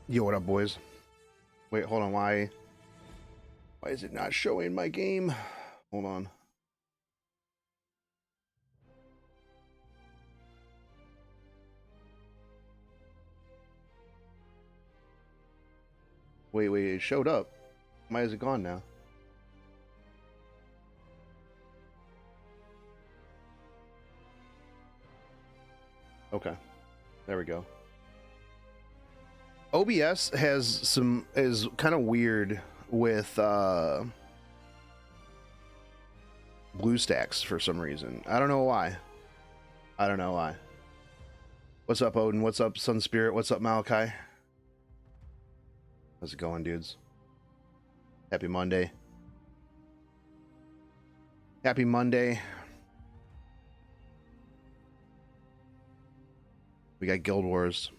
Yo, what up, boys? Wait, hold on. Why is it not showing my game? Hold on. Wait, it showed up. Why is it gone now? Okay, there we go. OBS is kind of weird with BlueStacks for some reason. I don't know why. What's up, Odin? What's up, Sun Spirit? What's up, Malachi? How's it going, dudes? Happy Monday. Happy Monday. We got Guild Wars.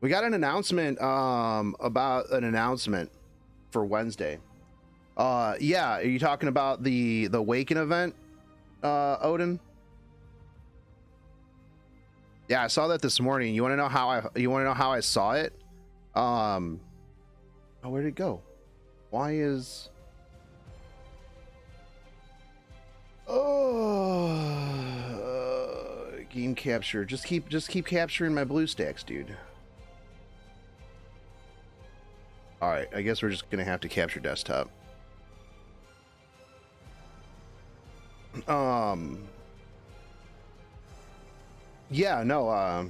We got an announcement about an announcement for Wednesday. Yeah, are you talking about the Awaken event, Odin? Yeah, I saw that this morning. You want to know how I saw it? Oh, where'd it go? Why is game capture? Just keep capturing my BlueStacks, dude. All right, I guess we're just gonna have to capture desktop. Yeah, no,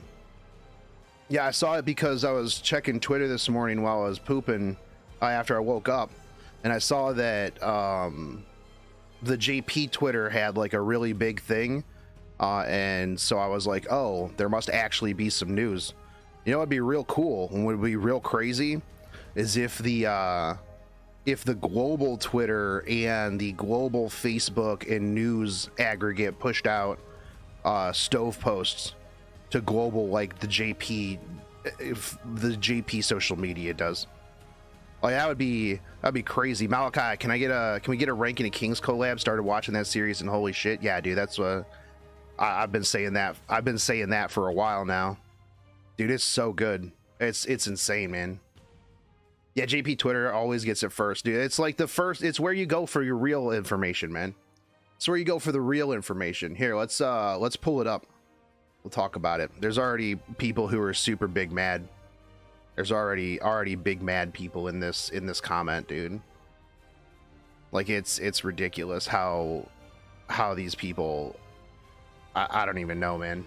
yeah, I saw it because I was checking Twitter this morning while I was pooping after I woke up, and I saw that the JP Twitter had like a really big thing, and so I was like, oh, there must actually be some news. You know what'd be real cool and would be real crazy is if the global Twitter and the global Facebook and news aggregate pushed out stove posts to global like the JP, if the JP social media does. Like that'd be crazy. Malachi, can we get a Ranking of Kings collab? Started watching that series and holy shit, yeah, dude, that's what I've been saying that. I've been saying that for a while now, dude. It's so good. It's insane, man. Yeah, JP Twitter always gets it first, dude. It's like the first. It's where you go for your real information, man. It's where you go for the real information. Here, let's pull it up. We'll talk about it. There's already people who are super big mad. There's already big mad people in this comment, dude. Like it's ridiculous how these people. I don't even know, man.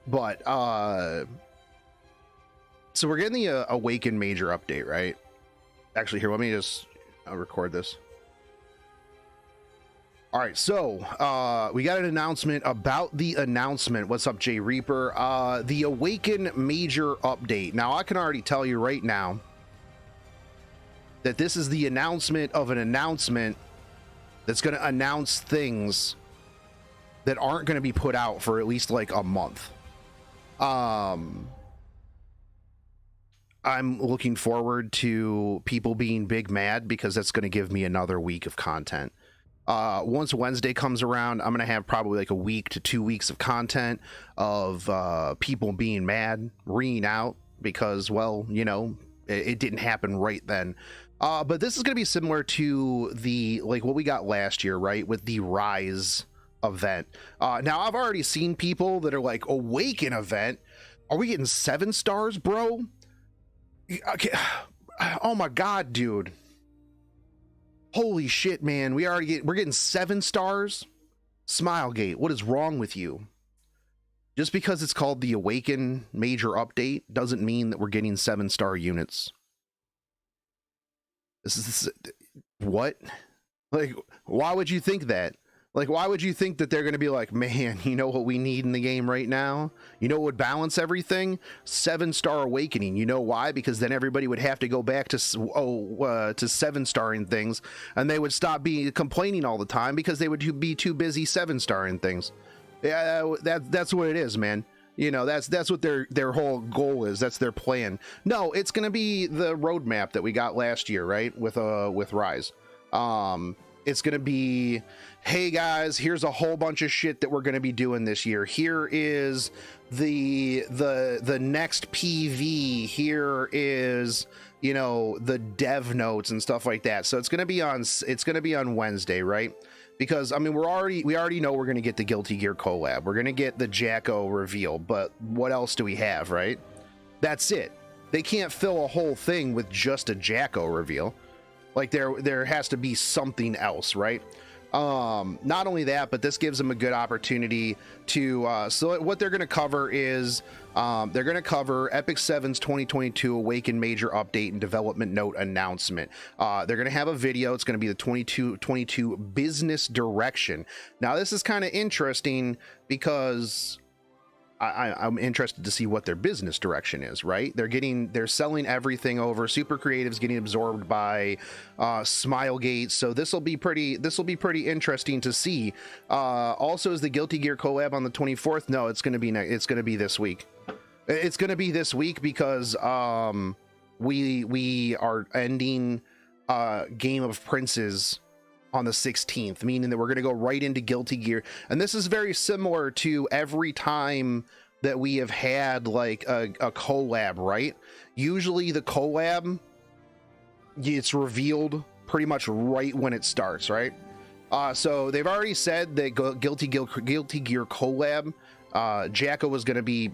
But so we're getting the Awaken Major update, right? Actually, here, let me just record this. All right, so we got an announcement about the announcement. What's up, Jay Reaper? The Awaken Major update. Now, I can already tell you right now that this is the announcement of an announcement that's going to announce things that aren't going to be put out for at least like a month. I'm looking forward to people being big mad because that's going to give me another week of content. Once Wednesday comes around, I'm going to have probably like a week to 2 weeks of content of people being mad, reading out because, well, you know, it didn't happen right then. But this is going to be similar to the like what we got last year, right? With the Rise event. Now, I've already seen people that are like, Awaken event? Are we getting 7 stars, bro? Okay. Oh my god, dude. Holy shit, man. We're getting 7 stars. Smilegate, what is wrong with you? Just because it's called the Awaken Major Update doesn't mean that we're getting 7-star units. This is what? Like, why would you think that? Like, why would you think that they're going to be like, man, you know what we need in the game right now? You know what would balance everything? 7-star Awakening. You know why? Because then everybody would have to go back to 7-starring things, and they would stop complaining all the time because they would be too busy 7-starring things. Yeah, that's what it is, man. You know, that's what their whole goal is. That's their plan. No, it's going to be the roadmap that we got last year, right? With Rise. It's going to be, hey guys, here's a whole bunch of shit that we're going to be doing this year. Here is the next PV. Here is, you know, the dev notes and stuff like that. So it's going to be on Wednesday, right? Because I mean, we already know we're going to get the Guilty Gear collab. We're going to get the Jacko reveal, but what else do we have, right? That's it. They can't fill a whole thing with just a Jacko reveal. Like there has to be something else, right? Not only that, but this gives them a good opportunity to so what they're going to cover is they're going to cover Epic 7's 2022 Awaken major update and development note announcement. They're going to have a video. It's going to be the 2022 business direction. Now this is kind of interesting because I'm interested to see what their business direction is, right? They're selling everything over. Super Creative's getting absorbed by Smilegate, so this will be pretty interesting to see. Also, is the Guilty Gear collab on the 24th? No, it's going to be this week. It's going to be this week because we are ending Game of Princes on the 16th, meaning that we're going to go right into Guilty Gear. And this is very similar to every time that we have had like a collab, right? Usually the collab, it's revealed pretty much right when it starts, right? So they've already said that Guilty Gear collab, Jacko was going to be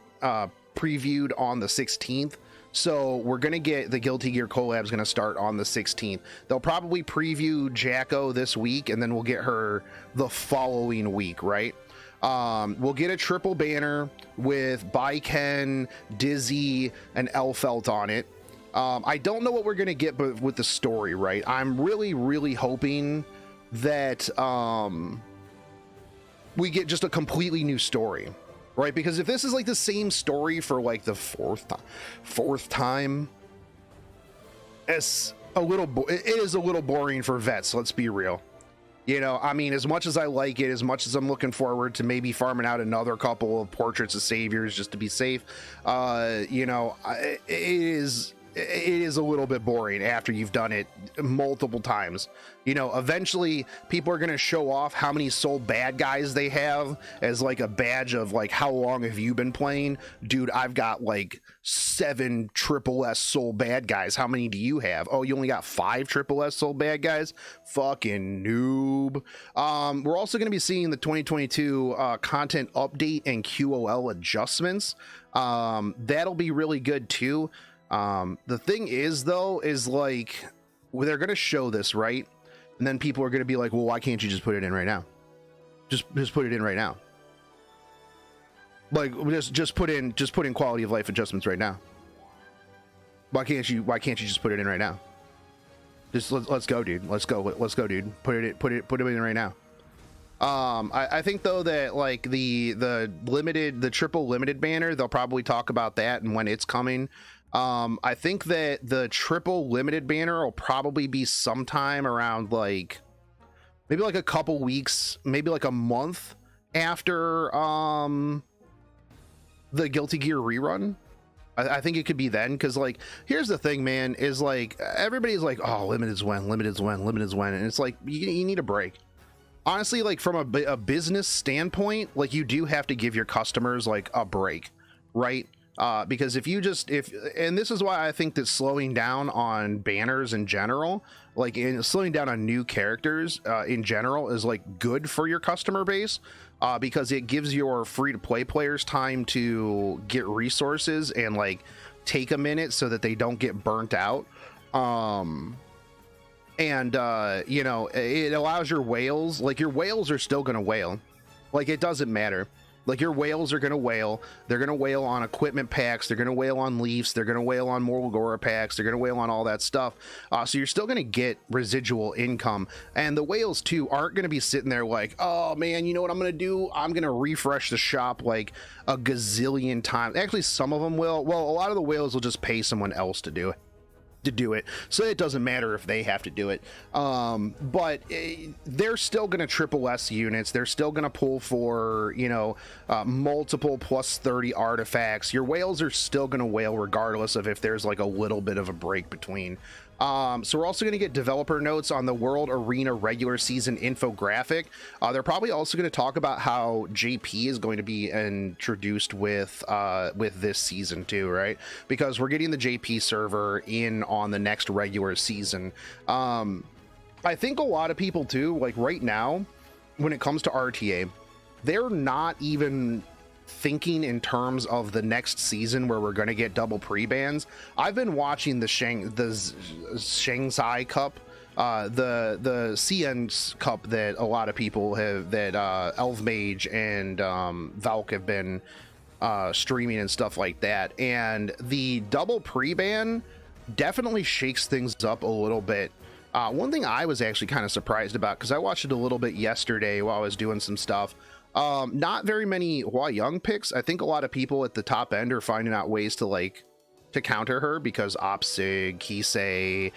previewed on the 16th. So we're going to get the Guilty Gear collab is going to start on the 16th. They'll probably preview Jacko this week, and then we'll get her the following week, right? We'll get a triple banner with Baiken, Dizzy, and Elfelt on it. I don't know what we're going to get but with the story, right? I'm really hoping that we get just a completely new story. Right, because if this is like the same story for like the fourth time, it is a little boring for vets. Let's be real. You know, I mean, as much as I like it, as much as I'm looking forward to maybe farming out another couple of Portraits of Saviors just to be safe, you know, it is a little bit boring after you've done it multiple times. You know, eventually people are going to show off how many soul bad guys they have as like a badge of like, how long have you been playing? Dude, I've got like 7 triple S soul bad guys. How many do you have? Oh, you only got 5 triple S soul bad guys? Fucking noob. We're also going to be seeing the 2022 content update and QOL adjustments. That'll be really good too. The thing is though, is like, well, they're going to show this, right? And then people are going to be like, well, why can't you just put it in right now? Just put it in right now. Like just put in quality of life adjustments right now. Why can't you just put it in right now? Just let's go, dude. Let's go, dude. Put it in right now. I think though that like the triple limited banner, they'll probably talk about that and when it's coming. I think that the triple limited banner will probably be sometime around like maybe like a couple weeks, maybe like a month after the Guilty Gear rerun. I think it could be then, because like here's the thing, man, is like everybody's like, oh, limited's when, and it's like you need a break. Honestly, like from a business standpoint, like you do have to give your customers like a break, right? Because if and this is why I think that slowing down on banners in general, like slowing down on new characters in general is like good for your customer base, because it gives your free to play players time to get resources and like take a minute so that they don't get burnt out. You know, it allows your whales, like your whales are still going to whale. Like it doesn't matter. Like your whales are going to whale. They're going to whale on equipment packs. They're going to whale on leafs. They're going to whale on Morgora packs. They're going to whale on all that stuff. So you're still going to get residual income. And the whales too aren't going to be sitting there like, oh man, you know what I'm going to do? I'm going to refresh the shop like a gazillion times. Actually, some of them will. Well, a lot of the whales will just pay someone else to do it. So it doesn't matter if they have to do it. But they're still going to triple S units. They're still going to pull for, you know, multiple plus 30 artifacts. Your whales are still going to whale regardless of if there's like a little bit of a break between. So we're also going to get developer notes on the World Arena regular season infographic. They're probably also going to talk about how JP is going to be introduced with this season too, right? Because we're getting the JP server in on the next regular season. I think a lot of people too, like right now, when it comes to RTA, they're not even thinking in terms of the next season where we're going to get double pre-bans. I've been watching the Shanghai Cup, the CN Cup that a lot of people have, that Elf Mage and Valk have been streaming and stuff like that, and the double pre-ban definitely shakes things up a little bit. One thing I was actually kind of surprised about, because I watched it a little bit yesterday while I was doing some stuff, not very many Hua Young picks. I think a lot of people at the top end are finding out ways to counter her, because Opsig, Kisei,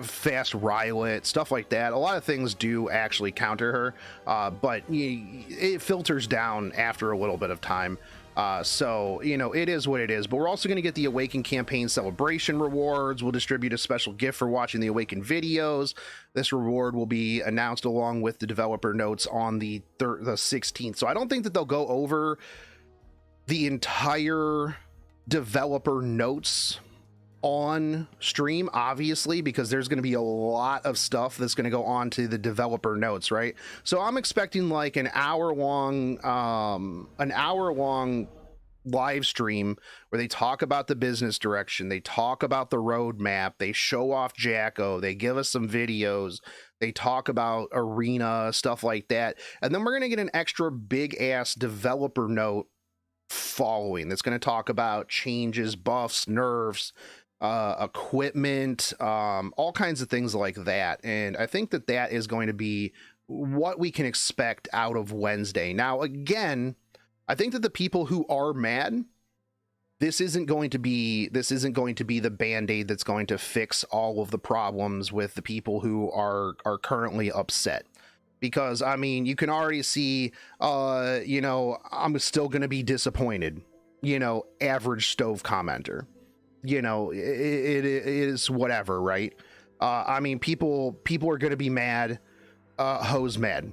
Fast Rylet, stuff like that. A lot of things do actually counter her, but it filters down after a little bit of time. So, you know, it is what it is. But we're also going to get the Awaken campaign celebration rewards. We'll distribute a special gift for watching the Awaken videos. This reward will be announced along with the developer notes on the 16th. So I don't think that they'll go over the entire developer notes on stream, obviously, because there's going to be a lot of stuff that's going to go on to the developer notes, right? So I'm expecting like an hour long live stream where they talk about the business direction, they talk about the roadmap, they show off Jacko, they give us some videos, they talk about Arena, stuff like that, and then we're going to get an extra big ass developer note following that's going to talk about changes, buffs, nerfs, equipment, all kinds of things like that. And I think that that is going to be what we can expect out of Wednesday. Now, again, I think that the people who are mad, this isn't going to be the band-aid that's going to fix all of the problems with the people who are currently upset. Because, I mean, you can already see, you know, I'm still going to be disappointed, you know, average stove commenter. You know, it is whatever, right? I mean, people are going to be mad, hoes mad.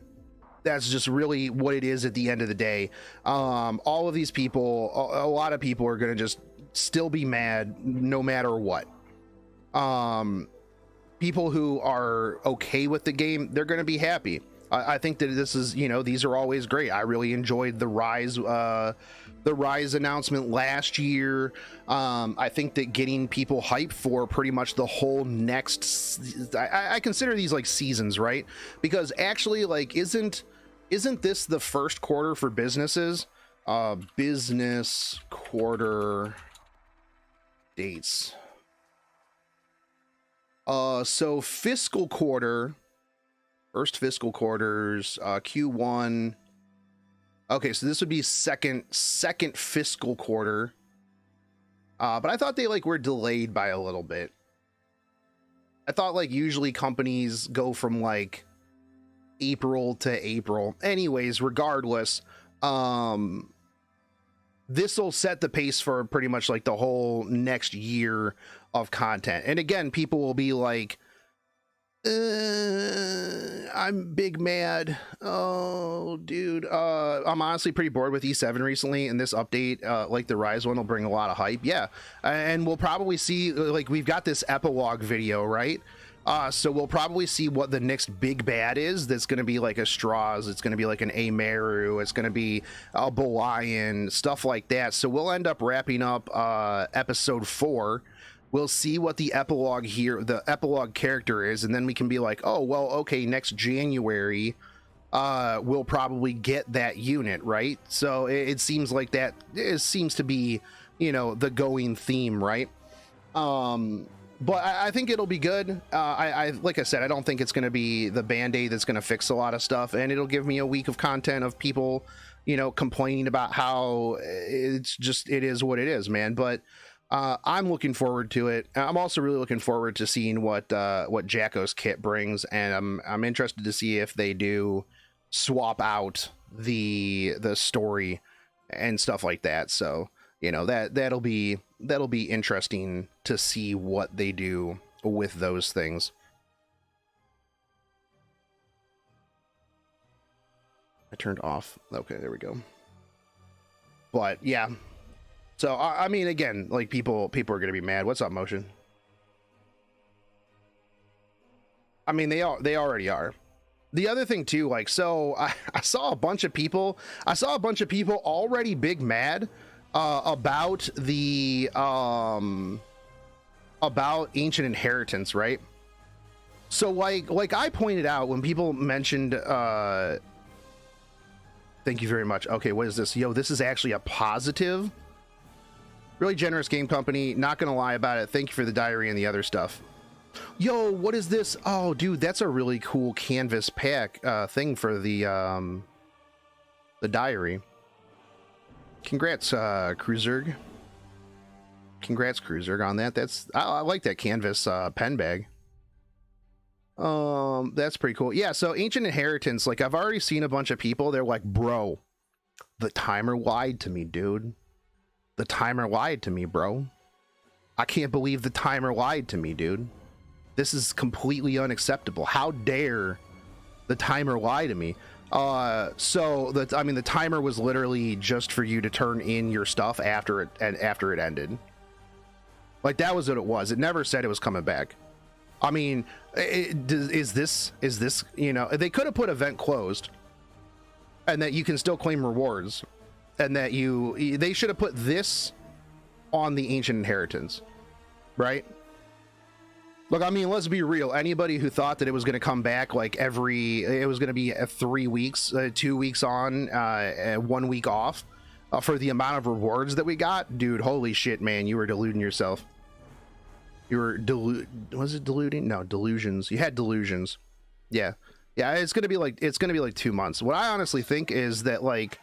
That's just really what it is at the end of the day. All of these people, a lot of people are going to just still be mad no matter what. People who are okay with the game, they're going to be happy. I think that this is, you know, these are always great. I really enjoyed the Rise announcement last year. I think that getting people hyped for pretty much the whole next, I consider these like seasons, right? Because actually, like, isn't this the first quarter for businesses? Business quarter dates. So fiscal quarter, first fiscal quarters, Q1. Okay, so this would be second fiscal quarter. But I thought they like were delayed by a little bit. I thought like usually companies go from like April to April. Anyways, regardless, this will set the pace for pretty much like the whole next year of content. And again, people will be like, I'm big mad. Oh, dude. I'm honestly pretty bored with E7 recently, and this update, like the Rise one, will bring a lot of hype. Yeah, and we'll probably see, like, we've got this epilogue video, right? So we'll probably see what the next big bad is. That's going to be like a Straws. It's going to be like an Ameru. It's going to be a Bolian, stuff like that. So we'll end up wrapping up episode 4. We'll see what the epilogue character is, and then we can be like, oh, well, okay, next January, we'll probably get that unit, right? So it seems like that seems to be, you know, the going theme, right? But I think it'll be good. I like I said, I don't think it's going to be the band-aid that's going to fix a lot of stuff, and it'll give me a week of content of people, you know, complaining about how it is what it is, man. But I'm looking forward to it. I'm also really looking forward to seeing what Jacko's kit brings, and I'm interested to see if they do swap out the story and stuff like that. So, you know, that'll be interesting to see what they do with those things. I turned off. Okay, there we go. But yeah, so I mean, again, like people are gonna be mad. What's up, Motion? I mean, they already are. The other thing too, like, so I saw a bunch of people already big mad about the about Ancient Inheritance, right? So like I pointed out when people mentioned thank you very much. Okay, what is this? Yo, this is actually a positive. Really generous game company, not gonna lie about it. Thank you for the diary and the other stuff. Yo, what is this? Oh dude, that's a really cool canvas pack thing for the diary. Congrats, Cruiserg. Congrats, Cruiserg, on that. That's I like that canvas pen bag. That's pretty cool. Yeah, so Ancient Inheritance, like I've already seen a bunch of people, they're like, bro, the timer lied to me, dude. The timer lied to me, bro. I can't believe the timer lied to me, dude. This is completely unacceptable. How dare the timer lie to me? So I mean, the timer was literally just for you to turn in your stuff after it ended. Like, that was what it was. It never said it was coming back. I mean, is this, you know, they could have put event closed and that you can still claim rewards, and that they should have put this on the Ancient Inheritance, right? Look, I mean, let's be real. Anybody who thought that it was going to come back like it was going to be 3 weeks, 2 weeks on, 1 week off, for the amount of rewards that we got, dude, holy shit, man, you were deluding yourself. You were was it deluding? No, delusions. You had delusions. Yeah. It's gonna be like 2 months. What I honestly think is that, like,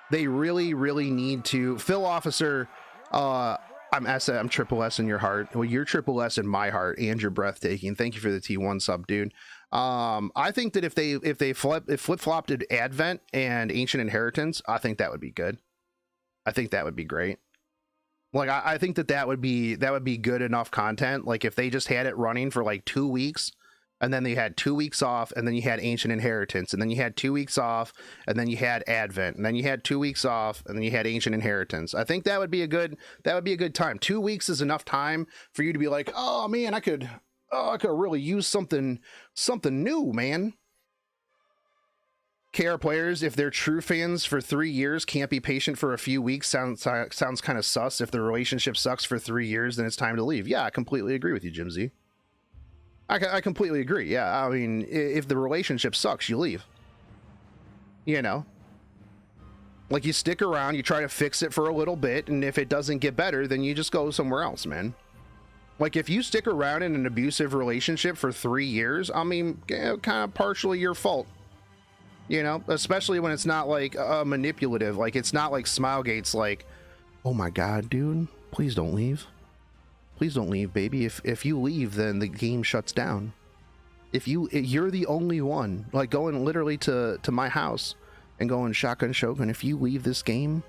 they really need to. Phil Officer, I'm triple S in your heart. Well, you're triple S in my heart, and you're breathtaking. Thank you for the T1 sub, dude. I think that if they flip-flopped Advent and Ancient Inheritance, I think that would be good. I think that would be great. Like, I think that would be good enough content. Like, if they just had it running for like 2 weeks, and then they had 2 weeks off, and then you had Ancient Inheritance, and then you had 2 weeks off, and then you had Advent, and then you had 2 weeks off, and then you had Ancient Inheritance. I think that would be a good time. 2 weeks is enough time for you to be like, oh man, I could really use something new, man. KR players, if they're true fans for 3 years, can't be patient for a few weeks, sounds kind of sus. If the relationship sucks for 3 years, then it's time to leave. Yeah, I completely agree with you, Jim Z. I completely agree. Yeah, I mean, if the relationship sucks, you leave. You know? Like, you stick around, you try to fix it for a little bit, and if it doesn't get better, then you just go somewhere else, man. Like, if you stick around in an abusive relationship for 3 years, I mean, kind of partially your fault. You know? Especially when it's not, like, manipulative. Like, it's not like Smilegate's like, oh my god, dude, please don't leave. Please don't leave, baby. If you leave, then the game shuts down. If you're the only one, like, going literally to my house and going shotgun shogun, if you leave this game,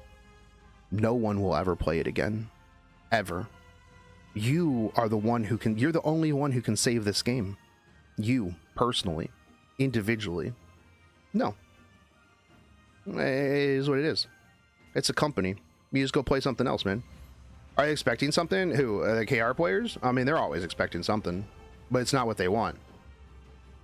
no one will ever play it again. Ever. You are the one who can, you're the only one who can save this game. You, personally, individually. No. It is what it is. It's a company. You just go play something else, man. Are you expecting something? Who? The KR players? I mean, they're always expecting something, but it's not what they want.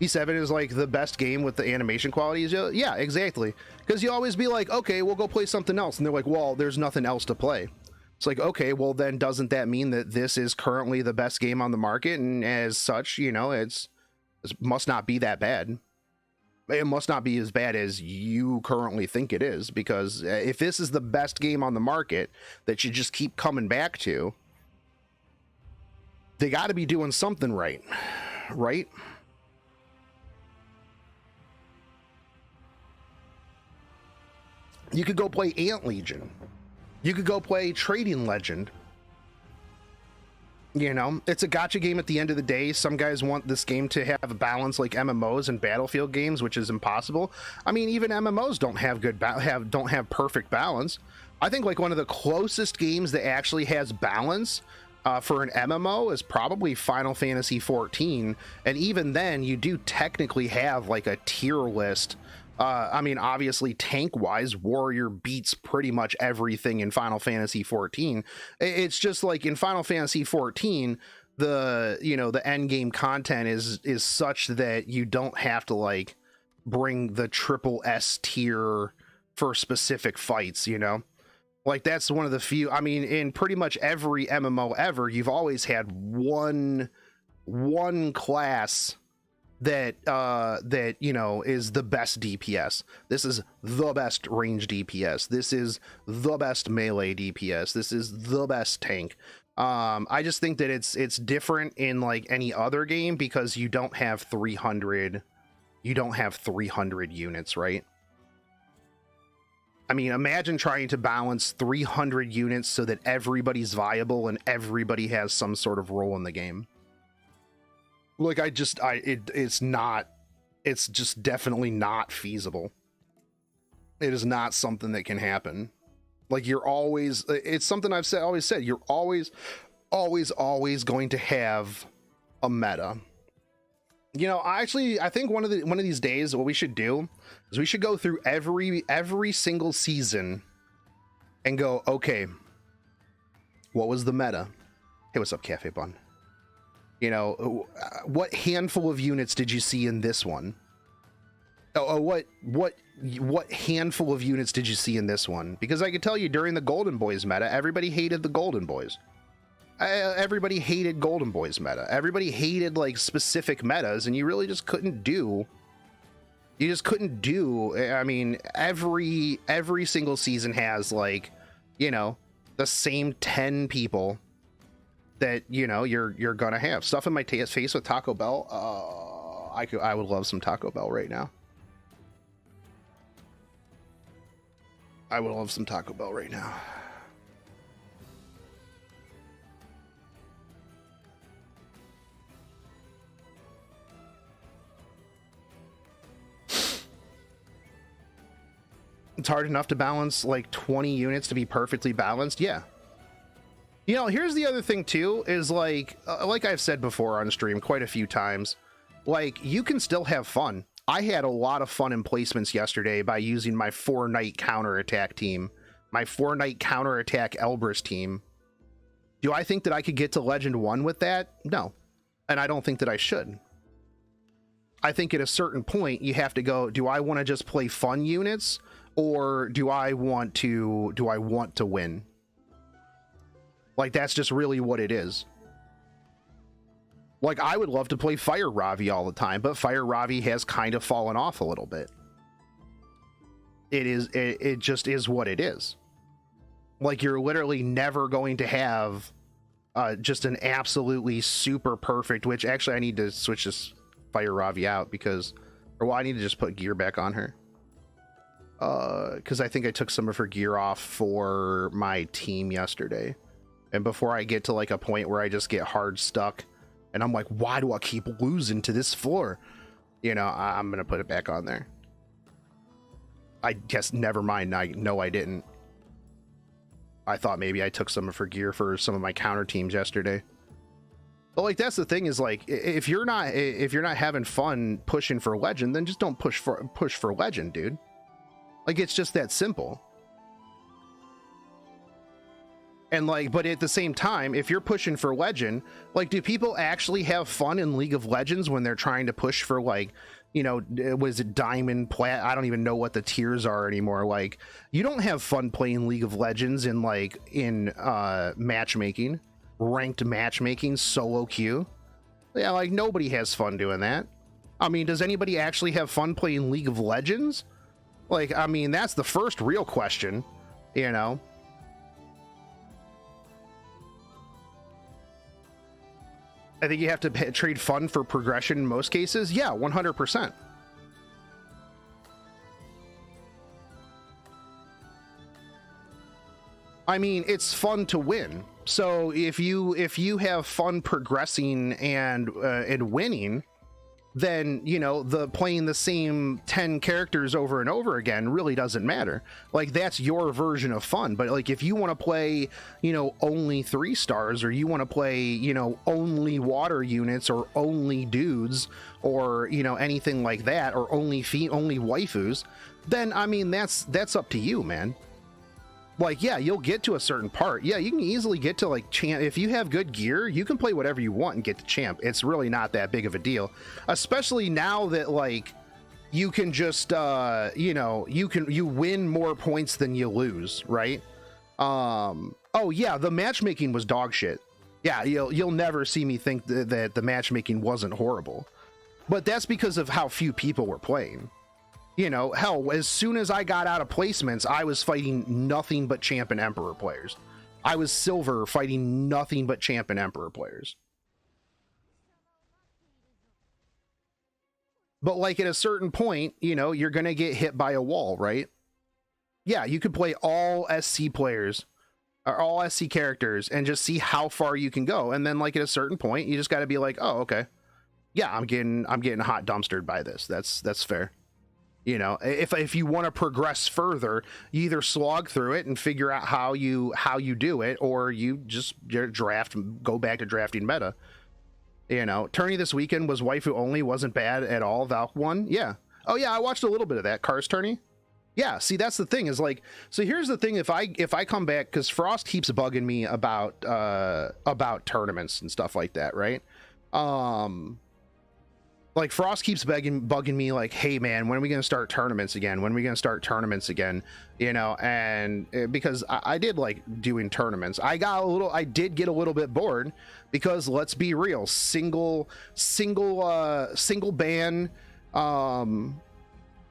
E7 is like the best game with the animation qualities. Yeah, exactly. Because you always be like, okay, we'll go play something else. And they're like, well, there's nothing else to play. It's like, okay, well, then doesn't that mean that this is currently the best game on the market? And as such, you know, it must not be that bad. It must not be as bad as you currently think it is, because if this is the best game on the market that you just keep coming back to, they got to be doing something right, right? You could go play Ant Legion. You could go play Trading Legend. You know, it's a gacha game at the end of the day. Some guys want this game to have a balance like MMOs and Battlefield games, which is impossible. I mean, even MMOs don't have perfect balance. I think like one of the closest games that actually has balance for an MMO is probably Final Fantasy 14, and even then you do technically have like a tier list. I mean, obviously tank wise, warrior beats pretty much everything in Final Fantasy 14. It's just like in Final Fantasy 14, the, you know, the end game content is such that you don't have to like bring the triple S tier for specific fights, you know. Like that's one of the few. I mean, in pretty much every MMO ever, you've always had one class that that, you know, is the best DPS. This is the best range DPS. This is the best melee DPS. This is the best tank. I just think that it's different in like any other game because you don't have 300 units, right? I mean, imagine trying to balance 300 units so that everybody's viable and everybody has some sort of role in the game. Like, it's just definitely not feasible. It is not something that can happen. Like, it's something I've always said, you're always going to have a meta. You know, I think one of these days, what we should do is we should go through every single season and go, okay, what was the meta? Hey, what's up, Cafe Bun? You know, what handful of units did you see in this one? What handful of units did you see in this one? Because I could tell you during the Golden Boys meta, everybody hated the Golden Boys. Everybody hated Golden Boys meta. Everybody hated like specific metas, and you really just couldn't do. I mean, every single season has like, you know, the same 10 people that, you know, you're gonna have. Stuff in my face with Taco Bell. I would love some Taco Bell right now. I would love some Taco Bell right now. It's hard enough to balance like 20 units to be perfectly balanced. Yeah. You know, here's the other thing too, is like I've said before on stream quite a few times, like you can still have fun. I had a lot of fun in placements yesterday by using my 4-night counterattack team, my 4-night counterattack Elbrus team. Do I think that I could get to Legend 1 with that? No. And I don't think that I should. I think at a certain point you have to go, do I want to just play fun units? Or do I want to win? Like, that's just really what it is. Like, I would love to play Fire Ravi all the time, but Fire Ravi has kind of fallen off a little bit. It just is what it is. Like, you're literally never going to have just an absolutely super perfect, which actually I need to switch this Fire Ravi out because, or well, I need to just put gear back on her. Because I think I took some of her gear off for my team yesterday. And before I get to like a point where I just get hard stuck and I'm like, why do I keep losing to this floor? You know, I'm going to put it back on there. I guess, never mind. No, I didn't. I thought maybe I took some of her gear for some of my counter teams yesterday. But like, that's the thing is like, if you're not having fun pushing for Legend, then just don't push for Legend, dude. Like, it's just that simple. And like, but at the same time, if you're pushing for Legend, like, do people actually have fun in League of Legends when they're trying to push for, like, you know, was it Diamond, Plat? I don't even know what the tiers are anymore. Like, you don't have fun playing League of Legends in like matchmaking, ranked matchmaking, solo queue. Yeah, like nobody has fun doing that. I mean, does anybody actually have fun playing League of Legends? Like, I mean, that's the first real question, you know? I think you have to trade fun for progression in most cases. Yeah, 100%. I mean, it's fun to win. So if you have fun progressing and winning, then, you know, the playing the same 10 characters over and over again really doesn't matter. Like, that's your version of fun. But like, if you want to play, you know, only 3 stars, or you want to play, you know, only water units, or only dudes, or, you know, anything like that, or only waifus, then I mean, that's up to you, man. Like, yeah, you'll get to a certain part. Yeah, you can easily get to like champ. If you have good gear, you can play whatever you want and get to champ. It's really not that big of a deal, especially now that like you can just you know, you win more points than you lose, right? Oh yeah, the matchmaking was dog shit. Yeah, you'll never see me think that the matchmaking wasn't horrible, but that's because of how few people were playing. You know, hell, as soon as I got out of placements, I was fighting nothing but champ and emperor players. I was silver fighting nothing but champ and emperor players. But like at a certain point, you know, you're going to get hit by a wall, right? Yeah, you could play all SC players or all SC characters and just see how far you can go. And then like at a certain point, you just got to be like, oh, okay. Yeah, I'm getting hot dumpstered by this. That's fair. You know, if you want to progress further, you either slog through it and figure out how you do it, or you just go back to drafting meta. You know, tourney this weekend was waifu only, wasn't bad at all. Valk won. Yeah. Oh yeah, I watched a little bit of that Cars tourney. Yeah, see, that's the thing is like, so here's the thing, if I come back, because Frost keeps bugging me about tournaments and stuff like that, right? Like Frost keeps bugging me like, hey man, when are we going to start tournaments again? When are we going to start tournaments again? You know, and because I did like doing tournaments, I did get a little bit bored, because let's be real, single ban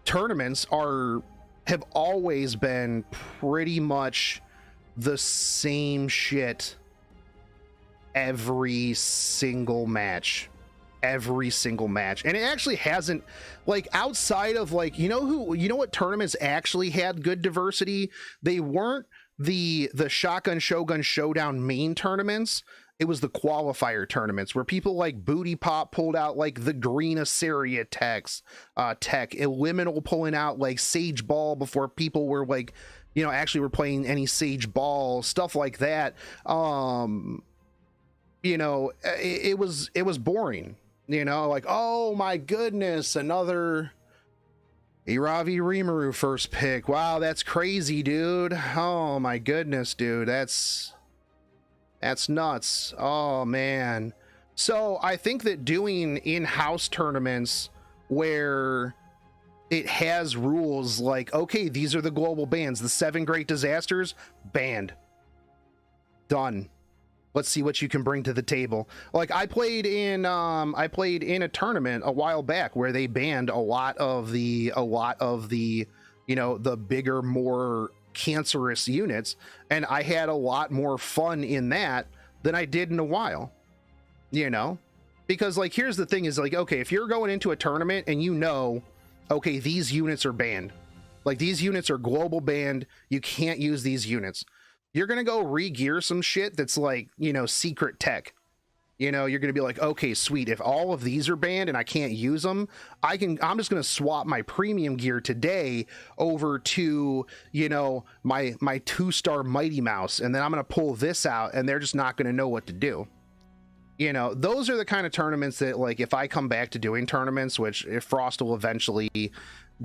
tournaments have always been pretty much the same shit every single match. And it actually hasn't, like, outside of like, you know what tournaments actually had good diversity? They weren't the Shotgun Shogun Showdown main tournaments. It was the qualifier tournaments where people like Booty Pop pulled out like the green Assyria tech, Eliminal pulling out like Sage Ball before people were like, you know, actually were playing any Sage Ball, stuff like that. You know, it was boring. You know, like, oh my goodness, another Iravi Rimuru first pick. Wow, that's crazy, dude. Oh my goodness, dude. That's nuts. Oh man. So I think that doing in-house tournaments where it has rules like, okay, these are the global bans, the 7 great disasters, banned. Done. Let's see what you can bring to the table. Like I played in a tournament a while back where they banned a lot of the, you know, the bigger, more cancerous units, and I had a lot more fun in that than I did in a while. You know, because like here's the thing is like, okay, if you're going into a tournament and you know, okay, these units are banned, like these units are global banned, you can't use these units. You're going to go re-gear some shit that's like, you know, secret tech. You know, you're going to be like, okay, sweet. If all of these are banned and I can't use them, I'm just going to swap my premium gear today over to, you know, my 2-star Mighty Mouse. And then I'm going to pull this out and they're just not going to know what to do. You know, those are the kind of tournaments that like, if I come back to doing tournaments, which if Frost will eventually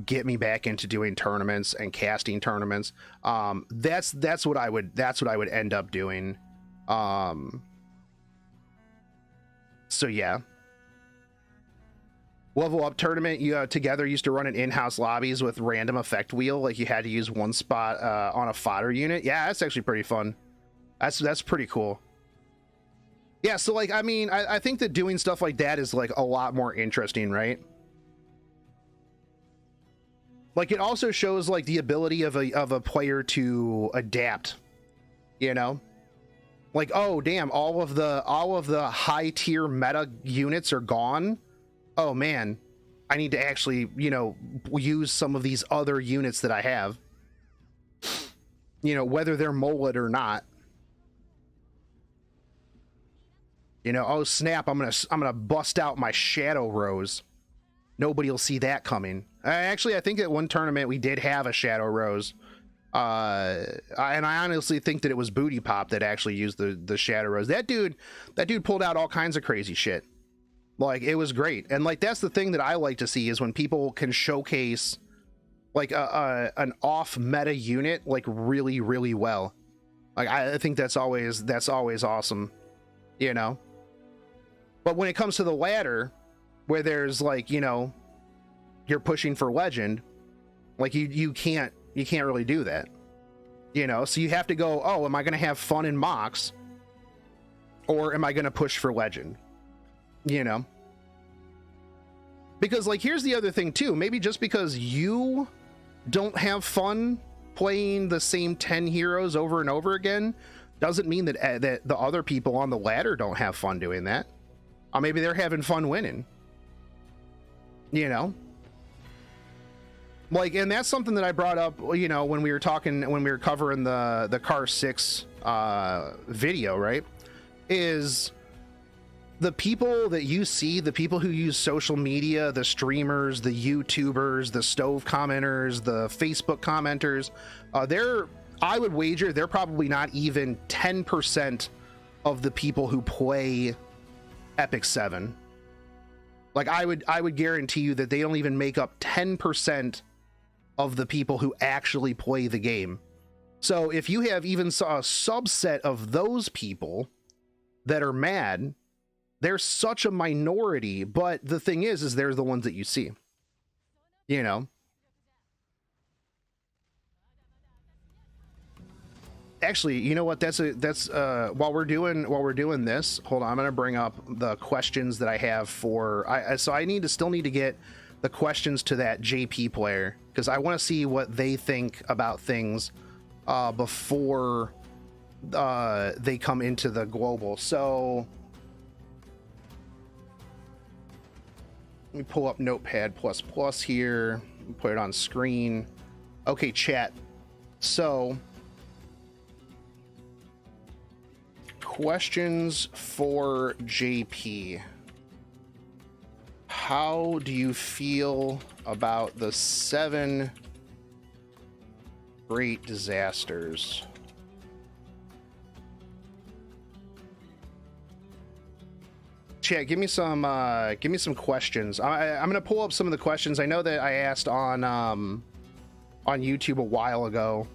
get me back into doing tournaments and casting tournaments, that's what I would end up doing. So yeah, level up tournament, you together used to run in in-house lobbies with random effect wheel, like you had to use one spot on a fodder unit. Yeah, that's actually pretty fun. That's pretty cool. Yeah, so like I mean, I think that doing stuff like that is like a lot more interesting, right? Like it also shows like the ability of a player to adapt, you know? Like, oh damn, all of the high tier meta units are gone. Oh man, I need to actually, you know, use some of these other units that I have. You know, whether they're Mola or not. You know, oh snap, I'm gonna bust out my Shadow Rose. nobody will see that coming. Actually, I think at one tournament we did have a Shadow Rose. And I honestly think that it was Booty Pop that actually used the Shadow Rose. That dude pulled out all kinds of crazy shit. Like, it was great. And like, that's the thing that I like to see, is when people can showcase like an off meta unit like really, really well. Like, I think that's always awesome, you know. But when it comes to the ladder, where there's like, you know, you're pushing for legend, like you can't really do that, you know. So you have to go, oh, am I going to have fun in mocks, or am I going to push for legend, you know? Because like, here's the other thing too, maybe just because you don't have fun playing the same 10 heroes over and over again doesn't mean that the other people on the ladder don't have fun doing that. Or maybe they're having fun winning, you know. Like, and that's something that I brought up, you know, when we were covering the Car 6 video, right? Is the people that you see, the people who use social media, the streamers, the YouTubers, the stove commenters, the Facebook commenters, I would wager they're probably not even 10% of the people who play Epic 7. Like, I would guarantee you that they don't even make up 10% of the people who actually play the game. So if you have even a subset of those people that are mad, they're such a minority. But the thing is they're the ones that you see, you know. Actually, you know what, that's while we're doing this, hold on, I'm gonna bring up the questions that I have for so I still need to get the questions to that JP player, because I want to see what they think about things before they come into the global. So let me pull up Notepad++ here, put it on screen. Okay, chat. So questions for JP. How do you feel about the 7 great disasters? Chat, give me some questions. I'm gonna pull up some of the questions. I know that I asked on YouTube a while ago,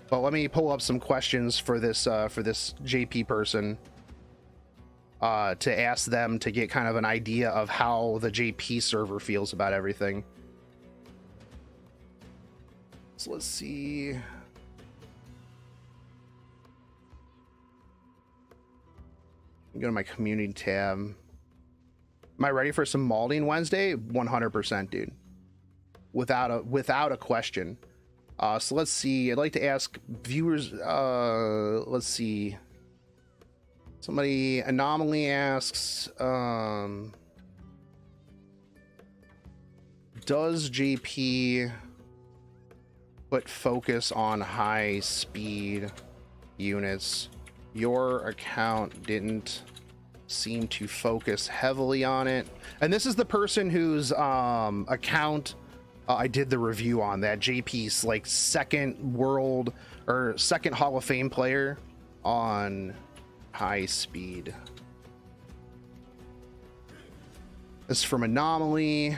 but let me pull up some questions for this JP person to ask them, to get kind of an idea of how the JP server feels about everything. So let's see. Go to my community tab. Am I ready for some Malding Wednesday? 100%, dude. Without a question. So let's see. I'd like to ask viewers. Let's see. Somebody, Anomaly, asks, does JP put focus on high speed units? Your account didn't seem to focus heavily on it. And this is the person whose account I did the review on, that JP's like second Hall of Fame player on high speed. This is from Anomaly.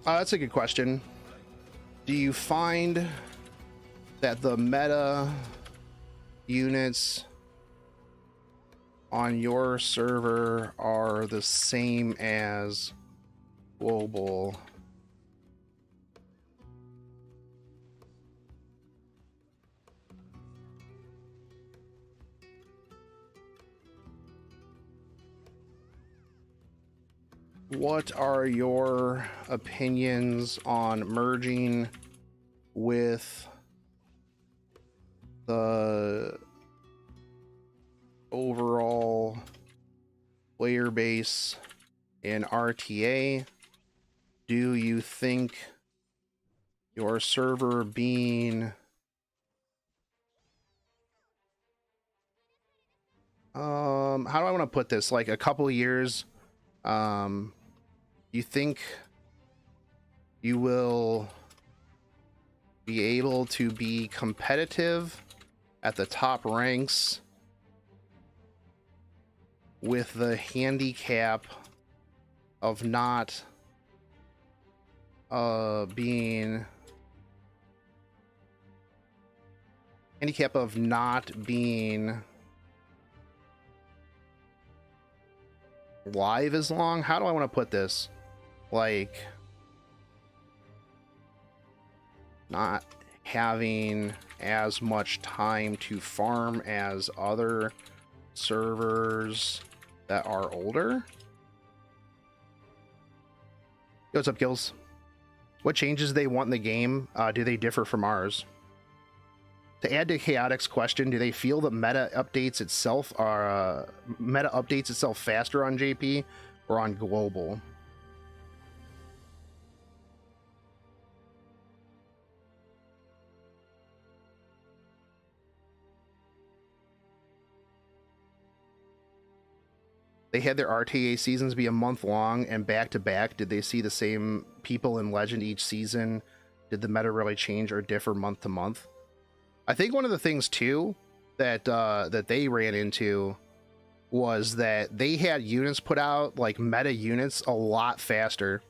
That's a good question. Do you find that the meta units on your server are the same as global? What are your opinions on merging with the overall player base in RTA, do you think your server being how do I want to put this, like a couple years, you think you will be able to be competitive at the top ranks with the handicap of not being live as long? How do I want to put this? Like, not having as much time to farm as other servers that are older. Yo, what's up, Gills? What changes they want in the game do they differ from ours? To add to Chaotic's question, do they feel that meta updates itself faster on JP or on global? They had their RTA seasons be a month long and back to back. Did they see the same people in Legend each season? Did the meta really change or differ month to month? I think one of the things too that that they ran into was that they had units put out, like meta units, a lot faster.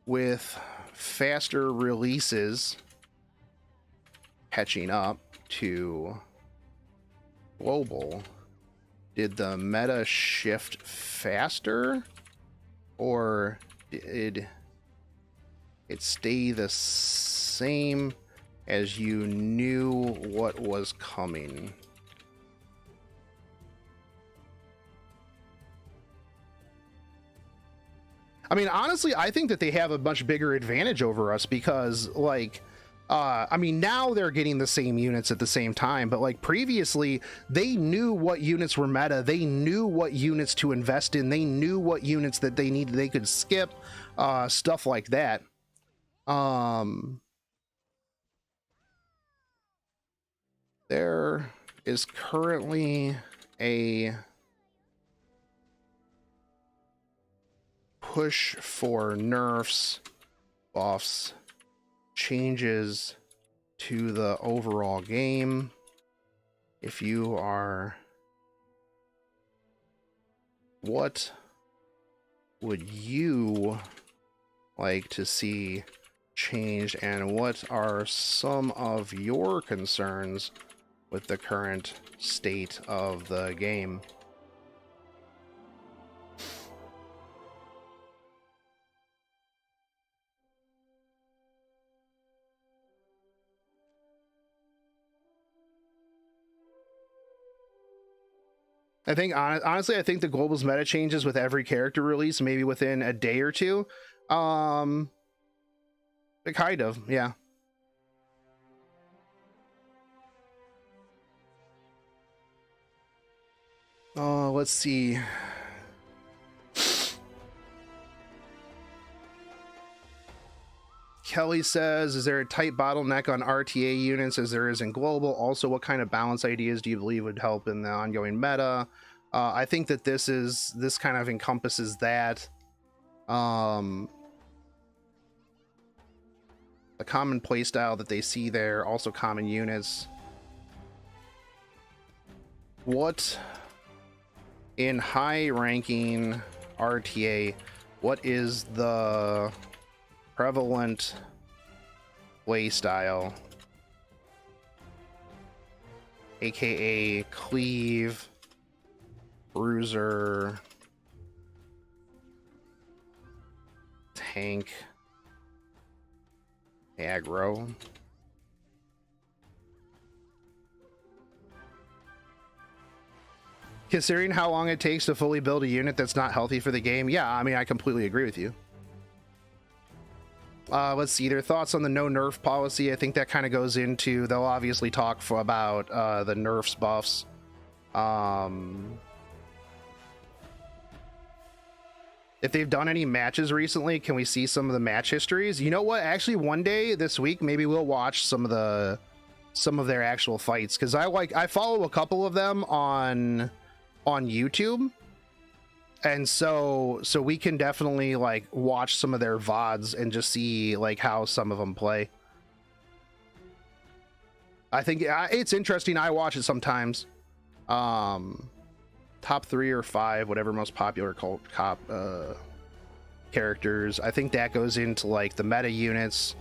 With faster releases catching up to global, did the meta shift faster, or did it stay the same as you knew what was coming? I mean, honestly, I think that they have a much bigger advantage over us because, like, I mean, now they're getting the same units at the same time, but like previously, they knew what units were meta. They knew what units to invest in. They knew what units that they needed. They could skip, stuff like that. There is currently a push for nerfs, buffs, changes to the overall game. If you are, what would you like to see changed, and what are some of your concerns with the current state of the game? I think, honestly, I think the global's meta changes with every character release, maybe within a day or two. Kind of, yeah. Oh, let's see. Kelly says, is there a tight bottleneck on RTA units as there is in global? Also, what kind of balance ideas do you believe would help in the ongoing meta? I think that this kind of encompasses that. The common playstyle that they see there, also common units. What in high ranking RTA, what is the prevalent playstyle, aka cleave, bruiser, tank, aggro? Considering how long it takes to fully build a unit that's not healthy for the game, yeah, I mean, I completely agree with you. Let's see, their thoughts on the no nerf policy. I think that kind of goes into, they'll obviously talk about the nerfs buffs. If they've done any matches recently, can we see some of the match histories? You know what? Actually, one day this week, maybe we'll watch some of their actual fights, because I follow a couple of them on YouTube, and so we can definitely like watch some of their VODs and just see like how some of them play. I think it's interesting. I watch it sometimes. Top 3 or 5, whatever most popular cop characters. I think that goes into like the meta units.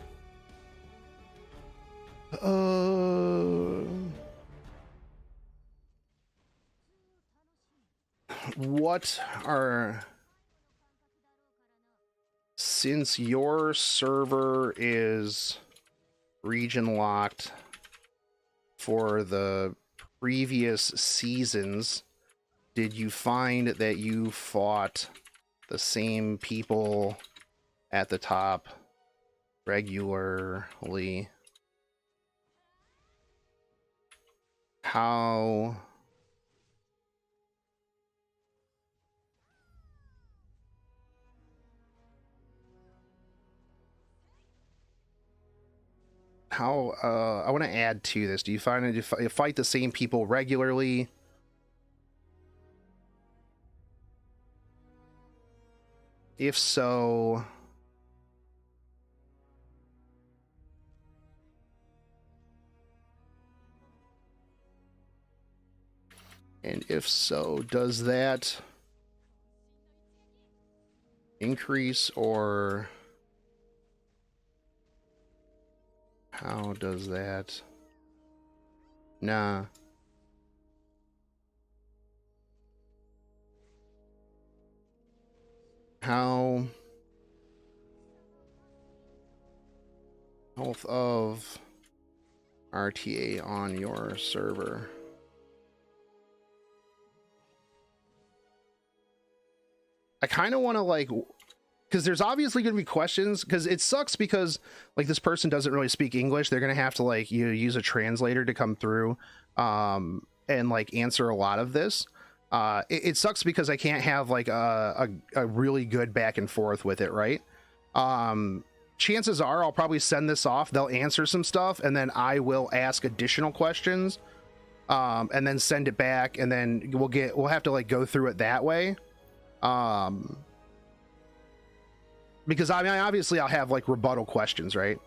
What are, since your server is region locked for the previous seasons, did you find that you fought the same people at the top regularly? How I want to add to this. Do you find that you fight the same people regularly? If so, and if so, does that increase, or how does that? Nah. How health of RTA on your server? I kind of want to like, because there's obviously going to be questions, because it sucks because like this person doesn't really speak English. They're going to have to like use a translator to come through and like answer a lot of this. It sucks because I can't have like a really good back and forth with it, right? Chances are I'll probably send this off, they'll answer some stuff, and then I will ask additional questions, and then send it back, and then we'll have to like go through it that way. Because I mean, obviously I'll have like rebuttal questions, right?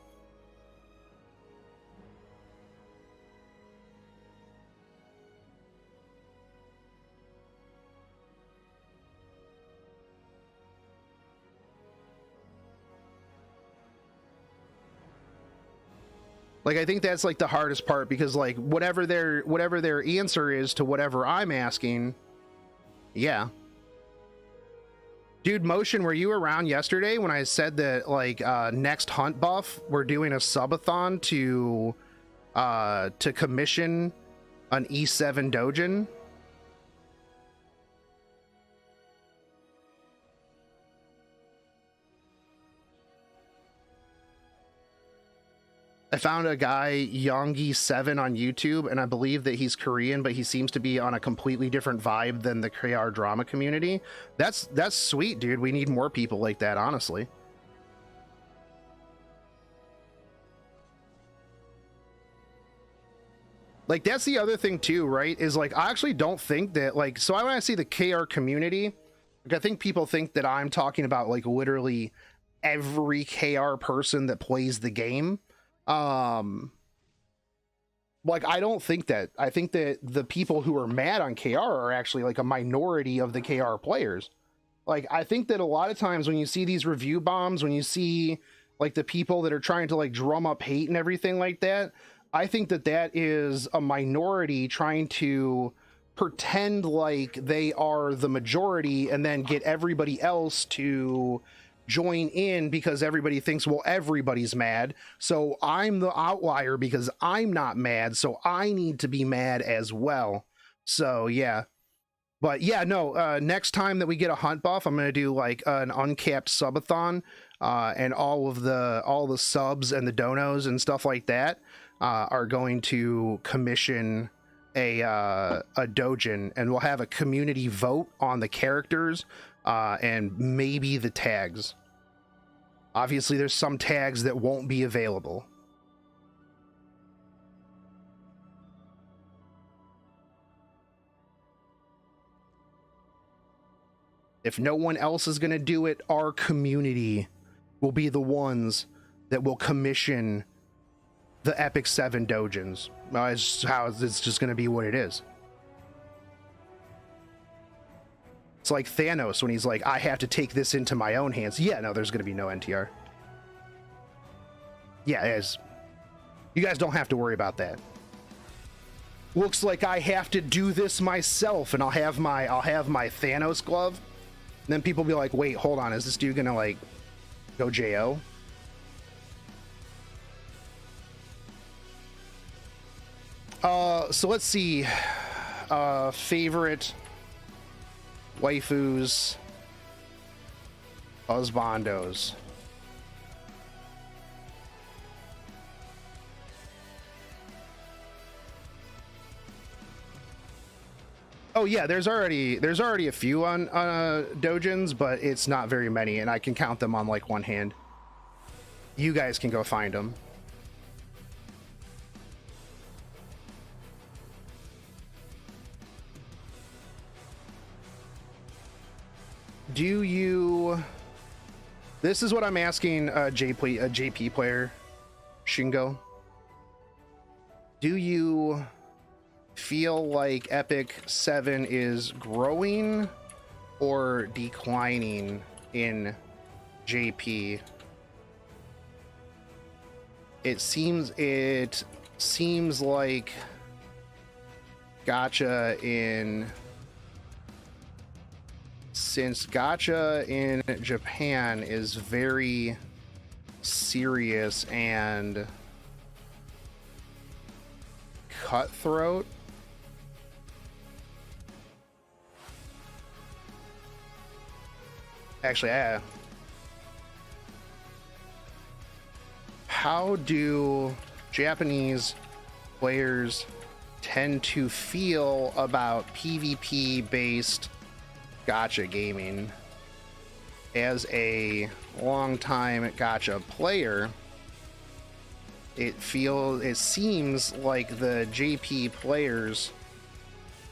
Like, I think that's like the hardest part, because like whatever their answer is to whatever I'm asking, yeah. Dude, Motion, were you around yesterday when I said that like next hunt buff we're doing a subathon to commission an E7 doujin? I found a guy, Yongi7 on YouTube, and I believe that he's Korean, but he seems to be on a completely different vibe than the KR drama community. That's sweet, dude. We need more people like that, honestly. Like, that's the other thing too, right? Is like, I actually don't think that like, so when I see the KR community, like, I think people think that I'm talking about like literally every KR person that plays the game. Like, I don't think that. I think that the people who are mad on KR are actually like a minority of the KR players. Like, I think that a lot of times when you see these review bombs, when you see like the people that are trying to like drum up hate and everything like that, I think that that is a minority trying to pretend like they are the majority and then get everybody else to join in, because everybody thinks, well, everybody's mad, so I'm the outlier because I'm not mad, so I need to be mad as well. So yeah, but yeah, no, next time that we get a hunt buff, I'm gonna do like an uncapped subathon and all the subs and the donos and stuff like that are going to commission a doujin, and we'll have a community vote on the characters and maybe the tags. Obviously, there's some tags that won't be available. If no one else is going to do it, our community will be the ones that will commission the Epic 7 doujins. It's just going to be what it is. It's like Thanos when he's like, I have to take this into my own hands. Yeah, no, there's going to be no NTR. Yeah, it is. You guys don't have to worry about that. Looks like I have to do this myself, and I'll have my Thanos glove. And then people will be like, wait, hold on, is this dude gonna like go JO? So let's see. Favorite waifus, husbandos. Oh yeah, there's already a few on doujins, but it's not very many, and I can count them on like one hand. You guys can go find them. Do you? This is what I'm asking a JP player, Shingo. Do you feel like Epic 7 is growing or declining in JP? It seems like since gacha in Japan is very serious and cutthroat, actually, how do Japanese players tend to feel about PvP based gacha gaming? As a long-time gacha player, it seems like the JP players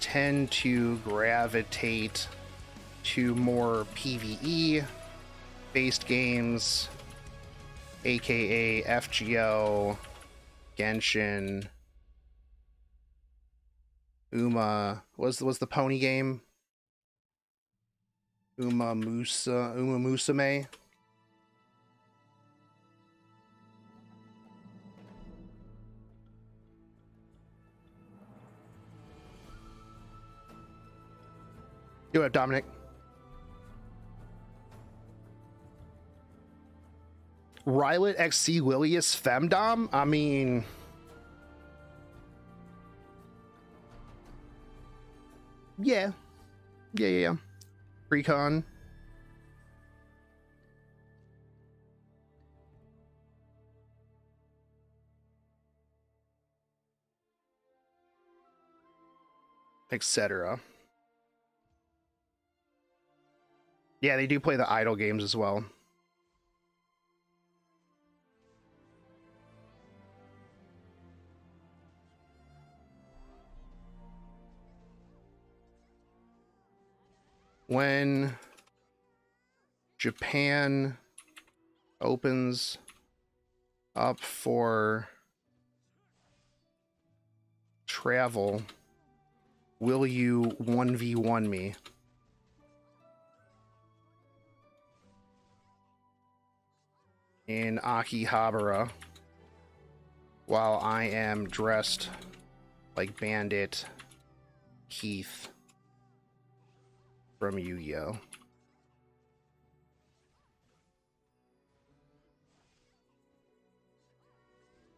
tend to gravitate to more PvE based games, aka FGO, Genshin, was the pony game? Musume. Go ahead, Dominic. Rylet XC Lilius Femdom? I mean, yeah. Precon. Etc. Yeah, they do play the idle games as well. When Japan opens up for travel, will you 1v1 me? In Akihabara while I am dressed like Bandit Keith from Yu-Gi-Oh!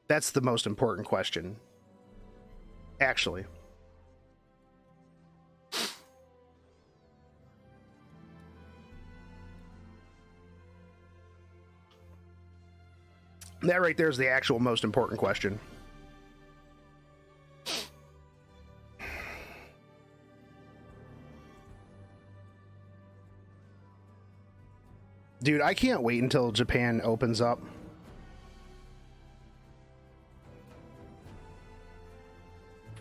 That's the most important question, actually. That right there is the actual most important question. Dude, I can't wait until Japan opens up.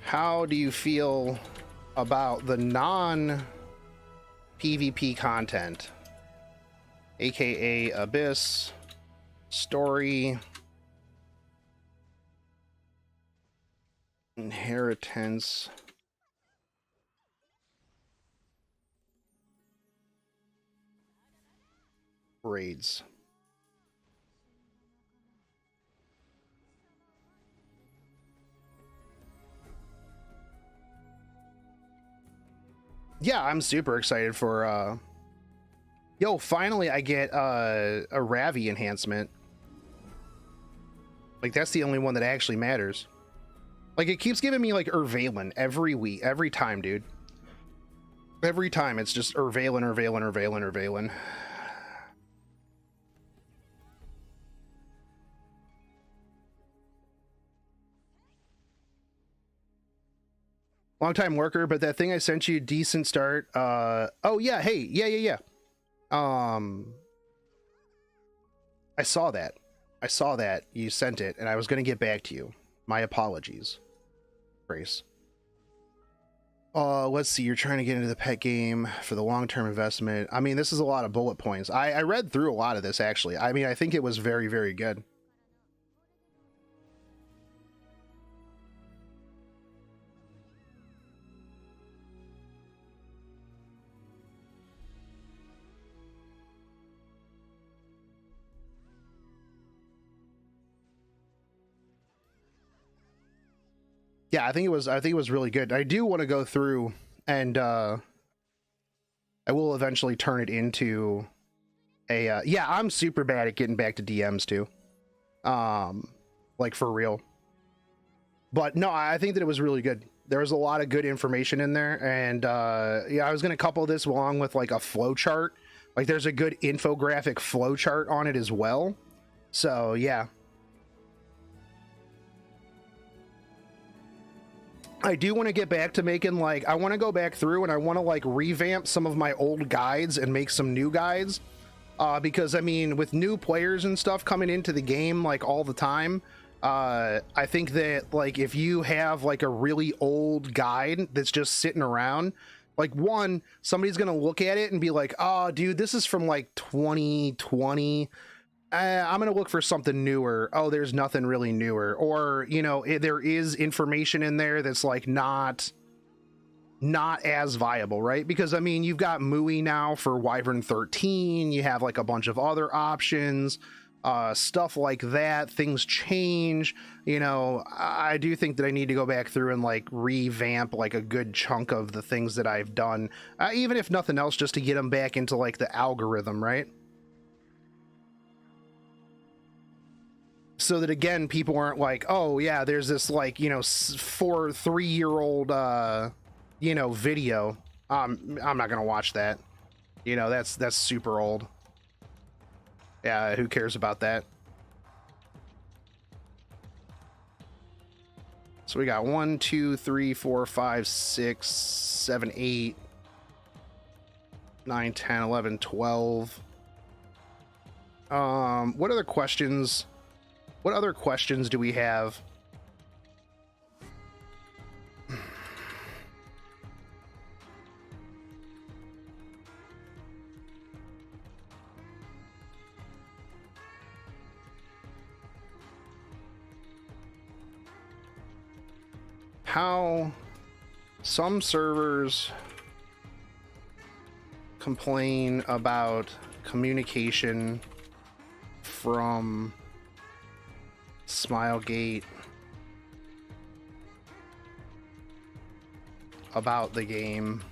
How do you feel about the non-PvP content? AKA Abyss, Story, Inheritance, Raids. Yeah, I'm super excited for yo, finally I get a Ravi enhancement. Like, that's the only one that actually matters. Like, it keeps giving me like Urvalen every week, every time, dude. Every time it's just Urvalen. Long time lurker, but that thing I sent you, decent start. Oh yeah, hey, yeah. I saw that. You sent it, and I was gonna get back to you. My apologies. Grace. Let's see, you're trying to get into the pet game for the long-term investment. I mean, this is a lot of bullet points. I read through a lot of this, actually. I mean, I think it was very, very good. Yeah, I think it was really good. I do want to go through and I will eventually turn it into a yeah, I'm super bad at getting back to DMs too. Like, for real. But no, I think that it was really good. There was a lot of good information in there, and yeah, I was going to couple this along with like a flow chart. Like, there's a good infographic flow chart on it as well. So, yeah. I do want to get back to making, like, I want to go back through and I want to like revamp some of my old guides and make some new guides. Because I mean, with new players and stuff coming into the game like all the time, I think that, like, if you have like a really old guide that's just sitting around, like, one, somebody's gonna look at it and be like, oh dude, this is from like 2020. I'm gonna look for something newer. Oh, there's nothing really newer. Or, you know, there is information in there that's like not as viable, right? Because I mean, you've got Mui now for Wyvern 13, you have like a bunch of other options, stuff like that. Things change, you know. I do think that I need to go back through and like revamp like a good chunk of the things that I've done, even if nothing else, just to get them back into like the algorithm, right? So that, again, people aren't like, oh yeah, there's this like, you know, 3-year-old you know, video. I'm not gonna watch that. You know, that's super old. Yeah, who cares about that? So we got 1, 2, 3, 4, 5, 6, 7, 8, 9, 10, 11, 12. What other questions? What other questions do we have? How some servers complain about communication from Smilegate about the game.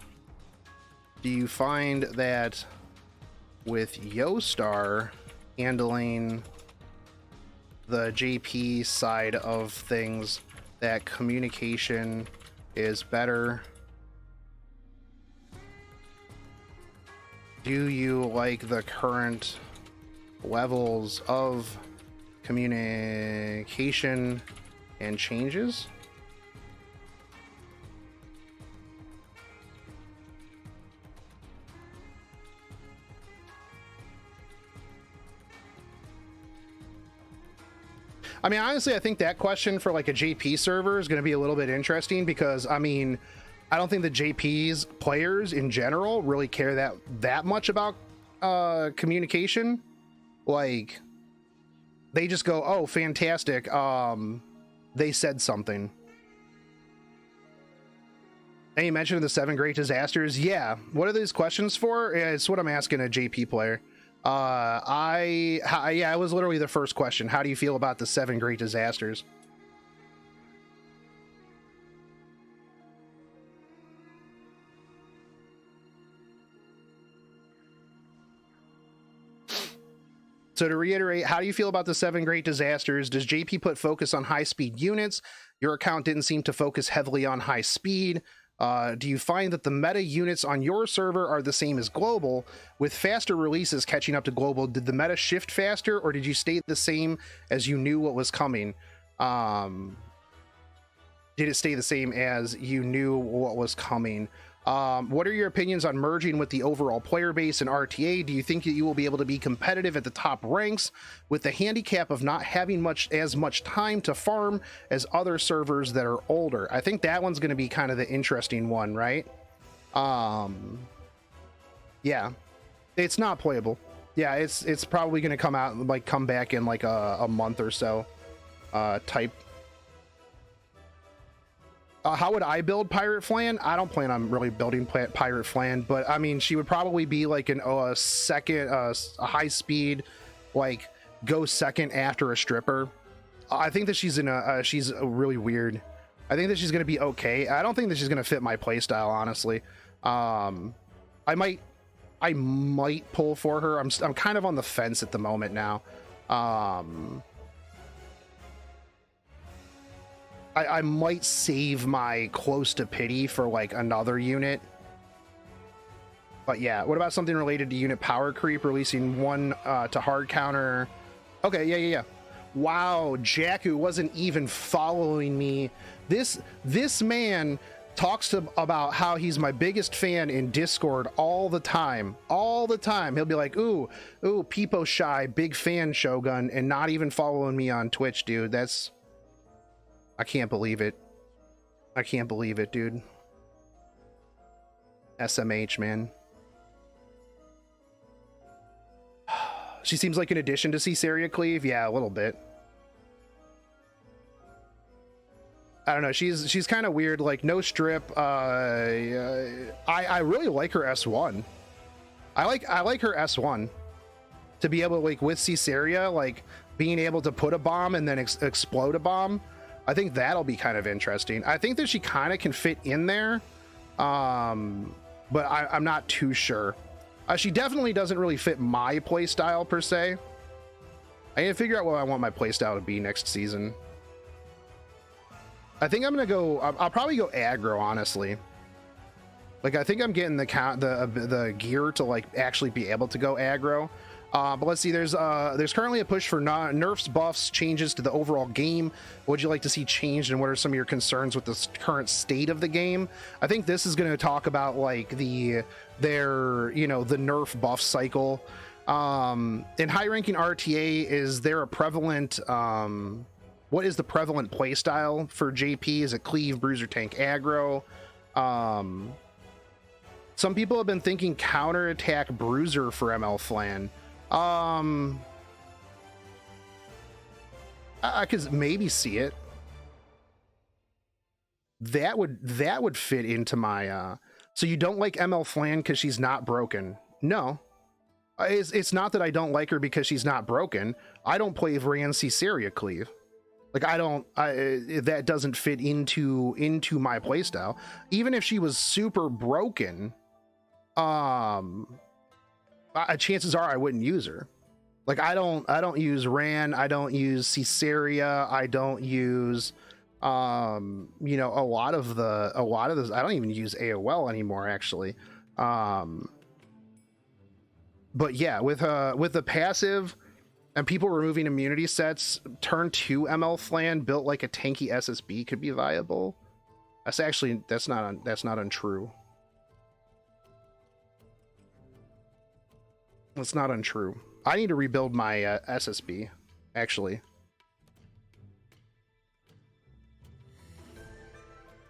Do you find that with Yostar handling the JP side of things, that communication is better? Do you like the current levels of Communication and changes. I mean, honestly, I think that question for like a JP server is going to be a little bit interesting because, I mean, I don't think the JP's players in general really care that much about communication. Like, they just go, oh, fantastic. They said something. And you mentioned the 7 great disasters. Yeah. What are these questions for? It's what I'm asking a JP player. Yeah, it was literally the first question. How do you feel about the 7 great disasters? So to reiterate, how do you feel about the 7 great disasters? Does JP put focus on high-speed units? Your account didn't seem to focus heavily on high speed. Do you find that the meta units on your server are the same as global? With faster releases catching up to global, did the meta shift faster, or did you stay the same as you knew what was coming? Did it stay the same as you knew what was coming? What are your opinions on merging with the overall player base in RTA? Do you think that you will be able to be competitive at the top ranks with the handicap of not having as much time to farm as other servers that are older? I think that one's going to be kind of the interesting one, right? Yeah, it's not playable. Yeah, it's probably going to come back in like a month or so. Type. How would I build Pirate Flan? I don't plan on really building Pirate Flan, but I mean, she would probably be like a high speed, like go second after a stripper. I think that she's she's really weird. I think that she's gonna be okay. I don't think that she's gonna fit my playstyle, honestly. I might pull for her. I'm kind of on the fence at the moment now. I might save my close to pity for like another unit. But yeah, what about something related to unit power creep, releasing 1 to hard counter? Okay, yeah. Wow, Jakku wasn't even following me. This man talks about how he's my biggest fan in Discord all the time. All the time. He'll be like, ooh, Peepo Shy, big fan, Shogun, and not even following me on Twitch, dude. That's... I can't believe it. I can't believe it, dude. SMH, man. She seems like an addition to Caesarea Cleave. Yeah, a little bit. I don't know. She's kind of weird. Like, no strip. I really like her S1. I like her S1. To be able to, like, with Caesarea, like, being able to put a bomb and then explode a bomb. I think that'll be kind of interesting. I think that she kind of can fit in there, but I'm not too sure. She definitely doesn't really fit my playstyle per se. I need to figure out what I want my playstyle to be next season. I think I'm gonna go. I'll probably go aggro, honestly. Like, I think I'm getting the gear to like actually be able to go aggro. But let's see, there's currently a push for nerfs, buffs, changes to the overall game. What would you like to see changed, and what are some of your concerns with the current state of the game? I think this is going to talk about like the nerf buff cycle. In high ranking RTA, is there a prevalent what is the prevalent playstyle for JP? Is it cleave, bruiser, tank, aggro? Some people have been thinking counterattack bruiser for ML Flan. I could maybe see it. That would fit into my so you don't like ML Flan because she's not broken? No, it's not that I don't like her because she's not broken. I don't play Ran Caesarea Cleave. Like, that doesn't fit into my playstyle. Even if she was super broken, chances are I wouldn't use her. Like, I don't use Ran, I don't use Caesarea, I don't use a lot of those. I don't even use AOL anymore, actually. But yeah, with the passive, And people removing immunity sets. Turn 2 ML flan built like a tanky SSB could be viable. That's actually, that's not untrue. That's not untrue. I need to rebuild my SSB, actually.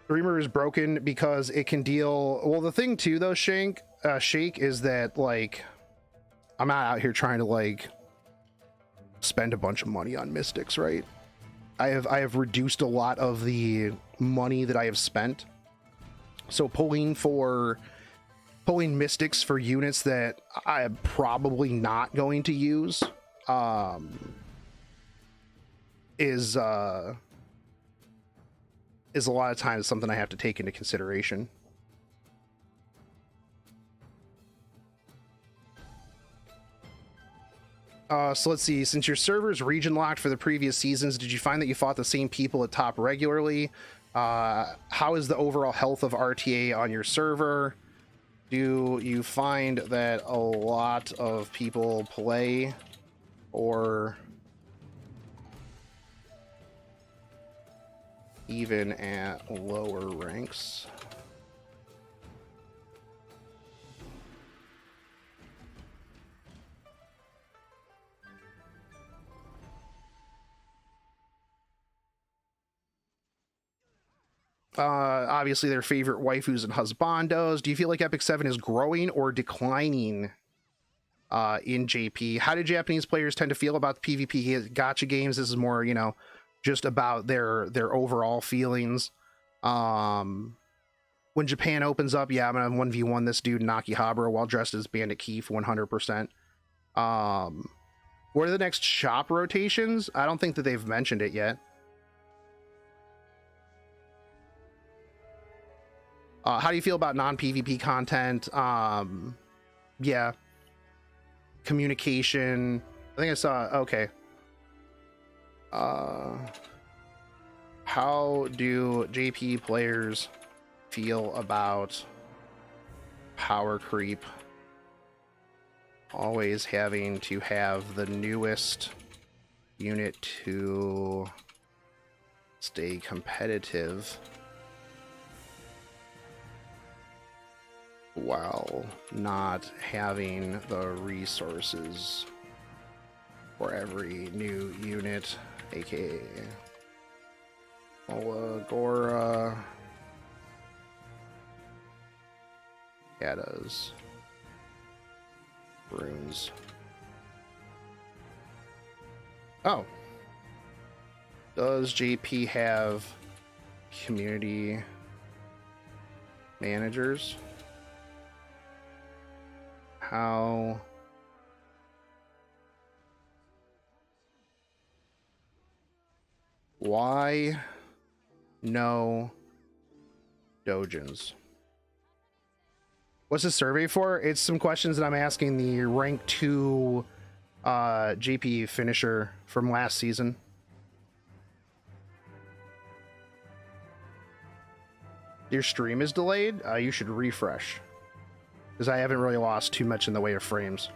Dreamer is broken because it can deal... Well, the thing too, though, Shake, is that, like, I'm not out here trying to, like, spend a bunch of money on Mystics, right? I have reduced a lot of the money that I have spent. So pulling Mystics for units that I am probably not going to use is a lot of times something I have to take into consideration. So let's see, since your server is region locked for the previous seasons, did you find that you fought the same people at top regularly? How is the overall health of RTA on your server? Do you find that a lot of people play, or even at lower ranks? Obviously their favorite waifus and husbandos. Do you feel like Epic 7 is growing or declining in JP? How do Japanese players tend to feel about the PvP gacha games? This is more, you know, just about their overall feelings. When Japan opens up, yeah, I'm gonna 1v1 this dude in Akihabara while dressed as Bandit Keith 100%. What are the next shop rotations? I don't think that they've mentioned it yet. How do you feel about non-PvP content? Yeah. Communication. I think I saw, okay. How do JP players feel about power creep? Always having to have the newest unit to stay competitive, while not having the resources for every new unit, aka Mola, Gora, Katas, runes. Oh, does JP have community managers? How why no doujins? What's the survey for? It's some questions that I'm asking the rank 2 JP finisher from last season. Your stream is delayed? You should refresh, because I haven't really lost too much in the way of frames.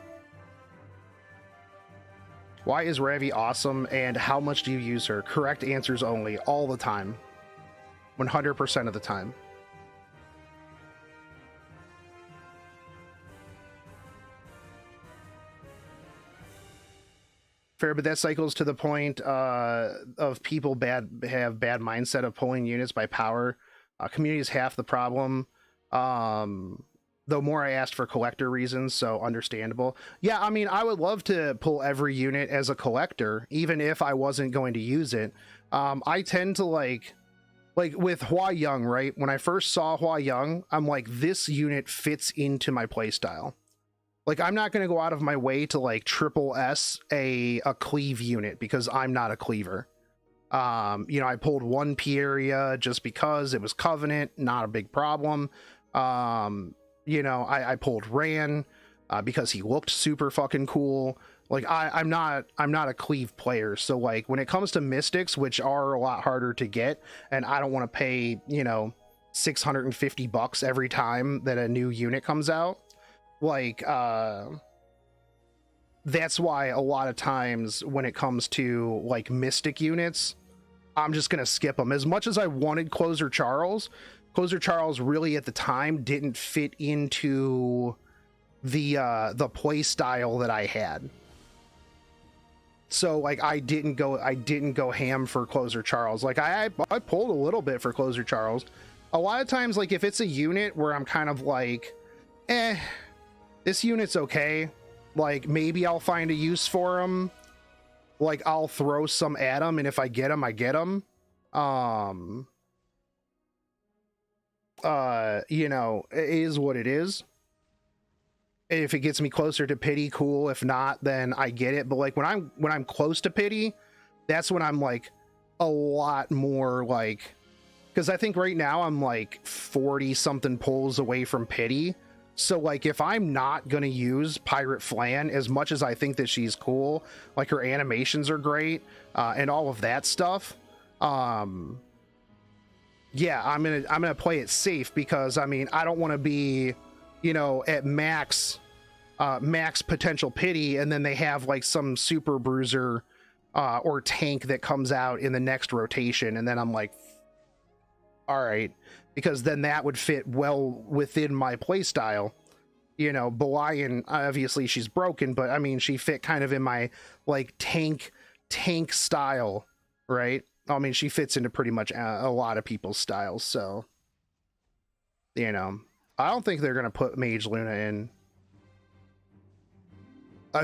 Why is Ravi awesome, and how much do you use her? Correct answers only, all the time. 100% of the time. Fair, but that cycles to the point of people have bad mindset of pulling units by power. Community is half the problem. Though more I asked for collector reasons, so understandable. Yeah, I mean, I would love to pull every unit as a collector, even if I wasn't going to use it. I tend to like with Hua Young, right? When I first saw Hua Young, I'm like, this unit fits into my playstyle. Like, I'm not going to go out of my way to like triple S a cleave unit, because I'm not a cleaver. You know, I pulled one Pieria just because it was Covenant, not a big problem. You know, I pulled Ran because he looked super fucking cool. Like, I'm not a cleave player, so like when it comes to Mystics, which are a lot harder to get, and I don't want to pay, you know, $650 every time that a new unit comes out, like that's why a lot of times when it comes to like mystic units, I'm just gonna skip them. As much as I wanted Closer Charles really at the time didn't fit into the play style that I had. So like I didn't go ham for Closer Charles. Like I pulled a little bit for Closer Charles. A lot of times, like if it's a unit where I'm kind of like, this unit's okay, like maybe I'll find a use for him. Like I'll throw some at him, and if I get him, I get him. You know, it is what it is. If it gets me closer to pity, cool. If not, then I get it. But like when I'm close to pity, that's when I'm like a lot more like, because I think right now I'm like 40 something pulls away from pity. So like if I'm not gonna use Pirate Flan, as much as I think that she's cool, like her animations are great, and all of that stuff, yeah, I'm gonna play it safe, because I mean I don't want to be, you know, at max potential pity, and then they have like some super bruiser or tank that comes out in the next rotation, and then I'm like, all right, because then that would fit well within my play style. You know, Belian, obviously she's broken, but I mean she fit kind of in my like tank style, right? I mean she fits into pretty much a lot of people's styles. So, you know, I don't think they're gonna put Mage Luna in.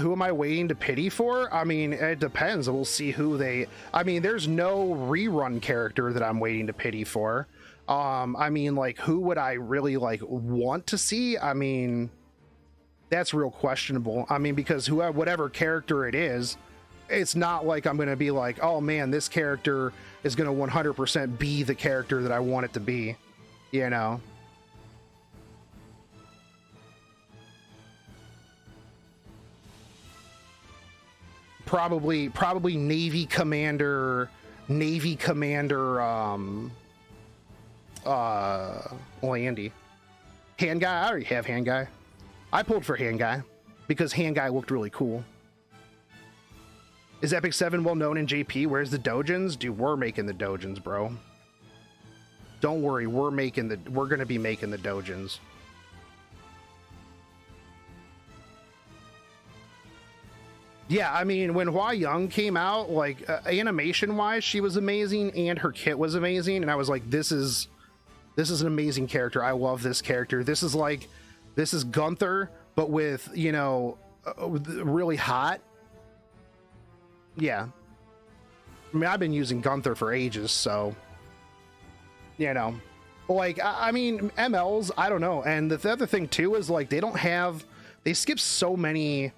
Who am I waiting to pity for? I mean, it depends. We'll see who they... I mean, there's no rerun character that I'm waiting to pity for. I mean, like, who would I really, like, want to see? I mean, that's real questionable. I mean, because whatever character it is, it's not like I'm going to be like, oh, man, this character is going to 100% be the character that I want it to be, you know? Probably Navy Commander, Landy. Hand Guy, I already have Hand Guy. I pulled for Hand Guy because Hand Guy looked really cool. Is Epic 7 well known in JP? Where's the doujins? Dude, we're making the doujins, bro. Don't worry, we're gonna be making the doujins. Yeah, I mean, when Hua Young came out, like, animation-wise, she was amazing, and her kit was amazing, and I was like, this is an amazing character. I love this character. This is Gunther, but with, you know, really hot. Yeah. I mean, I've been using Gunther for ages, so, you know. Like, I mean, MLs, I don't know. And the other thing, too, is, like, they skip so many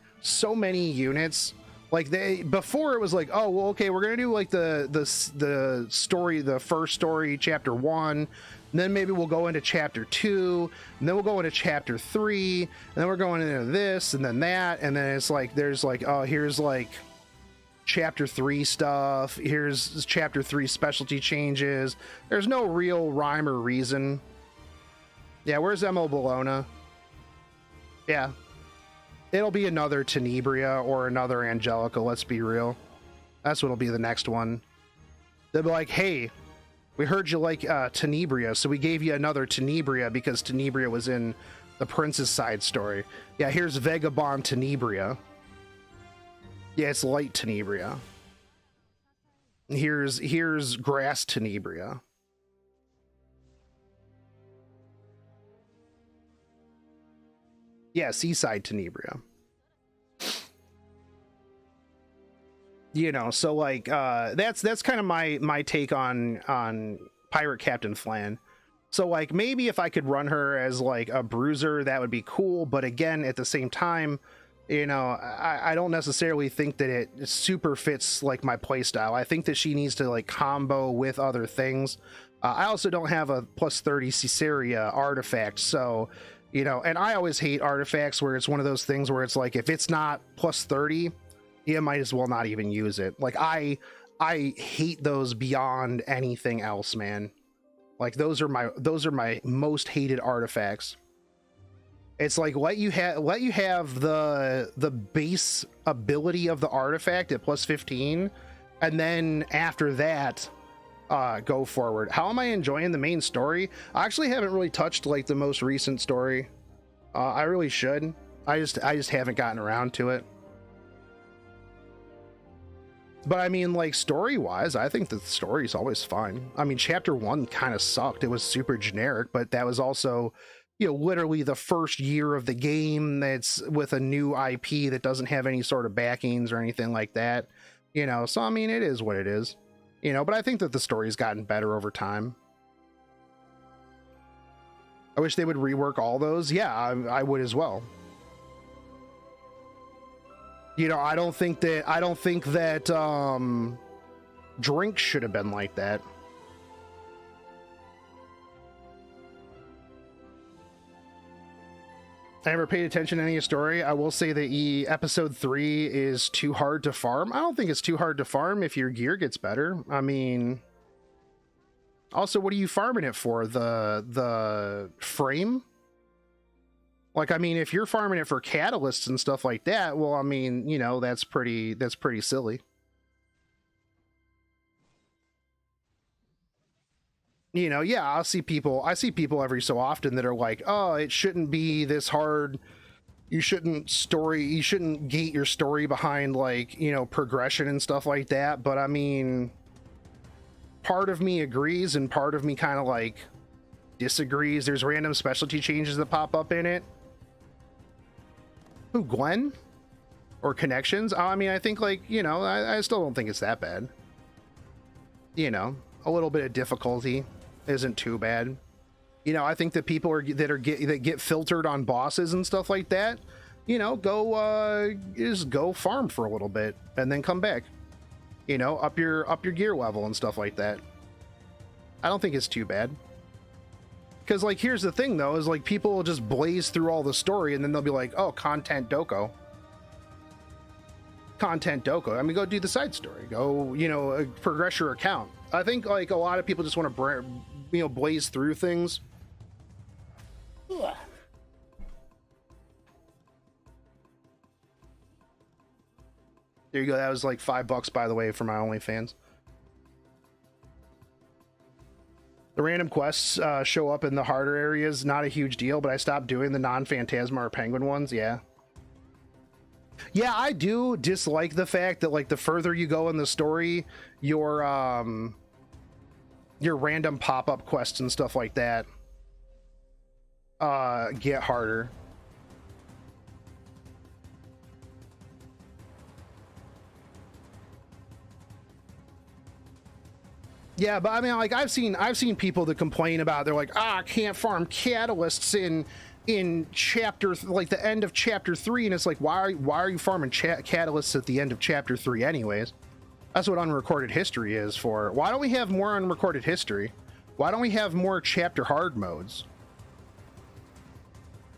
units. Like before it was like, oh well, okay, we're gonna do like the story, the first story, chapter 1, and then maybe we'll go into chapter 2, and then we'll go into chapter 3, and then we're going into this and then that, and then it's like there's like, oh, here's like chapter 3 stuff, here's chapter 3 specialty changes. There's no real rhyme or reason. Yeah, where's MO Bologna? Yeah, it'll be another Tenebria or another Angelica, let's be real. That's what'll be the next one. They'll be like, hey, we heard you like Tenebria, so we gave you another Tenebria because Tenebria was in the Prince's side story. Yeah, here's Vagabond Tenebria. Yeah, it's light Tenebria. Here's Grass Tenebria. Yeah, Seaside Tenebria. You know, so like that's kind of my take on Pirate Captain Flan. So like maybe if I could run her as like a bruiser, that would be cool, but again, at the same time, you know, I don't necessarily think that it super fits like my playstyle. I think that she needs to like combo with other things. I also don't have a plus 30 Caesarea artifact, so, you know, and I always hate artifacts where it's one of those things where it's like, if it's not plus 30, you might as well not even use it. Like I hate those beyond anything else, man. Like those are my most hated artifacts. It's like let you have the base ability of the artifact at plus 15, and then after that, go forward. How am I enjoying the main story? I actually haven't really touched like the most recent story. I really should. I just haven't gotten around to it. But I mean, like, story-wise, I think that the story is always fine. I mean, chapter 1 kind of sucked. It was super generic, but that was also, you know, literally the first year of the game that's with a new IP that doesn't have any sort of backings or anything like that. You know, so I mean, it is what it is. You know, but I think that the story's gotten better over time. I wish they would rework all those. Yeah, I would as well. You know, I don't think that Drink should have been like that. I never paid attention to any story. I will say that episode 3 is too hard to farm. I don't think it's too hard to farm if your gear gets better. I mean, also, what are you farming it for? The frame? Like, I mean, if you're farming it for catalysts and stuff like that, well, I mean, you know, that's pretty silly. You know, yeah, I see people every so often that are like, oh, it shouldn't be this hard. You shouldn't gate your story behind, like, you know, progression and stuff like that. But I mean, part of me agrees and part of me kind of like disagrees. There's random specialty changes that pop up in it. Who, Gwen? Or connections? I mean, I think, like, you know, I still don't think it's that bad. You know, a little bit of difficulty isn't too bad. You know, I think that people that get filtered on bosses and stuff like that, you know, just go farm for a little bit and then come back. You know, up your gear level and stuff like that. I don't think it's too bad. Because, like, here's the thing, though, is, like, people will just blaze through all the story, and then they'll be like, oh, content doko. Content doko. I mean, go do the side story. Go, you know, progress your account. I think, like, a lot of people just want to, you know, blaze through things. Ugh. There you go. That was, like, $5, by the way, for my OnlyFans. The random quests show up in the harder areas, not a huge deal, but I stopped doing the non-Phantasma or Penguin ones, yeah. Yeah, I do dislike the fact that, like, the further you go in the story, your random pop-up quests and stuff like that get harder. Yeah, but I mean, like, I've seen people that complain about, they're like, I can't farm catalysts in chapter, like, the end of chapter 3, and it's like, why are you farming catalysts at the end of chapter 3 anyways? That's what unrecorded history is for. Why don't we have more unrecorded history? Why don't we have more chapter hard modes?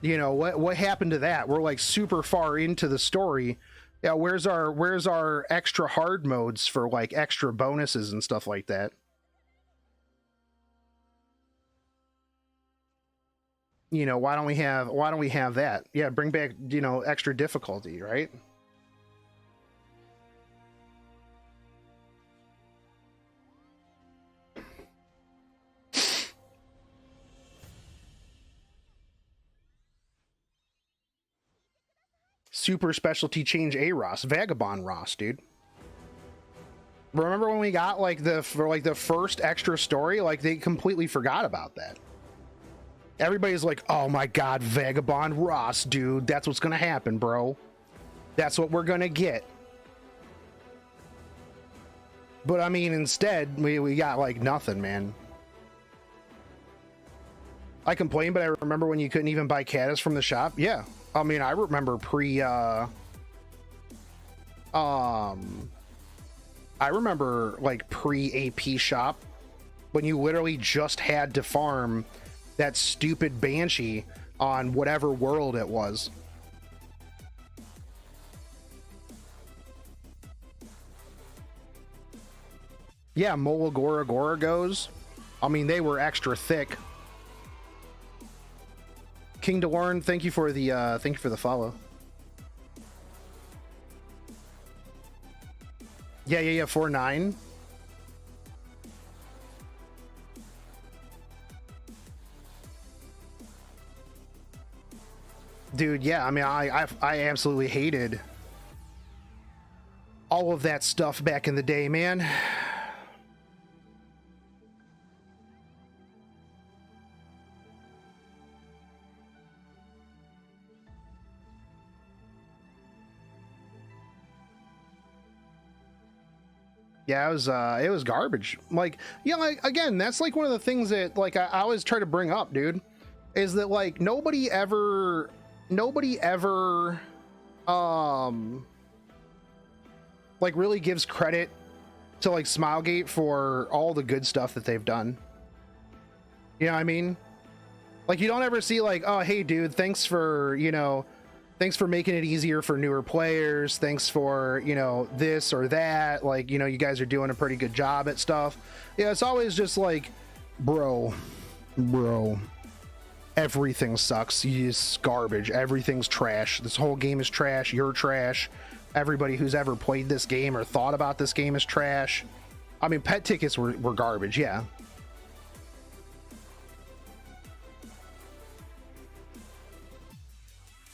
You know, what happened to that? We're, like, super far into the story. Yeah, where's our extra hard modes for, like, extra bonuses and stuff like that? You know, why don't we have that? Yeah, bring back, you know, extra difficulty, right? Super specialty change A-Ross, Vagabond Ross, dude. Remember when we got, like, the first extra story? Like, they completely forgot about that. Everybody's like, oh my god, Vagabond Ross, dude, that's what's gonna happen, bro. That's what we're gonna get. But I mean, instead, we got, like, nothing, man. I complained, but I remember when you couldn't even buy caddis from the shop. Yeah, I mean, I remember I remember, like, pre-AP shop, when you literally just had to farm that stupid Banshee on whatever world it was. Yeah, Mola Gora goes. I mean, they were extra thick. King DeWarn, thank you for the follow. Yeah, 4-9. Dude, yeah, I mean, I absolutely hated all of that stuff back in the day, man. Yeah, it was garbage. Like, yeah, like, again, that's like one of the things that like I always try to bring up, dude, is that like nobody ever like really gives credit to like Smilegate for all the good stuff that they've done. You know what I mean? Like, you don't ever see like, oh, hey dude, thanks for, you know, thanks for making it easier for newer players. Thanks for, you know, this or that. Like, you know, you guys are doing a pretty good job at stuff. Yeah, it's always just like, bro, everything sucks. It's garbage. Everything's trash. This whole game is trash. You're trash. Everybody who's ever played this game or thought about this game is trash. I mean, pet tickets were garbage, yeah.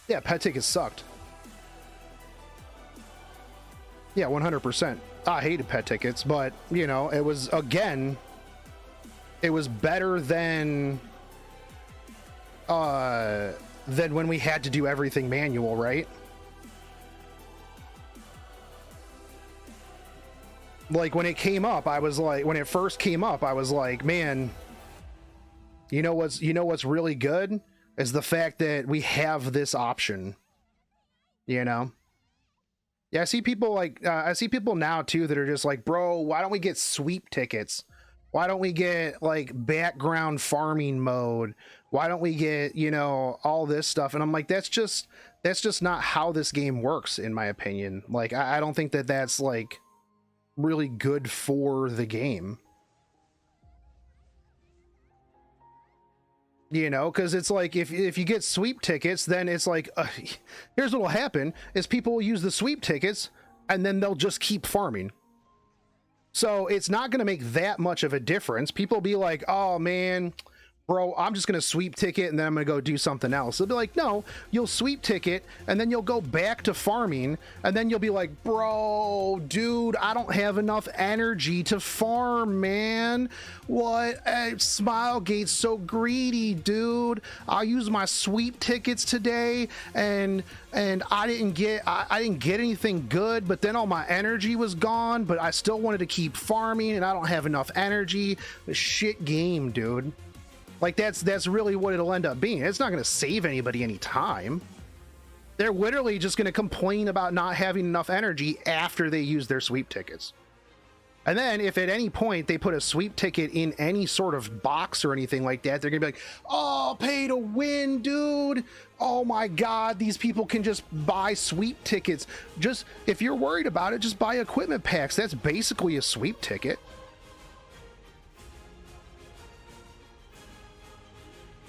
Yeah, pet tickets sucked. Yeah, 100%. I hated pet tickets, but, you know, it was, again, it was better than when we had to do everything manual, right? Like, when it came up, I was like, when it first came up, I was like, man, you know what's really good is the fact that we have this option, you know? Yeah, I see people like, I see people now too that are just like, bro, why don't we get sweep tickets? Why don't we get like background farming mode? Why don't we get, you know, all this stuff? And I'm like, that's just not how this game works, in my opinion. Like, I don't think that that's like really good for the game. You know, because it's like if you get sweep tickets, then it's like here's what will happen is people will use the sweep tickets and then they'll just keep farming. So it's not going to make that much of a difference. People will be like, oh man, bro, I'm just going to sweep ticket and then I'm going to go do something else. They'll be like, no, you'll sweep ticket and then you'll go back to farming and then you'll be like, bro, dude, I don't have enough energy to farm, man. What? Smilegate's so greedy, dude. I used my sweep tickets today and I didn't get anything good, but then all my energy was gone, but I still wanted to keep farming and I don't have enough energy. Shit game, dude. Like, that's really what it'll end up being. It's not going to save anybody any time. They're literally just going to complain about not having enough energy after they use their sweep tickets. And then if at any point they put a sweep ticket in any sort of box or anything like that, they're going to be like, oh, pay to win, dude. Oh my God, these people can just buy sweep tickets. Just, if you're worried about it, just buy equipment packs. That's basically a sweep ticket.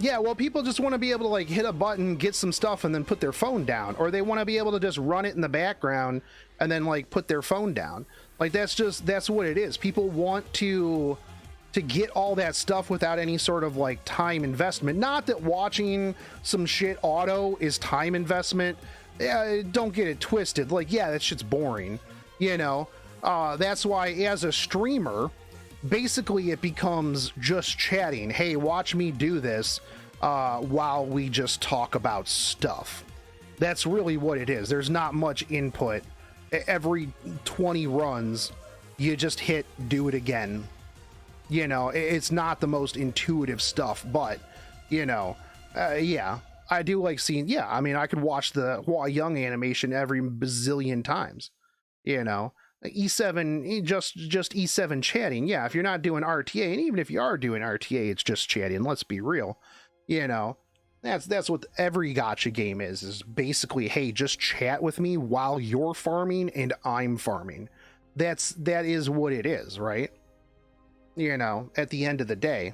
Yeah, well, people just want to be able to like hit a button, get some stuff, and then put their phone down, or they want to be able to just run it in the background and then like put their phone down. Like, that's what it is. People want to get all that stuff without any sort of like time investment. Not that watching some shit auto is time investment. Yeah, don't get it twisted. Like, yeah, that shit's boring. You know, that's why as a streamer, basically it becomes just chatting. Hey, watch me do this while we just talk about stuff. That's really what it is. There's not much input. Every 20 runs you just hit do it again. You know, it's not the most intuitive stuff, but you know, yeah, I do like seeing, yeah, I mean, I could watch the Hua Young animation every bazillion times. You know, E7, just E7 chatting. Yeah, if you're not doing RTA, and even if you are doing RTA, it's just chatting. Let's be real. You know, that's what every gacha game is basically, hey, just chat with me while you're farming and I'm farming. That is what it is, right? You know, at the end of the day.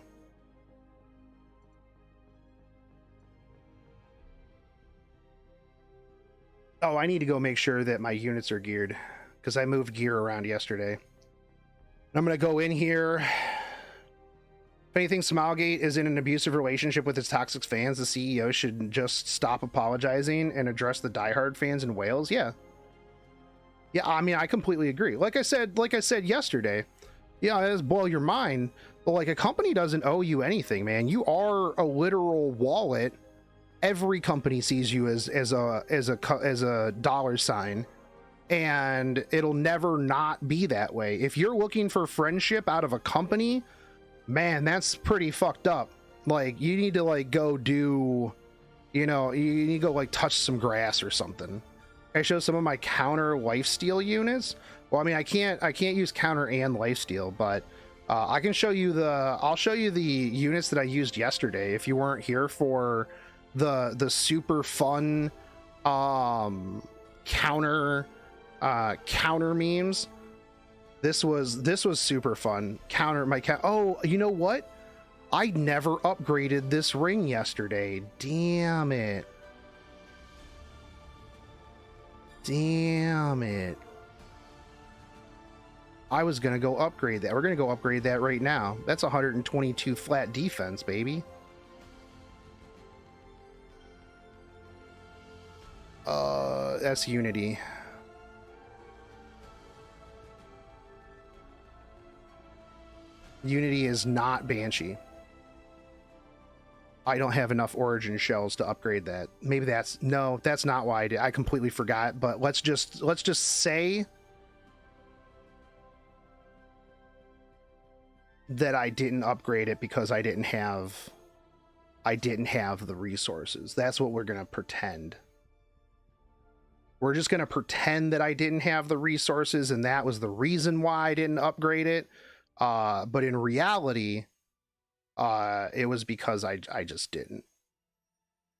Oh, I need to go make sure that my units are geared because I moved gear around yesterday. I'm going to go in here. If anything, Smilegate is in an abusive relationship with its toxic fans. The CEO should just stop apologizing and address the diehard fans in Wales. Yeah. Yeah, I mean, I completely agree. Like I said yesterday, yeah, it does boil your mind, but like a company doesn't owe you anything, man. You are a literal wallet. Every company sees you as a dollar sign, and it'll never not be that way. If you're looking for friendship out of a company, man, that's pretty fucked up. Like, you need to like go do, you know, you need to go like touch some grass or something. I show some of my counter lifesteal units. Well, I mean, I can't use counter and lifesteal, but I can show you I'll show you the units that I used yesterday if you weren't here for the super fun counter memes. This was super fun. Oh, you know what? I never upgraded this ring yesterday. Damn it. I was gonna go upgrade that. We're gonna go upgrade that right now. That's 122 flat defense, baby. That's Unity. Unity is not Banshee. I don't have enough origin shells to upgrade that. Maybe that's not why I did. I completely forgot, but let's just say that I didn't upgrade it because I didn't have the resources. That's what we're going to pretend. We're just going to pretend that I didn't have the resources and that was the reason why I didn't upgrade it. But in reality, it was because I just didn't.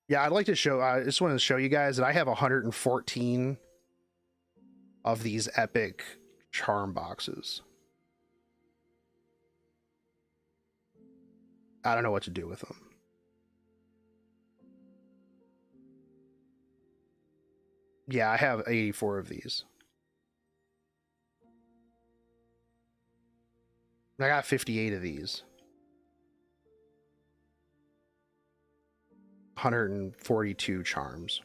Yeah, I'd like to show, I just wanted to show you guys that I have 114 of these epic charm boxes. I don't know what to do with them. Yeah, I have 84 of these. I got 58 of these. 142 charms.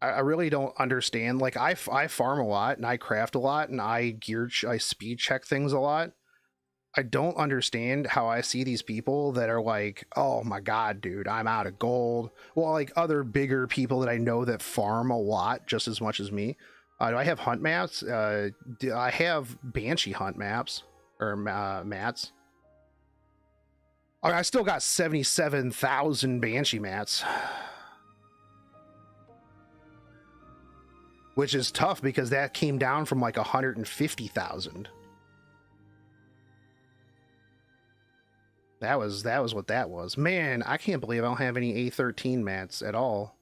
I really don't understand. Like, I farm a lot and I craft a lot and I speed check things a lot. I don't understand how I see these people that are like, oh my god, dude, I'm out of gold. Well, like other bigger people that I know that farm a lot just as much as me. Do I have hunt maps? I have Banshee hunt maps or mats. I still got 77,000 Banshee mats, which is tough because that came down from like 150,000. That was what that was. Man, I can't believe I don't have any A13 mats at all.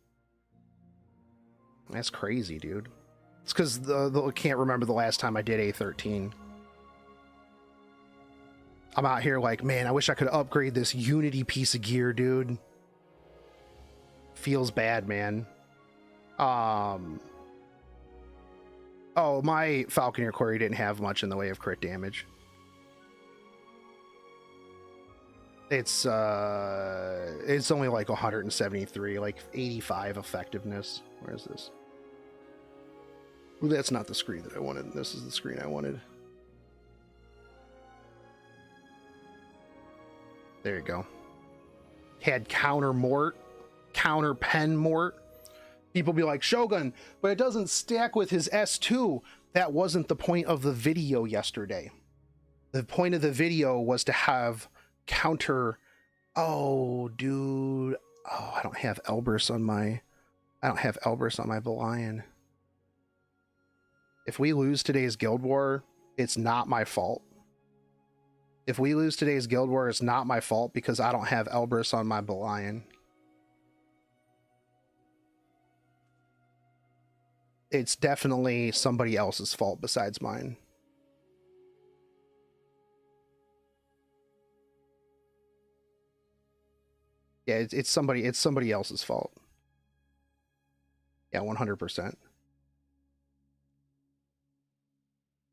That's crazy, dude. It's because I can't remember the last time I did A13. I'm out here like, man, I wish I could upgrade this Unity piece of gear, dude. Feels bad, man. Oh, my Falconeer Quarry didn't have much in the way of crit damage. It's only like 173, like 85 effectiveness. Where is this? Ooh, that's not the screen that I wanted. This is the screen I wanted. There you go. Had counter mort, counter pen mort. People be like, Shogun, but it doesn't stack with his S2. That wasn't the point of the video yesterday. The point of the video was to have counter. Oh, dude. Oh, I don't have Elbrus on my Belian. If we lose today's Guild War, it's not my fault. If we lose today's Guild War, it's not my fault because I don't have Elbrus on my Belian. It's definitely somebody else's fault besides mine. Yeah, it's somebody else's fault. Yeah, 100%.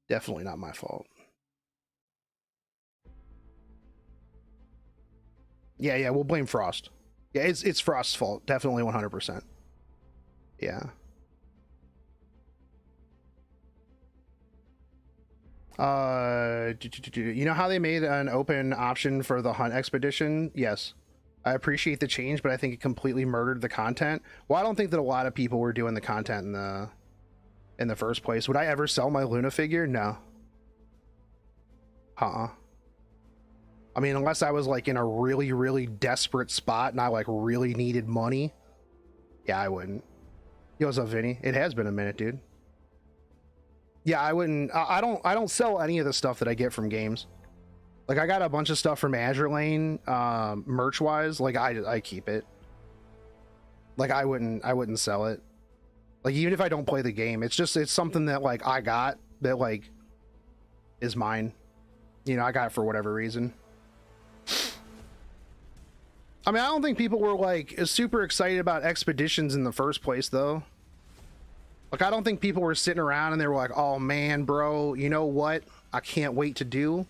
Definitely not my fault. Yeah, we'll blame Frost. Yeah, it's Frost's fault. Definitely 100%. Yeah. You know how they made an open option for the hunt expedition? Yes. I appreciate the change, but I think it completely murdered the content. Well, I don't think that a lot of people were doing the content in the first place. Would I ever sell my Luna figure? No. I mean, unless I was like in a really, really desperate spot and I like really needed money. Yeah, I wouldn't. Yo, what's up, Vinny? It has been a minute, dude. Yeah, I wouldn't. I don't sell any of the stuff that I get from games. Like, I got a bunch of stuff from Azure Lane, merch wise. Like, I keep it. Like, I wouldn't sell it. Like, even if I don't play the game, it's something that like I got that like is mine. You know, I got it for whatever reason. I mean, I don't think people were like super excited about expeditions in the first place, though. Like, I don't think people were sitting around and they were like, oh man, bro, you know what? I can't wait to do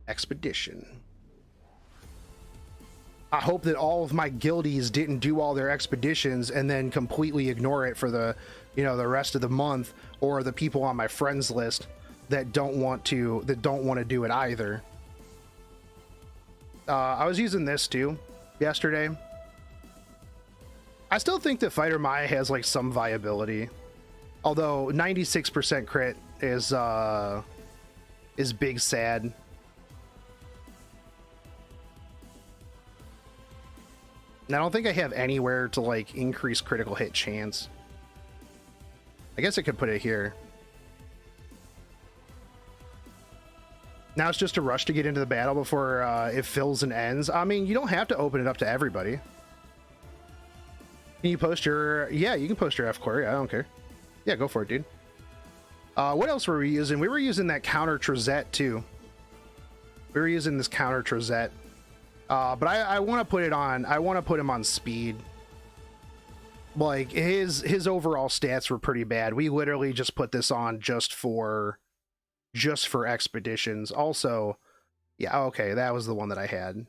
expedition. I hope that all of my guildies didn't do all their expeditions and then completely ignore it for the, you know, the rest of the month, or the people on my friends list that don't want to do it either. I was using this too yesterday. I still think that Fighter Maya has like some viability, although 96% crit is big sad. And I don't think I have anywhere to like increase critical hit chance. I guess I could put it here. Now it's just a rush to get into the battle before it fills and ends. I mean, you don't have to open it up to everybody. Can you post your... Yeah, you can post your F query. I don't care. Yeah, go for it, dude. What else were we using? We were using that counter Trizette, too. We were using this counter Trizette. But I want to put it on... I want to put him on speed. Like, his overall stats were pretty bad. We literally just put this on just for expeditions. Also, yeah, okay, that was the one that I had.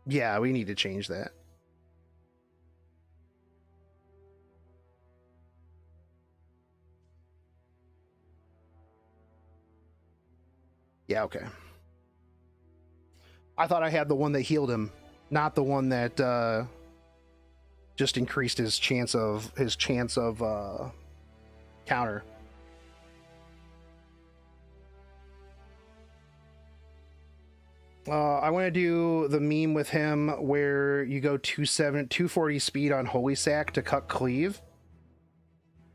Yeah, we need to change that. Yeah, okay. I thought I had the one that healed him, not the one that just increased his chance of counter. I want to do the meme with him where you go 240 speed on Holy Sack to cut cleave.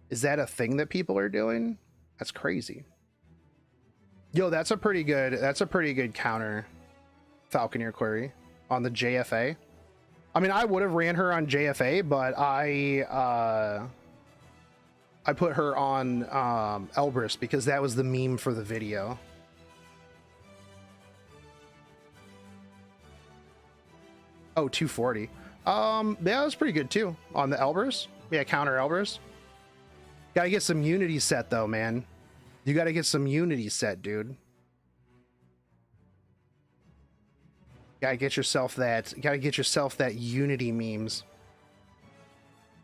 Is that a thing that people are doing? That's crazy. Yo, that's a pretty good counter Falconeer query on the JFA. I mean, I would have ran her on JFA, but I put her on Elbrus because that was the meme for the video. Oh, 240. Yeah, that was pretty good too on the Elbrus. Yeah, counter Elbrus. Gotta get some Unity set though, man. You gotta get some Unity set, dude. Gotta get yourself that Unity memes.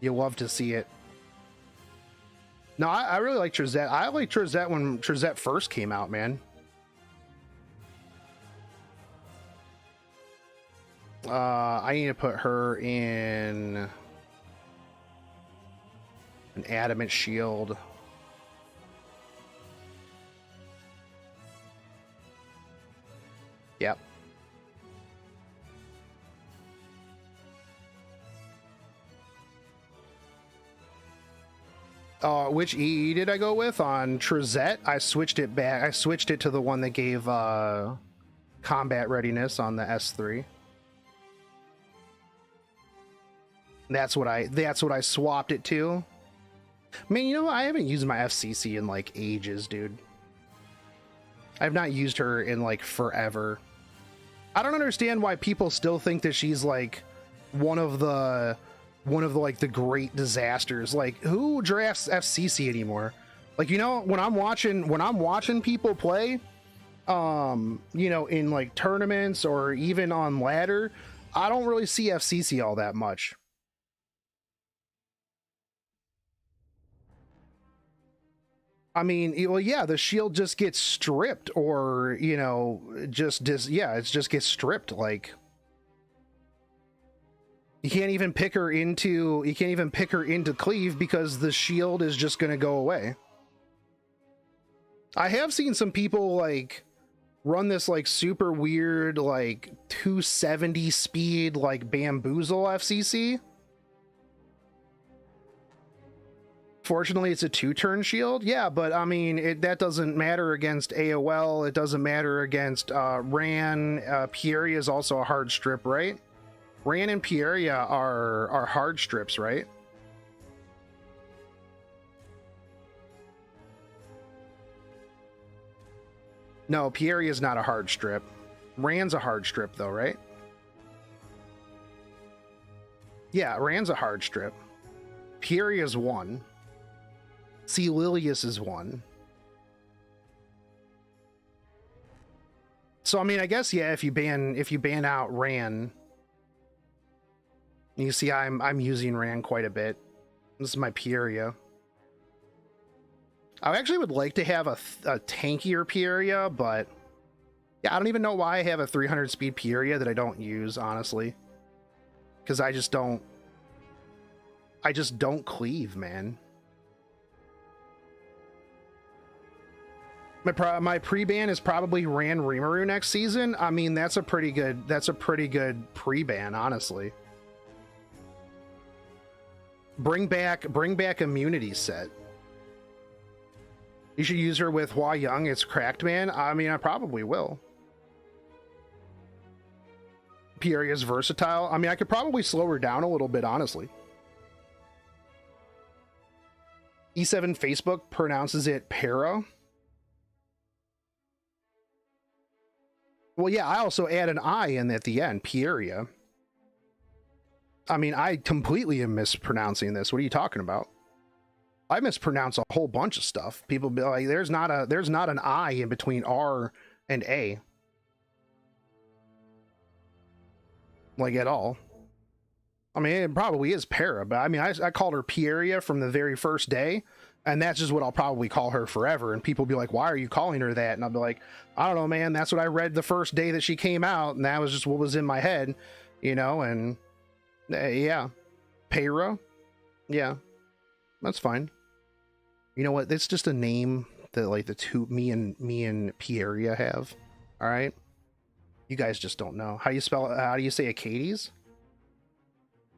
You'll love to see it. No, I really like Trizette. I liked Trizette when Trizette first came out, man. I need to put her in an adamant shield. Yep. Which EE did I go with on Trizette? I switched it back. I switched it to the one that gave combat readiness on the S3. That's what I swapped it to. I mean, you know, I haven't used my FCC in like ages, dude. I've not used her in like forever. I don't understand why people still think that she's like one of the one of the like the great disasters. Like, who drafts FCC anymore? Like, you know, when I'm watching people play, you know, in like tournaments or even on ladder, I don't really see FCC all that much. I mean, well, yeah, the shield just gets stripped, or, you know, it just gets stripped. Like, you can't even pick her into cleave because the shield is just going to go away. I have seen some people like run this like super weird like 270 speed like bamboozle FCC. Fortunately, it's a 2-turn shield. Yeah, but I mean, that doesn't matter against AOL. It doesn't matter against Ran. Pieria is also a hard strip, right? Ran and Pieria are hard strips, right? No, Pieria is not a hard strip. Ran's a hard strip, though, right? Yeah, Ran's a hard strip. Pieria's 1. See, Lilius is 1. So I mean, I guess yeah, if you ban out Ran, you see I'm using Ran quite a bit. This is my Pieria. I actually would like to have a tankier Pieria, but yeah, I don't even know why I have a 300 speed Pieria that I don't use, honestly. Because I just don't cleave, man. My pre-ban is probably Ran Rimuru next season. I mean, that's a pretty good pre-ban, honestly. Bring back immunity set. You should use her with Hua Young. It's cracked, man. I mean, I probably will. Pieria's versatile. I mean, I could probably slow her down a little bit, honestly. E7 Facebook pronounces it Para. Well, yeah, I also add an I in at the end, Pieria. I mean, I completely am mispronouncing this. What are you talking about? I mispronounce a whole bunch of stuff. People be like, there's not an I in between R and A. Like, at all. I mean, it probably is Para, but I mean, I called her Pieria from the very first day, and that's just what I'll probably call her forever. And people be like, why are you calling her that? And I'll be like, I don't know, man. That's what I read the first day that she came out, and that was just what was in my head, you know. And yeah, Para, yeah, that's fine. You know what? It's just a name that like the two me and Pieria have. All right, you guys just don't know how you spell it. How do you say Acades?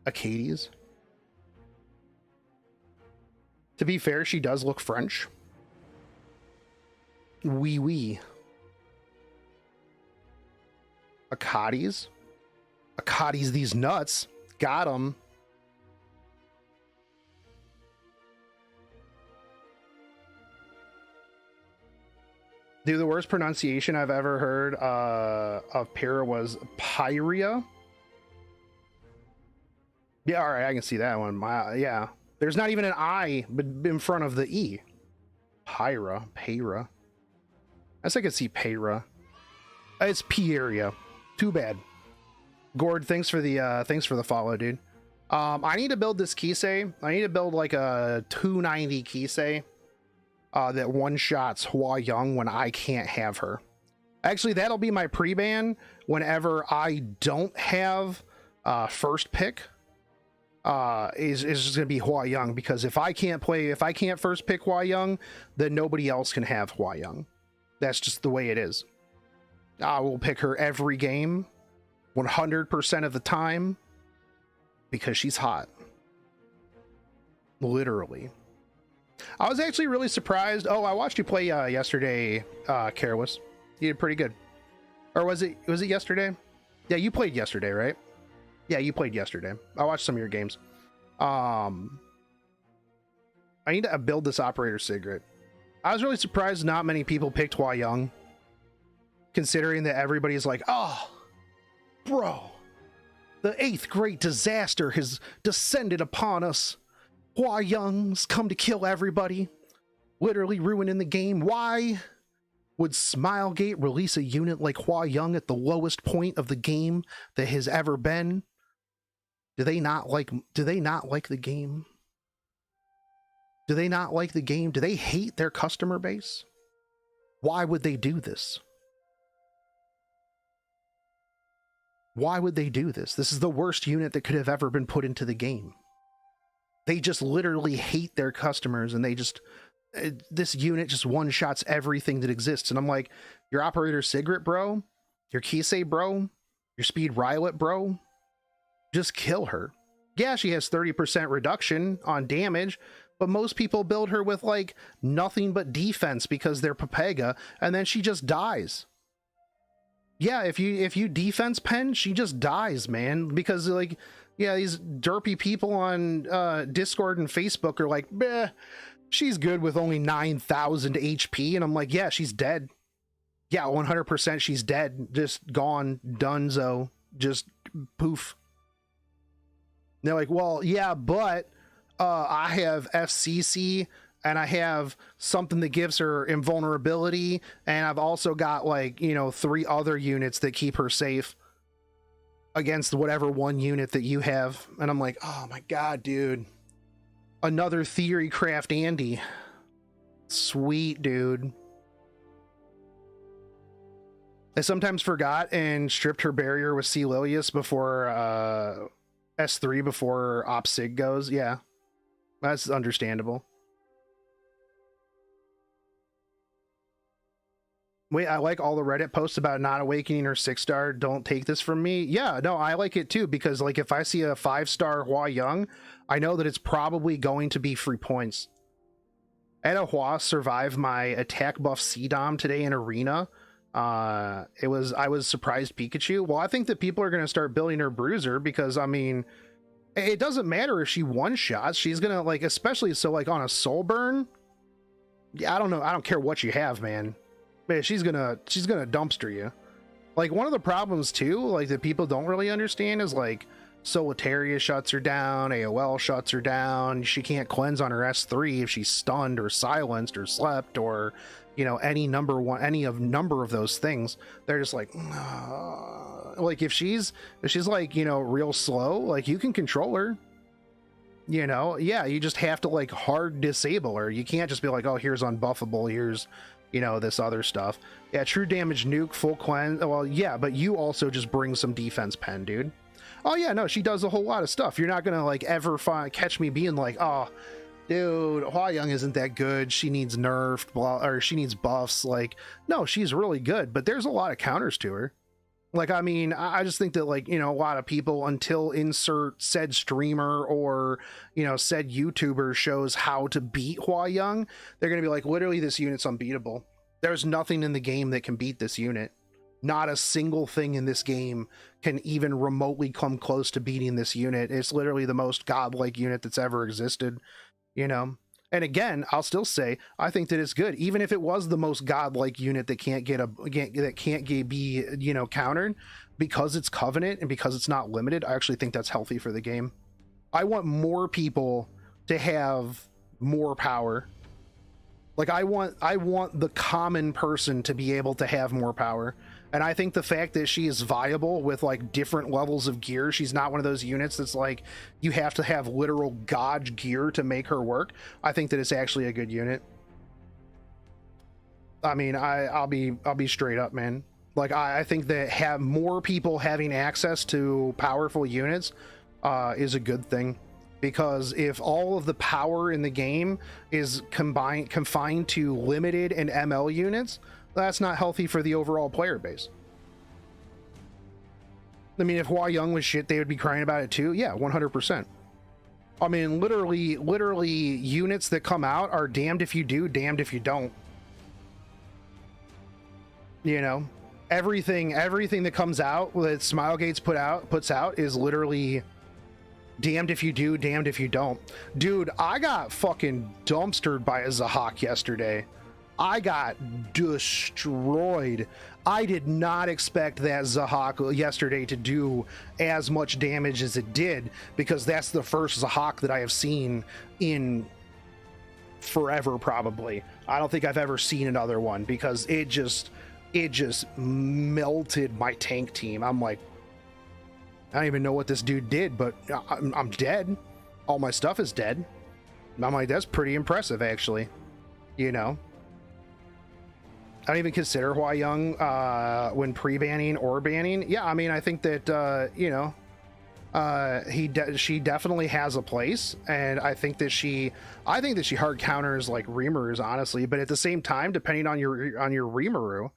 Acades. To be fair, she does look French. Oui, oui. Acades. Acades, these nuts. Got them. Dude, the worst pronunciation I've ever heard of Para was Pyria. Yeah, all right, I can see that one. Yeah, there's not even an I in front of the E. Para. I guess I could see Para. It's Pieria. Too bad. Gord, thanks for the follow, dude. I need to build this Kisei. I need to build like a 290 Kisei that one-shots Hua Young when I can't have her. Actually, that'll be my pre-ban whenever I don't have first pick. Is just gonna be Hua Young, because if I can't first pick Hua Young, then nobody else can have Hua Young. That's just the way it is. I will pick her every game, 100% of the time, because she's hot. Literally. I was actually really surprised. Oh, I watched you play yesterday, Careless. You did pretty good. Or was it yesterday? Yeah, you played yesterday, right? Yeah, you played yesterday. I watched some of your games. I need to build this operator cigarette. I was really surprised not many people picked Hua Young, considering that everybody's like, oh, bro, The eighth great disaster has descended upon us. Hua Young's come to kill everybody, literally ruining the game. Why would Smilegate release a unit like Hua Young at the lowest point of the game that has ever been? Do they not like the game? Do they not like the game? Do they hate their customer base? Why would they do this? Why would they do this? This is the worst unit that could have ever been put into the game. They just literally hate their customers, and they just, this unit just one-shots everything that exists. And I'm like, your Operator Sigrid, bro, your Kisei, bro, your Speed Rylet, bro, just kill her. Yeah, she has 30% reduction on damage, but most people build her with like nothing but defense because they're Pepega, and then she just dies. Yeah, if you defense pen, she just dies, man, because like, yeah, these derpy people on Discord and Facebook are like, bleh, she's good with only 9,000 HP, and I'm like, yeah, she's dead. Yeah, 100% she's dead, just gone, donezo, just poof. And they're like, well, yeah, but I have FCC, and I have something that gives her invulnerability, and I've also got, like, you know, 3 other units that keep her safe against whatever one unit that you have. And I'm like, oh my god, dude. Another Theory Craft Andy. Sweet, dude. I sometimes forgot and stripped her barrier with C. Lilius before S3 before OpSig goes. Yeah, that's understandable. Wait, I like all the Reddit posts about not awakening her 6-star. Don't take this from me. Yeah, no, I like it too, because like if I see a 5-star Hua Young, I know that it's probably going to be free points. I had a Hua survive my attack buff C-Dom today in Arena. I was surprised Pikachu. Well, I think that people are going to start building her Bruiser, because I mean, it doesn't matter if she one-shots. She's gonna, like, especially so like on a soul burn. Yeah, I don't know. I don't care what you have, man. Man, she's gonna dumpster you. Like, one of the problems too, like, that people don't really understand is like Solitaria shuts her down, AOL shuts her down, she can't cleanse on her S3 if she's stunned or silenced or slept, or, you know, any number of those things. They're just like, like if she's like, you know, real slow, like, you can control her, you know. Yeah, you just have to like hard disable her. You can't just be like, oh, here's unbuffable, here's, you know, this other stuff. Yeah, true damage nuke, full cleanse. Well, yeah, but you also just bring some defense pen, dude. Oh yeah, no, she does a whole lot of stuff. You're not gonna like ever catch me being like, oh, dude, Hua Young isn't that good, she needs nerfed, blah, or she needs buffs. Like, no, she's really good, but there's a lot of counters to her. Like, I mean, I just think that, like, you know, a lot of people, until insert said streamer or, you know, said YouTuber shows how to beat Hua Young, they're going to be like, literally, this unit's unbeatable. There's nothing in the game that can beat this unit. Not a single thing in this game can even remotely come close to beating this unit. It's literally the most godlike unit that's ever existed, you know? And again, I'll still say, I think that it's good. Even if it was the most godlike unit that can't be, you know, countered, because it's Covenant and because it's not limited, I actually think that's healthy for the game. I want more people to have more power. Like, I want the common person to be able to have more power. And I think the fact that she is viable with like different levels of gear, she's not one of those units that's like you have to have literal god gear to make her work. I think that it's actually a good unit. I mean, I'll be straight up, man. Like, I think that have more people having access to powerful units is a good thing. Because if all of the power in the game is confined to limited and ML units, that's not healthy for the overall player base. I mean, if Hua Young was shit, they would be crying about it too. Yeah, 100%. I mean, literally units that come out are damned if you do, damned if you don't. You know, everything that comes out that Smilegate's puts out is literally damned if you do, damned if you don't. Dude, I got fucking dumpstered by a Zahak yesterday. I got destroyed. I did not expect that Zahak yesterday to do as much damage as it did, because that's the first Zahak that I have seen in forever, probably. I don't think I've ever seen another one, because it just melted my tank team. I'm like, I don't even know what this dude did, but I'm dead. All my stuff is dead. I'm like, that's pretty impressive, actually. You know? I don't even consider Hua Young when pre-banning or banning. Yeah, I mean, I think that, you know, she definitely has a place, and I think that she hard counters like Rimurus, honestly. But at the same time, depending on your Rimuru,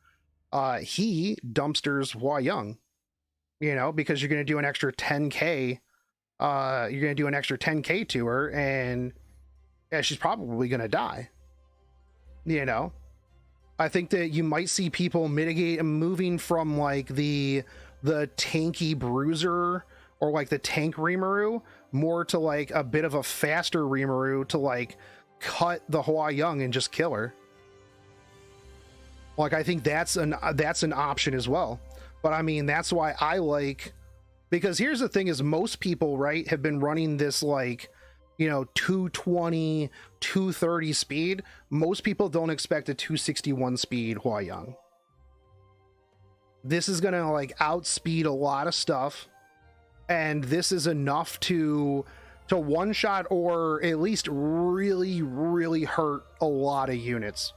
he dumpsters Hua Young, you know, because you're going to do an extra 10k. You're going to do an extra 10k to her, and yeah, she's probably going to die. You know, I think that you might see people mitigate and moving from like the tanky bruiser or like the tank Rimuru more to like a bit of a faster Rimuru to like cut the Hua Young and just kill her. Like, I think that's an option as well. But I mean, that's why I like, because here's the thing is, most people, right, have been running this like, you know, 220, 230 speed. Most people don't expect a 261 speed Hua Young. This is gonna like outspeed a lot of stuff, and this is enough to one shot or at least really, really hurt a lot of units.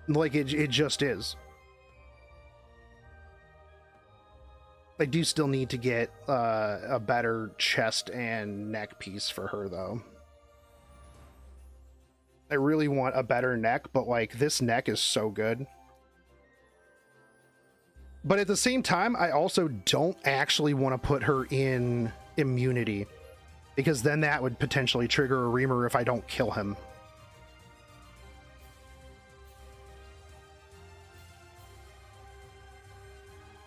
Like it just is. I do still need to get a better chest and neck piece for her, though. I really want a better neck, but like this neck is so good. But at the same time, I also don't actually want to put her in immunity, because then that would potentially trigger a Reamer if I don't kill him.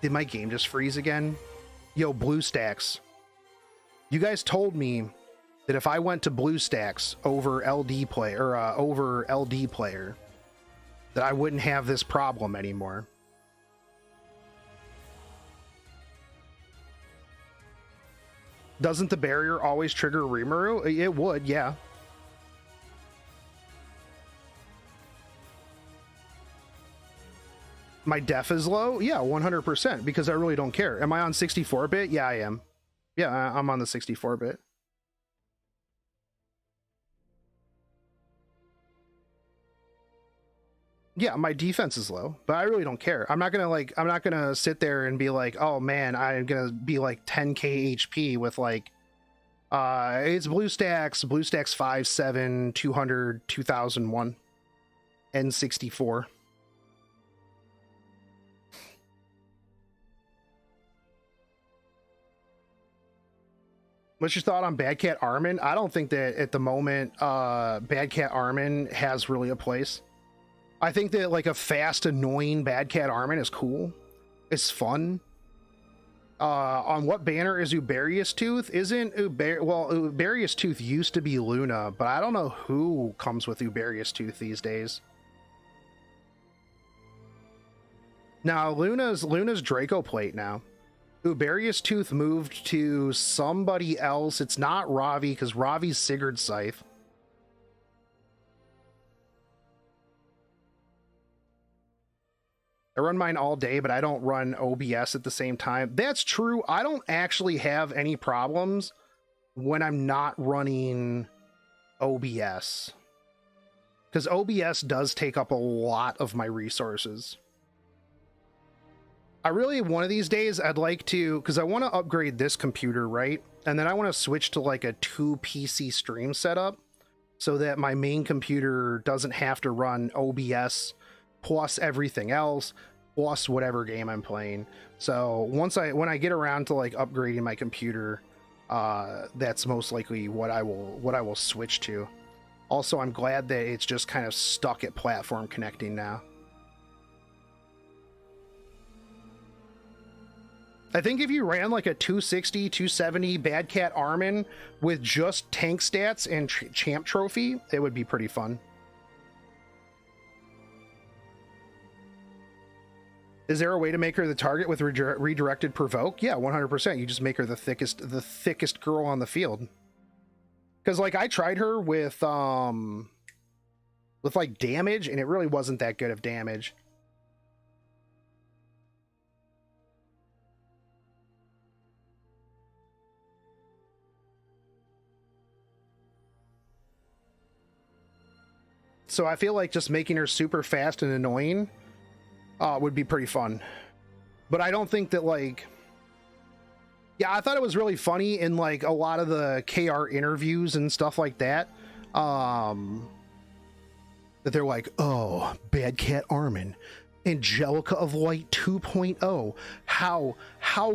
Did my game just freeze again? Yo, BlueStacks. You guys told me that if I went to BlueStacks over LD player, over LD player, that I wouldn't have this problem anymore. Doesn't the barrier always trigger Rimuru? It would, yeah. My def is low? Yeah, 100%, because I really don't care. Am I on 64-bit? Yeah, I am. Yeah, I'm on the 64-bit. Yeah, my defense is low, but I really don't care. I'm not gonna sit there and be like, oh man, I'm gonna be like 10k HP with like, it's BlueStacks 5, 7, 200, 2001, N64. What's your thought on Bad Cat Armin? I don't think that at the moment Bad Cat Armin has really a place. I think that like a fast, annoying Bad Cat Armin is cool. It's fun. On what banner is Uberius Tooth? Well, Uberius Tooth used to be Luna, but I don't know who comes with Uberius Tooth these days. Now Luna's Draco Plate now. Uberius Tooth moved to somebody else. It's not Ravi, because Ravi's Sigurd Scythe. I run mine all day, but I don't run OBS at the same time. That's true. I don't actually have any problems when I'm not running OBS, because OBS does take up a lot of my resources. I really, one of these days, I'd like to, because I want to upgrade this computer, right? And then I want to switch to like a 2 PC stream setup so that my main computer doesn't have to run OBS plus everything else, plus whatever game I'm playing. So when I get around to like upgrading my computer, that's most likely what I will switch to. Also, I'm glad that it's just kind of stuck at platform connecting now. I think if you ran like a 260, 270 Bad Cat Armin with just tank stats and champ trophy, it would be pretty fun. Is there a way to make her the target with redirected provoke? Yeah, 100%. You just make her the thickest girl on the field. Because like I tried her with like damage, and it really wasn't that good of damage. So I feel like just making her super fast and annoying would be pretty fun. But I don't think that, like, yeah, I thought it was really funny in like a lot of the KR interviews and stuff like that. That they're like, oh, Bad Cat Armin, Angelica of Light 2.0. How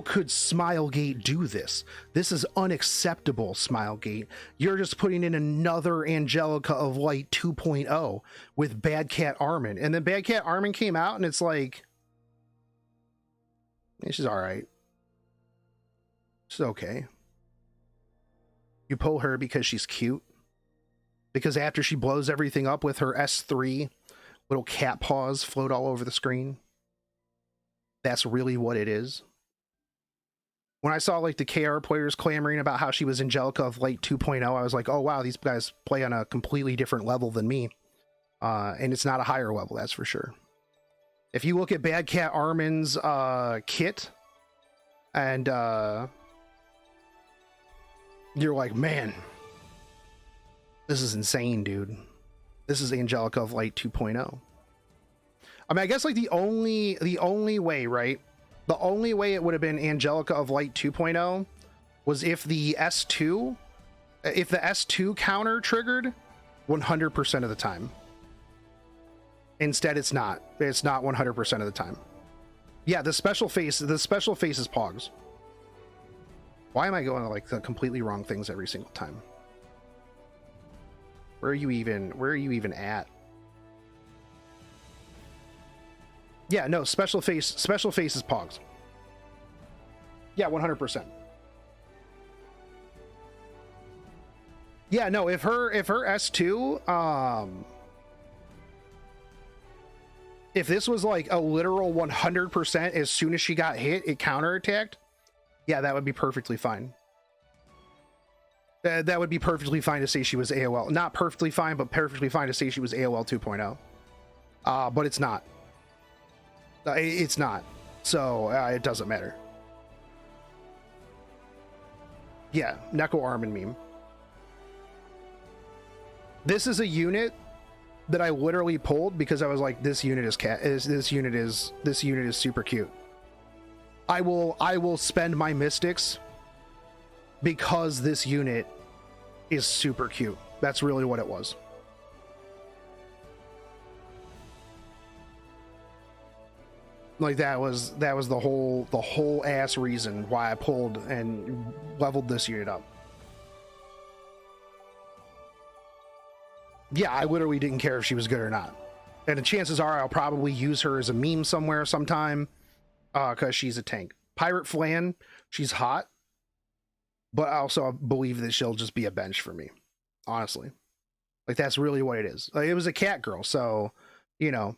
could Smilegate do this? This is unacceptable, Smilegate. You're just putting in another Angelica of Light 2.0 with Bad Cat Armin. And then Bad Cat Armin came out and it's like, she's all right. She's okay. You pull her because she's cute. Because after she blows everything up with her S3, little cat paws float all over the screen. That's really what it is. When I saw like the KR players clamoring about how she was Angelica of Light 2.0, I was like, oh wow, these guys play on a completely different level than me. And it's not a higher level, that's for sure. If you look at Bad Cat Armin's kit, and you're like, man, this is insane, dude. This is Angelica of Light 2.0. I mean, I guess like the only way, right? The only way it would have been Angelica of Light 2.0 was if the S2 counter triggered 100% of the time. Instead, it's not. It's not 100% of the time. Yeah, the special face is Pogs. Why am I going to like the completely wrong things every single time? Where are you even at? Yeah, no, special face is Pogs. Yeah, 100%. Yeah, no, if her S2 if this was like a literal 100% as soon as she got hit, it counterattacked, yeah, that would be perfectly fine. That would be perfectly fine to say she was AOL. Not perfectly fine, but perfectly fine to say she was AOL 2.0. But it's not. It's not. So it doesn't matter. Yeah, Neko Armin meme. This is a unit that I literally pulled because I was like, this unit is super cute. I will spend my mystics because this unit is super cute. That's really what it was. Like that was the whole ass reason why I pulled and leveled this unit up. Yeah, I literally didn't care if she was good or not. And the chances are I'll probably use her as a meme somewhere sometime because she's a tank. Pirate Flan, she's hot. But I also believe that she'll just be a bench for me, honestly. Like that's really what it is. Like, it was a cat girl, so you know,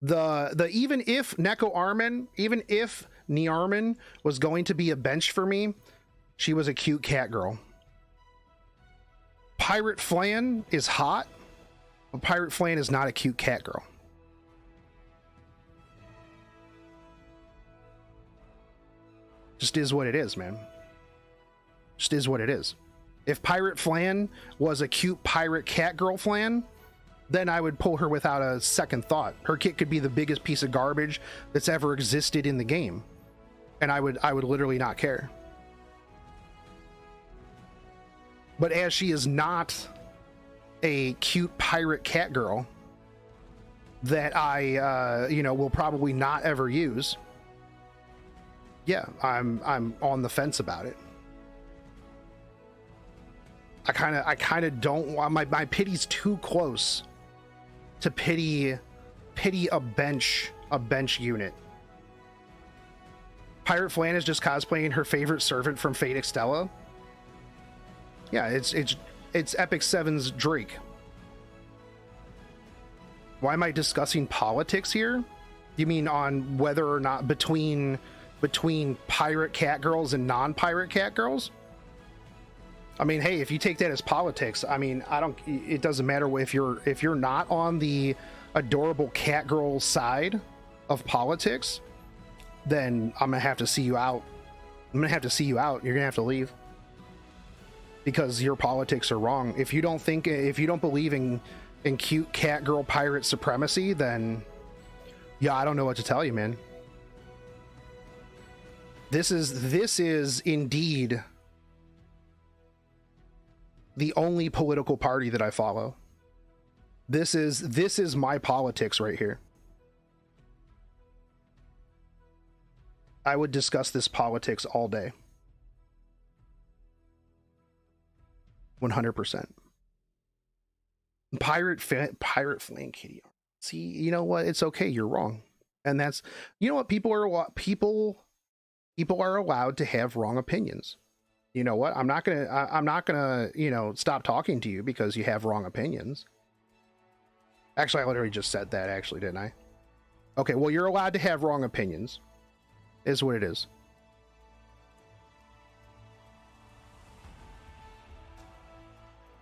the even if Neko Armin, even if Niarmin was going to be a bench for me, she was a cute cat girl. Pirate Flan is hot, but Pirate Flan is not a cute cat girl. Just is what it is, man. Just is what it is. If Pirate Flan was a cute pirate cat girl Flan, then I would pull her without a second thought. Her kit could be the biggest piece of garbage that's ever existed in the game, and I would literally not care. But as she is not a cute pirate cat girl that I will probably not ever use, yeah, I'm on the fence about it. I kind of don't want my pity's too close to pity a bench unit. Pirate Flan is just cosplaying her favorite servant from Fate Extella. Yeah, it's Epic 7's Drake. Why am I discussing politics here? You mean on whether or not between pirate cat girls and non-pirate cat girls? I mean, hey, if you take that as politics, I mean, it doesn't matter if you're not on the adorable cat girl side of politics, then I'm gonna have to see you out. You're gonna have to leave because your politics are wrong. If you don't believe in cute cat girl pirate supremacy, then yeah, I don't know what to tell you, man. This is indeed the only political party that I follow. This is my politics right here. I would discuss this politics all day. 100%. Pirate Flan Kitty. See, you know what? It's okay. You're wrong. And that's, you know what? People are allowed to have wrong opinions. You know what? I'm not gonna, you know, stop talking to you because you have wrong opinions. Actually, I literally just said that, actually, didn't I? Okay, well, you're allowed to have wrong opinions, is what it is.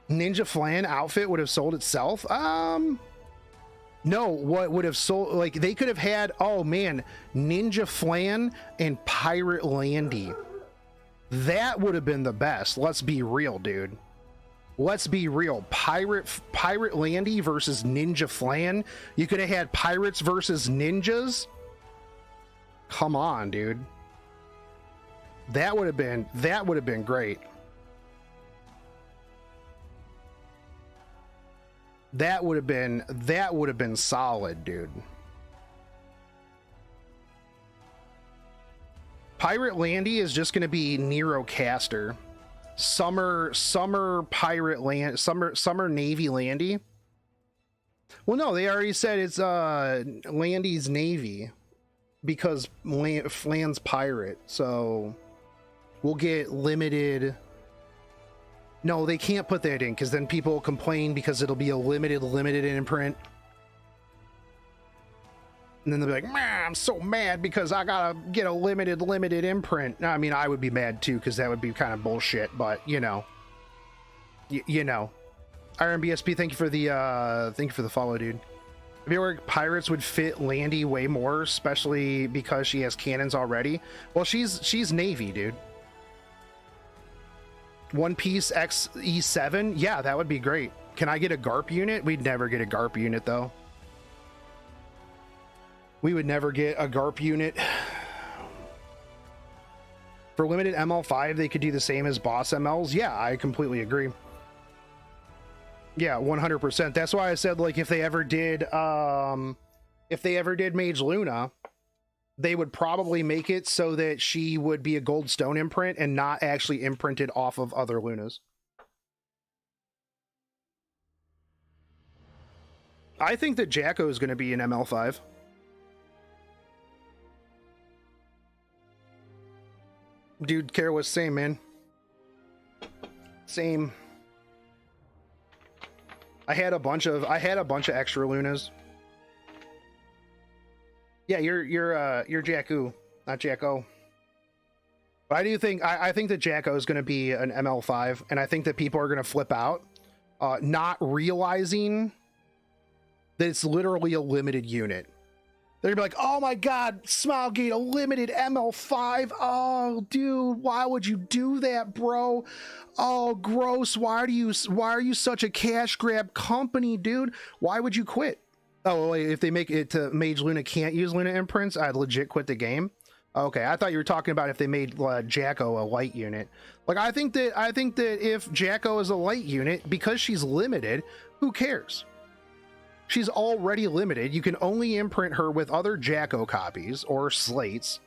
Ninja Flan outfit would have sold itself? No, what would have sold, like, they could have had, oh man, Ninja Flan and Pirate Landy. That would have been the best. Let's be real, dude. Let's be real. Pirate Landy versus Ninja Flan. You could have had pirates versus ninjas. Come on, dude. That would have been great. That would have been solid, dude. Pirate Landy is just going to be Nero Caster. Summer Pirate Land, summer Navy Landy. Well, no, they already said it's Landy's Navy because Flan's pirate. So we'll get limited. No, they can't put that in because then people will complain because it'll be a limited imprint. And then they'll be like, man, I'm so mad because I gotta get a limited imprint. I mean, I would be mad too because that would be kind of bullshit, but you know. You know. RMBSP, thank you for the follow, dude. I feel like pirates would fit Landy way more, especially because she has cannons already. Well, she's Navy, dude. One Piece XE7? Yeah, that would be great. Can I get a GARP unit? We'd never get a GARP unit, though. We would never get a GARP unit. For limited ML5, they could do the same as boss MLs. Yeah, I completely agree. Yeah, 100%. That's why I said, like, if they ever did Mage Luna, they would probably make it so that she would be a gold stone imprint and not actually imprinted off of other Lunas. I think that Jacko is going to be an ML5. Dude, Careless, same, man. Same. I had a bunch of extra Lunas. Yeah, you're Jacko, not Jacko. But I do think I think that Jacko is going to be an ML5, and I think that people are going to flip out, not realizing that it's literally a limited unit. They're gonna be like, "Oh my God, Smilegate, a limited ML5! Oh, dude, why would you do that, bro? Oh, gross! Why are you such a cash grab company, dude? Why would you quit?" Oh, wait, if they make it to Mage Luna can't use Luna imprints, I'd legit quit the game. Okay, I thought you were talking about if they made Jacko a light unit. Like, I think that if Jacko is a light unit, because she's limited, who cares? She's already limited. You can only imprint her with other Jacko copies or slates.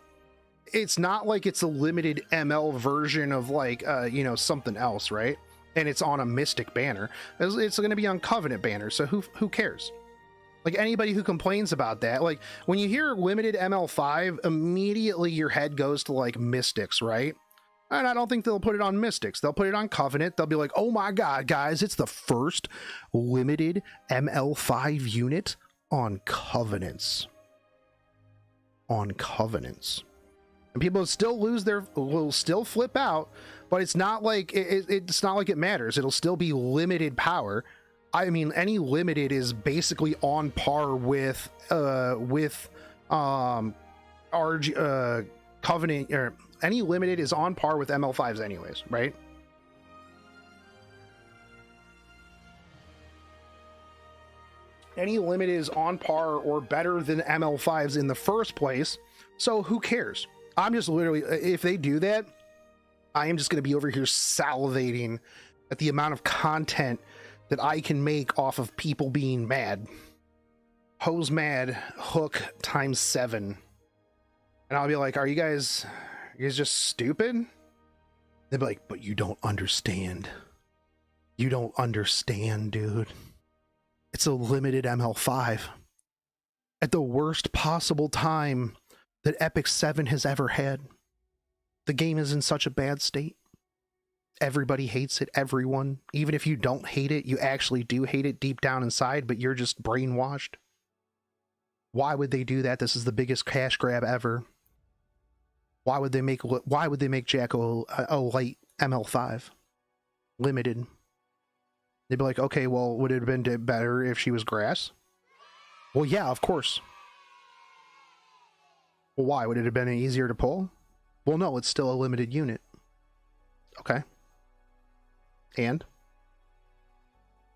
It's not like it's a limited ML version of like, you know, something else, right? And it's on a Mystic banner. It's going to be on Covenant banner, so who cares? Like anybody who complains about that, like when you hear limited ML5, immediately your head goes to like Mystics, right? And I don't think they'll put it on Mystics. They'll put it on Covenant. They'll be like, oh my God, guys, it's the first limited ML5 unit on Covenants. On Covenants. And people still will still flip out, but it's not like it's not like it matters. It'll still be limited power. I mean, any limited is basically on par with Covenant, or any limited is on par with ML5s anyways, right? Any limited is on par or better than ML5s in the first place, so who cares? I'm just literally, if they do that, I am just going to be over here salivating at the amount of content that I can make off of people being mad. Hose mad, hook times 7. And I'll be like, are you guys just stupid? They'll be like, but you don't understand. You don't understand, dude. It's a limited ML5. At the worst possible time that Epic 7 has ever had. The game is in such a bad state. Everybody hates it, everyone. Even if you don't hate it, you actually do hate it deep down inside, but you're just brainwashed. Why would they do that? This is the biggest cash grab ever. Why would they make Jacko a light ML5? Limited. They'd be like, okay, well, would it have been better if she was grass? Well, yeah, of course. Well, why? Would it have been easier to pull? Well, no, it's still a limited unit. Okay. And?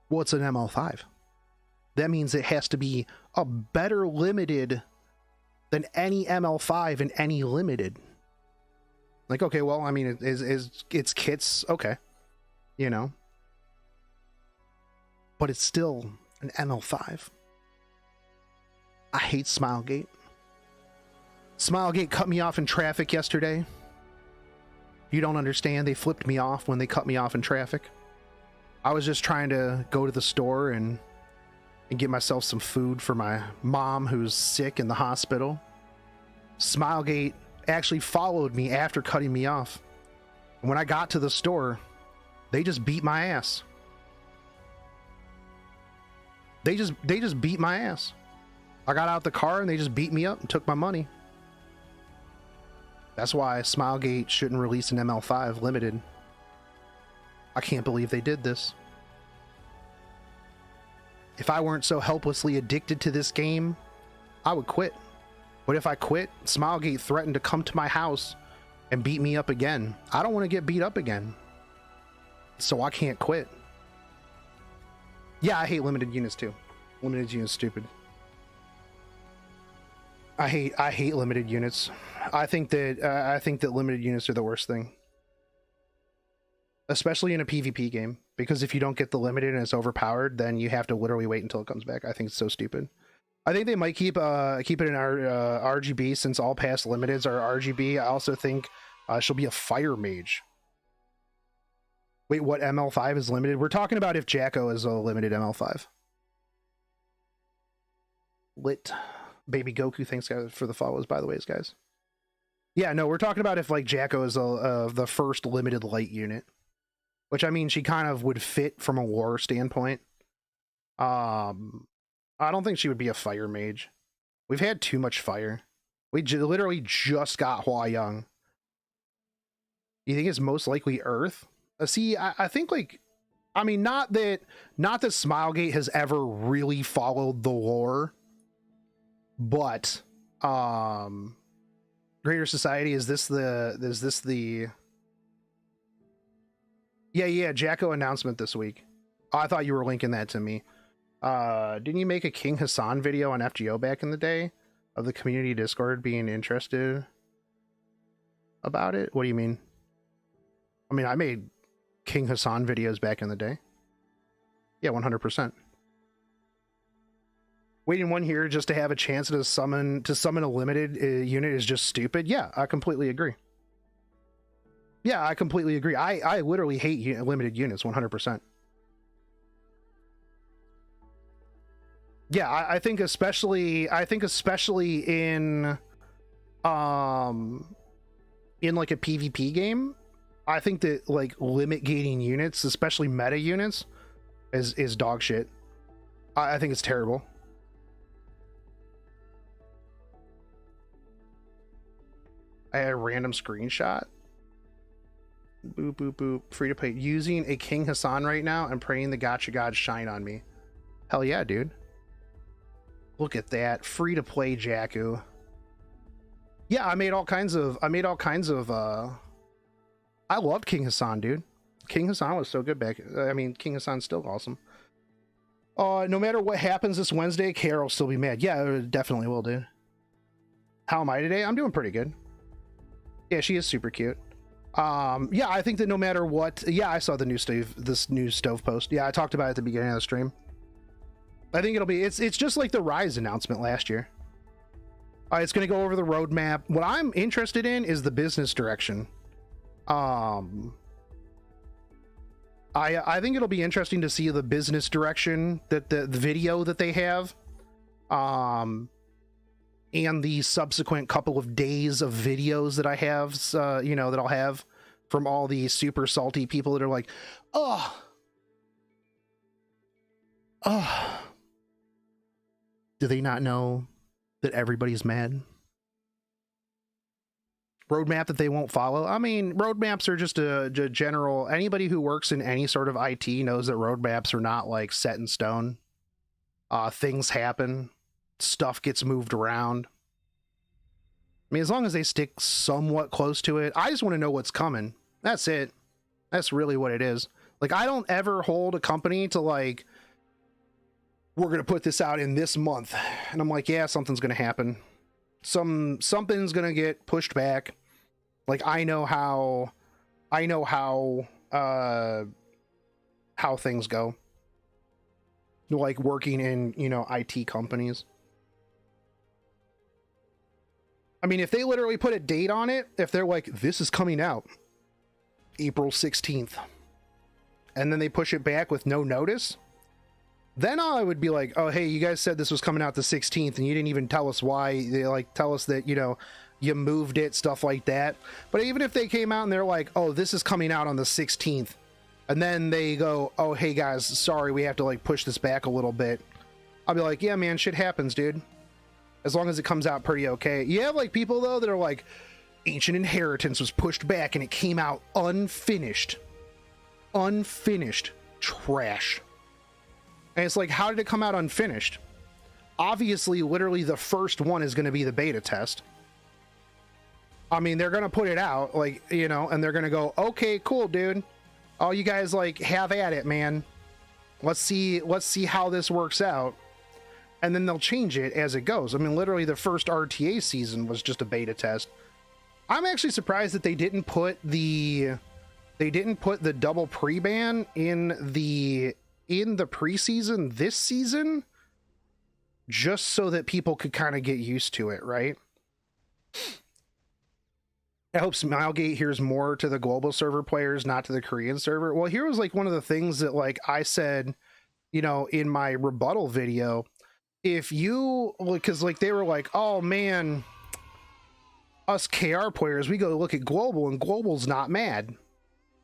Well, it's an ML5. That means it has to be a better limited than any ML5 and any limited. Like, okay, well, I mean, it's kits, okay. You know. But it's still an ML5. I hate Smilegate. Smilegate cut me off in traffic yesterday. You don't understand. They flipped me off when they cut me off in traffic. I was just trying to go to the store and get myself some food for my mom who's sick in the hospital. Smilegate actually followed me after cutting me off. And when I got to the store, they just beat my ass. They just beat my ass. I got out the car and they just beat me up and took my money. That's why Smilegate shouldn't release an ML5 limited. I can't believe they did this. If I weren't so helplessly addicted to this game, I would quit. But if I quit, Smilegate threatened to come to my house and beat me up again. I don't want to get beat up again. So I can't quit. Yeah, I hate limited units too. Limited units stupid. I hate limited units. I think that limited units are the worst thing. Especially in a PvP game, because if you don't get the limited and it's overpowered, then you have to literally wait until it comes back. I think it's so stupid. I think they might keep it in our RGB, since all past limiteds are RGB. I also think she'll be a fire mage. Wait, what ML5 is limited? We're talking about if Jacko is a limited ML5. Lit. Baby Goku, thanks guys for the follows, by the way, guys. Yeah, no, we're talking about if like Jacko is the first limited light unit. Which, I mean, she kind of would fit from a lore standpoint. I don't think she would be a fire mage. We've had too much fire. We literally just got Hua Young. You think it's most likely Earth? See, I think, like, I mean, not that Smilegate has ever really followed the lore, but Greater Society, is this the Yeah, Jacko announcement this week. Oh, I thought you were linking that to me. Didn't you make a King Hassan video on FGO back in the day of the community Discord being interested about it? What do you mean? I mean, I made King Hassan videos back in the day. Yeah, 100%. Waiting one here just to have a chance to summon a limited unit is just stupid. Yeah, I completely agree. Yeah, I completely agree. I literally hate limited units 100%. Yeah, I think especially in like a PvP game, I think that like limit gating units, especially meta units, is dog shit. I think it's terrible. I had a random screenshot. Boop boop boop. Free to play. Using a King Hassan right now and praying the gotcha gods shine on me. Hell yeah, dude. Look at that. Free to play Jakku. Yeah, I made all kinds of I loved King Hassan, dude. King Hassan was so good back. I mean, King Hassan's still awesome. No matter what happens this Wednesday, Kara will still be mad. Yeah, it definitely will, dude. How am I today? I'm doing pretty good. Yeah, she is super cute. Yeah, I think that no matter what, yeah, I saw the new stove post. Yeah, I talked about it at the beginning of the stream. I think it'll be, it's just like the Rise announcement last year. It's going to go over the roadmap. What I'm interested in is the business direction. I think it'll be interesting to see the business direction that the video that they have, and the subsequent couple of days of videos that I have, you know, that I'll have from all the super salty people that are like, oh, do they not know that everybody's mad? Roadmap that they won't follow. I mean, roadmaps are just a general, anybody who works in any sort of IT knows that roadmaps are not like set in stone. Things happen, stuff gets moved around. I mean, as long as they stick somewhat close to it, I just want to know what's coming. That's it. That's really what it is. Like, I don't ever hold a company to like, we're going to put this out in this month. And I'm like, yeah, something's going to happen. Something's going to get pushed back. Like, I know how things go. Like working in, you know, IT companies. I mean, if they literally put a date on it, if they're like, this is coming out April 16th, and then they push it back with no notice, then I would be like, oh, hey, you guys said this was coming out the 16th, and you didn't even tell us why. They like tell us that, you know, you moved it, stuff like that. But even if they came out and they're like, oh, this is coming out on the 16th, and then they go, oh, hey guys, sorry, we have to like push this back a little bit, I'll be like, yeah, man, shit happens, dude. As long as it comes out pretty okay. You have like people though that are like, Ancient Inheritance was pushed back and it came out unfinished. Unfinished trash. And it's like, how did it come out unfinished? Obviously, literally the first one is going to be the beta test. I mean, they're going to put it out, like, you know, and they're going to go, okay, cool, dude. Oh, you guys like have at it, man. Let's see how this works out. And then they'll change it as it goes. I mean, literally the first RTA season was just a beta test. I'm actually surprised that they didn't put the double pre-ban in the preseason this season, just so that people could kind of get used to it, right? I hope Smilegate hears more to the global server players, not to the Korean server. Well, here was like one of the things that like I said, you know, in my rebuttal video. If you, because like they were like, oh man, us KR players, we go look at global and global's not mad.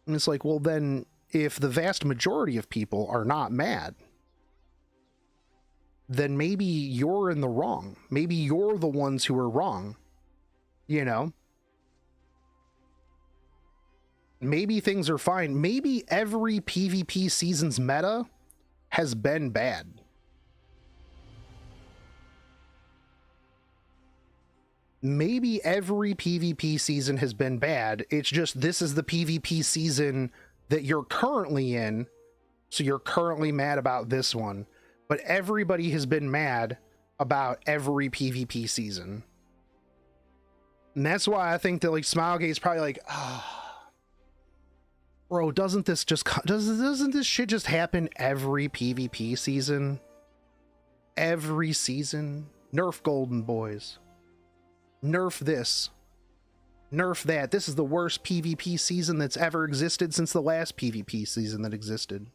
And it's like, well then, if the vast majority of people are not mad, then maybe you're in the wrong. Maybe you're the ones who are wrong. You know? Maybe things are fine. Maybe every PvP season's meta has been bad. Maybe every PvP season has been bad. It's just this is the PvP season that you're currently in, so you're currently mad about this one. But everybody has been mad about every PvP season. And that's why I think that like Smilegate's probably like, bro, doesn't this shit just happen every PvP season? Every season? Nerf Golden Boys. Nerf this. Nerf that. This is the worst PvP season that's ever existed since the last PvP season that existed.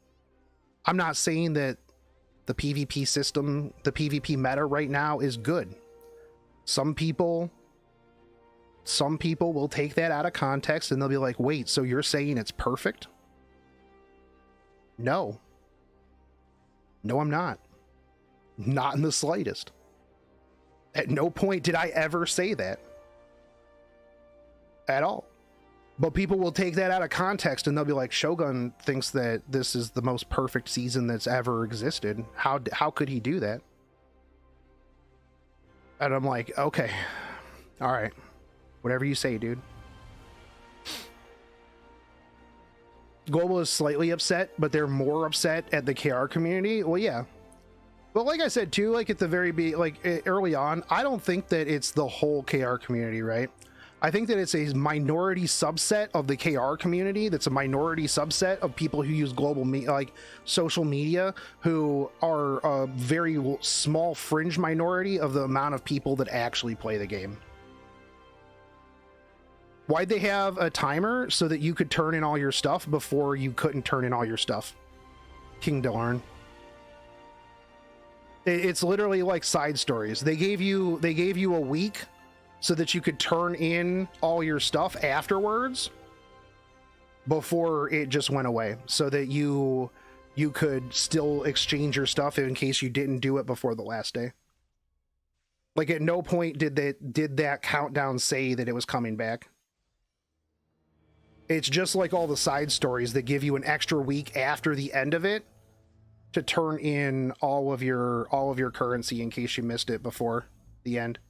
I'm not saying that the PvP system, the PvP meta right now is good. Some people will take that out of context and they'll be like, wait, so you're saying it's perfect? No. No, I'm not. Not in the slightest. At no point did I ever say that. At all. But people will take that out of context and they'll be like, Shogun thinks that this is the most perfect season that's ever existed. How could he do that? And I'm like, okay, all right, whatever you say, dude. Global is slightly upset, but they're more upset at the KR community. Well, yeah. But like I said too, like at the very early on, I don't think that it's the whole KR community, right? I think that it's a minority subset of the KR community. That's a minority subset of people who use global like social media, who are a very small fringe minority of the amount of people that actually play the game. Why'd they have a timer so that you could turn in all your stuff before you couldn't turn in all your stuff? King darn. It's literally like side stories. They gave you a week so that you could turn in all your stuff afterwards before it just went away, so that you could still exchange your stuff in case you didn't do it before the last day. Like at no point did that countdown say that it was coming back. It's just like all the side stories that give you an extra week after the end of it to turn in all of your currency in case you missed it before the end.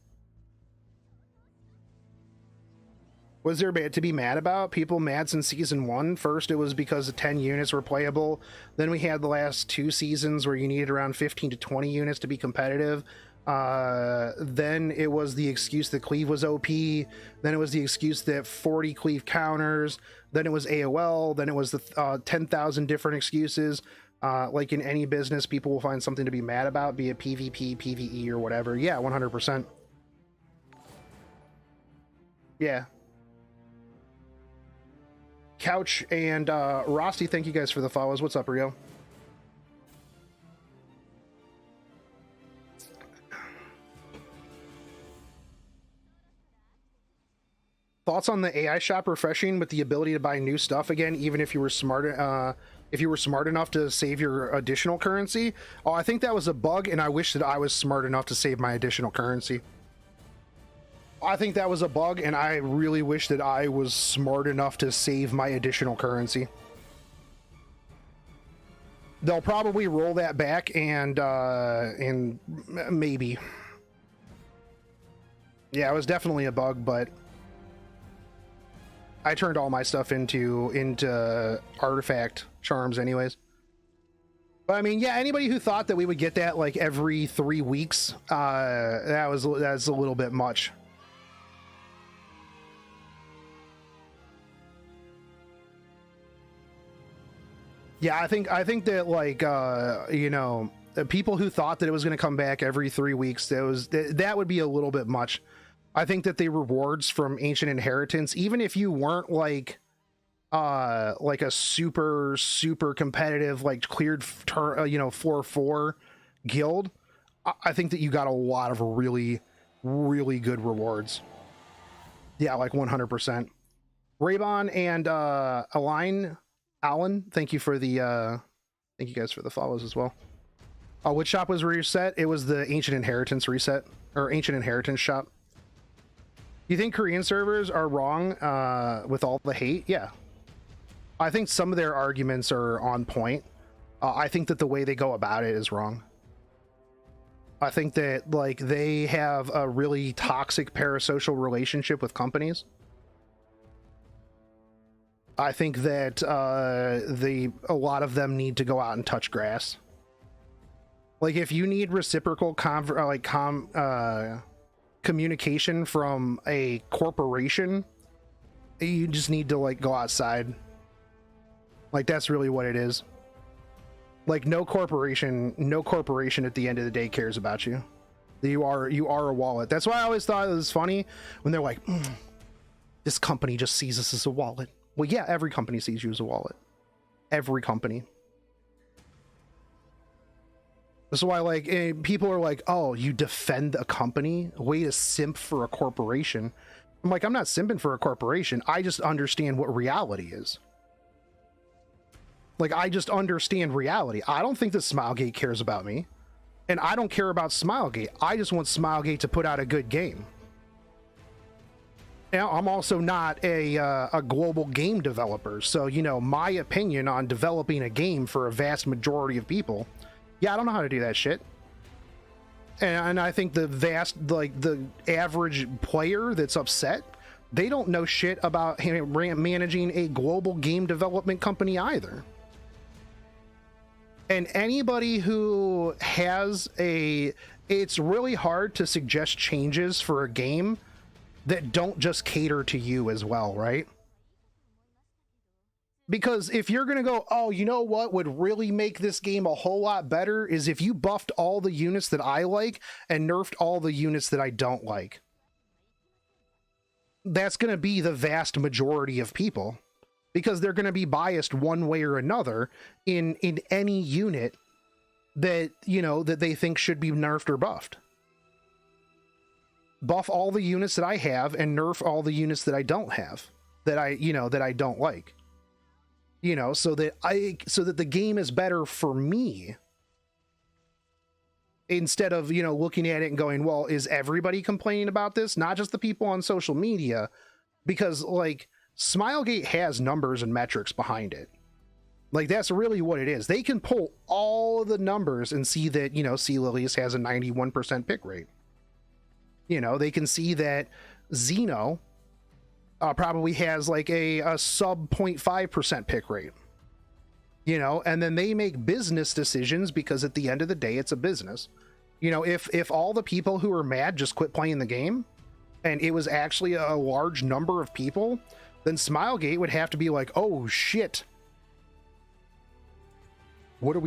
Was there to be mad about? People mad since season 1? First, it was because the 10 units were playable. Then we had the last 2 seasons where you needed around 15 to 20 units to be competitive. Then it was the excuse that cleave was OP. Then it was the excuse that 40 cleave counters. Then it was AOL. Then it was the 10,000 different excuses. Like in any business, people will find something to be mad about, be it PvP, PvE, or whatever. Yeah, 100%. Yeah. Couch and Rosty, thank you guys for the follows. What's up, Rio? Thoughts on the AI shop refreshing with the ability to buy new stuff again, even if you were smart enough to save your additional currency? Oh, I think that was a bug, and I wish that I was smart enough to save my additional currency. I think that was a bug, and I really wish that I was smart enough to save my additional currency. They'll probably roll that back, and maybe. Yeah, it was definitely a bug, but I turned all my stuff into artifact charms anyways. But I mean, yeah, anybody who thought that we would get that like every 3 weeks, that's a little bit much. Yeah, I think that like you know, the people who thought that it was going to come back every 3 weeks, that would be a little bit much. I think that the rewards from Ancient Inheritance, even if you weren't like a super competitive, like cleared 4-4 guild, I think that you got a lot of really good rewards. Yeah, like 100%. Raybon and Alan, thank you guys for the follows as well. Which shop was reset? It was the Ancient Inheritance reset, or Ancient Inheritance shop. You think Korean servers are wrong with all the hate? Yeah. I think some of their arguments are on point. I think that the way they go about it is wrong. I think that like they have a really toxic parasocial relationship with companies. I think that a lot of them need to go out and touch grass. Like if you need reciprocal communication from a corporation, you just need to like go outside. Like that's really what it is. Like no corporation at the end of the day cares about you. You are a wallet. That's why I always thought it was funny when they're like, this company just sees us as a wallet. Well, yeah, every company sees you as a wallet. Every company. This is why, like, people are like, oh, you defend a company? Way to simp for a corporation. I'm like, I'm not simping for a corporation. I just understand what reality is. Like, I just understand reality. I don't think that Smilegate cares about me. And I don't care about Smilegate. I just want Smilegate to put out a good game. Now, I'm also not a global game developer. So, you know, my opinion on developing a game for a vast majority of people, yeah, I don't know how to do that shit. And I think the average player that's upset, they don't know shit about managing a global game development company either. And anybody who has it's really hard to suggest changes for a game that don't just cater to you as well, right? Because if you're going to go, oh, you know what would really make this game a whole lot better is if you buffed all the units that I like and nerfed all the units that I don't like. That's going to be the vast majority of people, because they're going to be biased one way or another in any unit that, you know, that they think should be nerfed or buffed. Buff all the units that I have and nerf all the units that I don't have, that I don't like. You know, so that the game is better for me, instead of, you know, looking at it and going, well, is everybody complaining about this? Not just the people on social media, because, like, Smilegate has numbers and metrics behind it. Like, that's really what it is. They can pull all the numbers and see that, you know, Sea Lilies has a 91% pick rate. You know, they can see that Xeno probably has like a sub 0.5% pick rate. You know, and then they make business decisions, because at the end of the day, it's a business. You know, if all the people who are mad just quit playing the game, and it was actually a large number of people, then Smilegate would have to be like, oh shit, what are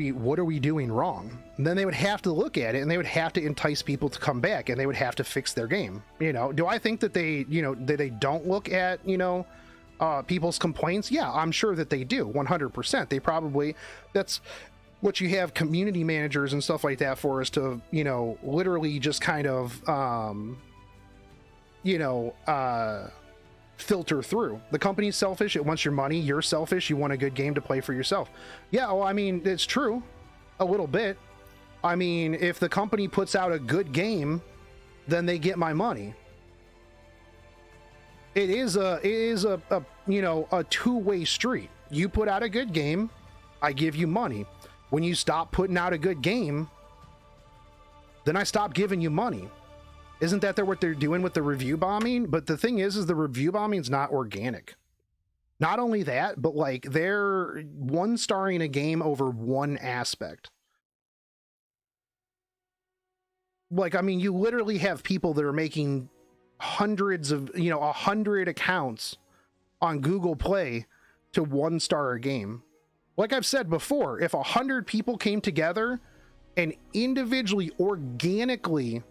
we doing wrong? And then they would have to look at it, and they would have to entice people to come back, and they would have to fix their game. You know, do I think that they, you know, that they don't look at, you know, people's complaints? Yeah, I'm sure that they do, 100%. They probably, that's what you have community managers and stuff like that for, is to, you know, literally just kind of, filter through. The company's selfish, it wants your money. You're selfish, you want a good game to play for yourself. Yeah, well, I mean, it's true a little bit. I mean, if the company puts out a good game, then they get my money. It is a you know, a two-way street. You put out a good game, I give you money. When you stop putting out a good game, then I stop giving you money. Isn't that what they're doing with the review bombing? But the thing is the review bombing is not organic. Not only that, but like, they're one-starring a game over one aspect. Like, I mean, you literally have people that are making hundreds of, you know, 100 accounts on Google Play to one-star a game. Like I've said before, if 100 people came together and individually, organically,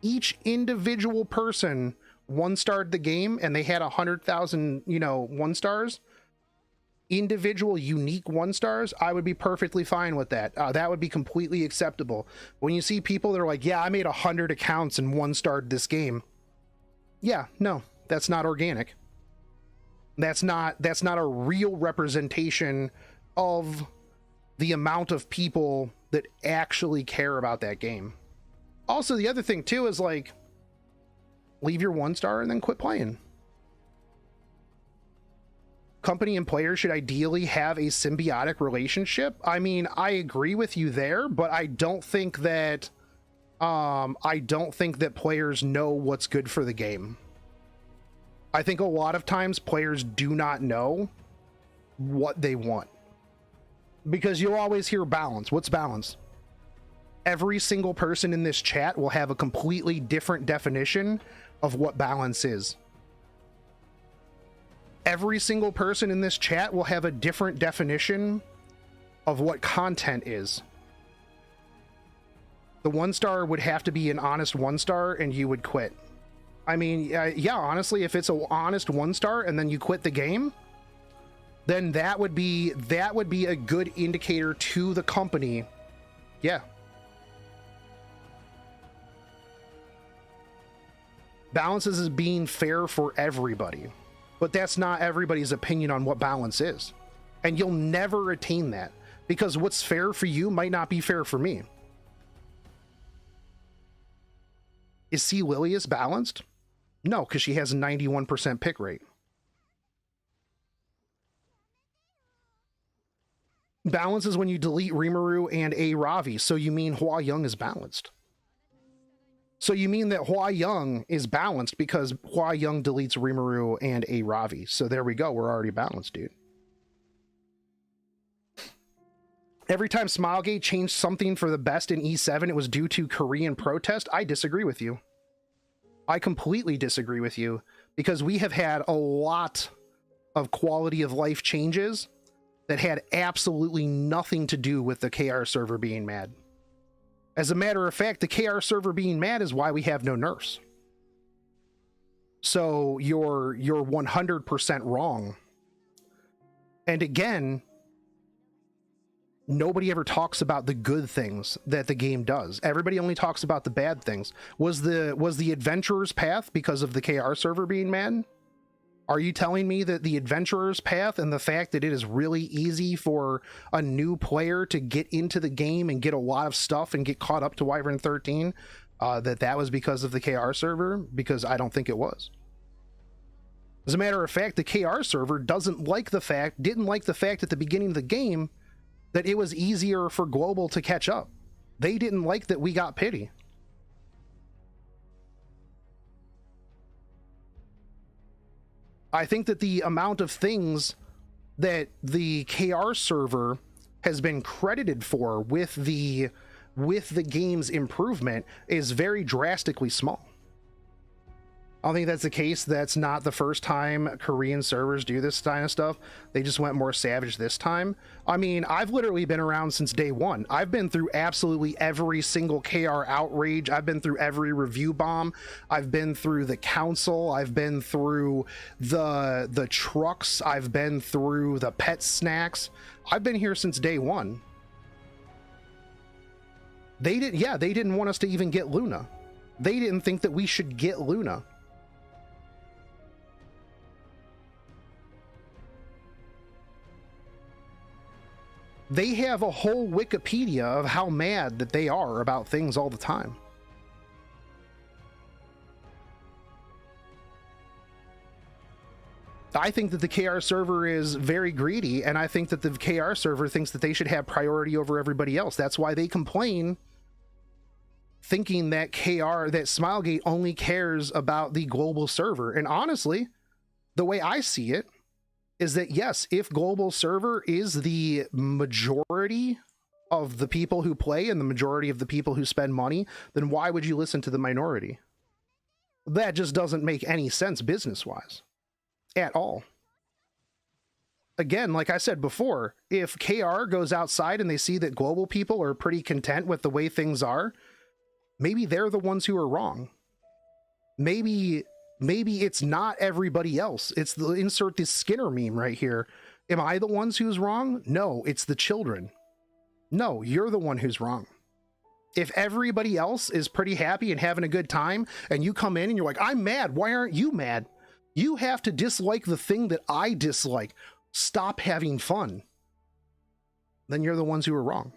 each individual person one-starred the game, and they had 100,000, you know, one-stars, individual unique one-stars, I would be perfectly fine with that. That would be completely acceptable. When you see people that are like, yeah, I made 100 accounts and one-starred this game. Yeah, no, that's not organic. That's not a real representation of the amount of people that actually care about that game. Also, the other thing too is, like, leave your one-star and then quit playing. Company and player should ideally have a symbiotic relationship. I mean, I agree with you there, but I don't think that players know what's good for the game. I think a lot of times players do not know what they want, because you'll always hear balance. What's balance? Every single person in this chat will have a completely different definition of what balance is. Every single person in this chat will have a different definition of what content is. The one-star would have to be an honest one-star, and you would quit. I mean, yeah, honestly, if it's an honest one-star and then you quit the game, then that would be a good indicator to the company. Yeah, Balance is being fair for everybody, but that's not everybody's opinion on what balance is. And you'll never attain that, because what's fair for you might not be fair for me. Is C. Lilius balanced? No, because she has a 91% pick rate. Balance is when you delete Rimuru and A. Ravi, so you mean Hua Young is balanced. So you mean that Hua Young is balanced because Hua Young deletes Rimuru and A. Ravi. So there we go, we're already balanced, dude. Every time Smilegate changed something for the best in E7, it was due to Korean protest. I disagree with you. I completely disagree with you, because we have had a lot of quality of life changes that had absolutely nothing to do with the KR server being mad. As a matter of fact, the KR server being mad is why we have no nerfs. So you're 100% wrong. And again, nobody ever talks about the good things that the game does. Everybody only talks about the bad things. Was the adventurer's path because of the KR server being mad? Are you telling me that the adventurer's path and the fact that it is really easy for a new player to get into the game and get a lot of stuff and get caught up to Wyvern 13, that was because of the KR server? Because I don't think it was. As a matter of fact, the KR server didn't like the fact at the beginning of the game that it was easier for Global to catch up. They didn't like that we got pity. I think that the amount of things that the KR server has been credited for with the game's improvement is very drastically small. I don't think that's the case. That's not the first time Korean servers do this kind of stuff. They just went more savage this time. I mean, I've literally been around since day one. I've been through absolutely every single KR outrage. I've been through every review bomb. I've been through the council. I've been through the trucks. I've been through the pet snacks. I've been here since day one. They didn't want us to even get Luna. They didn't think that we should get Luna. They have a whole Wikipedia of how mad that they are about things all the time. I think that the KR server is very greedy, and I think that the KR server thinks that they should have priority over everybody else. That's why they complain, thinking that Smilegate only cares about the global server. And honestly, the way I see it is that, yes, if global server is the majority of the people who play and the majority of the people who spend money, then why would you listen to the minority? That just doesn't make any sense business-wise at all. Again, like I said before, if KR goes outside and they see that global people are pretty content with the way things are, maybe they're the ones who are wrong. Maybe it's not everybody else. It's the insert this Skinner meme right here. Am I the ones who's wrong? No, it's the children. No, you're the one who's wrong. If everybody else is pretty happy and having a good time, and you come in and you're like, I'm mad. Why aren't you mad? You have to dislike the thing that I dislike. Stop having fun. Then you're the ones who are wrong.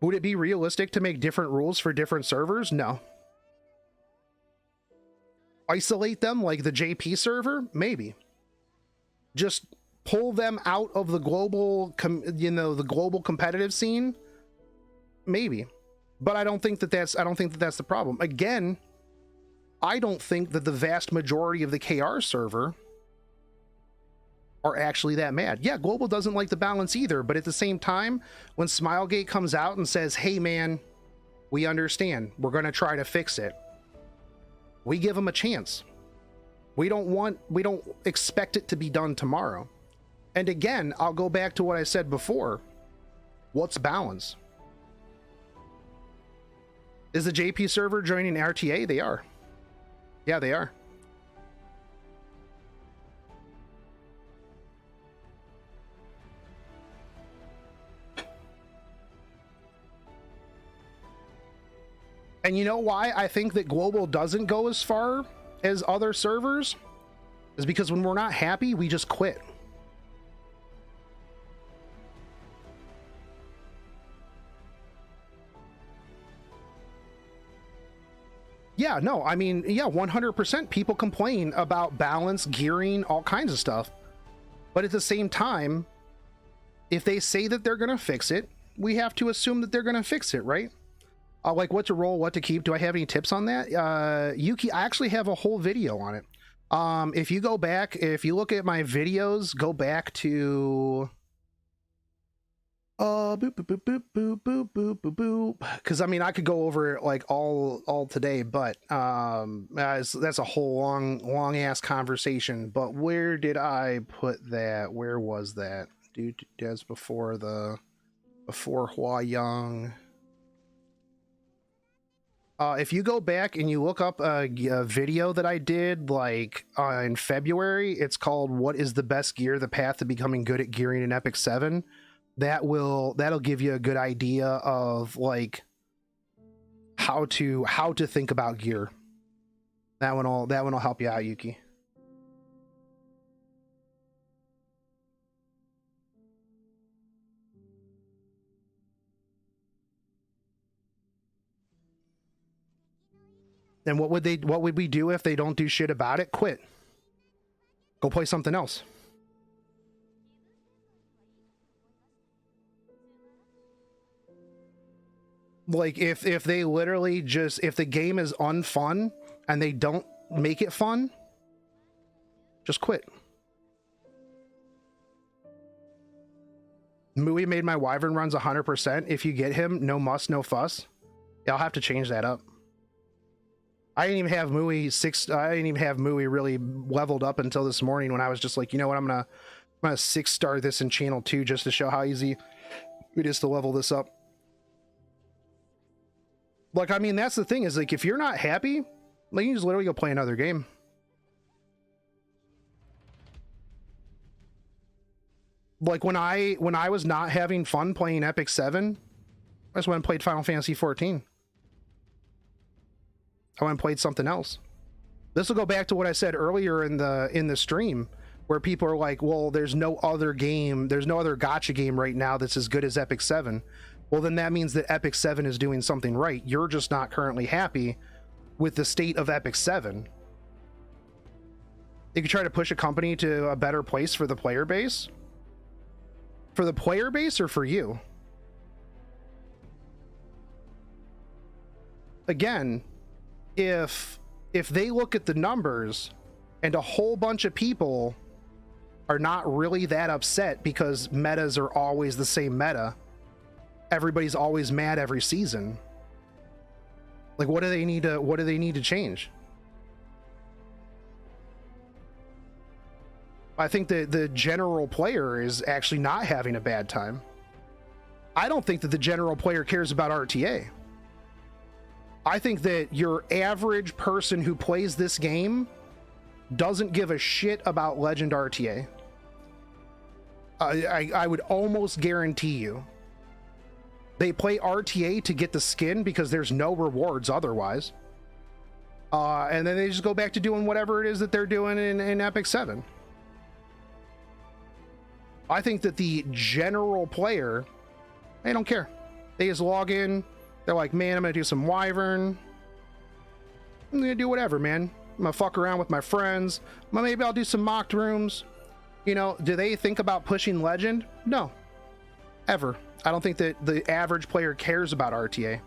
Would it be realistic to make different rules for different servers? No. Isolate them like the JP server? Maybe. Just pull them out of the global, the global competitive scene? Maybe. But I don't think that that's the problem. Again, I don't think that the vast majority of the KR server are actually that mad. Yeah, global doesn't like the balance either, but at the same time, when Smilegate comes out and says, hey man, we understand, we're going to try to fix it, we give them a chance. We don't expect it to be done tomorrow. And again, I'll go back to what I said before. What's balance? Is the JP server joining RTA? They are. Yeah, they are. And you know why I think that global doesn't go as far as other servers? Is because when we're not happy, we just quit. Yeah, no, I mean, yeah, 100% people complain about balance, gearing, all kinds of stuff. But at the same time, if they say that they're going to fix it, we have to assume that they're going to fix it, right? Like what to roll, what to keep. Do I have any tips on that? Yuki, I actually have a whole video on it. If you go back, if you look at my videos, go back to boop boop boop boop boop boop boop boop, because I mean I could go over it like all today, but that's a whole long ass conversation. But where did I put that? Where was that? Dude, that's before Hua Young. If you go back and you look up a video that I did like in February, it's called "What is the best gear? The path to becoming good at gearing in Epic 7." That'll give you a good idea of like how to think about gear. That one will help you out, Yuki. And what would we do if they don't do shit about it? Quit. Go play something else. Like if they literally just, if the game is unfun and they don't make it fun, just quit. Mui made my Wyvern runs 100%. If you get him, no muss, no fuss. Yeah, I'll have to change that up. I didn't even have Mui really leveled up until this morning when I was just like, you know what, I'm gonna 6-star this in channel 2 just to show how easy it is to level this up. Like, I mean, that's the thing is like, if you're not happy, like, you just literally go play another game. Like when I was not having fun playing Epic 7, I just went and played Final Fantasy 14. I went and played something else. This will go back to what I said earlier in the stream, where people are like, well, there's no other gacha game right now that's as good as Epic 7. Well, then that means that Epic 7 is doing something right. You're just not currently happy with the state of Epic 7. You could try to push a company to a better place for the player base. For the player base or for you? Again, if they look at the numbers and a whole bunch of people are not really that upset because metas are always the same meta, everybody's always mad every season, like what do they need to change? I think that the general player is actually not having a bad time. I don't think that the general player cares about RTA. I think that your average person who plays this game doesn't give a shit about Legend RTA. I would almost guarantee you they play RTA to get the skin because there's no rewards otherwise. And then they just go back to doing whatever it is that they're doing in Epic 7. I think that the general player, they don't care. They just log in. They're like, man, I'm gonna do some Wyvern. I'm gonna do whatever, man. I'm gonna fuck around with my friends. Maybe I'll do some mocked rooms. You know, do they think about pushing Legend? No. Ever. I don't think that the average player cares about RTA.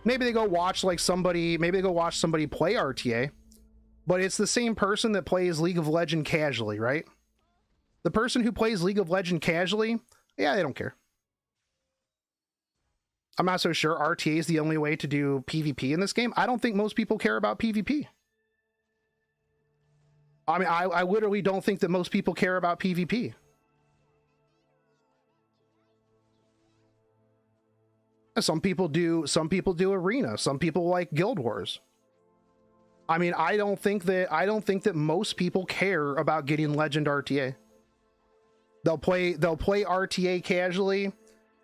Maybe they go watch like somebody, maybe they go watch somebody play RTA, but it's the same person that plays League of Legends casually, right? The person who plays League of Legends casually, yeah, they don't care. I'm not so sure RTA is the only way to do PvP in this game. I don't think most people care about PvP. I mean, I literally don't think that most people care about PvP. Some people do arena. Some people like Guild Wars. I mean, I don't think that most people care about getting Legend RTA. They'll play RTA casually,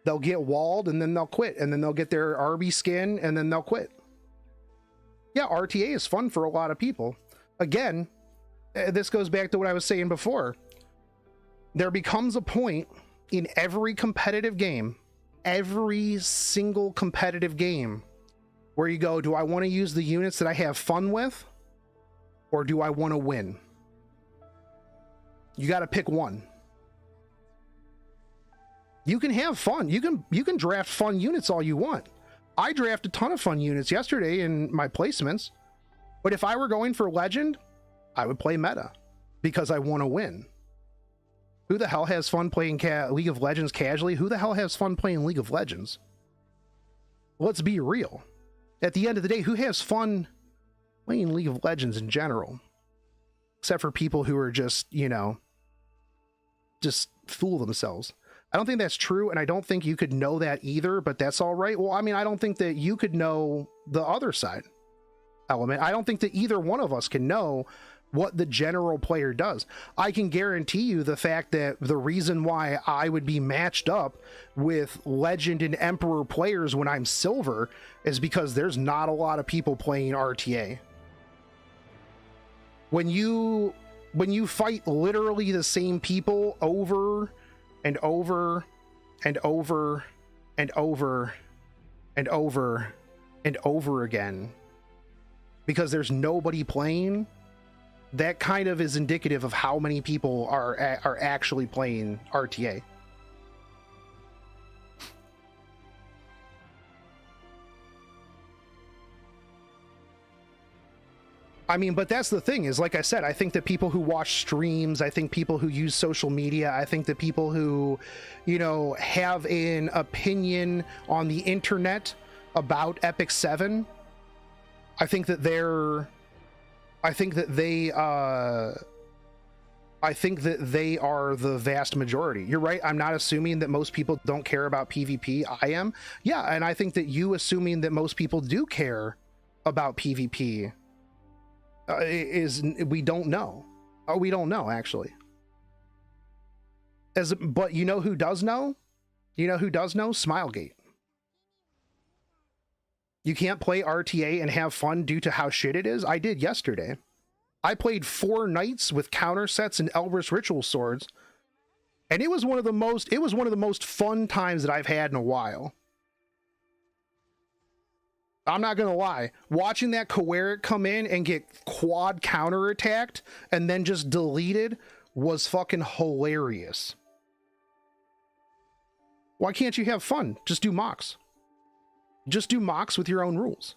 They'll get walled and then they'll quit, and then they'll get their RB skin and then they'll quit. Yeah, RTA is fun for a lot of people. Again, this goes back to what I was saying before. There becomes a point in every competitive game, every single competitive game, where you go, do I want to use the units that I have fun with, or do I want to win? You got to pick one. You can have fun. You can draft fun units all you want. I drafted a ton of fun units yesterday in my placements, but if I were going for legend, I would play meta because I want to win. Who the hell has fun playing League of Legends casually? Who the hell has fun playing League of Legends? Let's be real. At the end of the day, who has fun playing League of Legends in general? Except for people who are just, you know, just fool themselves. I don't think that's true, and I don't think you could know that either, but that's all right. Well, I mean, I don't think that you could know the other side element. I don't think that either one of us can know what the general player does. I can guarantee you the fact that the reason why I would be matched up with Legend and Emperor players when I'm Silver is because there's not a lot of people playing RTA. When you fight literally the same people over and over and over and over and over and over again because there's nobody playing, that kind of is indicative of how many people are actually playing RTA. I mean, but that's the thing is, like I said, I think that people who watch streams, I think people who use social media, I think that people who, you know, have an opinion on the internet about Epic 7, I think that they are the vast majority. You're right. I'm not assuming that most people don't care about PvP. I am. Yeah. And I think that you assuming that most people do care about PvP we don't know. We don't know, actually. But you know who does know? You know who does know? Smilegate. You can't play RTA and have fun due to how shit it is. I did yesterday. I played 4 knights with counter sets and Elbrus ritual swords, and it was one of the most fun times that I've had in a while. I'm not gonna lie, watching that Coeric come in and get quad counter attacked and then just deleted was fucking hilarious. Why can't you have fun? Just do mocks. Just do mocks with your own rules.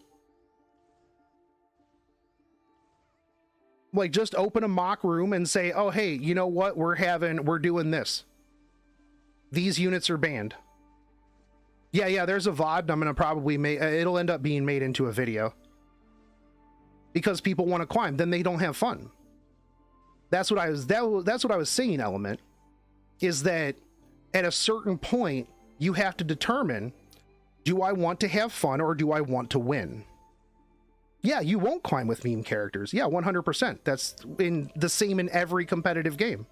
Like, just open a mock room and say, oh, hey, you know what? We're doing this. These units are banned. Yeah, there's a VOD. I'm going to probably make, it'll end up being made into a video. Because people want to climb, then they don't have fun. That's what I was saying, Element, is that at a certain point, you have to determine, do I want to have fun or do I want to win? Yeah, you won't climb with meme characters. Yeah, 100%. That's the same in every competitive game.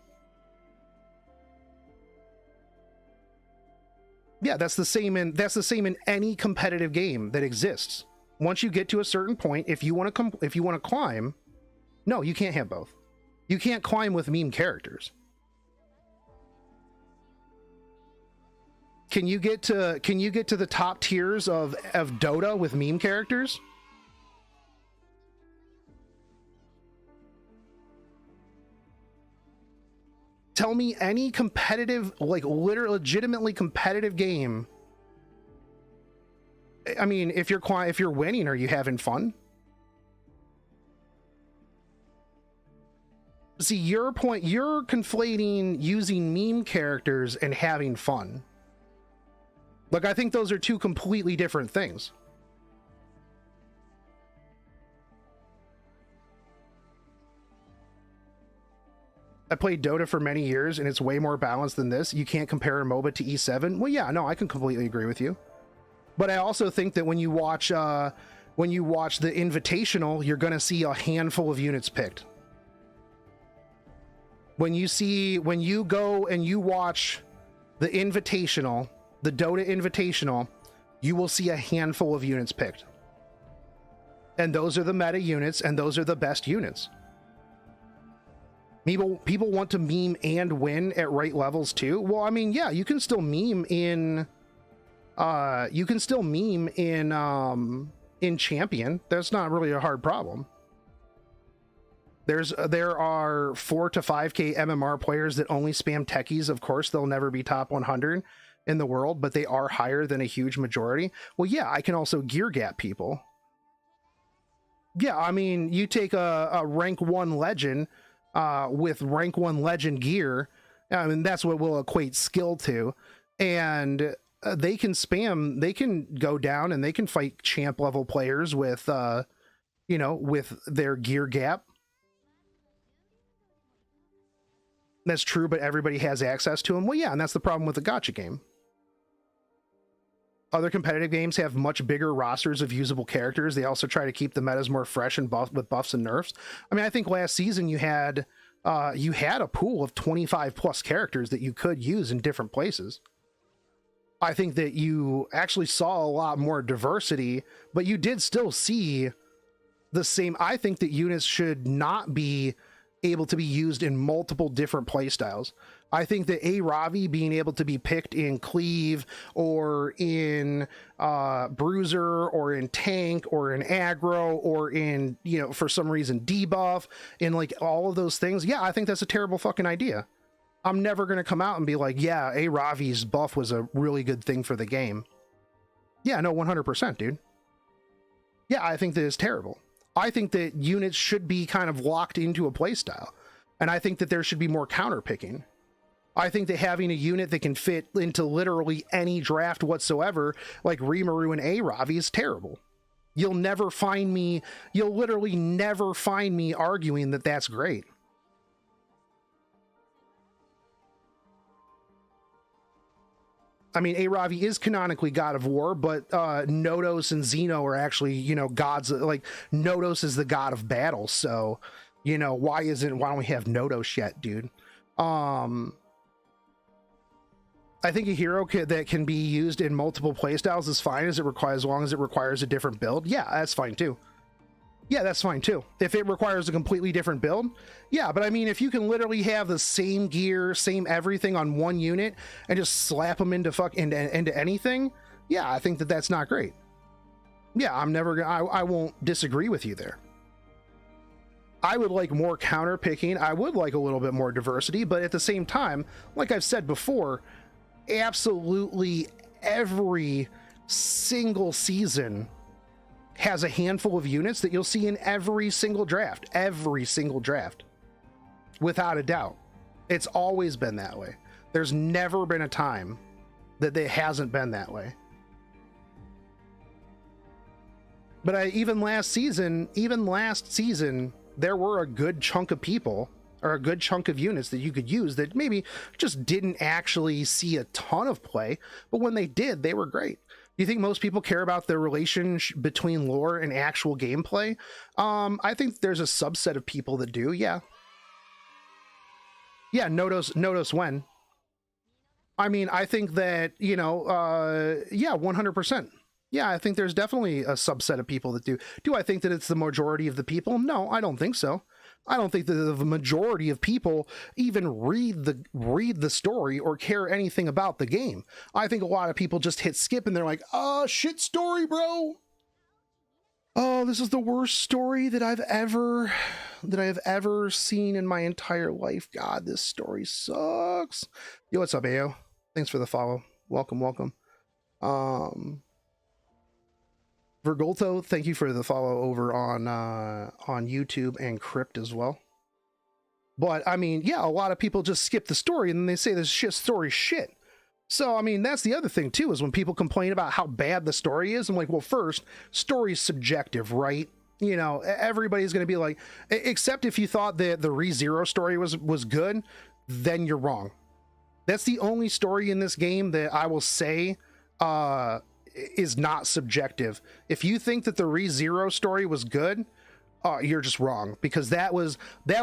Yeah, that's the same in any competitive game that exists. Once you get to a certain point, if you want to climb, no, you can't have both. You can't climb with meme characters. Can you get to the top tiers of Dota with meme characters? Tell me any competitive, like legitimately competitive game. I mean, if you're winning, are you having fun? See, your point, you're conflating using meme characters and having fun. Like, I think those are two completely different things. I played Dota for many years and it's way more balanced than this. You can't compare a MOBA to E7. Well, yeah, no, I can completely agree with you. But I also think that when you watch the Invitational, you're going to see a handful of units picked. When you go and you watch the Invitational, the Dota Invitational, you will see a handful of units picked. And those are the meta units, and those are the best units. People want to meme and win at right levels too. Well, I mean, yeah, you can still meme in in Champion. That's not really a hard problem. There are 4 to 5k MMR players that only spam techies. Of course, they'll never be top 100 in the world, but they are higher than a huge majority. Well, yeah, I can also gear gap people. Yeah, I mean, you take a rank 1 legend with rank 1 legend gear. I mean, that's what we'll equate skill to. And they can spam, they can go down and they can fight champ level players with, you know, with their gear gap. That's true, but everybody has access to them. Well, yeah, and that's the problem with the gacha game. Other competitive games have much bigger rosters of usable characters. They also try to keep the metas more fresh and with buffs and nerfs. I mean, I think last season you had a pool of 25 plus characters that you could use in different places. I think that you actually saw a lot more diversity, but you did still see the same. I think that units should not be able to be used in multiple different playstyles. I think that a Ravi being able to be picked in cleave or in bruiser or in tank or in aggro or in, you know, for some reason debuff, in like all of those things, yeah, I think that's a terrible fucking idea. I'm never going to come out and be like, yeah, a Ravi's buff was a really good thing for the game. Yeah, no, 100%, dude. Yeah, I think that is terrible. I think that units should be kind of locked into a playstyle, and I think that there should be more counter picking. I think that having a unit that can fit into literally any draft whatsoever, like Rimuru and A Ravi, is terrible. You'll literally never find me arguing that that's great. I mean, A Ravi is canonically God of War, but Nodos and Xeno are actually, you know, gods. Like, Nodos is the god of battle, so, you know, why don't we have Nodos yet, dude? I think a hero that can be used in multiple playstyles is fine as long as it requires a different build. Yeah, that's fine too. Yeah, that's fine too. If it requires a completely different build, yeah, but I mean, if you can literally have the same gear, same everything on one unit and just slap them into into anything, yeah, I think that that's not great. Yeah, I won't disagree with you there. I would like more counter picking. I would like a little bit more diversity, but at the same time, like I've said before, absolutely every single season has a handful of units that you'll see in every single draft, without a doubt. It's always been that way. There's never been a time that it hasn't been that way. But even last season, there were a good chunk of people or a good chunk of units that you could use that maybe just didn't actually see a ton of play, but when they did, they were great. Do you think most people care about the relation between lore and actual gameplay? I think there's a subset of people that do, yeah. Yeah, Nodos when. I mean, I think that, you know, yeah, 100%. Yeah, I think there's definitely a subset of people that do. Do I think that it's the majority of the people? No, I don't think so. I don't think that the majority of people even read the story or care anything about the game. I think a lot of people just hit skip and they're like, oh, shit story, bro. Oh, this is the worst story that I have ever seen in my entire life. God, this story sucks. Yo, what's up, Ayo? Thanks for the follow. Welcome. Vergolto, thank you for the follow over on YouTube and Crypt as well. But I mean, yeah, a lot of people just skip the story and then they say this story shit. So I mean, that's the other thing too, is when people complain about how bad the story is, I'm like, well, first, story's subjective, right? You know, everybody's going to be like, except if you thought that the ReZero story was good, then you're wrong. That's the only story in this game that I will say is not subjective. If you think that the ReZero story was good, you're just wrong, because that was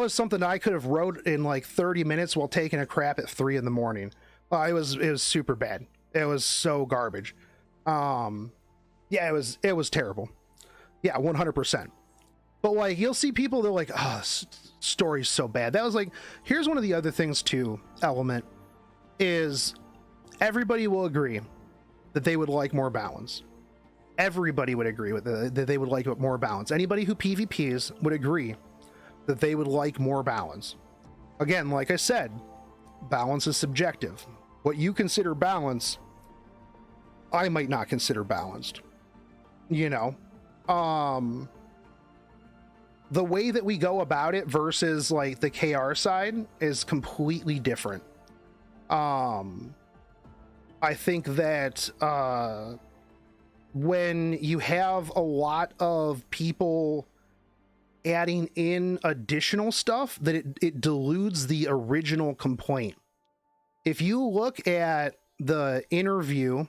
something I could have wrote in like 30 minutes while taking a crap at 3 in the morning. It was super bad. It was so garbage. Yeah, it was terrible. Yeah, 100%. But like, you'll see people, they're like, oh, this story's so bad. That was like, here's one of the other things too, Element, is everybody will agree that they would like more balance. Everybody would agree with that they would like more balance. Anybody who PvPs would agree that they would like more balance. Again, like I said, balance is subjective. What you consider balance, I might not consider balanced. You know, the way that we go about it versus like the KR side is completely different. I think that when you have a lot of people adding in additional stuff, that it dilutes the original complaint. If you look at the interview,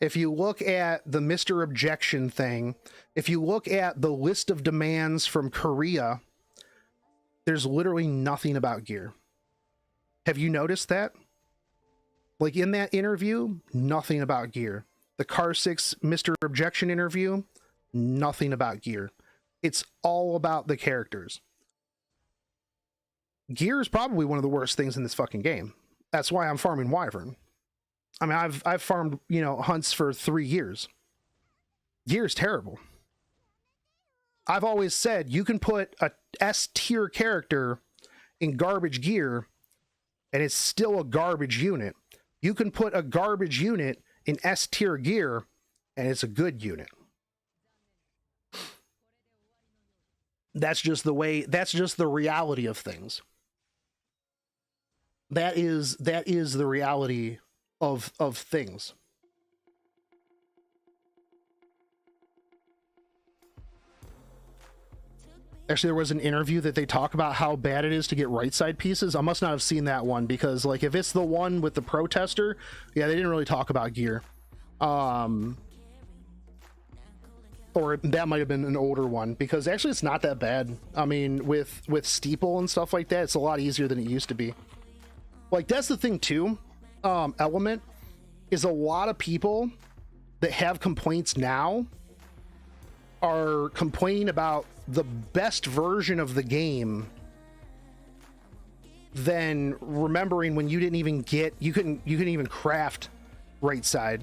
if you look at the Mr. Objection thing, if you look at the list of demands from Korea, there's literally nothing about gear. Have you noticed that? Like in that interview, nothing about gear. The Car 6 Mr. Objection interview, nothing about gear. It's all about the characters. Gear is probably one of the worst things in this fucking game. That's why I'm farming Wyvern. I mean, I've farmed, you know, hunts for 3 years. Gear is terrible. I've always said you can put a S tier character in garbage gear and it's still a garbage unit. You can put a garbage unit in S tier gear and it's a good unit. That's just the way, that's just the reality of things. That is the reality of things. Actually, there was an interview that they talk about how bad it is to get right side pieces. I must not have seen that one, because like if it's the one with the protester, yeah, they didn't really talk about gear. Or that might have been an older one, because actually it's not that bad. I mean, with steeple and stuff like that, it's a lot easier than it used to be. Like that's the thing too. Element is a lot of people that have complaints now are complaining about the best version of the game, then remembering when you didn't even get, you couldn't even craft right side.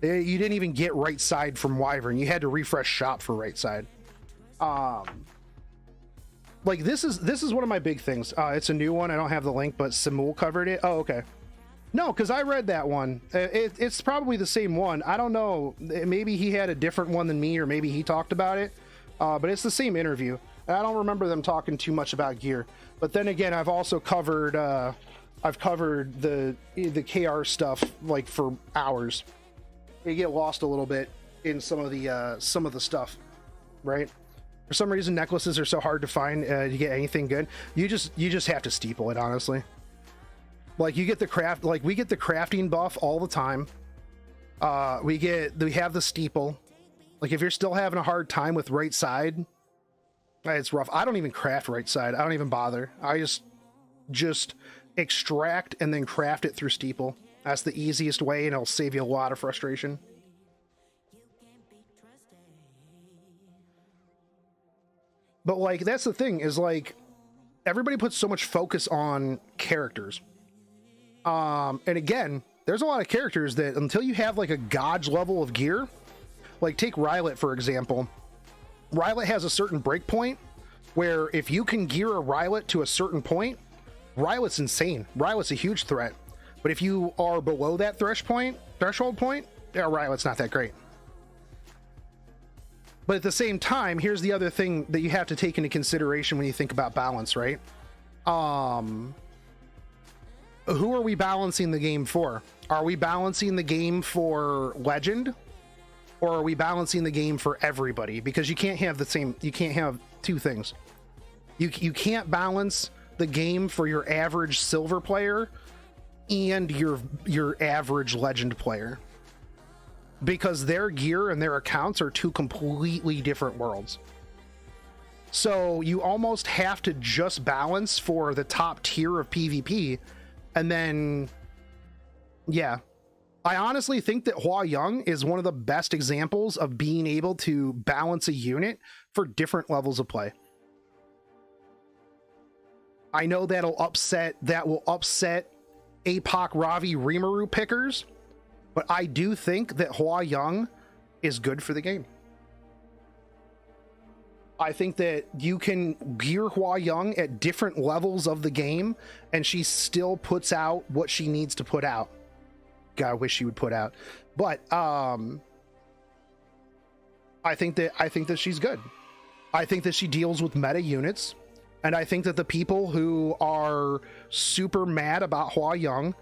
You didn't even get right side from Wyvern. You had to refresh shop for right side. Like this is one of my big things. It's a new one. I don't have the link, but Simul covered it. Oh, okay. No, because I read that one. It's probably the same one. I don't know. Maybe he had a different one than me, or maybe he talked about it. But it's the same interview. I don't remember them talking too much about gear. But then again, I've also covered the KR stuff like for hours. You get lost a little bit in some of the stuff, right? For some reason, necklaces are so hard to find to get anything good. You just have to steeple it, honestly. Like you get the craft, like we get the crafting buff all the time. We have the steeple. Like if you're still having a hard time with right side, it's rough. I don't even craft right side. I don't even bother. I just extract and then craft it through steeple. That's the easiest way, and it'll save you a lot of frustration. But like that's the thing, is like everybody puts so much focus on characters. And again, there's a lot of characters that until you have like a God's level of gear, like take Rylet for example. Rylet has a certain breakpoint where if you can gear a Rylet to a certain point, Rylet's insane. Rylet's a huge threat. But if you are below that threshold point, yeah, Rylet's not that great. But at the same time, here's the other thing that you have to take into consideration when you think about balance, right? Who are we balancing the game for? Are we balancing the game for Legend? Or are we balancing the game for everybody? Because you can't have you can't have two things. You can't balance the game for your average silver player and your average Legend player, because their gear and their accounts are two completely different worlds. So you almost have to just balance for the top tier of PvP, and then yeah, I honestly think that Hua Young is one of the best examples of being able to balance a unit for different levels of play. I know that will upset APOC Ravi Rimuru pickers, but I do think that Hua Young is good for the game. I think that you can gear Hua Young at different levels of the game, and she still puts out what she needs to put out. God, I wish she would put out, but I think that she's good. I think that she deals with meta units, and I think that the people who are super mad about Hua Young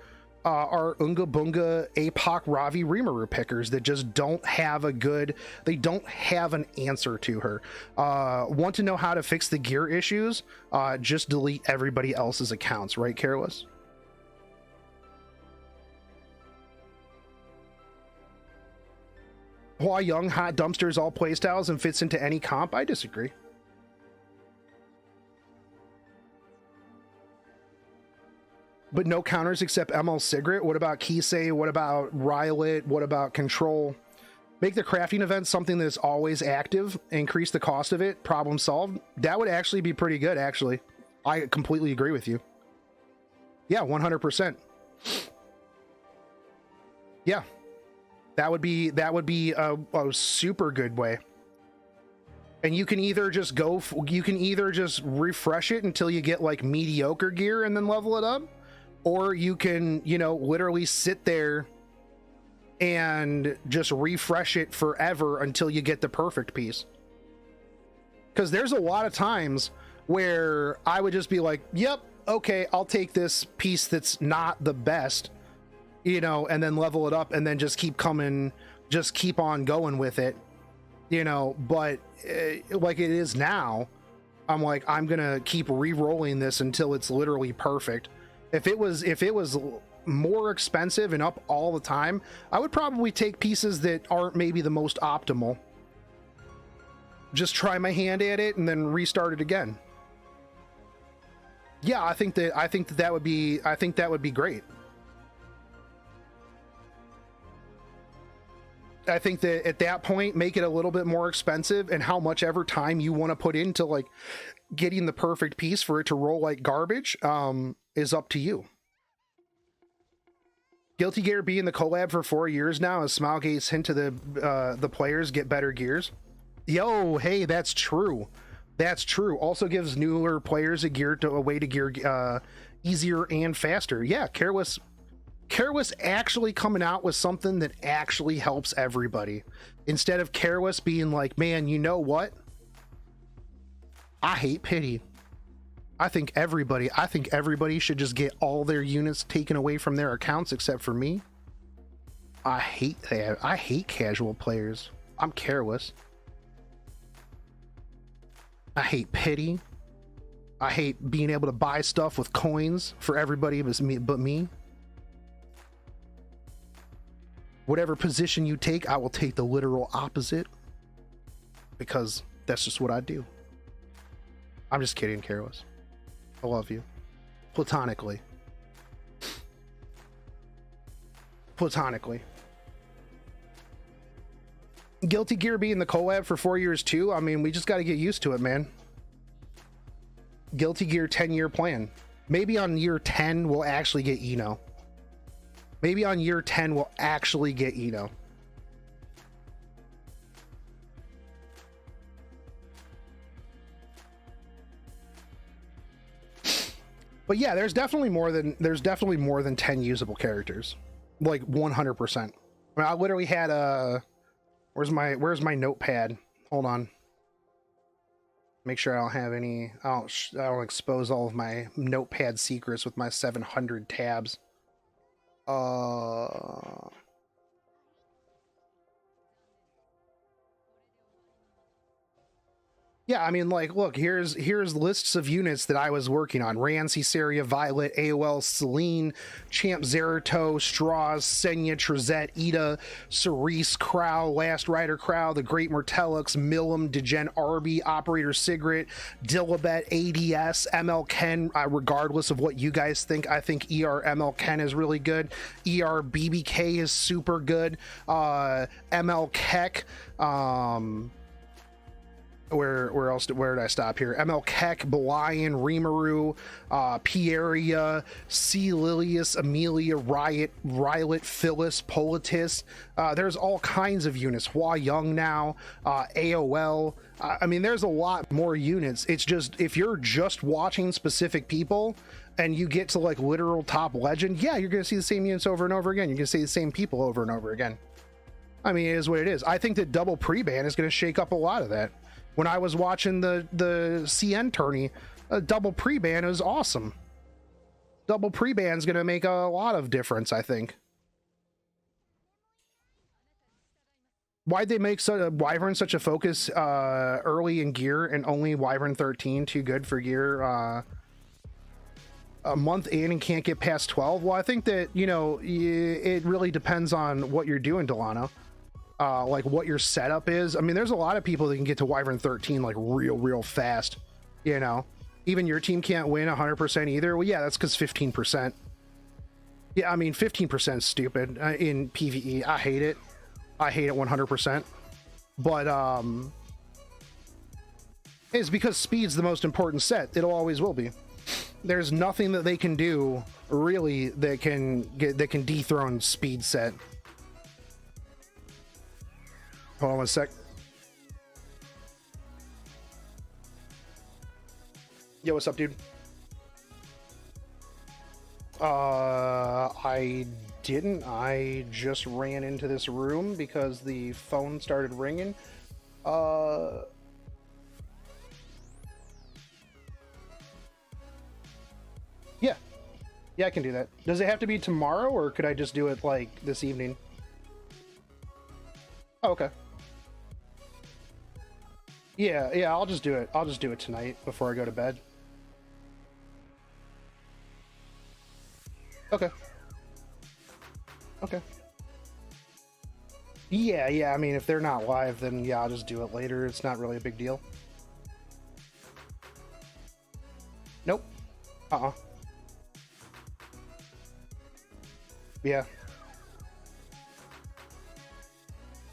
are Unga Bunga APOC Ravi Rimuru pickers that just don't have they don't have an answer to her. Want to know how to fix the gear issues? Just delete everybody else's accounts, right, Careless? Hua Young hot dumpsters all playstyles and fits into any comp? I disagree. But no counters except ML Cigarette. What about Kisei? What about Rylet? What about Control? Make the crafting event something that's always active. Increase the cost of it. Problem solved. That would actually be pretty good, actually. I completely agree with you. Yeah, 100%. Yeah. That would be a super good way. And you can either just refresh it until you get like mediocre gear and then level it up, or you can, you know, literally sit there and just refresh it forever until you get the perfect piece. Because there's a lot of times where I would just be like, yep, okay, I'll take this piece that's not the best, you know, and then level it up and then just keep on going with it, you know. But like it is now, I'm like, I'm gonna keep re-rolling this until it's literally perfect. If it was more expensive and up all the time, I would probably take pieces that aren't maybe the most optimal, just try my hand at it and then restart it again. Yeah, I think that would be great. I think that at that point, make it a little bit more expensive, and how much ever time you want to put into like getting the perfect piece for it to roll like garbage is up to you. Guilty Gear being the collab for 4 years now, as Smilegate's hint to the players get better gears. Yo, hey, that's true. That's true. Also gives newer players a way to gear easier and faster. Yeah, Careless actually coming out with something that actually helps everybody, instead of Careless being like, man, you know what? I hate pity. I think everybody should just get all their units taken away from their accounts except for me. I hate that. I hate casual players. I'm Careless. I hate pity. I hate being able to buy stuff with coins for everybody but me. Whatever position you take, I will take the literal opposite, because that's just what I do. I'm just kidding, Careless. I love you. Platonically. Platonically. Guilty Gear being the collab for 4 years too. I mean, we just got to get used to it, man. Guilty Gear 10-year plan. Maybe on year 10 we'll actually get Eno. Maybe on year 10 we'll actually get Eno. But yeah, there's definitely more than 10 usable characters. Like 100%. I mean, I literally had where's my notepad? Hold on. Make sure I don't have any. I don't expose all of my notepad secrets with my 700 tabs. Yeah, I mean, like, look, here's lists of units that I was working on: Rancy, Saria, Violet, AOL, Celine, Champ, Zerato, Straws, Senya, Trizette, Ida, Cerise, Crow, Last Rider Crow, the Great Mortellux, Millum, Degen Arby, Operator Sigrid, Dilibet, ADS, ML Ken. Regardless of what you guys think, I think ML Ken is really good. BBK is super good. ML Keck. Where else where did I stop here? ML Keck, Belian, Rimuru, Pieria, C. Lilius, Amelia, Rylet, Phyllis, Politis. There's all kinds of units. Hua Young now, AOL. I mean, there's a lot more units. It's just, if you're just watching specific people and you get to like literal top legend, yeah, you're gonna see the same units over and over again. You're gonna see the same people over and over again. I mean, it is what it is. I think that double pre-ban is gonna shake up a lot of that. When I was watching the CN tourney, a double pre-ban is awesome. Double pre-ban is going to make a lot of difference, I think. Why'd they make Wyvern such a focus early in gear, and only Wyvern 13 too good for gear a month in and can't get past 12? Well, I think that, you know, it really depends on what you're doing, Delano. Like what your setup is. I mean, there's a lot of people that can get to Wyvern 13 like real fast, you know. Even your team can't win 100% either. Well, yeah, that's because 15%. Yeah, I mean, 15% is stupid in PvE. I hate it. I hate it 100%. But it's because speed's the most important set. It'll always will be. There's nothing that they can do really that can dethrone speed set. Hold on one sec. Yo, what's up, dude? I didn't. I just ran into this room because the phone started ringing. Yeah, I can do that. Does it have to be tomorrow, or could I just do it like this evening? Oh, okay. Yeah, I'll just do it. I'll just do it tonight before I go to bed. Okay. Okay. Yeah, I mean, if they're not live, then yeah, I'll just do it later. It's not really a big deal. Nope. Yeah.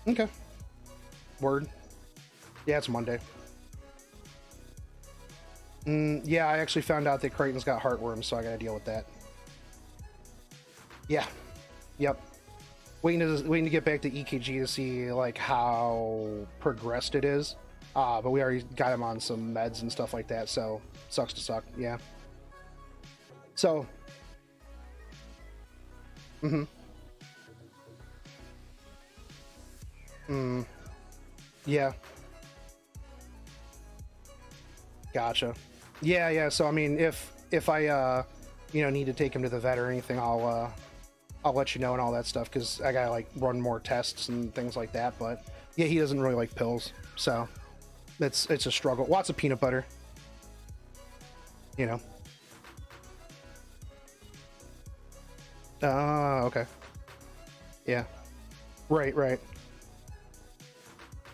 Okay. Word. Yeah, it's Monday. Yeah, I actually found out that Creighton's got heartworms, so I gotta deal with that. Yeah. Yep. Waiting to get back to EKG to see like how progressed it is. But we already got him on some meds and stuff like that, so sucks to suck. Yeah. So. Yeah. Gotcha. Yeah. So I mean, if I you know, need to take him to the vet or anything, I'll let you know and all that stuff, because I gotta like run more tests and things like that. But yeah, he doesn't really like pills, so it's a struggle. Lots of peanut butter, you know. Okay. Yeah. Right.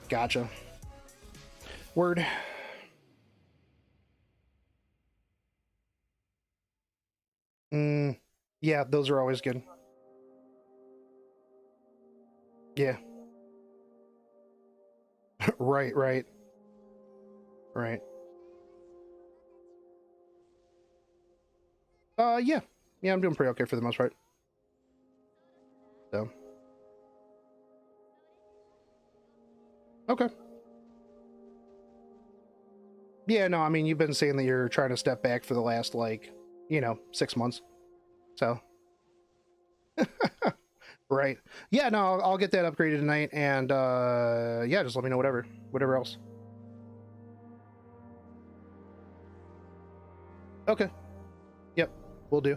Gotcha. Word. Yeah, those are always good. Yeah. Right. Yeah. Yeah, I'm doing pretty okay for the most part. So. Okay. Yeah, no, I mean, you've been saying that you're trying to step back for the last, like, you know, 6 months. So. Right. Yeah, no, I'll get that upgraded tonight, and yeah, just let me know whatever else. Okay. Yep, we'll do.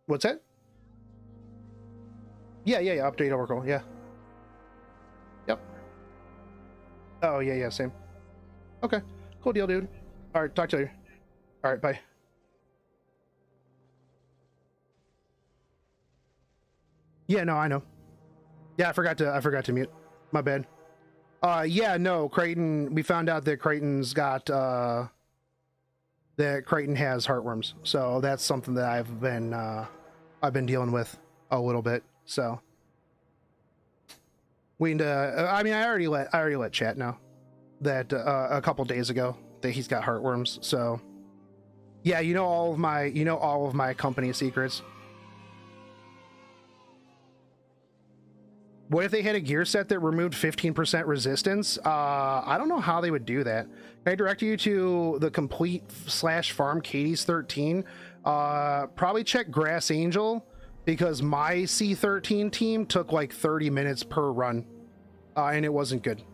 What's that? Yeah, update Oracle, yeah. Yep. Oh, yeah, yeah, same. Okay, cool deal, dude. All right, talk to you later. All right, bye. Yeah, no, I know. Yeah, I forgot to mute. My bad. Yeah, no, Creighton, we found out that Creighton's got, that Creighton has heartworms. So that's something that I've been dealing with a little bit. So we need to, I mean, I already let chat know that, a couple days ago that he's got heartworms. So yeah, all of my company secrets. What if they had a gear set that removed 15% resistance? I don't know how they would do that. Can I direct you to the complete / farm Katie's 13? Probably check Grass Angel, because my C13 team took like 30 minutes per run, and it wasn't good.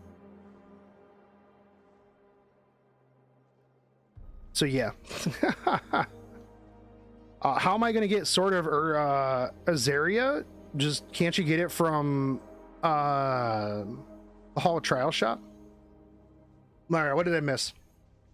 So yeah. How am I going to get Sword of Azaria? Just can't you get it from the Hall of Trial shop? All right, what did I miss?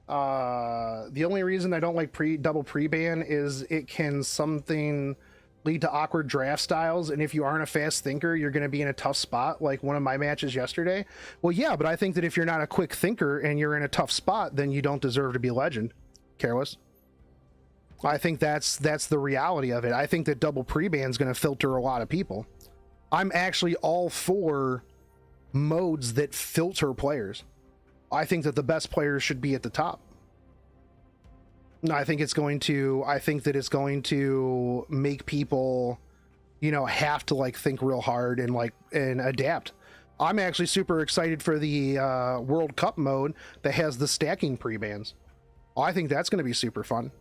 The only reason I don't like double pre-ban is it can something lead to awkward draft styles, and if you aren't a fast thinker, you're going to be in a tough spot, like one of my matches yesterday. Well, yeah, but I think that if you're not a quick thinker and you're in a tough spot, then you don't deserve to be legend. Careless. I think that's the reality of it. I think that double pre-ban is going to filter a lot of people. I'm actually all for modes that filter players. I think that the best players should be at the top. I think that it's going to make people, have to like think real hard and adapt. I'm actually super excited for the World Cup mode that has the stacking pre-bans. I think that's going to be super fun.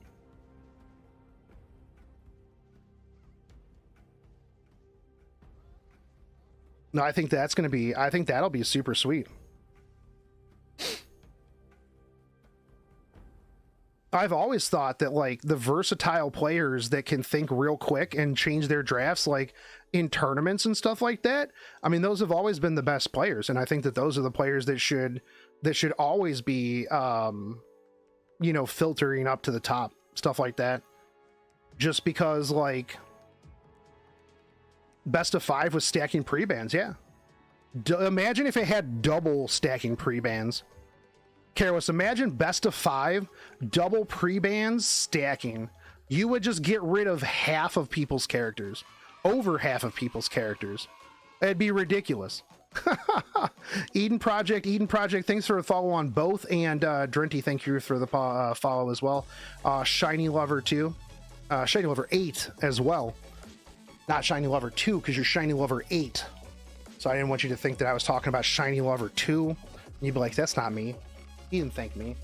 No, I think that'll be super sweet. I've always thought that like the versatile players that can think real quick and change their drafts, like in tournaments and stuff like that, I mean, those have always been the best players. And I think that those are the players that should always be, filtering up to the top, stuff like that. Just because like best of 5 with stacking pre-bans. Yeah. Imagine if it had double stacking pre-bans. Careless, imagine best of 5, double pre-bans, stacking. You would just get rid of half of people's characters. Over half of people's characters. It'd be ridiculous. Eden Project, thanks for the follow on both. And Drenty, thank you for the follow as well. Shiny Lover 2. Shiny Lover 8 as well. Not Shiny Lover 2, because you're Shiny Lover 8. So I didn't want you to think that I was talking about Shiny Lover 2. And you'd be like, that's not me. He didn't thank me.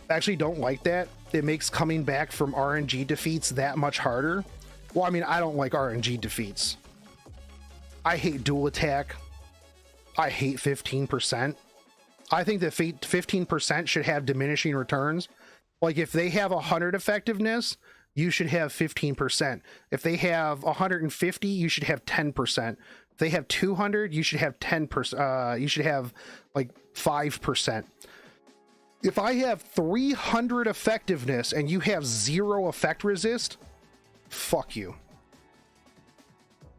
Actually don't like that. It makes coming back from RNG defeats that much harder. Well, I mean, I don't like RNG defeats. I hate dual attack. I hate 15%. I think that 15% should have diminishing returns. Like if they have 100 effectiveness, you should have 15%. If they have 150, you should have 10%. If they have 200, you should have 10%. You should have like 5%. If I have 300 effectiveness and you have 0 effect resist, fuck you.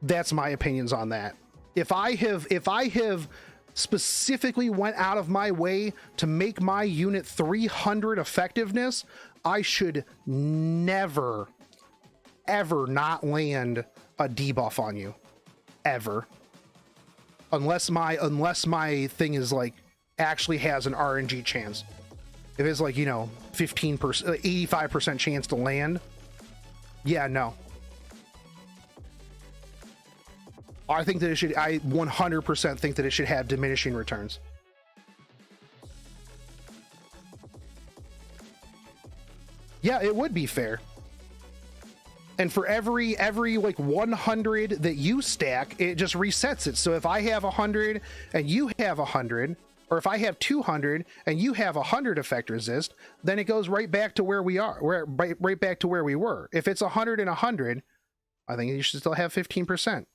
That's my opinions on that. If I have specifically went out of my way to make my unit 300 effectiveness, I should never, ever not land a debuff on you. Ever. Unless my thing is like actually has an RNG chance. If it's like, 15%, 85% chance to land, yeah, no. I think that I 100% think that it should have diminishing returns. Yeah, it would be fair. And for every like 100 that you stack, it just resets it. So if I have 100 and you have 100, or if I have 200 and you have 100 effect resist, then it goes right back to where we are. Right back to where we were. If it's 100 and 100, I think you should still have 15%.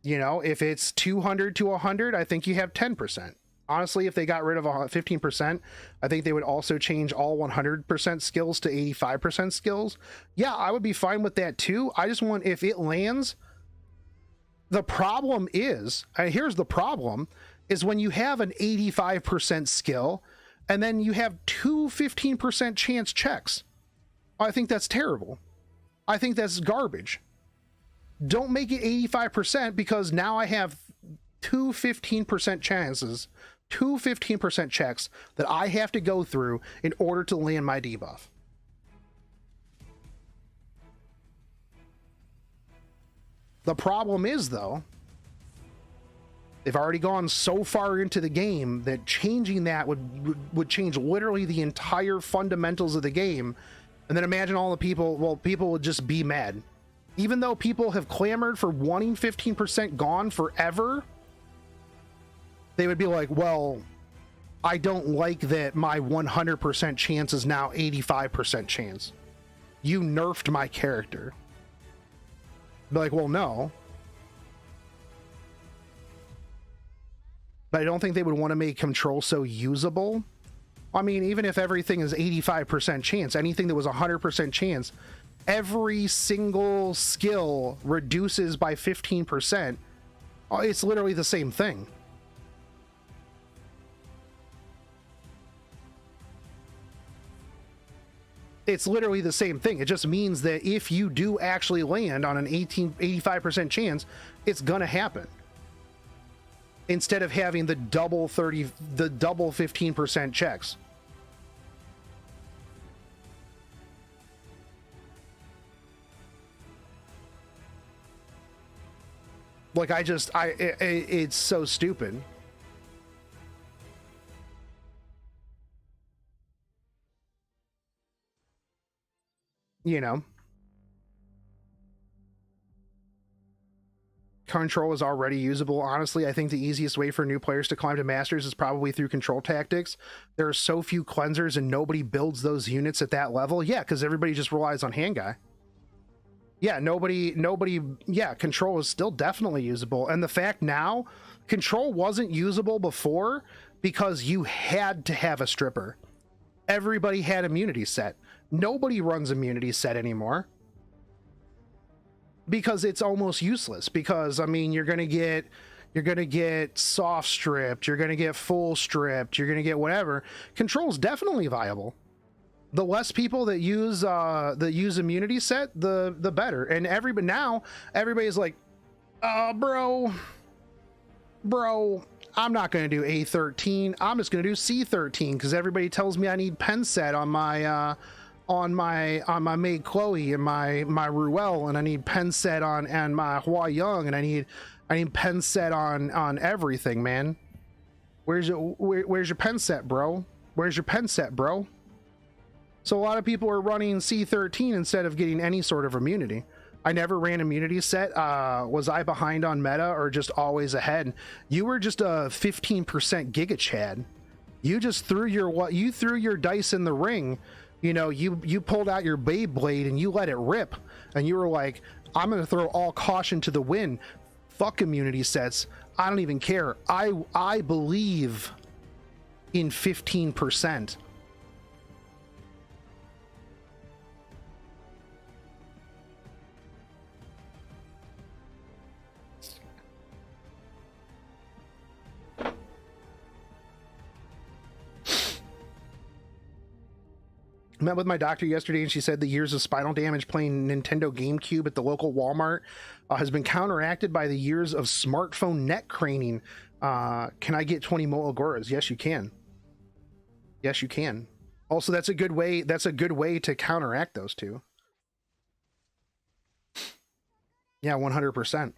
You know, if it's 200 to 100, I think you have 10%. Honestly, if they got rid of 15%, I think they would also change all 100% skills to 85% skills. Yeah, I would be fine with that too. I just want, if it lands, the problem is, here's the problem, is when you have an 85% skill and then you have two 15% chance checks. I think that's terrible. I think that's garbage. Don't make it 85% because now I have two 15% chances, two 15% checks that I have to go through in order to land my debuff. The problem is, though, they've already gone so far into the game that changing that would change literally the entire fundamentals of the game. And then imagine all the people, well, people would just be mad. Even though people have clamored for wanting 15% gone forever, they would be like, well, I don't like that my 100% chance is now 85% chance. You nerfed my character. Be like, well, no. But I don't think they would want to make control so usable. I mean, even if everything is 85% chance, anything that was 100% chance, every single skill reduces by 15%. It's literally the same thing. It's literally the same thing. It just means that if you do actually land on an 85% chance, it's gonna happen. Instead of having the double 15% checks. Like, it's so stupid. You know, control is already usable. Honestly, I think the easiest way for new players to climb to masters is probably through control tactics. There are so few cleansers and nobody builds those units at that level. Yeah, because everybody just relies on hand guy. Yeah, nobody, yeah, control is still definitely usable. And the fact now, control wasn't usable before because you had to have a stripper. Everybody had immunity set. Nobody runs immunity set anymore because it's almost useless. Because I mean, you're gonna get soft stripped, you're gonna get full stripped, you're gonna get whatever. Control's definitely viable. The less people that use immunity set, the better. And everybody's like, bro, I'm not going to do A13. I'm just going to do C13 because everybody tells me I need pen set on my maid Chloe and my Ruel, and I need pen set on my Hua Young, and I need pen set on everything, man. Where's your pen set, bro? Where's your pen set, bro? So a lot of people are running C13 instead of getting any sort of immunity. I never ran immunity set. Was I behind on meta or just always ahead? You were just a 15% Giga Chad. You just threw your dice in the ring. You know, you pulled out your Beyblade and you let it rip. And you were like, I'm going to throw all caution to the wind. Fuck immunity sets. I don't even care. I believe in 15%. Met with my doctor yesterday and she said the years of spinal damage playing Nintendo GameCube at the local Walmart has been counteracted by the years of smartphone neck craning. Can I get 20 Mola Goras? Yes, you can. Yes, you can. Also, that's a good way to counteract those two. Yeah, 100%.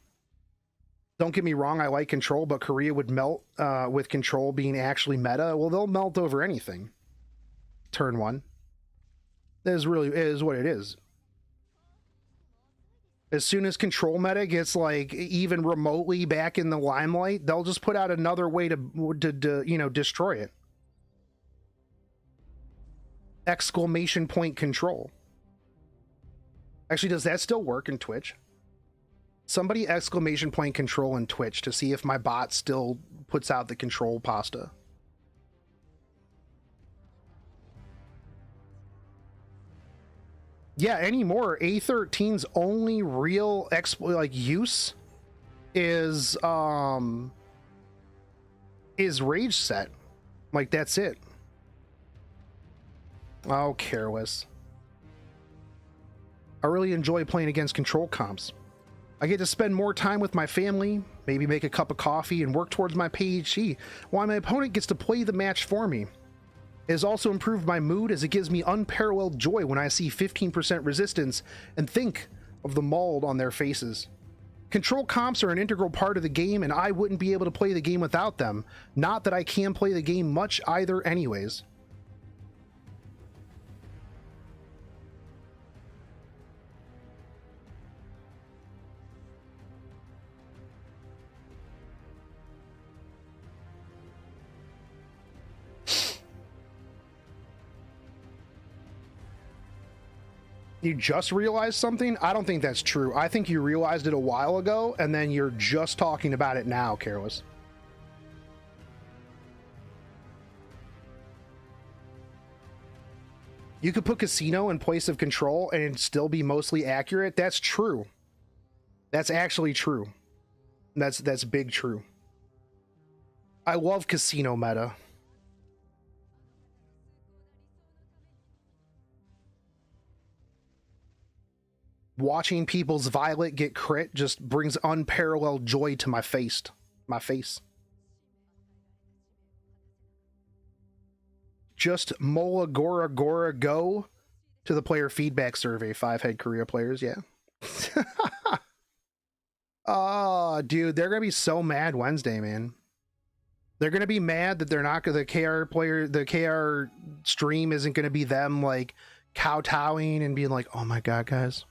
Don't get me wrong, I like control, but Korea would melt with control being actually meta. Well, they'll melt over anything. Turn one. It is what it is. As soon as control meta gets like even remotely back in the limelight, they'll just put out another way to you know, destroy it. Exclamation point control. Actually, does that still work in Twitch? Somebody exclamation point control in Twitch to see if my bot still puts out the control pasta. Yeah, anymore. A13's only real use is rage set. Like, that's it. Oh, careless. I really enjoy playing against control comps. I get to spend more time with my family, maybe make a cup of coffee and work towards my PhD, while my opponent gets to play the match for me. It has also improved my mood as it gives me unparalleled joy when I see 15% resistance and think of the mold on their faces. Control comps are an integral part of the game, and I wouldn't be able to play the game without them. Not that I can play the game much either anyways. You just realized something? I don't think that's true. I think you realized it a while ago, and then you're just talking about it now, Careless. You could put casino in place of control and it'd still be mostly accurate. That's true. That's actually true. That's big true. I love casino meta. Watching people's Violet get crit just brings unparalleled joy to my face. Just Mola Gora Gora go to the player feedback survey. 5-head career players, yeah. Oh, dude, they're gonna be so mad Wednesday, man. They're gonna be mad that they're not gonna, the KR stream isn't gonna be them like kowtowing and being like, oh my god, guys,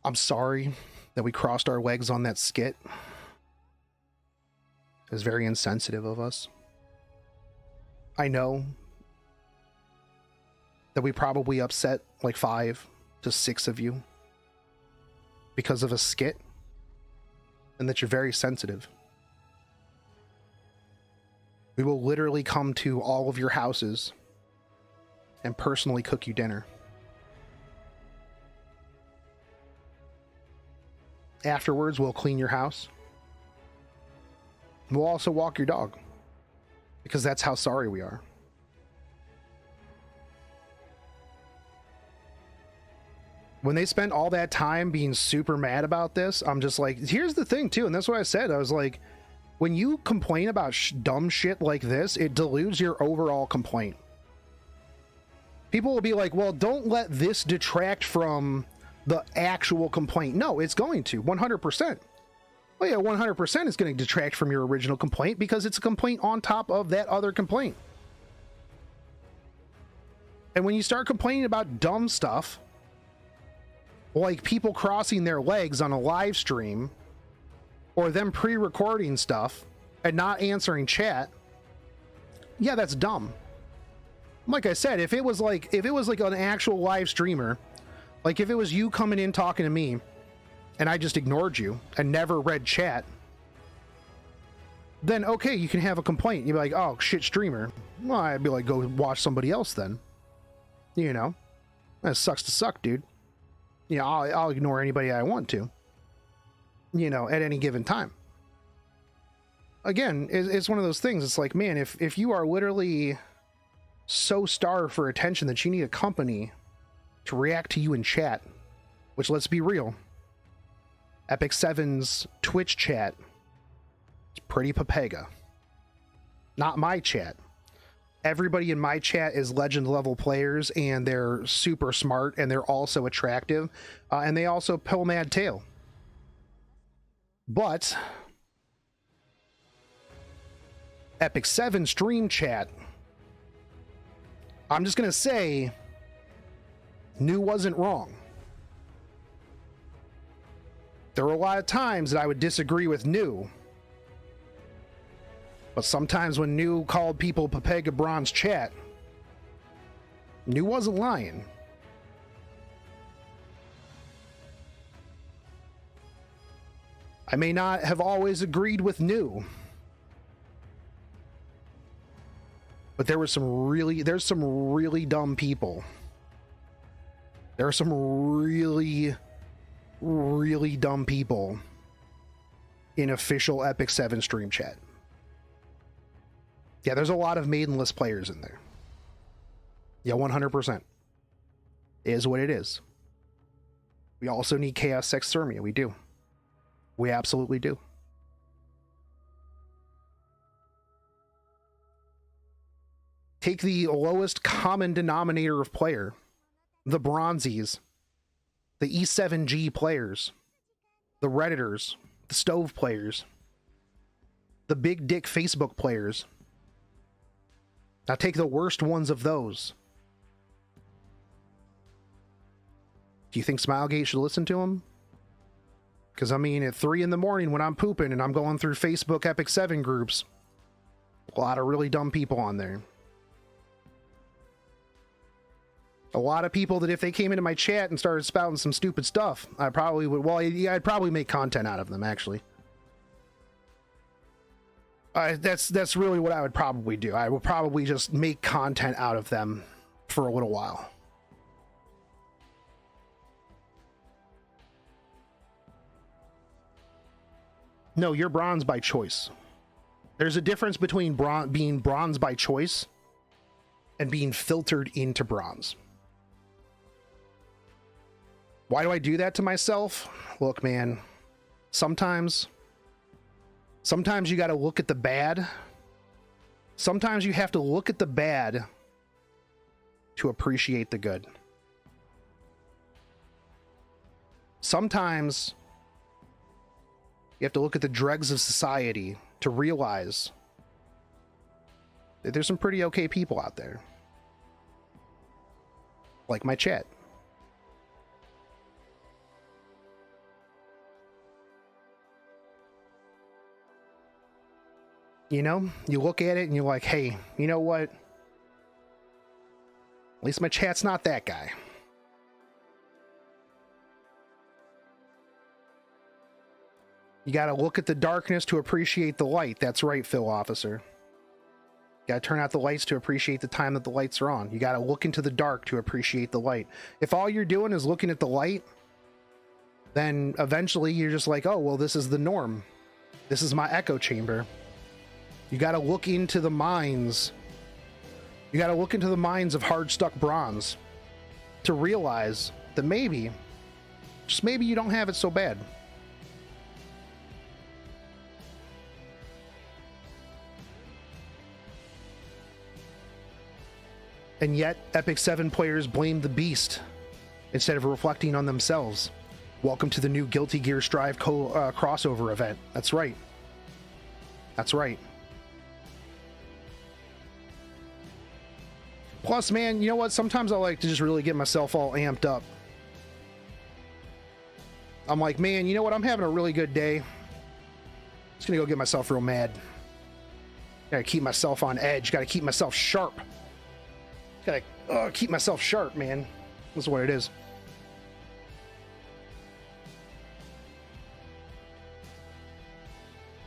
I'm sorry that we crossed our legs on that skit. It was very insensitive of us. I know that we probably upset like 5 to 6 of you because of a skit, and that you're very sensitive. We will literally come to all of your houses and personally cook you dinner. Afterwards, we'll clean your house. We'll also walk your dog, because that's how sorry we are. When they spent all that time being super mad about this, I'm just like, here's the thing too, and that's what I said. I was like, when you complain about dumb shit like this, it dilutes your overall complaint. People will be like, well, don't let this detract from the actual complaint. No, it's going to 100%. Well, yeah, 100% is going to detract from your original complaint, because it's a complaint on top of that other complaint. And when you start complaining about dumb stuff, like people crossing their legs on a live stream, or them pre-recording stuff and not answering chat, yeah, that's dumb. Like I said, if it was like an actual live streamer, like if it was you coming in talking to me and I just ignored you and never read chat, then okay, you can have a complaint. You'd be like, oh shit, streamer. Well, I'd be like, go watch somebody else then. You know, that sucks to suck, dude. You know, I'll ignore anybody I want to, you know, at any given time. Again, it's one of those things. It's like, man, if you are literally so starved for attention that you need a company to react to you in chat, which, let's be real, Epic 7's Twitch chat is pretty papega. Not my chat. Everybody in my chat is legend level players, and they're super smart, and they're also attractive, and they also pull mad tail. But Epic 7 stream chat, I'm just gonna say, New wasn't wrong. There were a lot of times that I would disagree with New, but sometimes when New called people Papega Bronze chat, New wasn't lying. I may not have always agreed with new, but there's some really dumb people. There are some really dumb people in official Epic 7 stream chat. Yeah, there's a lot of maidenless players in there. Yeah, 100%. It is what it is. We also need Chaos Sexthermia. We do. We absolutely do. Take the lowest common denominator of player, the Bronzies, the E7G players, the Redditors, the Stove players, the big dick Facebook players. Now take the worst ones of those. Do you think Smilegate should listen to him? Because, I mean, at 3 in the morning when I'm pooping and I'm going through Facebook Epic 7 groups, a lot of really dumb people on there. A lot of people that if they came into my chat and started spouting some stupid stuff, I probably would, well, yeah, I'd probably make content out of them, actually. That's really what I would probably do. I would probably just make content out of them for a little while. No, you're bronze by choice. There's a difference between being bronze by choice and being filtered into bronze. Why do I do that to myself? Look, man, sometimes you got to look at the bad. Sometimes you have to look at the bad to appreciate the good. Sometimes you have to look at the dregs of society to realize that there's some pretty okay people out there. Like my chat. You know, you look at it and you're like, hey, you know what? At least my chat's not that guy. You got to look at the darkness to appreciate the light. That's right, Phil Officer. You got to turn out the lights to appreciate the time that the lights are on. You got to look into the dark to appreciate the light. If all you're doing is looking at the light, then eventually you're just like, oh, well, this is the norm. This is my echo chamber. You got to look into the minds. You got to look into the minds of hard-stuck bronze to realize that maybe, just maybe, you don't have it so bad. And yet, Epic 7 players blame the beast instead of reflecting on themselves. Welcome to the new Guilty Gear Strive crossover event. That's right. That's right. Plus, man, you know what? Sometimes I like to just really get myself all amped up. I'm like, man, you know what? I'm having a really good day. Just gonna go get myself real mad. Gotta keep myself on edge. Gotta keep myself sharp. Gotta keep myself sharp, man. That's what it is.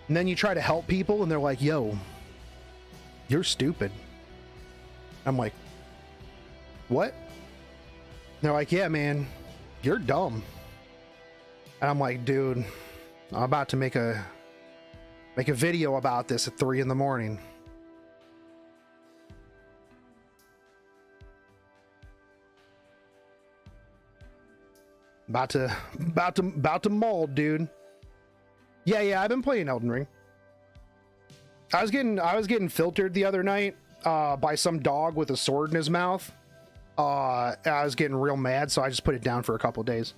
And then you try to help people and they're like, yo, you're stupid. I'm like, what? And they're like, yeah, man, you're dumb. And I'm like, dude, I'm about to make a video about this at 3 in the morning. About to mold, dude. Yeah, I've been playing Elden Ring. I was getting filtered the other night by some dog with a sword in his mouth. I was getting real mad, so I just put it down for a couple days.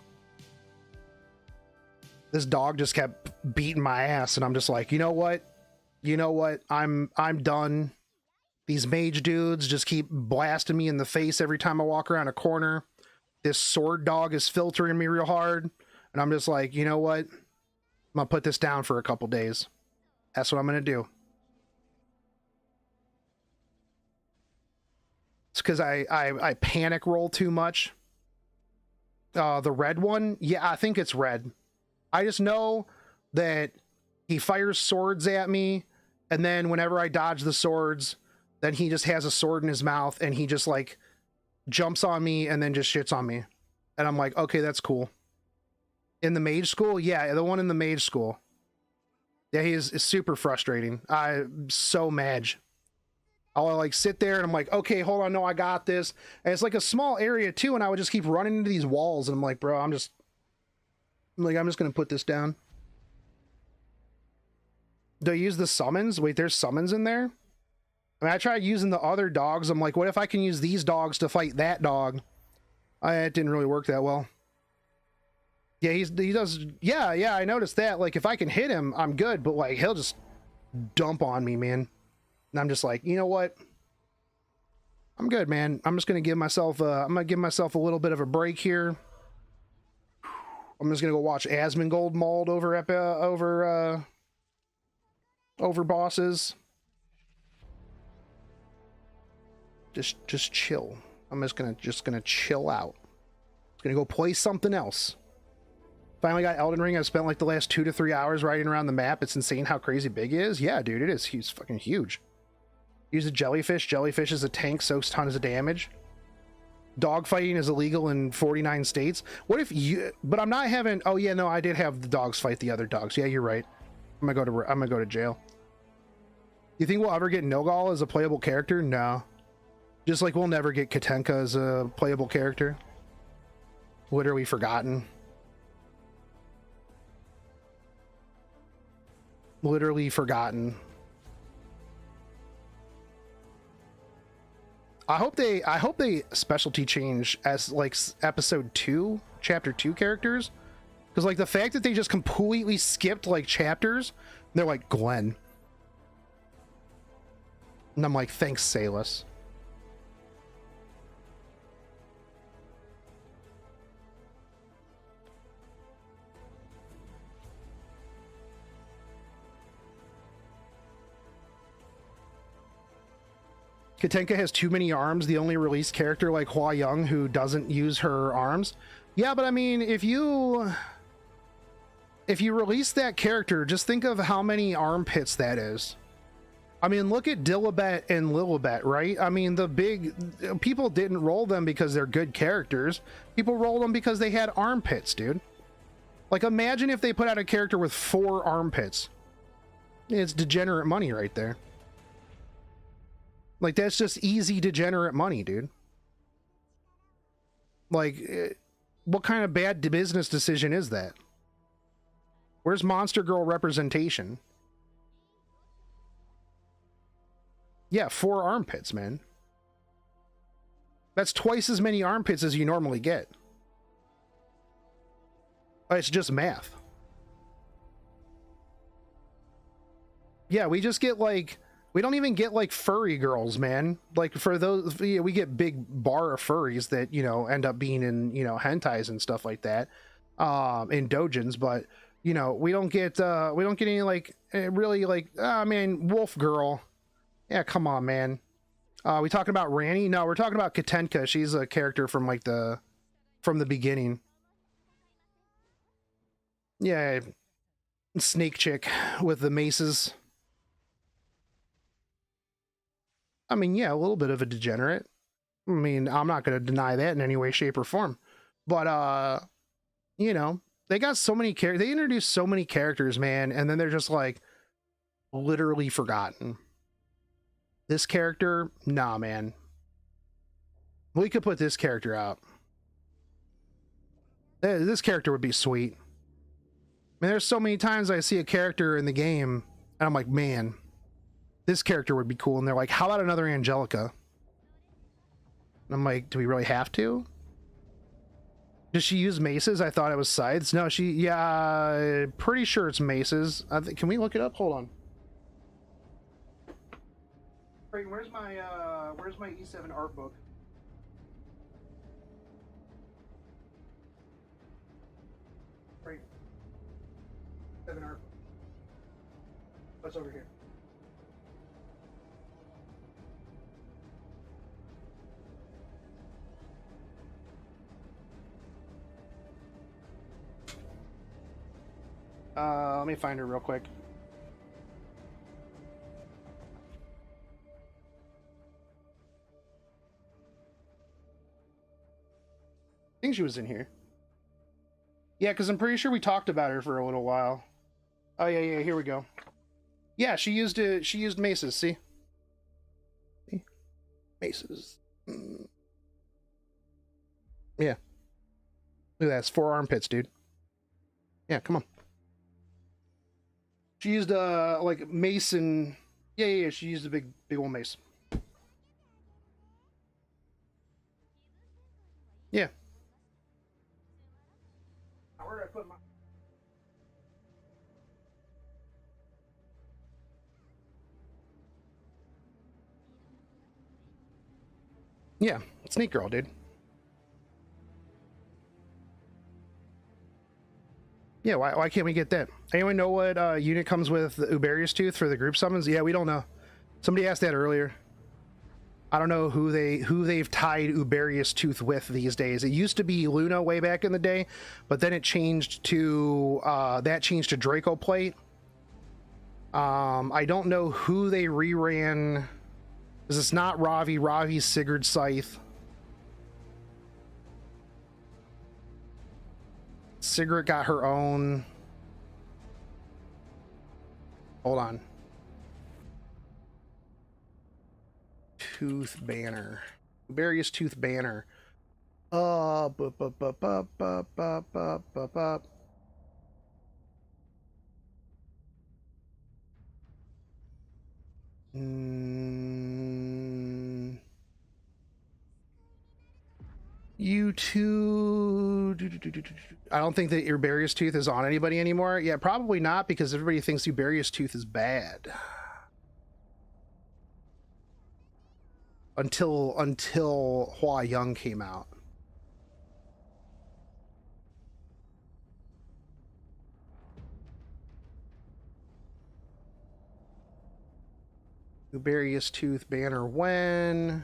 This dog just kept beating my ass, and I'm just like, you know what? I'm done. These mage dudes just keep blasting me in the face every time I walk around a corner. This sword dog is filtering me real hard, and I'm just like, you know what? I'm gonna put this down for a couple days. That's what I'm gonna do. It's because I panic roll too much. The red one, yeah, I think it's red. I just know that he fires swords at me, and then whenever I dodge the swords, then he just has a sword in his mouth and he just like jumps on me and then just shits on me. And I'm like, okay, that's cool. In the mage school? Yeah, the one in the mage school. Yeah, he is super frustrating. I'm so mad. I'll like sit there and I'm like, okay, hold on, no, I got this. And it's like a small area too, and I would just keep running into these walls, and I'm like, bro, I'm just gonna put this down. Do I use the summons? Wait, there's summons in there? I mean, I tried using the other dogs. I'm like, what if I can use these dogs to fight that dog? It didn't really work that well. Yeah, he does. Yeah, I noticed that. Like, if I can hit him, I'm good. But like, he'll just dump on me, man. And I'm just like, you know what? I'm good, man. I'm just gonna give myself. I'm gonna give myself a little bit of a break here. I'm just gonna go watch Asmongold mauled over over bosses. Just chill. I'm just gonna chill out. Gonna go play something else. Finally got Elden Ring. I've spent like the last 2 to 3 hours riding around the map. It's insane how crazy big it is. Yeah, dude, it is. He's fucking huge. Use a jellyfish. Jellyfish is a tank, soaks tons of damage. Dogfighting is illegal in 49 states. What if you? But I'm not having. Oh yeah, no, I did have the dogs fight the other dogs. Yeah, you're right. I'm gonna go to jail. You think we'll ever get Nogal as a playable character? No. Just like we'll never get Katenka as a playable character. Literally forgotten. Literally forgotten. I hope they specialty change as like episode 2, chapter 2 characters, because like the fact that they just completely skipped like chapters, they're like Glenn, and I'm like, thanks, Salus. Katenka has too many arms. The only released character like Hua Young who doesn't use her arms. Yeah, but I mean, if you release that character, just think of how many armpits that is. I mean, look at Dilibet and Lilibet, right? I mean, the big people didn't roll them because they're good characters. People rolled them because they had armpits, dude. Like, imagine if they put out a character with 4 armpits. It's degenerate money right there. Like, that's just easy degenerate money, dude. Like, what kind of bad business decision is that? Where's Monster Girl representation? Yeah, 4 armpits, man. That's twice as many armpits as you normally get. It's just math. Yeah, we just get like... We don't even get like furry girls, man. Like for those, we get big bar of furries that, you know, end up being in, you know, hentais and stuff like that, in doujins. But, you know, we don't get any like really like, man, wolf girl. Yeah, come on, man. We talking about Rani? No, we're talking about Katenka. She's a character from like from the beginning. Yeah, snake chick with the maces. I mean, yeah, a little bit of a degenerate. I mean, I'm not going to deny that in any way, shape, or form. But, you know, they got so many characters. They introduced so many characters, man, and then they're just, like, literally forgotten. This character? Nah, man. We could put this character out. This character would be sweet. I mean, there's so many times I see a character in the game, and I'm like, man... This character would be cool. And they're like, how about another Angelica? And I'm like, do we really have to? Does she use maces? I thought it was scythes. No, yeah, pretty sure it's maces. Can we look it up? Hold on. Wait, where's my E7 art book? Right. 7 art. What's over here? Let me find her real quick. I think she was in here. Yeah, because I'm pretty sure we talked about her for a little while. Oh yeah, here we go. Yeah, she used it. She used maces. See, maces. Yeah. Look at that. It's 4 armpits, dude. Yeah, come on. She used like mace and yeah. She used a big old mace. Yeah. Where did I put my? Yeah, Snake Girl, dude. Yeah, why can't we get that? Anyone know what unit comes with the Uberius Tooth for the group summons? Yeah, we don't know. Somebody asked that earlier. I don't know who they've tied Uberius Tooth with these days. It used to be Luna way back in the day, but then it changed to Draco Plate. I don't know who they reran. Because it's not Ravi. Ravi's Sigurd Scythe. Sigurd got her own. Hold on. Tooth banner. Uberius Tooth banner. You two. I don't think that Uberius Tooth is on anybody anymore. Yeah, probably not, because everybody thinks Uberius Tooth is bad. Until Hua Young came out. Uberius Tooth banner when?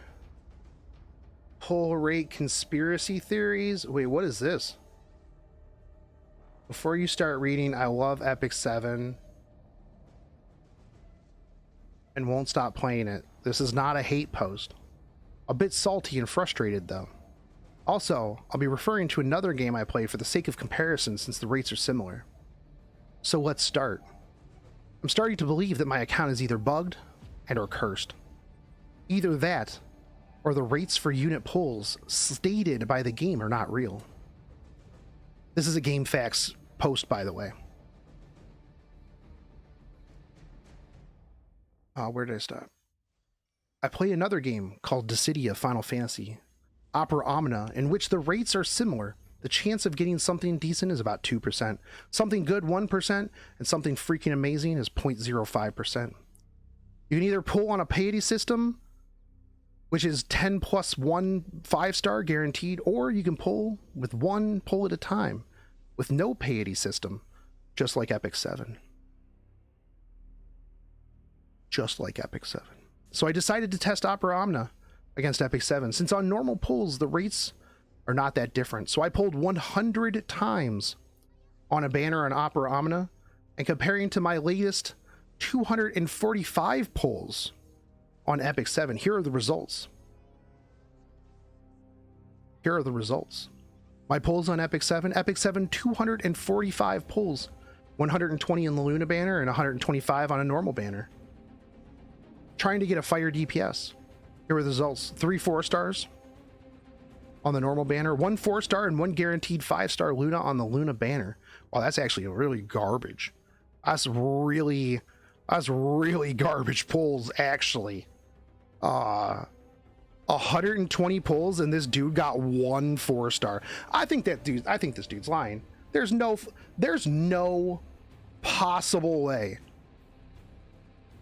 Pull rate conspiracy theories. Wait, what is this? Before you start reading, I love Epic 7 and won't stop playing it. This is not a hate post. A bit salty and frustrated though. Also, I'll be referring to another game I played for the sake of comparison since the rates are similar. So let's start. I'm starting to believe that my account is either bugged and or cursed. Either that, or the rates for unit pulls stated by the game are not real. This is a GameFAQs post, by the way. Where did I stop? I play another game called Dissidia Final Fantasy Opera Omnia, in which the rates are similar. The chance of getting something decent is about 2%, something good 1%, and something freaking amazing is 0.05%. You can either pull on a piety system, which is 10 plus 1 5-star guaranteed, or you can pull with 1 pull at a time with no piety system, just like Epic 7. Just like Epic 7. So I decided to test Opera Omnia against Epic 7, since on normal pulls the rates are not that different. So I pulled 100 times on a banner on Opera Omnia, and comparing to my latest 245 pulls on Epic 7, here are the results. Here are the results. My pulls on Epic 7, 245 pulls, 120 in the Luna banner and 125 on a normal banner. Trying to get a fire DPS. Here are the results. 3 4-stars on the normal banner, 1 4-star and 1 guaranteed 5-star Luna on the Luna banner. Wow, that's actually really garbage. That's really garbage pulls, actually. 120 pulls and this dude got 1 4-star. I think this dude's lying. There's no possible way.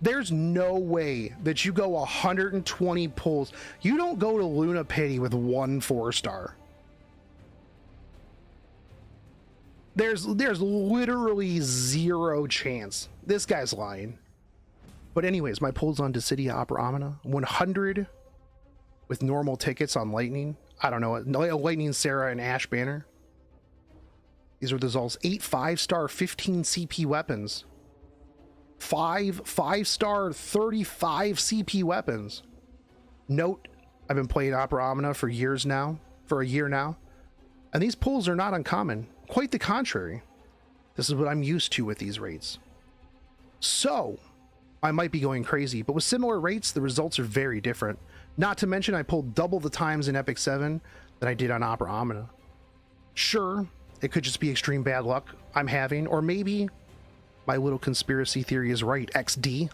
There's no way that you go 120 pulls. You don't go to Luna Pity with 1 4-star. There's literally 0 chance. This guy's lying. But anyways, my pulls on Dissidia Opera Omnia, 100 with normal tickets on Lightning. I don't know, Lightning, Sarah, and Ash banner. These are the results. 8 5-star 15 CP weapons. 5 5-star 35 CP weapons. Note, I've been playing Opera Omnia for a year now, and these pulls are not uncommon. Quite the contrary. This is what I'm used to with these rates. So, I might be going crazy, but with similar rates, the results are very different. Not to mention, I pulled double the times in Epic 7 that I did on Opera Omnia. Sure, it could just be extreme bad luck I'm having, or maybe my little conspiracy theory is right, XD.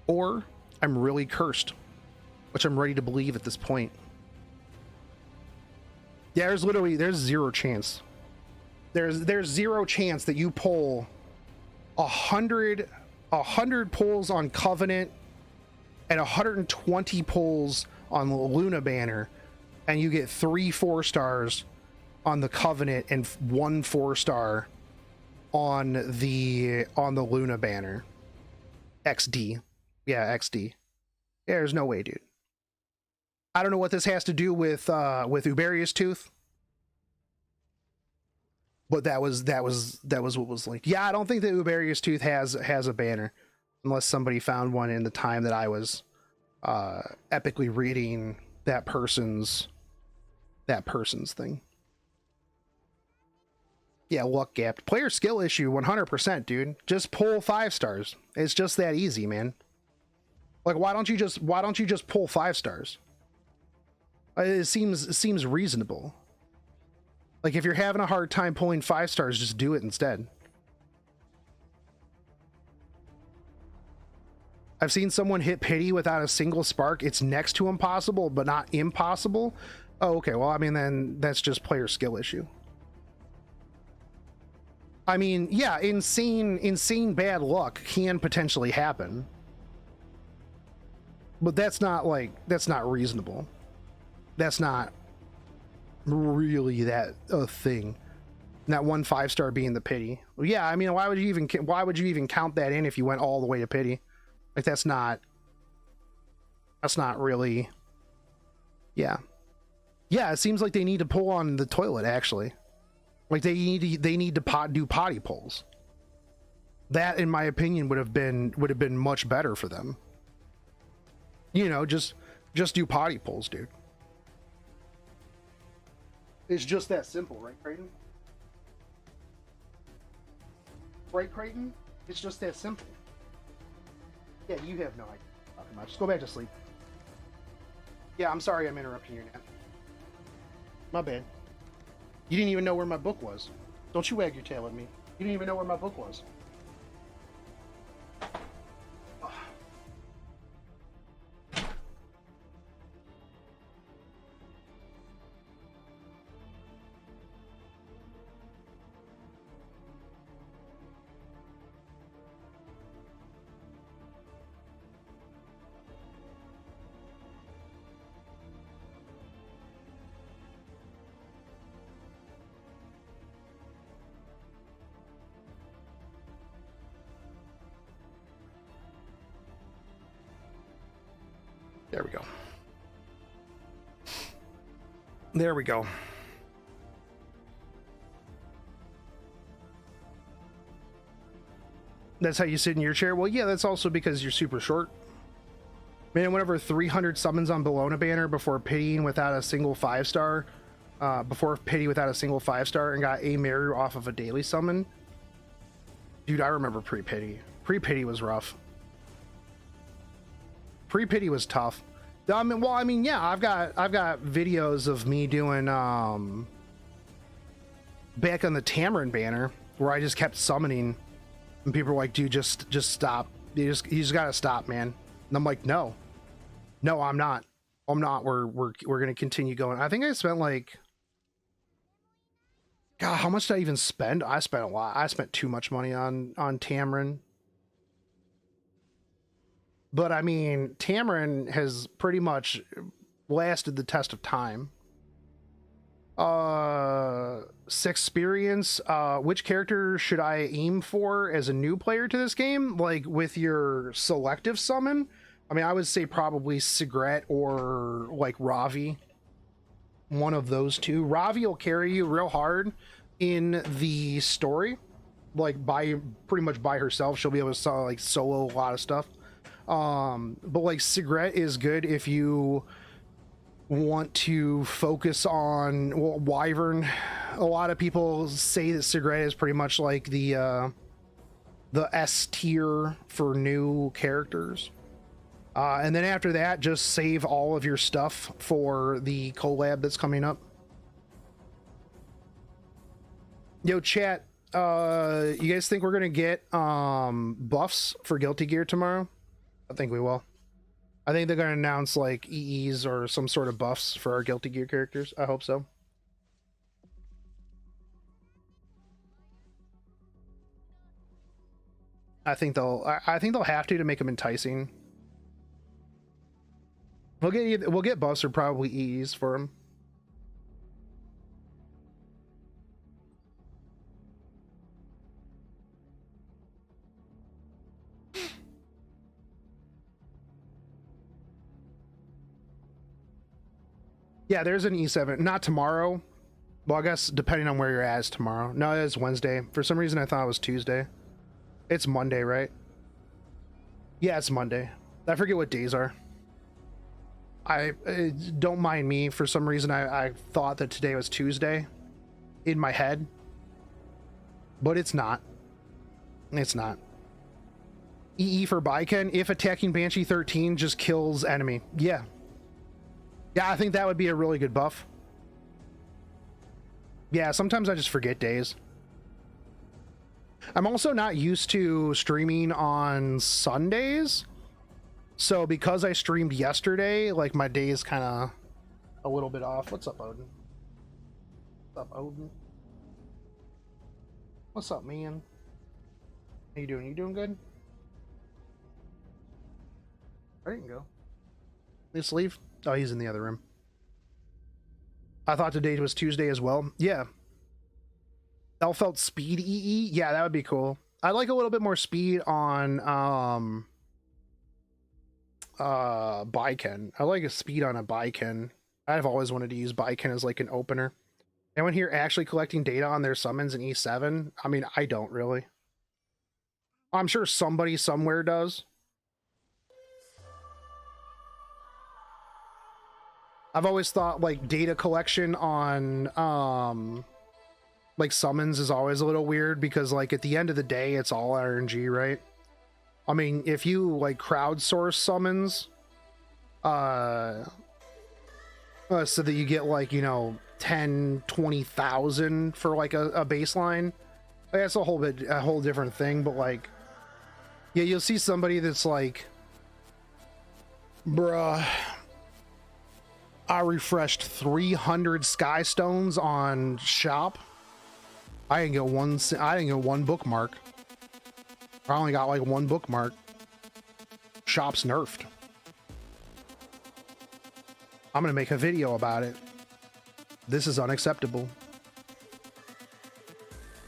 Or I'm really cursed, which I'm ready to believe at this point. Yeah, there's zero chance. There's zero chance that you pull 100 pulls on Covenant and 120 pulls on the Luna banner, and you get 3 4-stars on the Covenant and 1 4-star on the Luna banner. XD. Yeah, XD. Yeah, there's no way, dude. I don't know what this has to do with Uberius Tooth, but that was what was linked. Yeah, I don't think that Uberius Tooth has a banner, unless somebody found one in the time that I was epically reading that person's thing. Yeah, luck gapped. Player skill issue 100%, dude. Just pull 5-stars. It's just that easy, man. Like, why don't you just pull 5-stars? It seems reasonable. Like, if you're having a hard time pulling 5-stars, just do it instead. I've seen someone hit pity without a single spark. It's next to impossible, but not impossible. Oh, okay. Well, I mean, then that's just player skill issue. I mean, yeah, insane bad luck can potentially happen. But that's not reasonable. That's not really that a thing. That 1 5-star being the pity. Well, yeah, I mean, why would you even count that in if you went all the way to pity? Like, that's not really. Yeah, it seems like they need to pull on the toilet, actually. Like, they need to do potty pulls. That, in my opinion, would have been much better for them. You know, just do potty pulls, dude. It's just that simple, right, Creighton? Right, Creighton? It's just that simple. Yeah, you have no idea what I'm talking about. Just go back to sleep. Yeah, I'm sorry I'm interrupting your nap. My bad. You didn't even know where my book was. Don't you wag your tail at me. You didn't even know where my book was. There we go. There we go. That's how you sit in your chair? Well, yeah, that's also because you're super short. Man, whenever 300 summons on Bologna banner before pitying without a single 5-star, and got a Meru off of a daily summon. Dude, I remember pre-pity. Pre-pity was rough. Pre-pity was tough. I mean, yeah, I've got videos of me doing back on the Tamarin banner where I just kept summoning, and people were like, "Dude, just stop. You just gotta stop, man." And I'm like, "No, I'm not. We're gonna continue going." I think I spent like, God, how much did I even spend? I spent a lot. I spent too much money on Tamarin. But I mean, Tamarin has pretty much lasted the test of time. Experience. Which character should I aim for as a new player to this game? Like, with your selective summon? I mean, I would say probably Sigret or like Ravi. One of those two. Ravi will carry you real hard, in the story, like pretty much by herself. She'll be able to like solo a lot of stuff. But like Cigarette is good if you want to focus on, well, Wyvern. A lot of people say that Cigarette is pretty much like the S tier for new characters. And then after that, just save all of your stuff for the collab that's coming up. Yo, chat, you guys think we're gonna get buffs for Guilty Gear tomorrow? I think we will. I think they're gonna announce like EEs or some sort of buffs for our Guilty Gear characters. I hope so. I think they'll have to make them enticing. We'll get buffs or probably EEs for them. Yeah, there's an E7. Not tomorrow. Well, I guess depending on where you're at is tomorrow. No, it's Wednesday. For some reason, I thought it was Tuesday. It's Monday, right? Yeah, it's Monday. I forget what days are. Don't mind me. For some reason, I thought that today was Tuesday in my head. But it's not. It's not. EE for Baiken. If attacking Banshee 13 just kills enemy. Yeah. Yeah, I think that would be a really good buff. Yeah, sometimes I just forget days. I'm also not used to streaming on Sundays. So because I streamed yesterday, like my day is kind of a little bit off. What's up, Odin? What's up, Odin? What's up, man? How you doing? You doing good? Where did he go? Let's leave. Oh, he's in the other room. I thought today was Tuesday as well. Yeah. Elfelt speed EE? Yeah, that would be cool. I'd like a little bit more speed on Baiken. I like a speed on a Baiken. I've always wanted to use Baiken as like an opener. Anyone here actually collecting data on their summons in E7? I mean, I don't really. I'm sure somebody somewhere does. I've always thought like data collection on like summons is always a little weird because like at the end of the day it's all RNG, right? I mean, if you like crowdsource summons so that you get like, you know, 10-20,000 for like a baseline, that's a whole different thing. But like, yeah, you'll see somebody that's like, bruh, I refreshed 300 sky stones on shop. I didn't get one bookmark. I only got like one bookmark. Shop's nerfed. I'm gonna make a video about it. This is unacceptable.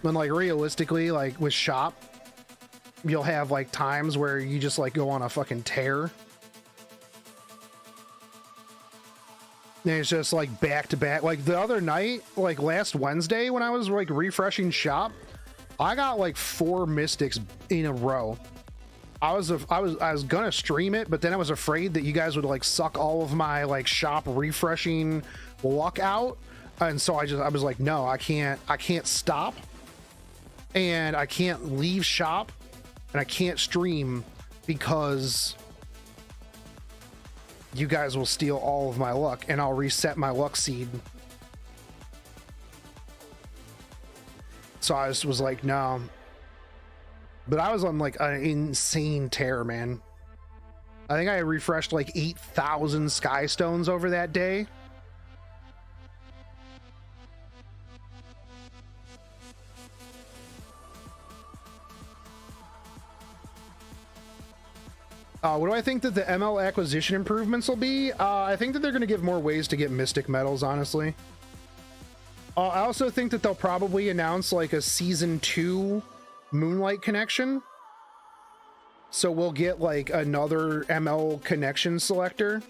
And like realistically, like with shop, you'll have like times where you just like go on a fucking tear. And it's just like back to back. Like the other night, like last Wednesday when I was like refreshing shop, I got like 4 mystics in a row. I was gonna stream it, but then I was afraid that you guys would like suck all of my like shop refreshing luck out. And so I was like, no, I can't stop. And I can't leave shop and I can't stream because you guys will steal all of my luck and I'll reset my luck seed. So I just was like, no. But I was on like an insane tear, man. I think I refreshed like 8,000 sky stones over that day. What do I think that the ML acquisition improvements will be? I think that they're going to give more ways to get mystic medals, honestly. I also think that they'll probably announce like a season 2 Moonlight connection. So we'll get like another ML connection selector.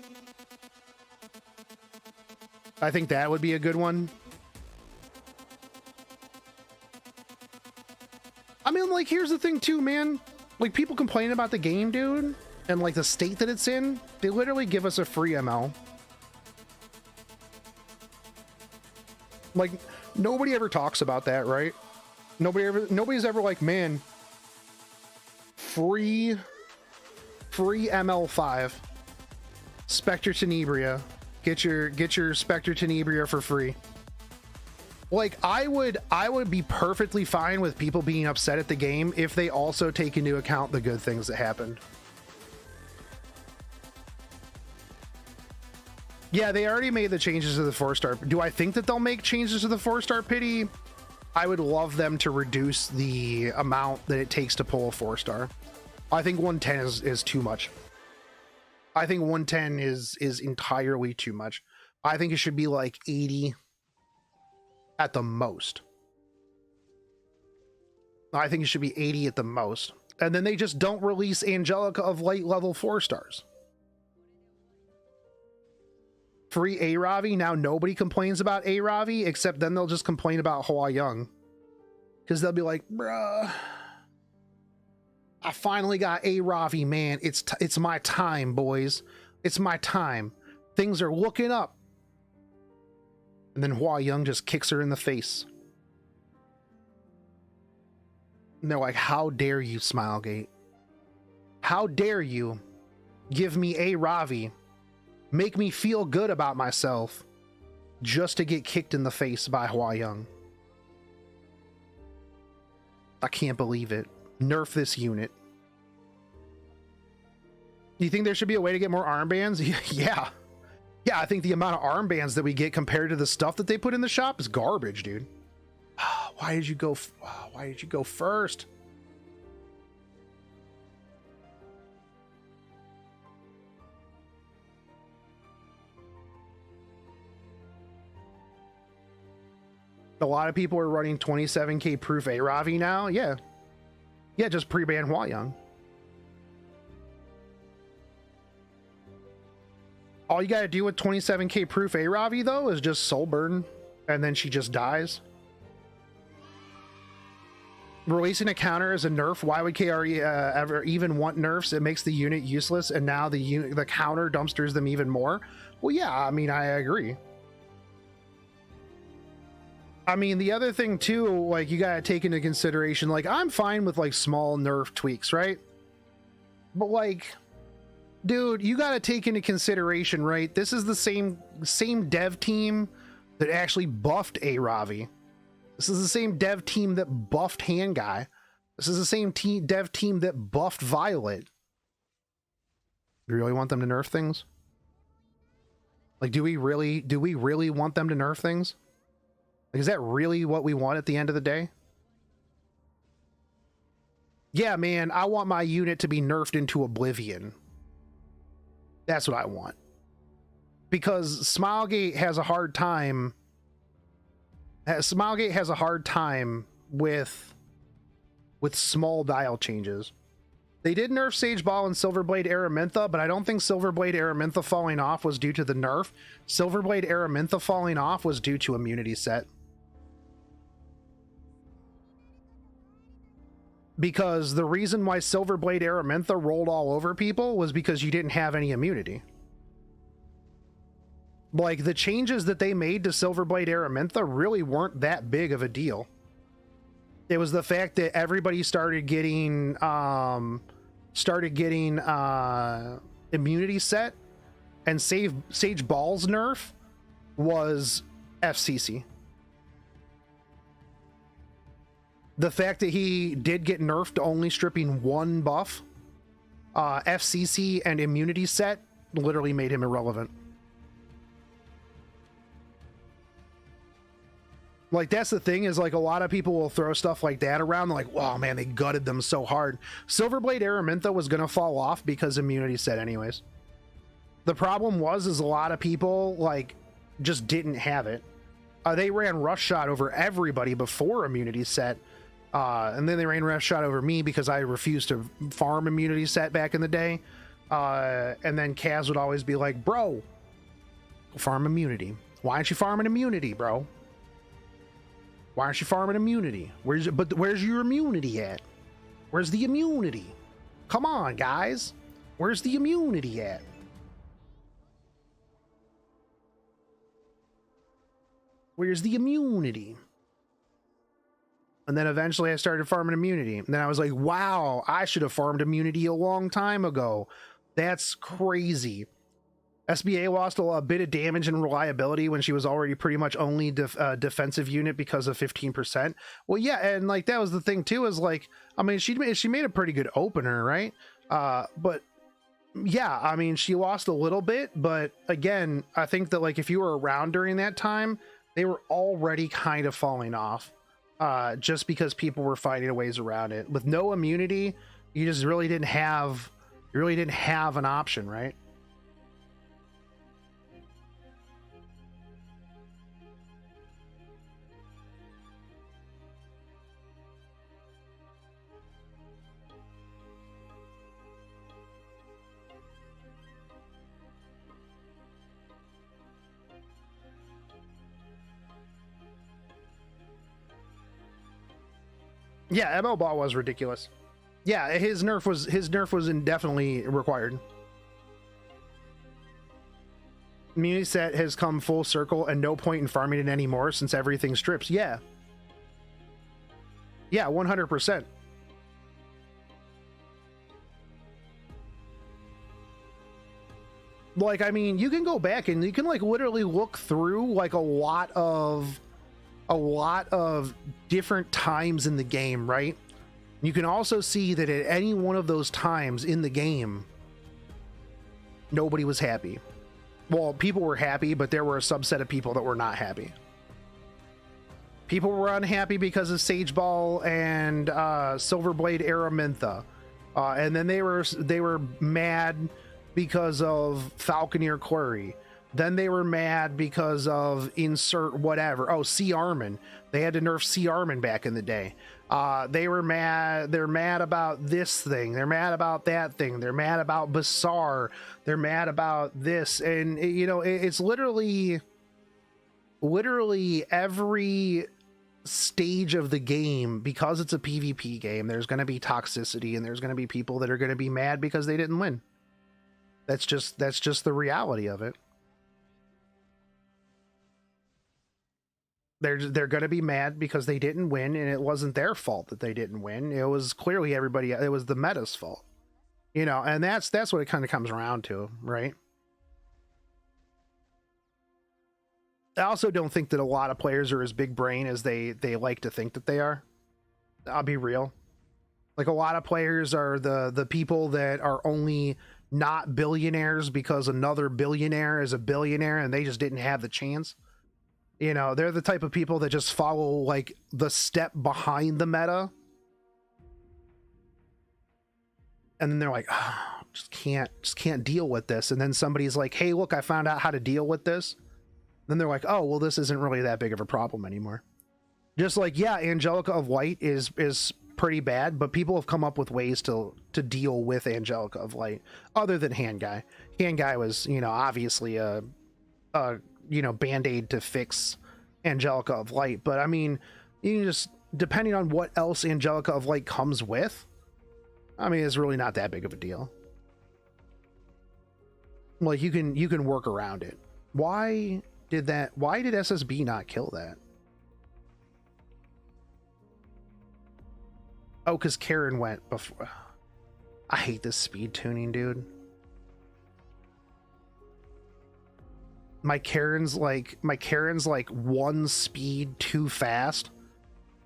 I think that would be a good one. I mean, like, here's the thing too, man. Like, people complain about the game, dude, and like the state that it's in. They literally give us a free ML. Like, nobody ever talks about that, right? Nobody's ever like, man, free ML5, Spectre Tenebria. Get your Spectre Tenebria for free. Like, I would be perfectly fine with people being upset at the game if they also take into account the good things that happened. Yeah, they already made the changes to the 4-star. Do I think that they'll make changes to the 4-star pity? I would love them to reduce the amount that it takes to pull a 4-star. I think 110 is too much. I think 110 is entirely too much. I think it should be like 80 at the most. I think it should be 80 at the most. And then they just don't release Angelica of light level 4-stars. Free A-Ravi. Now nobody complains about A-Ravi, except then they'll just complain about Hua Young. Because they'll be like, bruh, I finally got A-Ravi, man. It's my time, boys. It's my time. Things are looking up. And then Hua Young just kicks her in the face. And they're like, how dare you, Smilegate? How dare you give me A-Ravi, make me feel good about myself, just to get kicked in the face by Hua Young? I can't believe it. Nerf this unit. Do you think there should be a way to get more armbands? Yeah. Yeah, I think the amount of armbands that we get compared to the stuff that they put in the shop is garbage, dude. Why did you go first? A lot of people are running 27k proof A-Ravi now. Yeah, just pre-ban Hua Young. All you gotta do with 27k proof A-Ravi though is just soul burn, and then she just dies. Releasing a counter as a nerf. Why would KRE ever even want nerfs? It makes the unit useless, and now the counter dumpsters them even more. Well, yeah, I mean, I agree. I mean, the other thing too, like, you gotta take into consideration, like, I'm fine with like small nerf tweaks, right? But like, dude, you got to take into consideration, right? This is the same dev team that actually buffed A-Ravi. This is the same dev team that buffed Hand Guy. This is the same dev team that buffed Violet. You really want them to nerf things? Like, do we really want them to nerf things? Like, is that really what we want at the end of the day? Yeah, man, I want my unit to be nerfed into oblivion. That's what I want. Because Smilegate has a hard time. Smilegate has a hard time with small dial changes. They did nerf Sage Ball and Silverblade Araminta, but I don't think Silverblade Araminta falling off was due to the nerf. Silverblade Araminta falling off was due to immunity set. Because the reason why Silverblade Araminta rolled all over people was because you didn't have any immunity. Like, the changes that they made to Silverblade Araminta really weren't that big of a deal. It was the fact that everybody started getting immunity set, and Sage Ball's nerf was FCC. The fact that he did get nerfed to only stripping one buff, FCC and immunity set, literally made him irrelevant. Like, that's the thing, is like, a lot of people will throw stuff like that around. They're like, wow, man, they gutted them so hard. Silverblade Araminta was going to fall off because immunity set anyways. The problem was a lot of people, like, just didn't have it. They ran Rush Shot over everybody before immunity set. And then they ran Rush Shot over me because I refused to farm immunity set back in the day. And then Kaz would always be like, bro, farm immunity. Why aren't you farming immunity, bro? Why aren't you farming immunity? Where's your immunity at? Where's the immunity? Come on, guys. Where's the immunity at? Where's the immunity? And then eventually I started farming immunity. And then I was like, wow, I should have farmed immunity a long time ago. That's crazy. SBA lost a bit of damage and reliability when she was already pretty much only defensive unit because of 15%. Well, yeah, and like that was the thing too, is like, I mean, she made a pretty good opener, right? But yeah, I mean, she lost a little bit, but again, I think that like if you were around during that time, they were already kind of falling off, just because people were finding ways around it. With no immunity, you just really didn't have an option, right? Yeah, ML ball was ridiculous. Yeah, his nerf was indefinitely required. Immunity set has come full circle and no point in farming it anymore since everything strips. Yeah. Yeah, 100%. Like, I mean, you can go back and you can like literally look through like a lot of different times in the game, right? You can also see that at any one of those times in the game, nobody was happy. Well, people were happy, but there were a subset of people that were not happy. People were unhappy because of Sage Ball and Silverblade Araminta, and then they were mad because of Falconeer Quarry. Then they were mad because of insert whatever. Oh, C Armin. They had to nerf C Armin back in the day. They were mad. They're mad about this thing. They're mad about that thing. They're mad about Bazaar. They're mad about this. And, you know, it's literally every stage of the game, because it's a PvP game, there's going to be toxicity and there's going to be people that are going to be mad because they didn't win. That's just the reality of it. They're going to be mad because they didn't win, and it wasn't their fault that they didn't win. It was clearly everybody. It was the meta's fault, you know, and that's what it kind of comes around to, right? I also don't think that a lot of players are as big brain as they like to think that they are. I'll be real. Like, a lot of players are the people that are only not billionaires because another billionaire is a billionaire and they just didn't have the chance. You know, they're the type of people that just follow like the step behind the meta. And then they're like, oh, just can't deal with this. And then somebody's like, hey, look, I found out how to deal with this. Then they're like, oh, well, this isn't really that big of a problem anymore. Just like, yeah, Angelica of Light is pretty bad, but people have come up with ways to deal with Angelica of Light other than Hand Guy. Hand Guy was, you know, obviously a you know, band-aid to fix Angelica of Light. But I mean, you can just, depending on what else Angelica of Light comes with, I mean, it's really not that big of a deal. Like, you can work around it. Why did SSB not kill that? Oh, because Karen went before. I hate this speed tuning, dude. My Karen's like one speed too fast,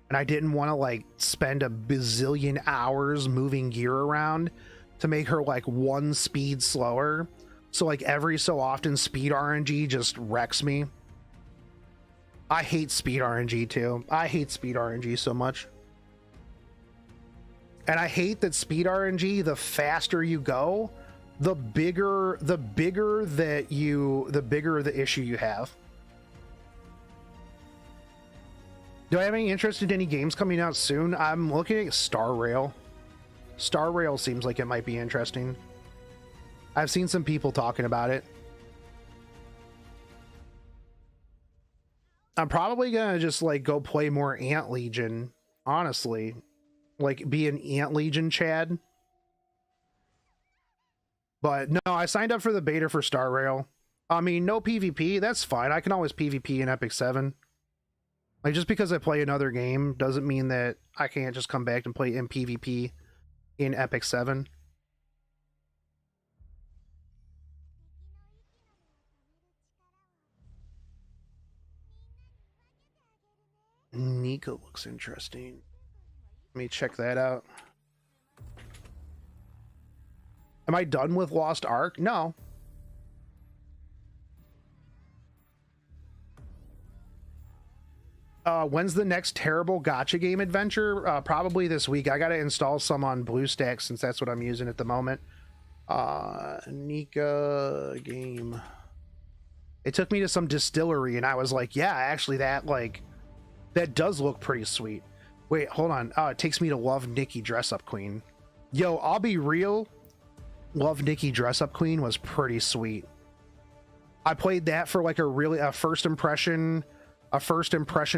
and I didn't want to like spend a bazillion hours moving gear around to make her like one speed slower. So like every so often speed RNG just wrecks me. I hate speed RNG too. I hate speed RNG so much. And I hate that speed RNG, the faster you go, the bigger the issue you have. Do I have any interest in any games coming out soon? I'm looking at Star Rail. Star Rail seems like it might be interesting. I've seen some people talking about it. I'm probably gonna just like go play more Ant Legion, honestly. Like be an Ant Legion Chad. But no, I signed up for the beta for Star Rail. I mean, no PvP, that's fine. I can always PvP in Epic 7. Like, just because I play another game doesn't mean that I can't just come back and play in PvP in Epic 7. Nika looks interesting. Let me check that out. Am I done with Lost Ark? No. When's the next terrible gacha game adventure? Probably this week. I gotta install some on BlueStacks since that's what I'm using at the moment. Nika game. It took me to some distillery and I was like, yeah, actually that does look pretty sweet. Wait, hold on. It takes me to Love Nikki Dress Up Queen. Yo, I'll be real. Love Nikki Dress Up Queen was pretty sweet. I played that for like a first impression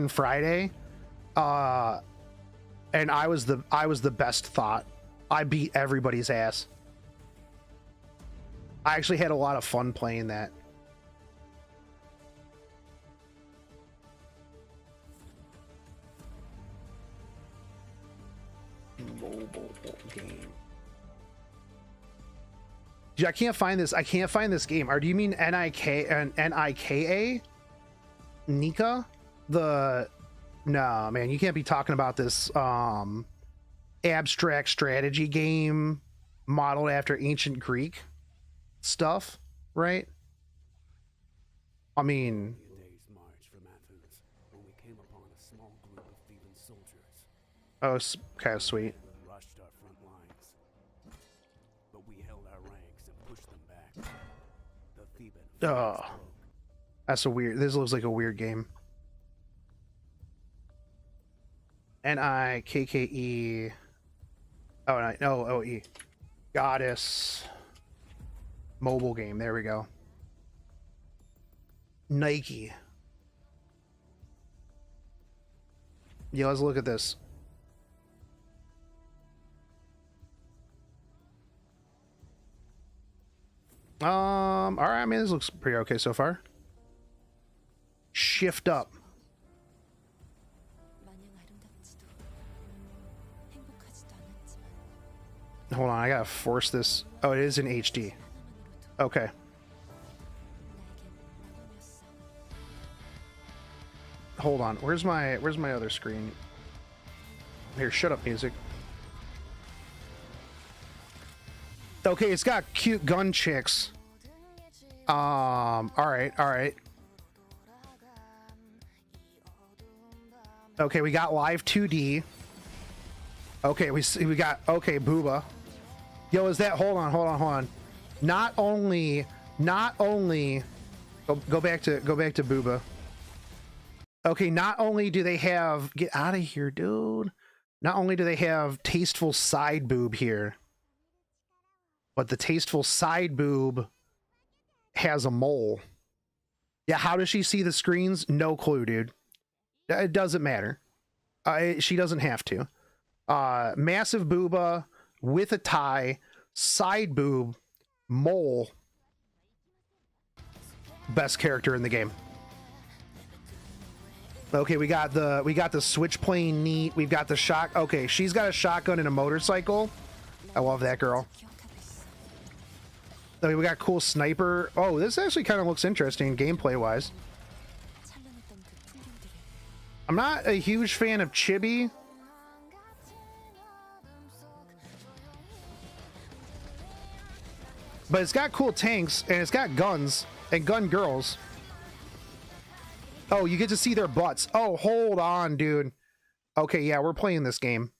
Friday. And I was the best thought. I beat everybody's ass. I actually had a lot of fun playing that. Mobile game. Dude, I can't find this game. Or do you mean Nika? Nika? No, man, you can't be talking about this abstract strategy game modeled after ancient Greek stuff, right? I mean, oh, it's kind of sweet. Oh, that's a weird. This looks like a weird game. Nikke. Oh no, OE. Goddess. Mobile game. There we go. Nike. Yeah, let's look at this. All right. I mean, this looks pretty okay so far. Shift up. Hold on, I gotta force this. Oh, it is in HD. Okay. Hold on. Where's my other screen? Here, shut up, music. Okay, it's got cute gun chicks. All right. Okay, we got live 2D. Okay, we got okay, Booba. Yo, is that hold on. Not only go back to Booba. Okay, not only do they have get out of here, dude. Not only do they have tasteful side boob here, but the tasteful side boob has a mole. Yeah, how does she see the screens? No clue, dude. It doesn't matter. She doesn't have to. Massive booba with a tie, side boob, mole. Best character in the game. Okay, we got the switch plane neat. We've got the shot. Okay, she's got a shotgun and a motorcycle. I love that girl. Okay, we got cool sniper. Oh, this actually kind of looks interesting gameplay wise. I'm not a huge fan of Chibi. But it's got cool tanks and it's got guns and gun girls. Oh, you get to see their butts. Oh, hold on, dude. Okay, yeah, we're playing this game.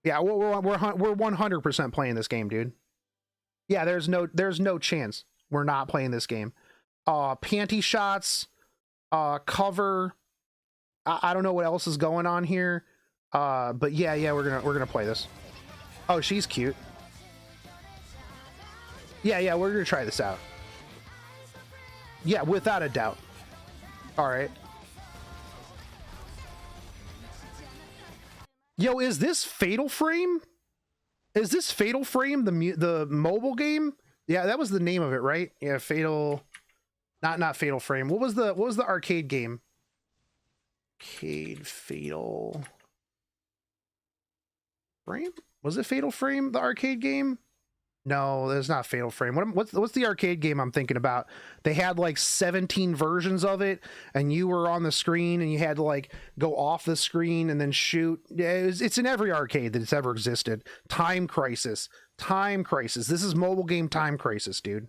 Yeah, we're 100% playing this game, dude. Yeah, there's no chance we're not playing this game. Panty shots, cover. I don't know what else is going on here. But yeah, we're gonna play this. Oh, she's cute. Yeah, we're gonna try this out. Yeah, without a doubt. All right. Yo, is this Fatal Frame? Is this Fatal Frame, the mobile game? Yeah, that was the name of it, right? Yeah, Fatal, not Fatal Frame. What was the arcade game? Arcade Fatal Frame? Was it Fatal Frame, the arcade game? No, that's not Fatal Frame. What's the arcade game I'm thinking about? They had like 17 versions of it, and you were on the screen, and you had to like go off the screen and then shoot. Yeah, it's in every arcade that it's ever existed. Time Crisis. Time Crisis. This is mobile game Time Crisis, dude.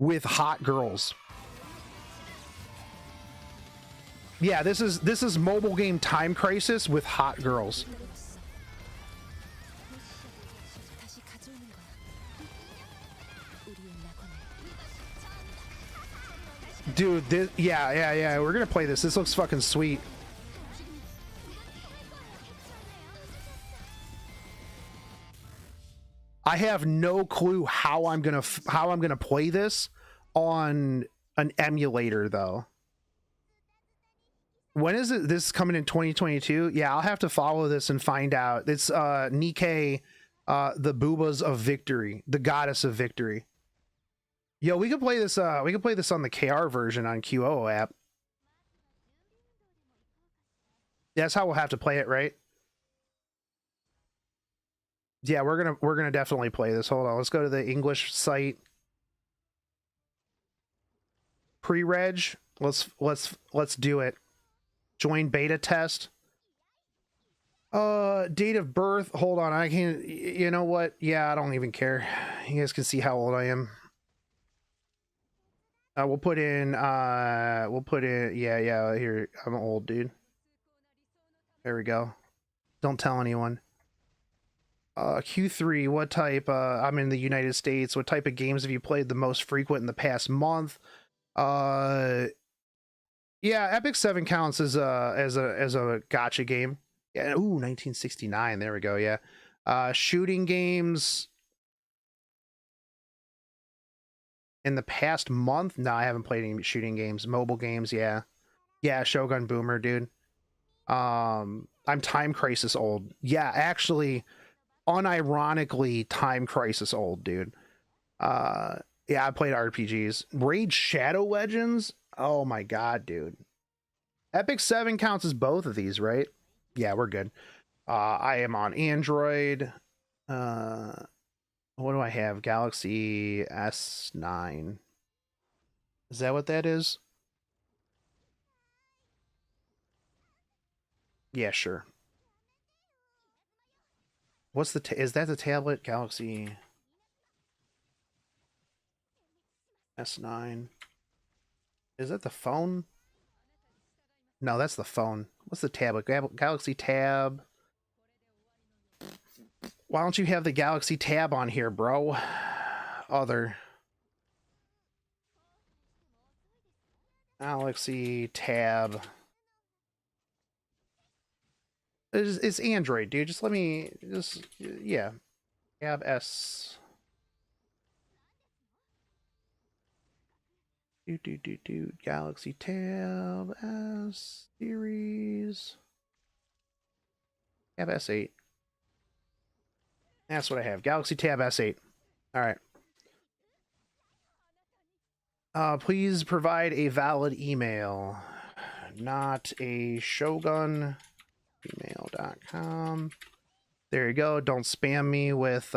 With hot girls. Yeah, this is mobile game Time Crisis with hot girls. Dude, yeah, we're gonna play this. This looks fucking sweet. I have no clue how I'm gonna play this on an emulator though. When is it? This is coming in 2022? Yeah, I'll have to follow this and find out. It's Nikkei, the Boobas of Victory, the Goddess of Victory. Yo, we could play this. We could play this on the KR version on QO app. That's how we'll have to play it, right? Yeah, we're gonna definitely play this. Hold on, let's go to the English site. Pre-reg. Let's do it. Join beta test. Date of birth. Hold on, I can't. You know what? Yeah, I don't even care. You guys can see how old I am. We'll put in, yeah, here, I'm old, dude. There we go. Don't tell anyone. Q3, what type, I'm in the United States. What type of games have you played the most frequent in the past month? Yeah, Epic 7 counts as a gacha game. Yeah, ooh, 1969, there we go, yeah. Shooting games... In the past month? No, I haven't played any shooting games. Mobile games, yeah. Yeah, Shogun Boomer, dude. I'm Time Crisis old. Yeah, actually, unironically, Time Crisis old, dude. Yeah, I played RPGs. Raid Shadow Legends? Oh my god, dude. Epic 7 counts as both of these, right? Yeah, we're good. I am on Android. What do I have? Galaxy S9. Is that what that is? Yeah, sure. What's the is that the tablet? Galaxy S9. Is that the phone? No, that's the phone. What's the tablet? Galaxy Tab. Why don't you have the Galaxy Tab on here, bro? Other. Galaxy Tab. It's Android, dude. Just let me... yeah. Tab S. Galaxy Tab S series. Tab S8. That's what I have. Galaxy Tab S8. All right. Please provide a valid email. Not a Shogun. Email.com. There you go. Don't spam me with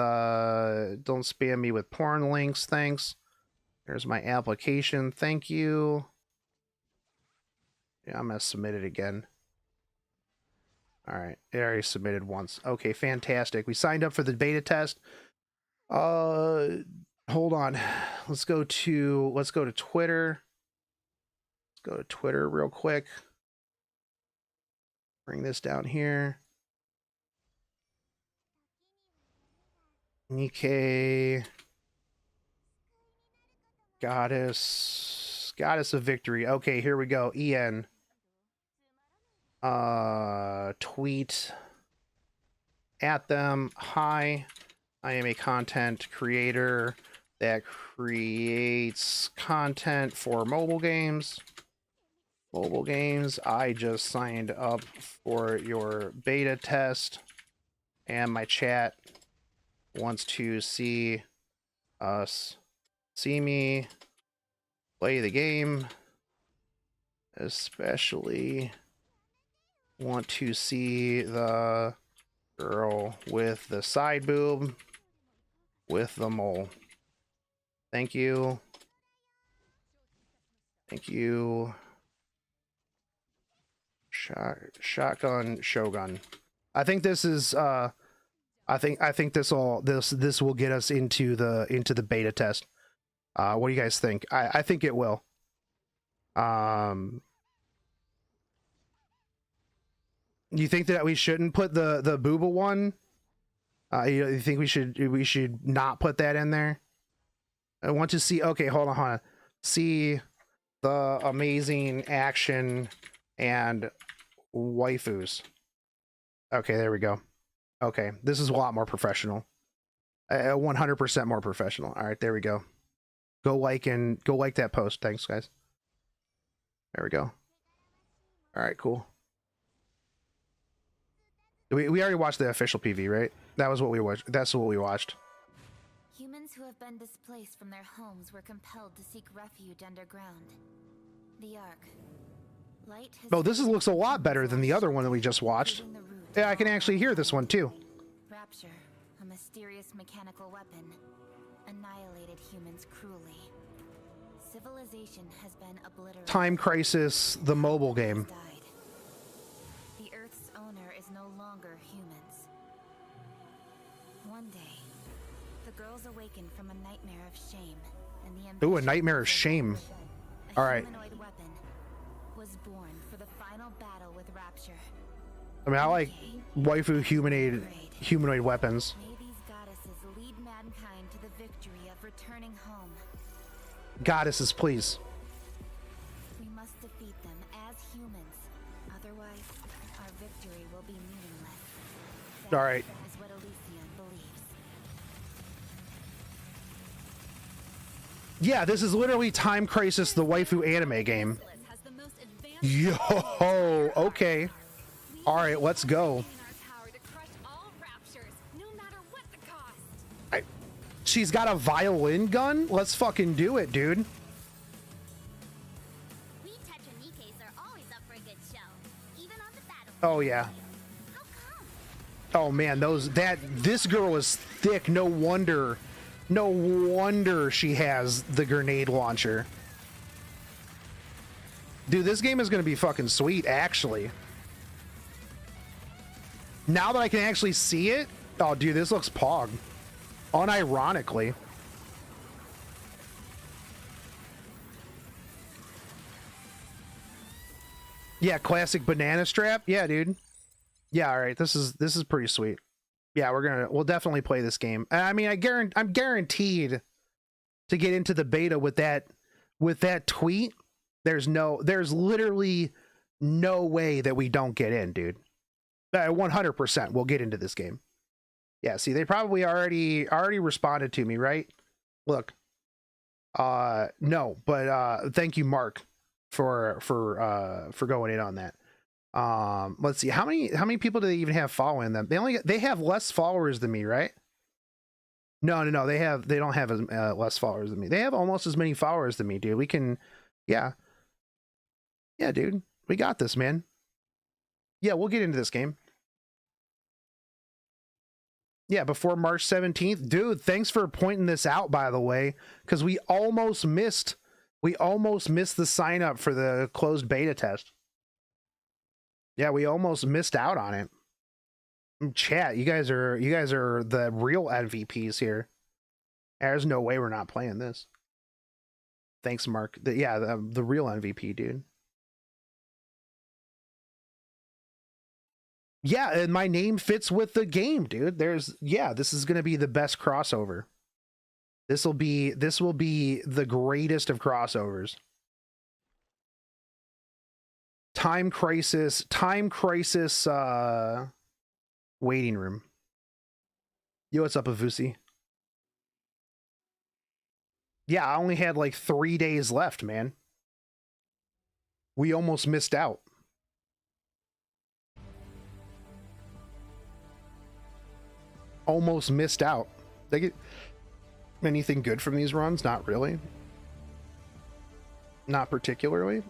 porn links. Thanks. There's my application. Thank you. Yeah, I'm gonna submit it again. All right, it already submitted once. Okay, fantastic. We signed up for the beta test. Hold on. Let's go to Twitter. Let's go to Twitter real quick. Bring this down here. Nikkei. Goddess of Victory. Okay, here we go. EN. Tweet at them. Hi, I am a content creator that creates content for mobile games. I just signed up for your beta test. and my chat wants to see me play the game, especially want to see the girl with the side boob with the mole. Thank you. Thank you. Shotgun Shogun. I think this is I think this will get us into the beta test. What do you guys think? I think it will. You think that we shouldn't put the booba one? You think we should not put that in there? I want to see. Okay, hold on. See the amazing action and waifus. Okay, there we go. Okay, this is a lot more professional. 100% more professional. All right, there we go. Go like that post. Thanks, guys. There we go. All right, cool. We already watched the official PV, right? That was what we watched. That's what we watched. Humans who have been displaced from their homes were compelled to seek refuge underground. The Ark. Light has Oh, this looks a lot better than the other one that we just watched. Yeah, I can actually hear this one too. Rapture, a mysterious mechanical weapon, annihilated humans cruelly. Civilization has been obliterated. Time Crisis, the mobile game. The Earth's owner is no longer humans. One day, the girls awakened from a nightmare of shame, and the Ooh, a nightmare of shame. All right. humanoid weapon was born for the final battle with Rapture. I mean, I like waifu humanoid weapons. May these goddesses lead mankind to the victory of returning home. Goddesses, please. We must defeat them as humans. Otherwise, our victory will be meaningless. That All right. is what Elysium believes. Yeah, this is literally Time Crisis, the waifu anime game. Yo, okay. All right, let's go. She's got a violin gun? Let's fucking do it, dude. We Tetranikes are always up for a good show, even on the battlefield. Oh yeah. How come? Oh man, this girl is thick. No wonder she has the grenade launcher. Dude, this game is gonna be fucking sweet, actually. Now that I can actually see it, oh dude, this looks pog. Unironically. Yeah, classic banana strap. Yeah, dude. Yeah, all right. This is pretty sweet. Yeah, we'll definitely play this game. I mean, I'm guaranteed to get into the beta with that tweet. There's literally no way that we don't get in, dude. 100% we'll get into this game. Yeah, see, they probably already responded to me, right? Look. No, but thank you, Mark, for going in on that. Let's see, how many people do they even have following them? They have less followers than me, right? No, they don't have less followers than me. They have almost as many followers than me, dude. We can, yeah, dude, we got this, man. Yeah, we'll get into this game. Yeah, before March 17th. Dude, thanks for pointing this out, by the way, because we almost missed the sign up for the closed beta test. Yeah, we almost missed out on it. Chat, you guys are the real MVPs here. There's no way we're not playing this. Thanks, Mark. The real MVP, dude. Yeah, and my name fits with the game, dude. This is gonna be the best crossover. This will be the greatest of crossovers. Time Crisis waiting room. Yo, what's up, Avusi? Yeah, I only had like 3 days left, man. We almost missed out. almost missed out. They get anything good from these runs? Not really. Not particularly.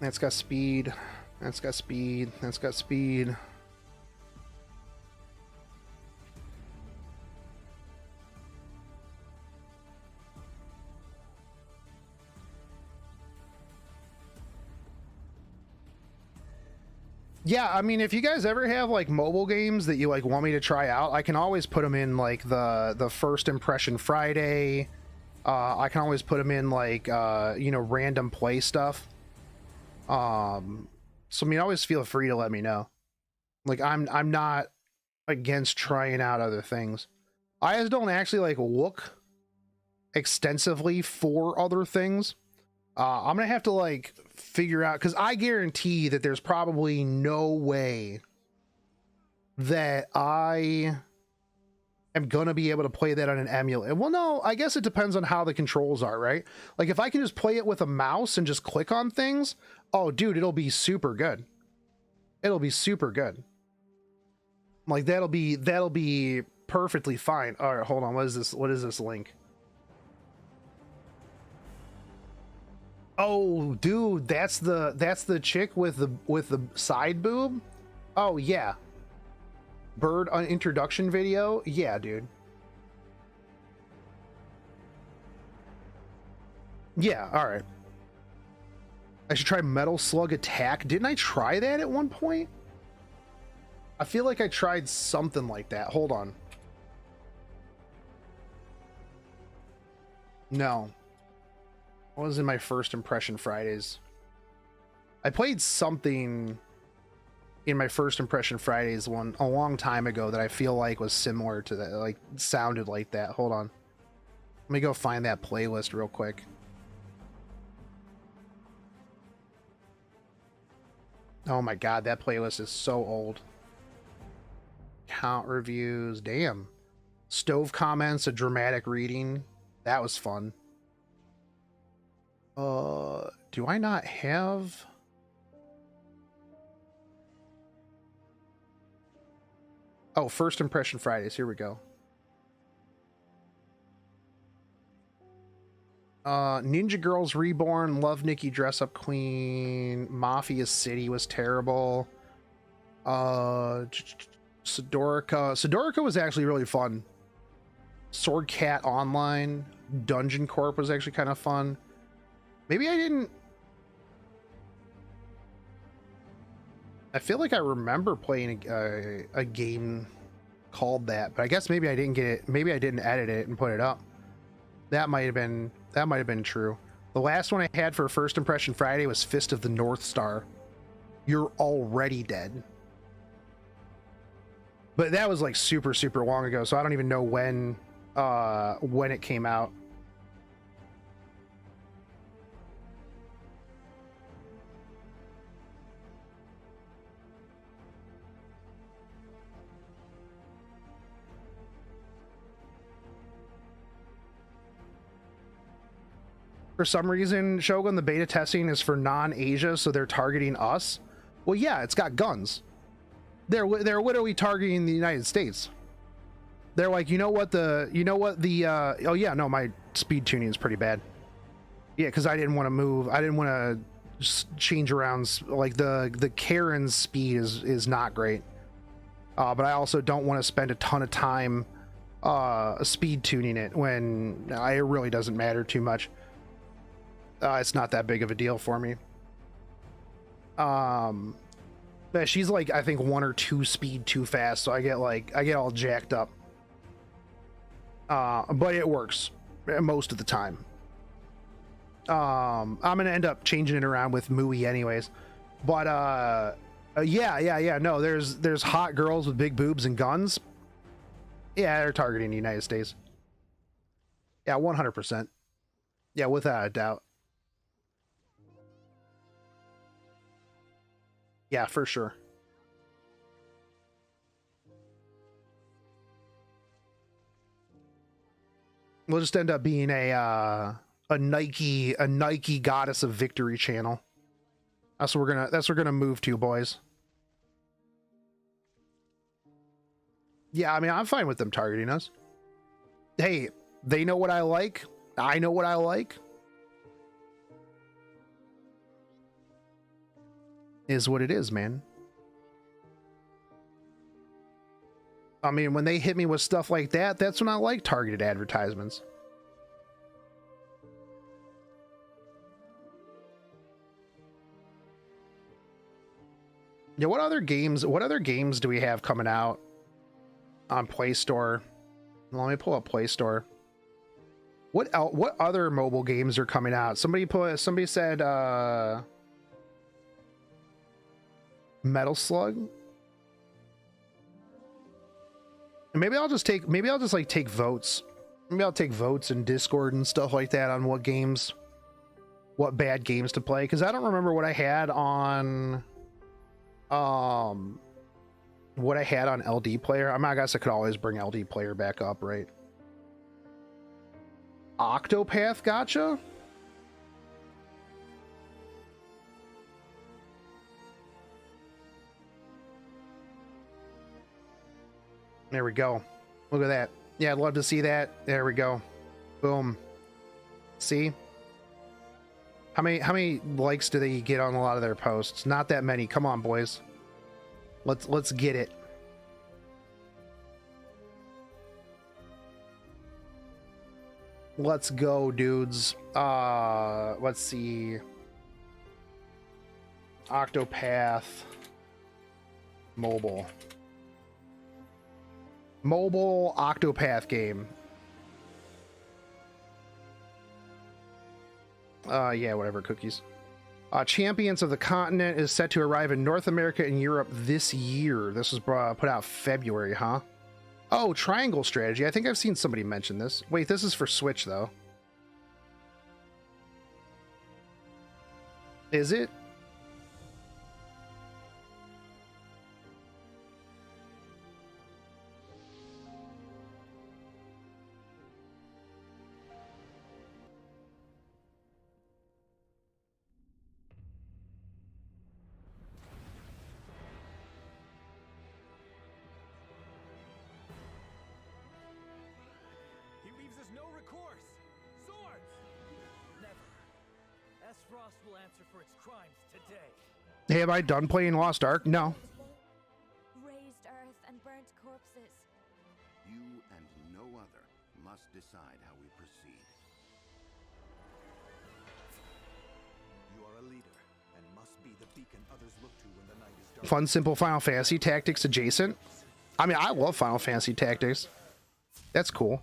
That's got speed. That's got speed. That's got speed. Yeah, I mean, if you guys ever have like mobile games that you like want me to try out, I can always put them in like the first impression Friday. I can always put them in like you know, random play stuff. So I mean, always feel free to let me know. Like I'm not against trying out other things. I just don't actually like look extensively for other things. I'm gonna have to like figure out, because I guarantee that there's probably no way that I am gonna be able to play that on an emulator. Well, no, I guess it depends on how the controls are, right? Like if I can just play it with a mouse and just click on things, oh dude, it'll be super good. It'll be super good. Like that'll be perfectly fine. All right, hold on. What is this link? Oh, dude, that's the chick with the side boob. Oh yeah, bird introduction video. Yeah, dude. Yeah, all right. I should try Metal Slug Attack. Didn't I try that at one point? I feel like I tried something like that. Hold on. No. What was in my first impression Fridays? I played something in my first impression Fridays one a long time ago that I feel like was similar to that, like sounded like that. Hold on. Let me go find that playlist real quick. Oh my god, that playlist is so old. Count reviews, damn. Stove comments, a dramatic reading. That was fun. Do I not have? Oh, first impression Fridays. Here we go. Ninja Girls Reborn, Love Nikki Dress Up Queen, Mafia City was terrible. Sidorica was actually really fun. Sword Cat Online, Dungeon Corp was actually kind of fun. Maybe I didn't. I feel like I remember playing a game called that, but I guess maybe I didn't get it. Maybe I didn't edit it and put it up. That might have been true. The last one I had for First Impression Friday was Fist of the North Star. You're already dead. But that was like super long ago, so I don't even know when it came out. For some reason, Shogun, the beta testing is for non-Asia, so they're targeting us. Well, yeah, it's got guns. They're literally targeting the United States. They're like, oh yeah, no, my speed tuning is pretty bad. Yeah, because I didn't want to move. I didn't want to change around. Like the Karen's speed is not great. But I also don't want to spend a ton of time speed tuning it when it really doesn't matter too much. It's not that big of a deal for me. But she's like, I think 1 or 2 speed too fast, so I get all jacked up. But it works most of the time. I'm gonna end up changing it around with Mui anyways. But yeah. No, there's hot girls with big boobs and guns. Yeah, they're targeting the United States. Yeah, 100%. Yeah, without a doubt. Yeah, for sure. We'll just end up being a Nike Goddess of Victory channel. That's what we're gonna move to, boys. Yeah, I mean, I'm fine with them targeting us. Hey, they know what I like. I know what I like. Is what it is, man. I mean, when they hit me with stuff like that, that's when I like targeted advertisements. Yeah, what other games do we have coming out on Play Store? Let me pull up Play Store. What other mobile games are coming out? Somebody said Metal Slug. Maybe I'll just like take votes. Maybe I'll take votes in Discord and stuff like that on what bad games to play, because I don't remember what I had on LD Player. I guess I could always bring LD Player back up, right? Octopath Gotcha? There we go. Look at that. Yeah, I'd love to see that. There we go. Boom. See? How many likes do they get on a lot of their posts? Not that many. Come on, boys. Let's get it. Let's go, dudes. Let's see. Octopath Mobile Octopath game. Yeah, whatever, cookies. Champions of the Continent is set to arrive in North America and Europe this year. This was put out February, huh? Oh, Triangle Strategy. I think I've seen somebody mention this. Wait, this is for Switch, though. Is it? Hey, have I done playing Lost Ark? No. Raised earth and burnt corpses. You and no other must decide how we proceed. You are a leader and must be the beacon others look to when the night is dark. Fun, simple Final Fantasy Tactics adjacent. I mean, I love Final Fantasy Tactics. That's cool.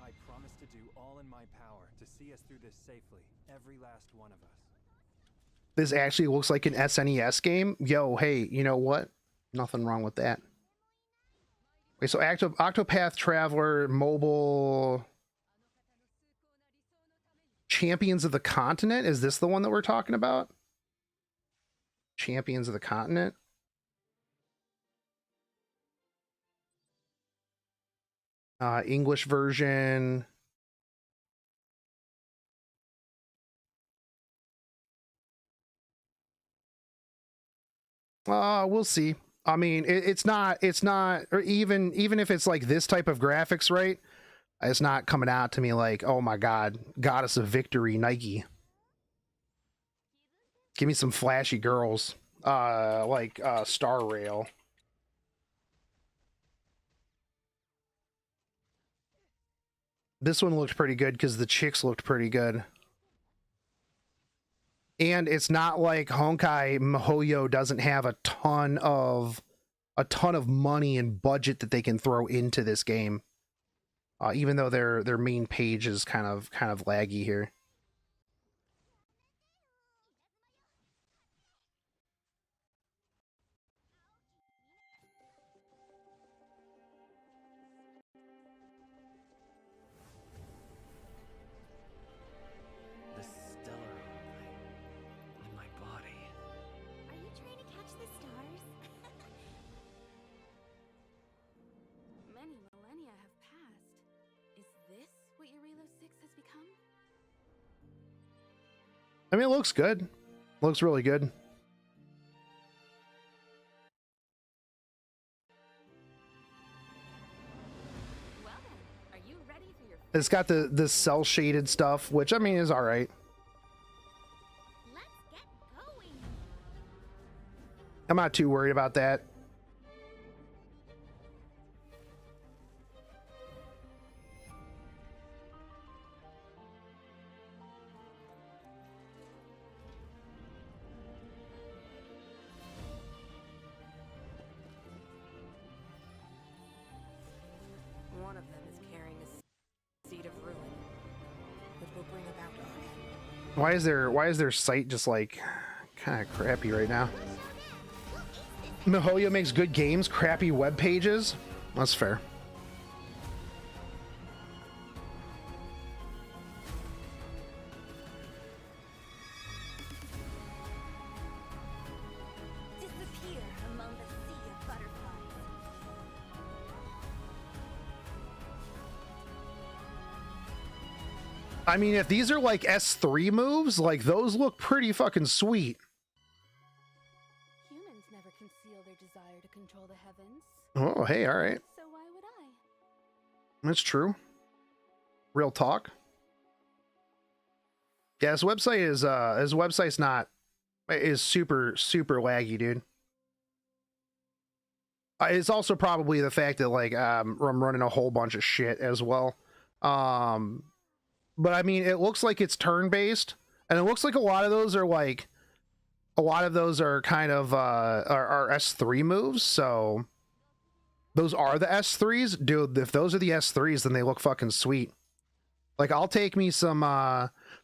I promise to do all in my power to see us through this safely, every last one of us. This actually looks like an SNES game. Yo, hey, you know what? Nothing wrong with that. Wait, so Octopath Traveler Mobile Champions of the Continent? Is this the one that we're talking about? Champions of the Continent? English version. We'll see. I mean, it's not, or even if it's like this type of graphics, right? It's not coming out to me like, oh my God, Goddess of Victory, Nike. Give me some flashy girls, like Star Rail. This one looked pretty good because the chicks looked pretty good. And it's not like Honkai MiHoYo doesn't have a ton of money and budget that they can throw into this game. Even though their main page is kind of laggy here. I mean, it looks good. Looks really good. It's got the cell shaded stuff, which I mean is all right. Let's get going. I'm not too worried about that. One of them is carrying a seed of ruin, which will bring about our end. Why is their site just like kind of crappy right now? Mihoyo makes good games, crappy web pages. That's fair. Disappear among the sea of butterflies. I mean, if these are like S3 moves, like those look pretty fucking sweet. Humans never conceal their desire to control the heavens. Oh, hey, all right. So why would I? That's true. Real talk. Yeah, this website's not is super laggy, dude. It's also probably the fact that like I'm running a whole bunch of shit as well. But I mean, it looks like it's turn-based, and it looks like a lot of those are kind of are S3 moves, so those are the S3s. Dude, if those are the S3s, then they look fucking sweet. Like, I'll take me some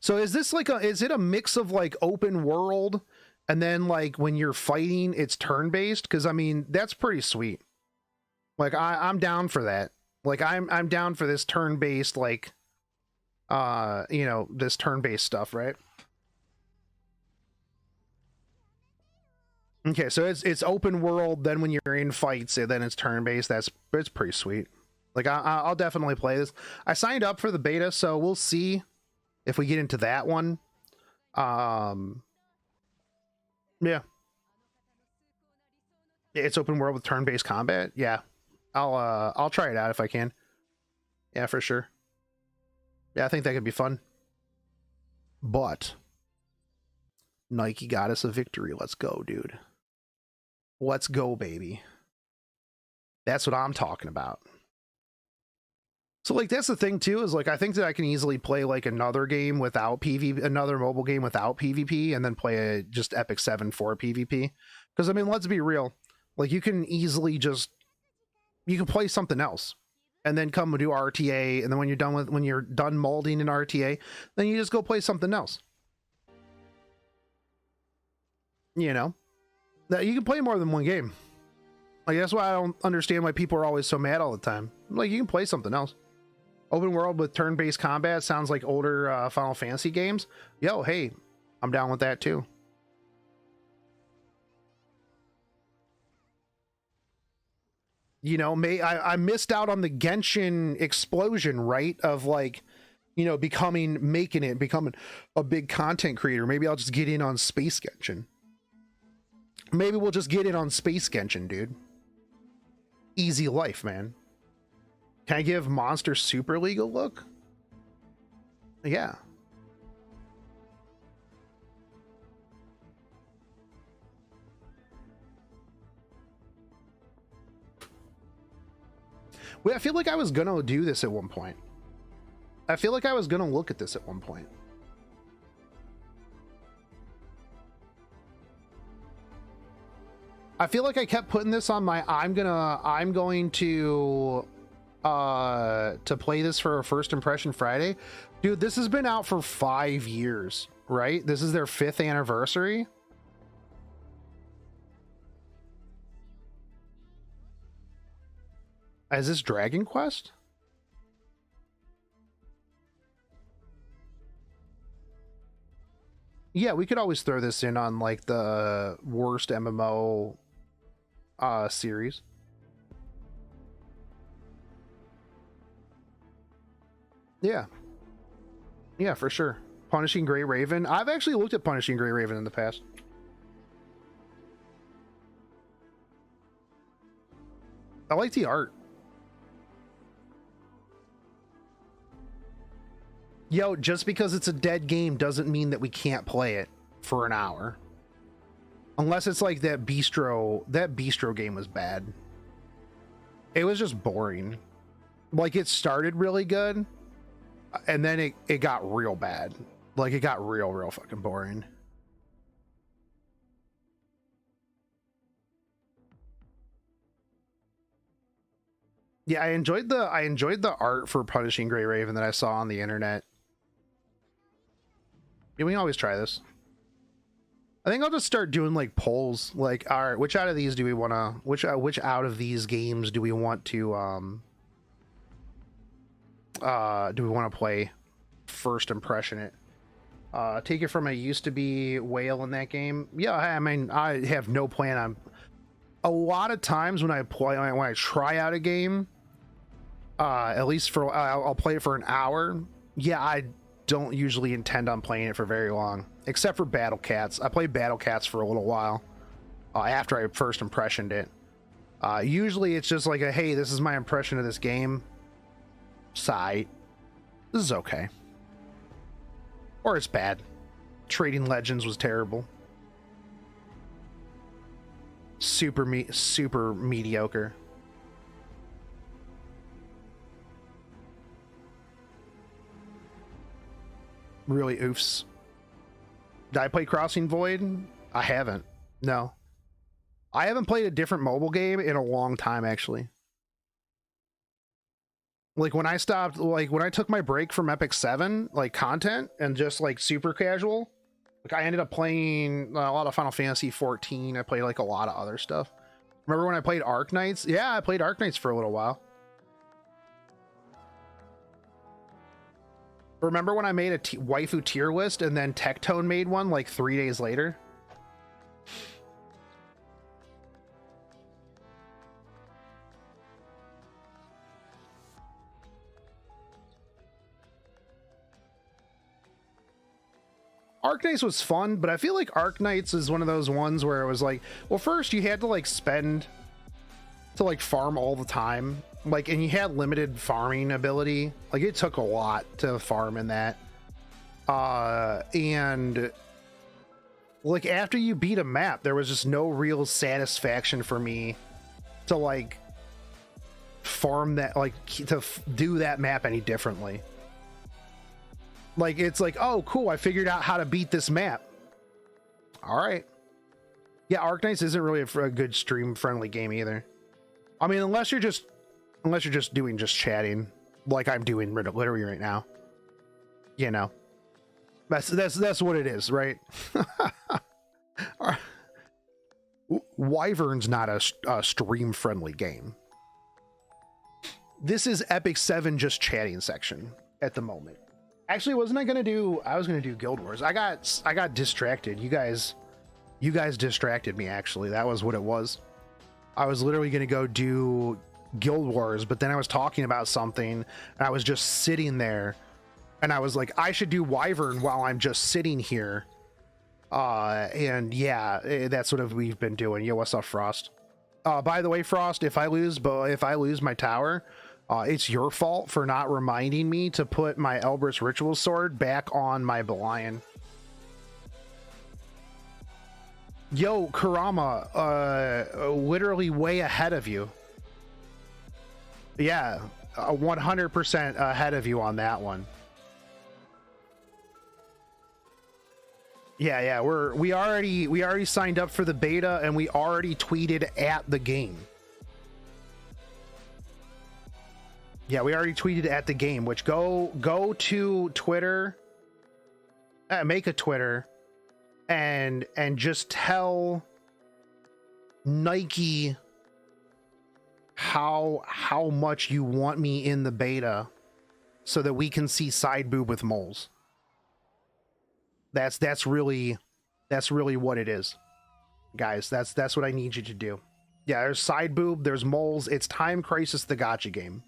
so is this like is it a mix of like open world and then like when you're fighting it's turn-based? Because I mean, that's pretty sweet. Like I'm down for that. Like I'm down for this turn-based, like you know, this turn-based stuff, right? Okay, so it's open world, then when you're in fights, then it's turn-based. It's pretty sweet. Like I'll definitely play this. I signed up for the beta, so we'll see if we get into that one. Yeah. It's open world with turn-based combat. Yeah. I'll try it out if I can. Yeah, for sure. Yeah, I think that could be fun. But Nike got us a victory. Let's go, dude. Let's go, baby. That's what I'm talking about. So like that's the thing too, is like I think that I can easily play like another game without PvP, another mobile game without PvP, and then play a just Epic 7 for PvP. Because I mean, let's be real, like you can easily just play something else and then come and do RTA, and then when you're done molding in RTA, then you just go play something else. You know, that you can play more than one game. Like that's why I don't understand why people are always so mad all the time. Like you can play something else. Open world with turn-based combat sounds like older Final Fantasy games. Yo, hey, I'm down with that too. You know, I missed out on the Genshin explosion, right? Of like, you know, becoming a big content creator. Maybe I'll just get in on Space Genshin. Maybe we'll just get in on Space Genshin, dude. Easy life, man. Can I give Monster Super League a look? Yeah. Wait, I feel like I was gonna do this at one point. I feel like I was gonna look at this at one point. I feel like I kept putting this on my I'm going to play this for a first impression Friday. Dude, this has been out for 5 years, right? This is their 5th anniversary. Is this Dragon Quest? Yeah, we could always throw this in on like the worst MMO series. Yeah. Yeah, for sure. Punishing Grey Raven. I've actually looked at Punishing Grey Raven in the past. I like the art. Yo, just because it's a dead game doesn't mean that we can't play it for an hour. Unless it's like that bistro game was bad. It was just boring. Like, it started really good, and then it got real bad. Like, it got real fucking boring. Yeah, I enjoyed the art for Punishing Grey Raven that I saw on the internet. Yeah, we can always try this. I think I'll just start doing like polls, like, all right, which out of these do we want to, which out of these games do we want to play first impression it? Take it from I used to be whale in that game. Yeah, I mean, I have no plan on. A lot of times when I try out a game, at least for I'll play it for an hour. Yeah, I don't usually intend on playing it for very long, except for Battle Cats. I played Battle Cats for a little while after I first impressioned it. Usually it's just like a, hey, this is my impression of this game. Sigh. This is okay. Or it's bad. Trading Legends was terrible. Super mediocre. Really oofs. Did I play Crossing Void? I haven't. No. I haven't played a different mobile game in a long time, actually. Like, when I stopped, like, when I took my break from Epic 7, like, content, and just, like, super casual, like, I ended up playing a lot of Final Fantasy 14. I played, like, a lot of other stuff. Remember when I played Arknights? Yeah, I played Arknights for a little while. Remember when I made a waifu tier list and then Tectone made one like 3 days later? Arknights was fun, but I feel like Arknights is one of those ones where it was like, well, first you had to like spend to like farm all the time, like, and you had limited farming ability. Like, it took a lot to farm in that. And like, after you beat a map, there was just no real satisfaction for me to like farm that, like, to do that map any differently. Like, it's like, oh, cool, I figured out how to beat this map. All right. Yeah, Arknights isn't really a good stream-friendly game either. I mean, unless you're just doing just chatting, like I'm doing literally right now. You know, that's what it is, right? Wyvern's not a stream-friendly game. This is Epic 7 just chatting section at the moment. Actually, I was gonna do Guild Wars. I got distracted. You guys distracted me, actually. That was what it was. I was literally gonna go do Guild Wars, but then I was talking about something and I was just sitting there and I was like, I should do Wyvern while I'm just sitting here. And yeah, that's what we've been doing. Yo, what's up, Frost? By the way, Frost, if I lose my tower, it's your fault for not reminding me to put my Elbrus Ritual Sword back on my Belion. Yo, Kurama, literally way ahead of you. Yeah, 100% ahead of you on that one. Yeah, we already signed up for the beta and we already tweeted at the game. Yeah, we already tweeted at the game, which go to Twitter, make a Twitter, and just tell Nike how much you want me in the beta so that we can see side boob with moles. That's really what it is, guys. That's what I need you to do. Yeah, there's side boob, there's moles. It's Time Crisis, the gacha game.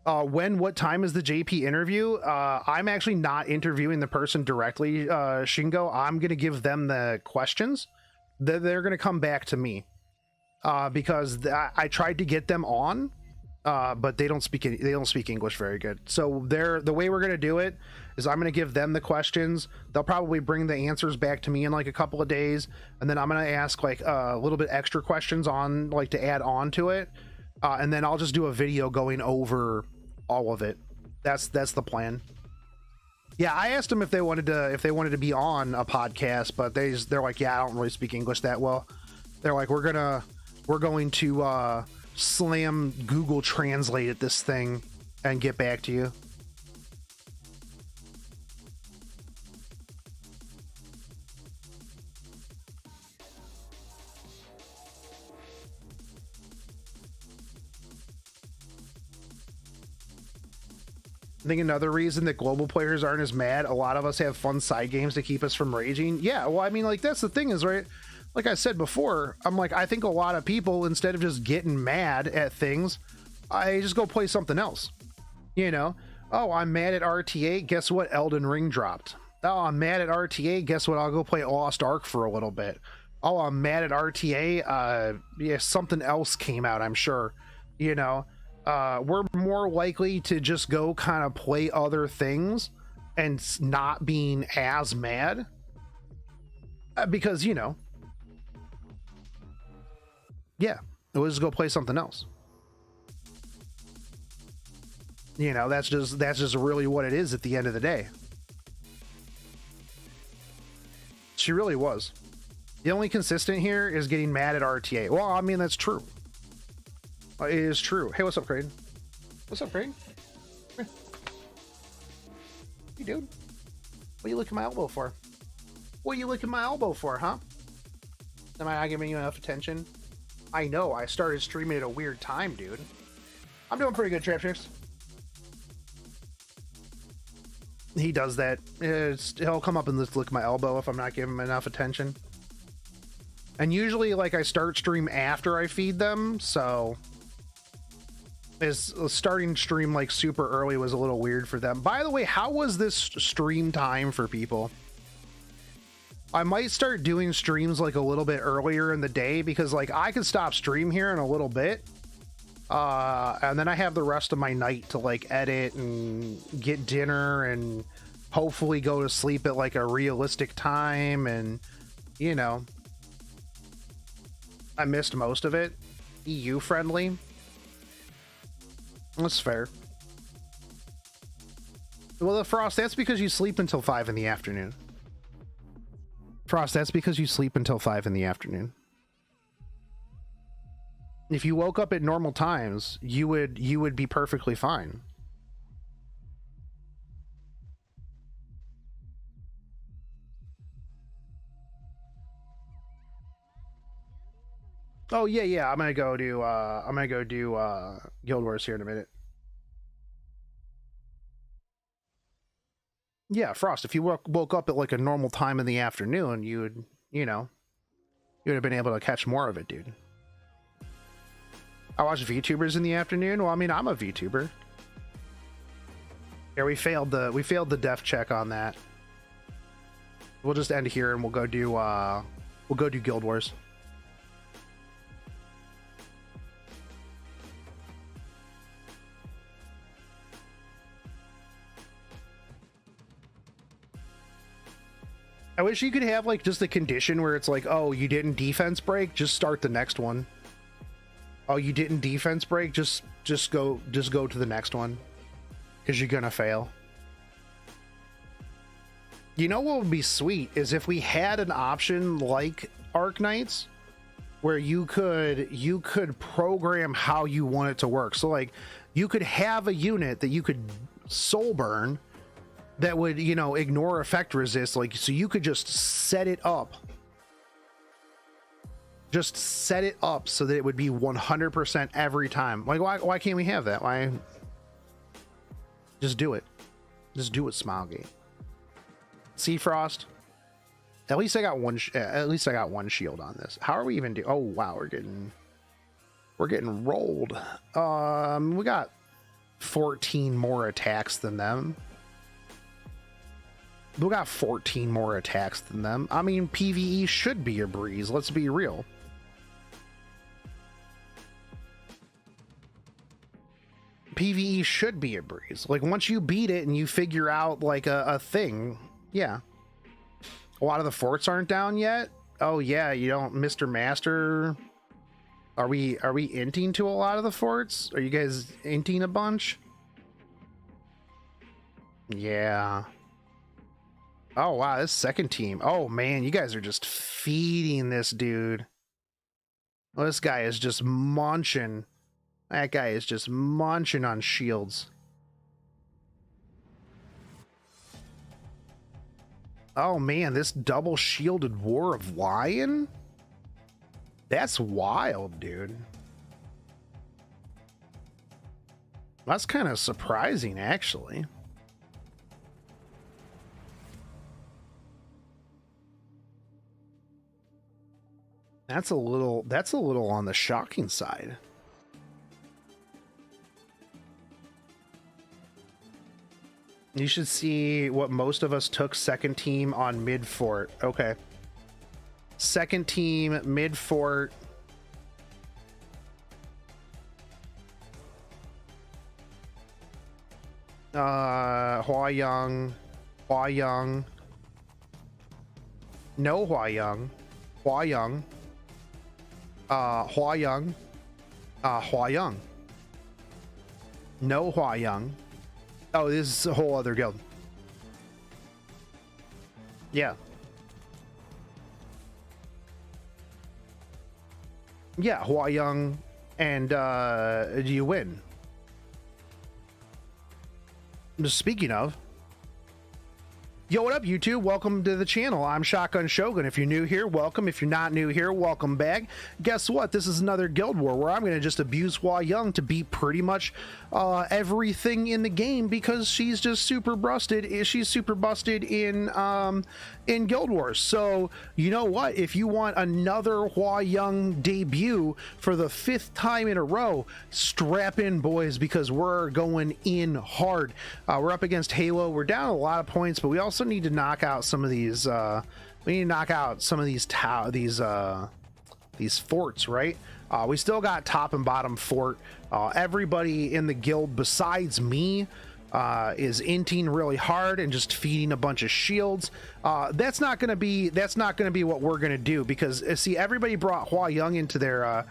What time is the JP interview? I'm actually not interviewing the person directly, Shingo. I'm going to give them the questions. They're going to come back to me. Because I tried to get them on, but they don't speak English very good. So the way we're gonna do it is I'm gonna give them the questions. They'll probably bring the answers back to me in like a couple of days, and then I'm gonna ask like a little bit extra questions on like to add on to it, and then I'll just do a video going over all of it. That's the plan. Yeah, I asked them if they wanted to be on a podcast, but they're like, yeah, I don't really speak English that well. They're like, we're going to slam Google Translate at this thing and get back to you. I think another reason that global players aren't as mad, a lot of us have fun side games to keep us from raging. Yeah, well, I mean, like, that's the thing is, right? Like I said before, I'm like, I think a lot of people, instead of just getting mad at things, I just go play something else. You know? Oh, I'm mad at RTA. Guess what? Elden Ring dropped. Oh, I'm mad at RTA. Guess what? I'll go play Lost Ark for a little bit. Oh, I'm mad at RTA. Yeah, something else came out, I'm sure. You know? We're more likely to just go kind of play other things and not being as mad. Because, you know, yeah, we'll just go play something else. You know, that's just really what it is at the end of the day. She really was. The only consistent here is getting mad at RTA. Well, I mean, that's true. It is true. Hey, what's up, Crane? What's up, Crane? Come here. Hey, dude. What are you licking my elbow for? What are you licking my elbow for, huh? Am I not giving you enough attention? I know, I started streaming at a weird time, dude. I'm doing pretty good, Traptrix. He does that. He'll come up and just lick my elbow if I'm not giving him enough attention. And usually, like, I start stream after I feed them, so... starting stream, like, super early was a little weird for them. By the way, how was this stream time for people? I might start doing streams like a little bit earlier in the day because like I could stop stream here in a little bit. And then I have the rest of my night to like edit and get dinner and hopefully go to sleep at like a realistic time. And, you know, I missed most of it. EU friendly. That's fair. Well, Frost, that's because you sleep until 5 in the afternoon. Frost, that's because you sleep until 5 in the afternoon. If you woke up at normal times, you would be perfectly fine. Oh yeah, I'm gonna go do Guild Wars here in a minute. Yeah, Frost, if you woke up at like a normal time in the afternoon, you would have been able to catch more of it, dude. I watch VTubers in the afternoon. Well, I mean, I'm a VTuber. Yeah, we failed the def check on that. We'll just end here and we'll go do Guild Wars. I wish you could have like just a condition where it's like, oh, you didn't defense break, just start the next one. Oh, you didn't defense break, just go to the next one, because you're gonna fail. You know what would be sweet is if we had an option like Arc Knights where you could program how you want it to work. So like you could have a unit that you could soul burn that would, you know, ignore effect resist, like, so you could just set it up. Just set it up so that it would be 100% every time. Like, why can't we have that? Why? Just do it. Just do it, Smilegate. See, Frost? At least I got one shield on this. How are we even doing? Oh, wow, we're getting rolled. We got 14 more attacks than them. We got 14 more attacks than them. I mean, PvE should be a breeze. Let's be real. PvE should be a breeze. Like, once you beat it and you figure out like a thing, yeah. A lot of the forts aren't down yet. Oh yeah, you don't, Mr. Master. Are we inting to a lot of the forts? Are you guys inting a bunch? Yeah. Oh wow, this second team. Oh man, you guys are just feeding this dude. Well, this guy is just munching. That guy is just munching on shields. Oh man, this double shielded War of Lion? That's wild, dude. That's kind of surprising, actually. That's a little on the shocking side. You should see what most of us took second team on mid fort. Okay. Second team mid fort. Hua Young. No Hua Young. Hua Young. Hua Young. Hua Young. No Hua Young. Oh, this is a whole other guild. Yeah. Yeah, Hua Young, and you win. Just speaking of, yo, what up, YouTube? Welcome to the channel. I'm Shotgun Shogun. If you're new here, welcome. If you're not new here, welcome back. Guess what? This is another guild war where I'm going to just abuse Hua Young to beat pretty much everything in the game because she's just super busted. She's super busted in Guild Wars. So you know what? If you want another Hua Young debut for the 5th time in a row, strap in, boys, because we're going in hard. We're up against Halo. We're down a lot of points, but we also need to knock out some of these. We need to knock out some of these forts, right? We still got top and bottom fort. Everybody in the guild besides me is inting really hard and just feeding a bunch of shields. That's not gonna be what we're gonna do, because see, everybody brought Hua Young into their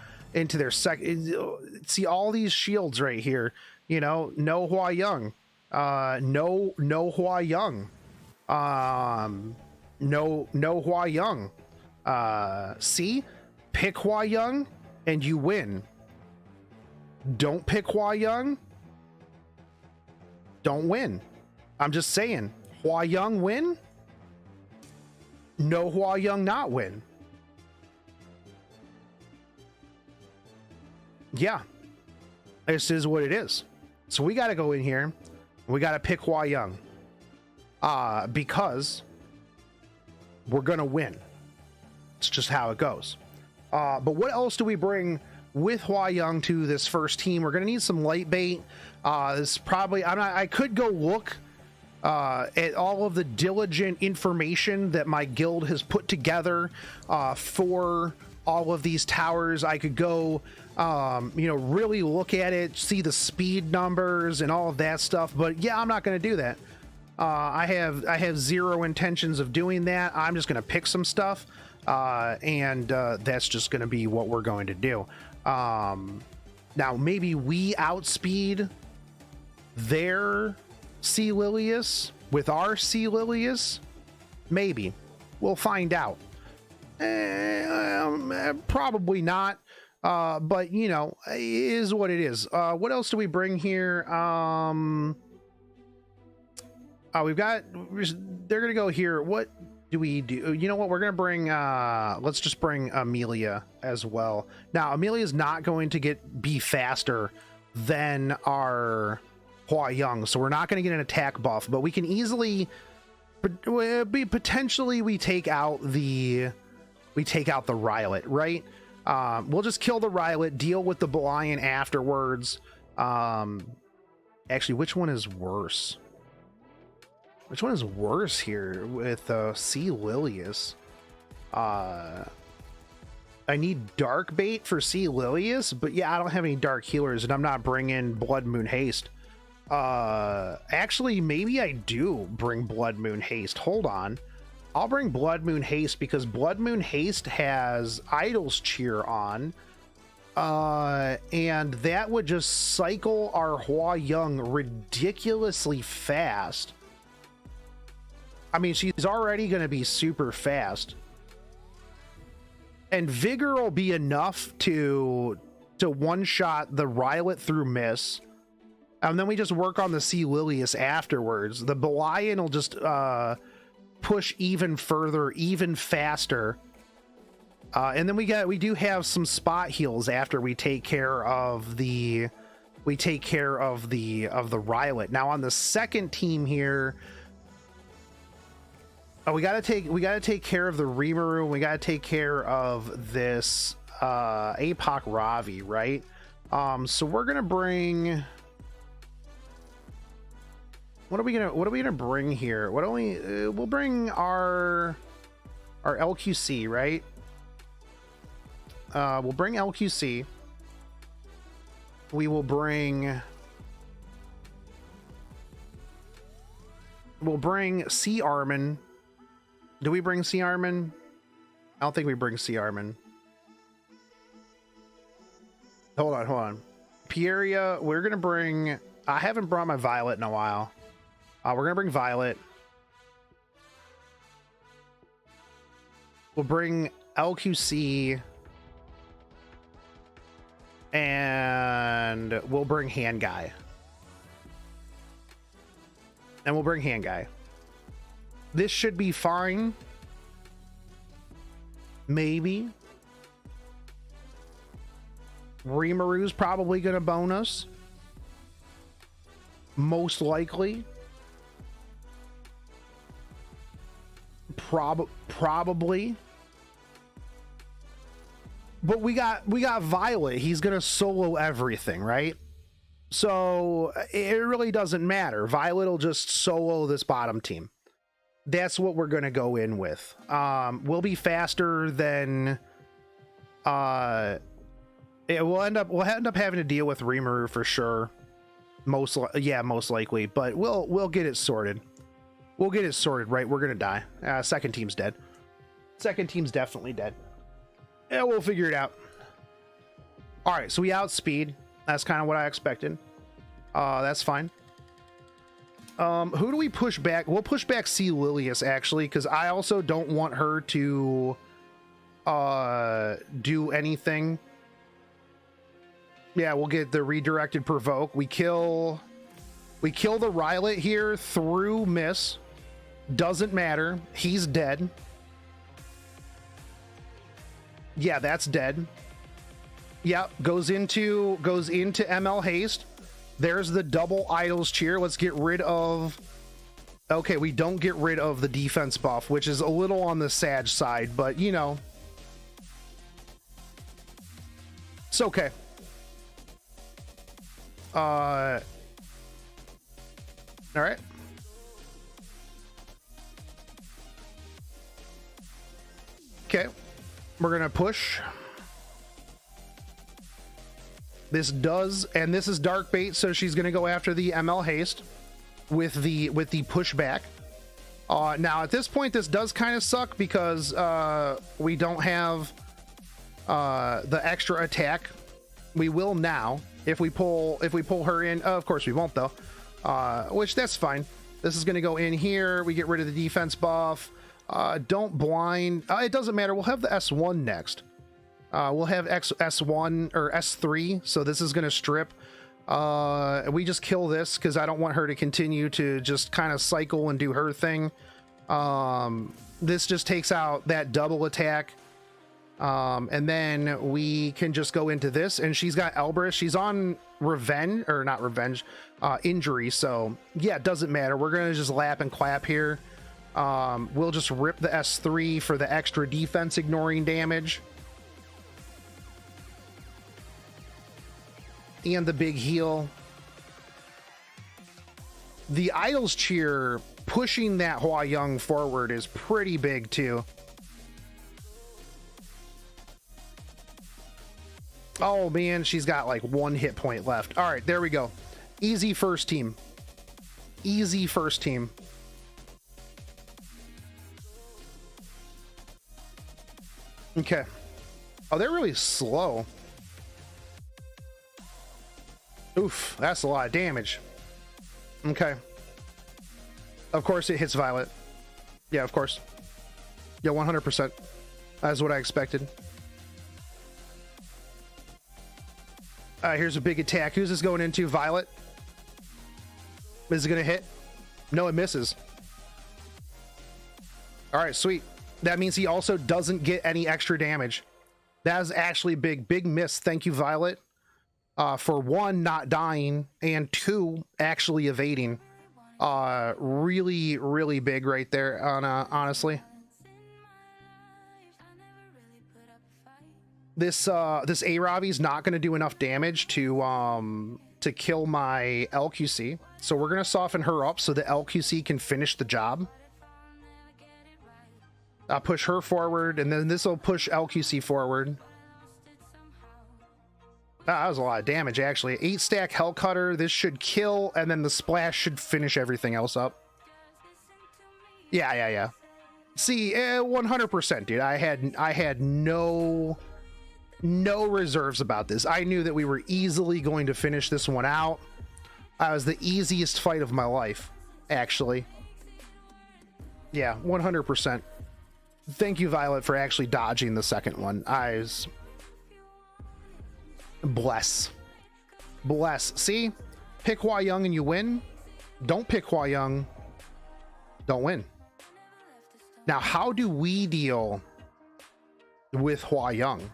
see all these shields right here. You know, no Hua Young, no Hua Young, no Hua Young. See, pick Hua Young and you win. Don't pick Hua Young, don't win. I'm just saying, Hua Young win, no Hua Young not win. Yeah, this is what it is. So we got to go in here, we got to pick Hua Young because we're gonna win. It's just how it goes. But what else do we bring with Hua Young to this first team? We're gonna need some light bait. This probably, I could go look at all of the diligent information that my guild has put together for all of these towers. I could go you know, really look at it, see the speed numbers and all of that stuff, but yeah, I'm not going to do that. I have zero intentions of doing that. I'm just going to pick some stuff and that's just going to be what we're going to do. Now maybe we outspeed their Sea Lilius with our Sea Lilius. Maybe we'll find out. Probably not. But you know, it is what it is. What else do we bring here? We've got, they're gonna go here. What do we do? You know what, we're gonna bring let's just bring Amelia as well. Now Amelia's not going to be faster than our Hua Young, so we're not going to get an attack buff, but we can easily potentially we take out the Rylet, right? We'll just kill the Rylet, deal with the Lion afterwards. Actually, which one is worse? Which one is worse here with Sea Lilius? I need dark bait for Sea Lilius, but yeah, I don't have any dark healers, and I'm not bringing Blood Moon Haste. Actually, maybe I do bring Blood Moon Haste. Hold on. I'll bring Blood Moon Haste because Blood Moon Haste has Idol's Cheer on. And that would just cycle our Hua Young ridiculously fast. I mean, she's already going to be super fast. And Vigor will be enough to one-shot the Rylet through miss. And then we just work on the Sea Lilius afterwards. The Belian will just push even further, even faster. And then we do have some spot heals after we take care of the Rylet. Now on the second team here, we gotta take care of the Rimuru, and we gotta take care of this Apoc Ravi, right? So we're gonna bring. What are we gonna bring here? We'll bring our LQC, right? We'll bring LQC. We'll bring Sea Armin. Do we bring Sea Armin? I don't think we bring Sea Armin. Hold on. Pieria, we're gonna bring. I haven't brought my Violet in a while. We're gonna bring Violet. We'll bring LQC. And we'll bring Hand Guy. This should be fine. Maybe. Rimuru's probably going to bone us. Most likely. Probably. But we got Violet. He's gonna solo everything, right? So it really doesn't matter. Violet will just solo this bottom team. That's what we're gonna go in with. We'll be faster than. We'll end up having to deal with Rimuru for sure. Most likely. But we'll get it sorted. We'll get it sorted, right? We're gonna die. Second team's dead. Second team's definitely dead. Yeah, we'll figure it out. All right, so we outspeed. That's kind of what I expected. That's fine. Who do we push back? We'll push back Sea Lilius, actually, because I also don't want her to do anything. Yeah, we'll get the redirected provoke. We kill the Rylet here through miss. Doesn't matter. He's dead. Yeah, that's dead. Yep, goes into ML haste. There's the double Idol's Cheer. Let's get rid of. Okay, we don't get rid of the defense buff, which is a little on the sad side, but you know, it's okay. All right. Okay. We're gonna push. This is dark bait, so she's gonna go after the ML haste with the pushback. Now at this point, this does kind of suck because we don't have the extra attack. We will now if we pull her in. Of course we won't though, which that's fine. This is gonna go in here. We get rid of the defense buff. Don't blind. It doesn't matter. We'll have the S1 next. We'll have S1 or S3. So this is going to strip. We just kill this because I don't want her to continue to just kind of cycle and do her thing. This just takes out that double attack. And then we can just go into this, and she's got Elbrus. She's on revenge, or not revenge, injury. So yeah, it doesn't matter. We're going to just lap and clap here. We'll just rip the S3 for the extra defense ignoring damage. And the big heal. The Idol's Cheer pushing that Hua Young forward is pretty big too. Oh man, she's got like 1 hit point left. All right, there we go. Easy first team. Easy first team. Okay. Oh, they're really slow. Oof, that's a lot of damage. Okay. Of course it hits Violet. Yeah, of course. Yeah, 100%. That's what I expected. Here's a big attack. Who's this going into? Violet? Is it going to hit? No, it misses. All right, sweet. That means he also doesn't get any extra damage. That is actually big. Big miss. Thank you, Violet. For 1, not dying, and 2, actually evading. Really, really big right there, honestly. This Aravi's not going to do enough damage to kill my LQC, so we're going to soften her up so the LQC can finish the job. I'll push her forward, and then this will push LQC forward. That was a lot of damage, actually. 8-stack Hellcutter. This should kill, and then the splash should finish everything else up. Yeah. See, 100%, dude. I had no reserves about this. I knew that we were easily going to finish this one out. It was the easiest fight of my life, actually. Yeah, 100%. Thank you, Violet, for actually dodging the second one. Bless. See? Pick Hua Young and you win. Don't pick Hua Young. Don't win. Now, how do we deal with Hua Young?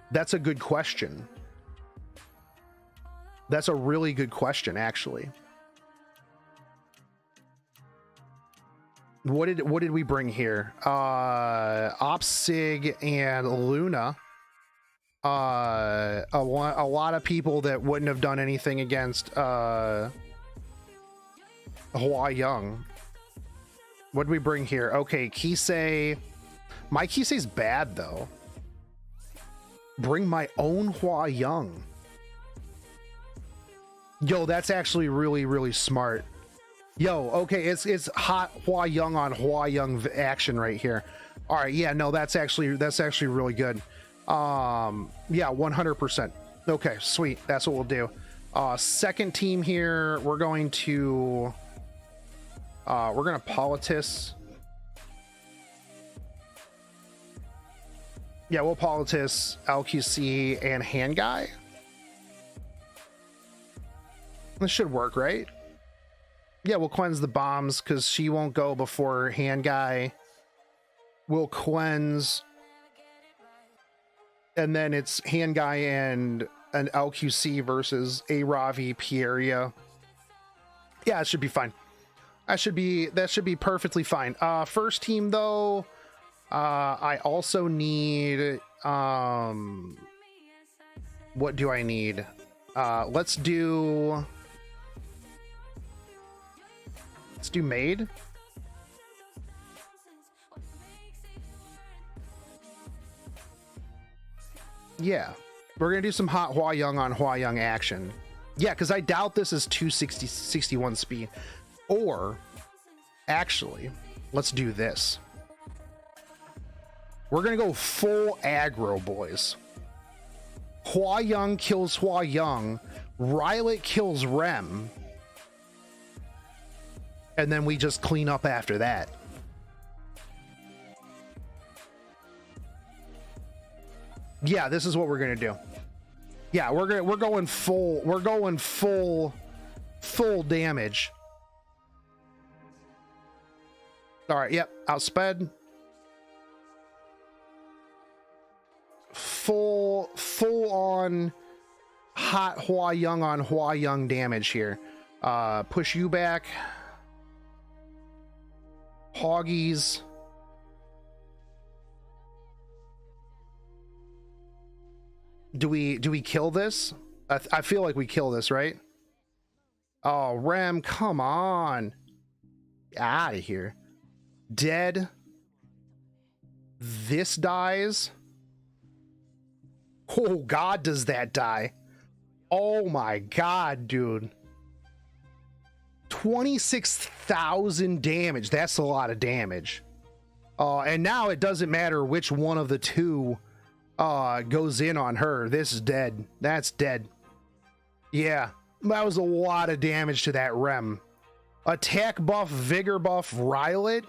That's a good question. That's a really good question, actually. What did we bring here? Opsig and Luna. A lot of people that wouldn't have done anything against Hua Young. What did we bring here? Okay, Kisei. My Kisei's bad though. Bring my own Hua Young. Yo, that's actually really, really smart. Yo, okay, it's hot Hua Young on Hua Young action right here. All right, yeah, no, that's actually really good. Yeah, 100%. Okay, sweet. That's what we'll do. Second team here, we're gonna Politis. Yeah, we'll Politis, LQC, and Hand Guy. This should work, right? Yeah, we'll cleanse the bombs because she won't go before Hand Guy. We'll cleanse. And then it's Hand Guy and an LQC versus a Ravi Pieria. Yeah, it should be fine. That should be perfectly fine. First team though, I also need what do I need? Let's do Maid. Yeah, we're gonna do some hot Hua Young on Hua Young action. Yeah, because I doubt this is 261 speed. Or actually, let's do this. We're gonna go full aggro, boys. Hua Young kills Hua Young, Rylet kills Rem, and then we just clean up after that. Yeah, this is what we're gonna do. Yeah, we're going full damage. All right, yep, outsped. Full on hot Hua Young on Hua Young damage here. Push you back. Hoggies. Do we kill this? I feel like we kill this, right? Oh, Rem, come on. Out of here. Dead. This dies. Oh god, does that die? Oh my god, dude. 26,000 damage. That's a lot of damage. And now it doesn't matter which one of the two goes in on her. This is dead. That's dead. Yeah, that was a lot of damage to that Rem. Attack buff, vigor buff, Rylet,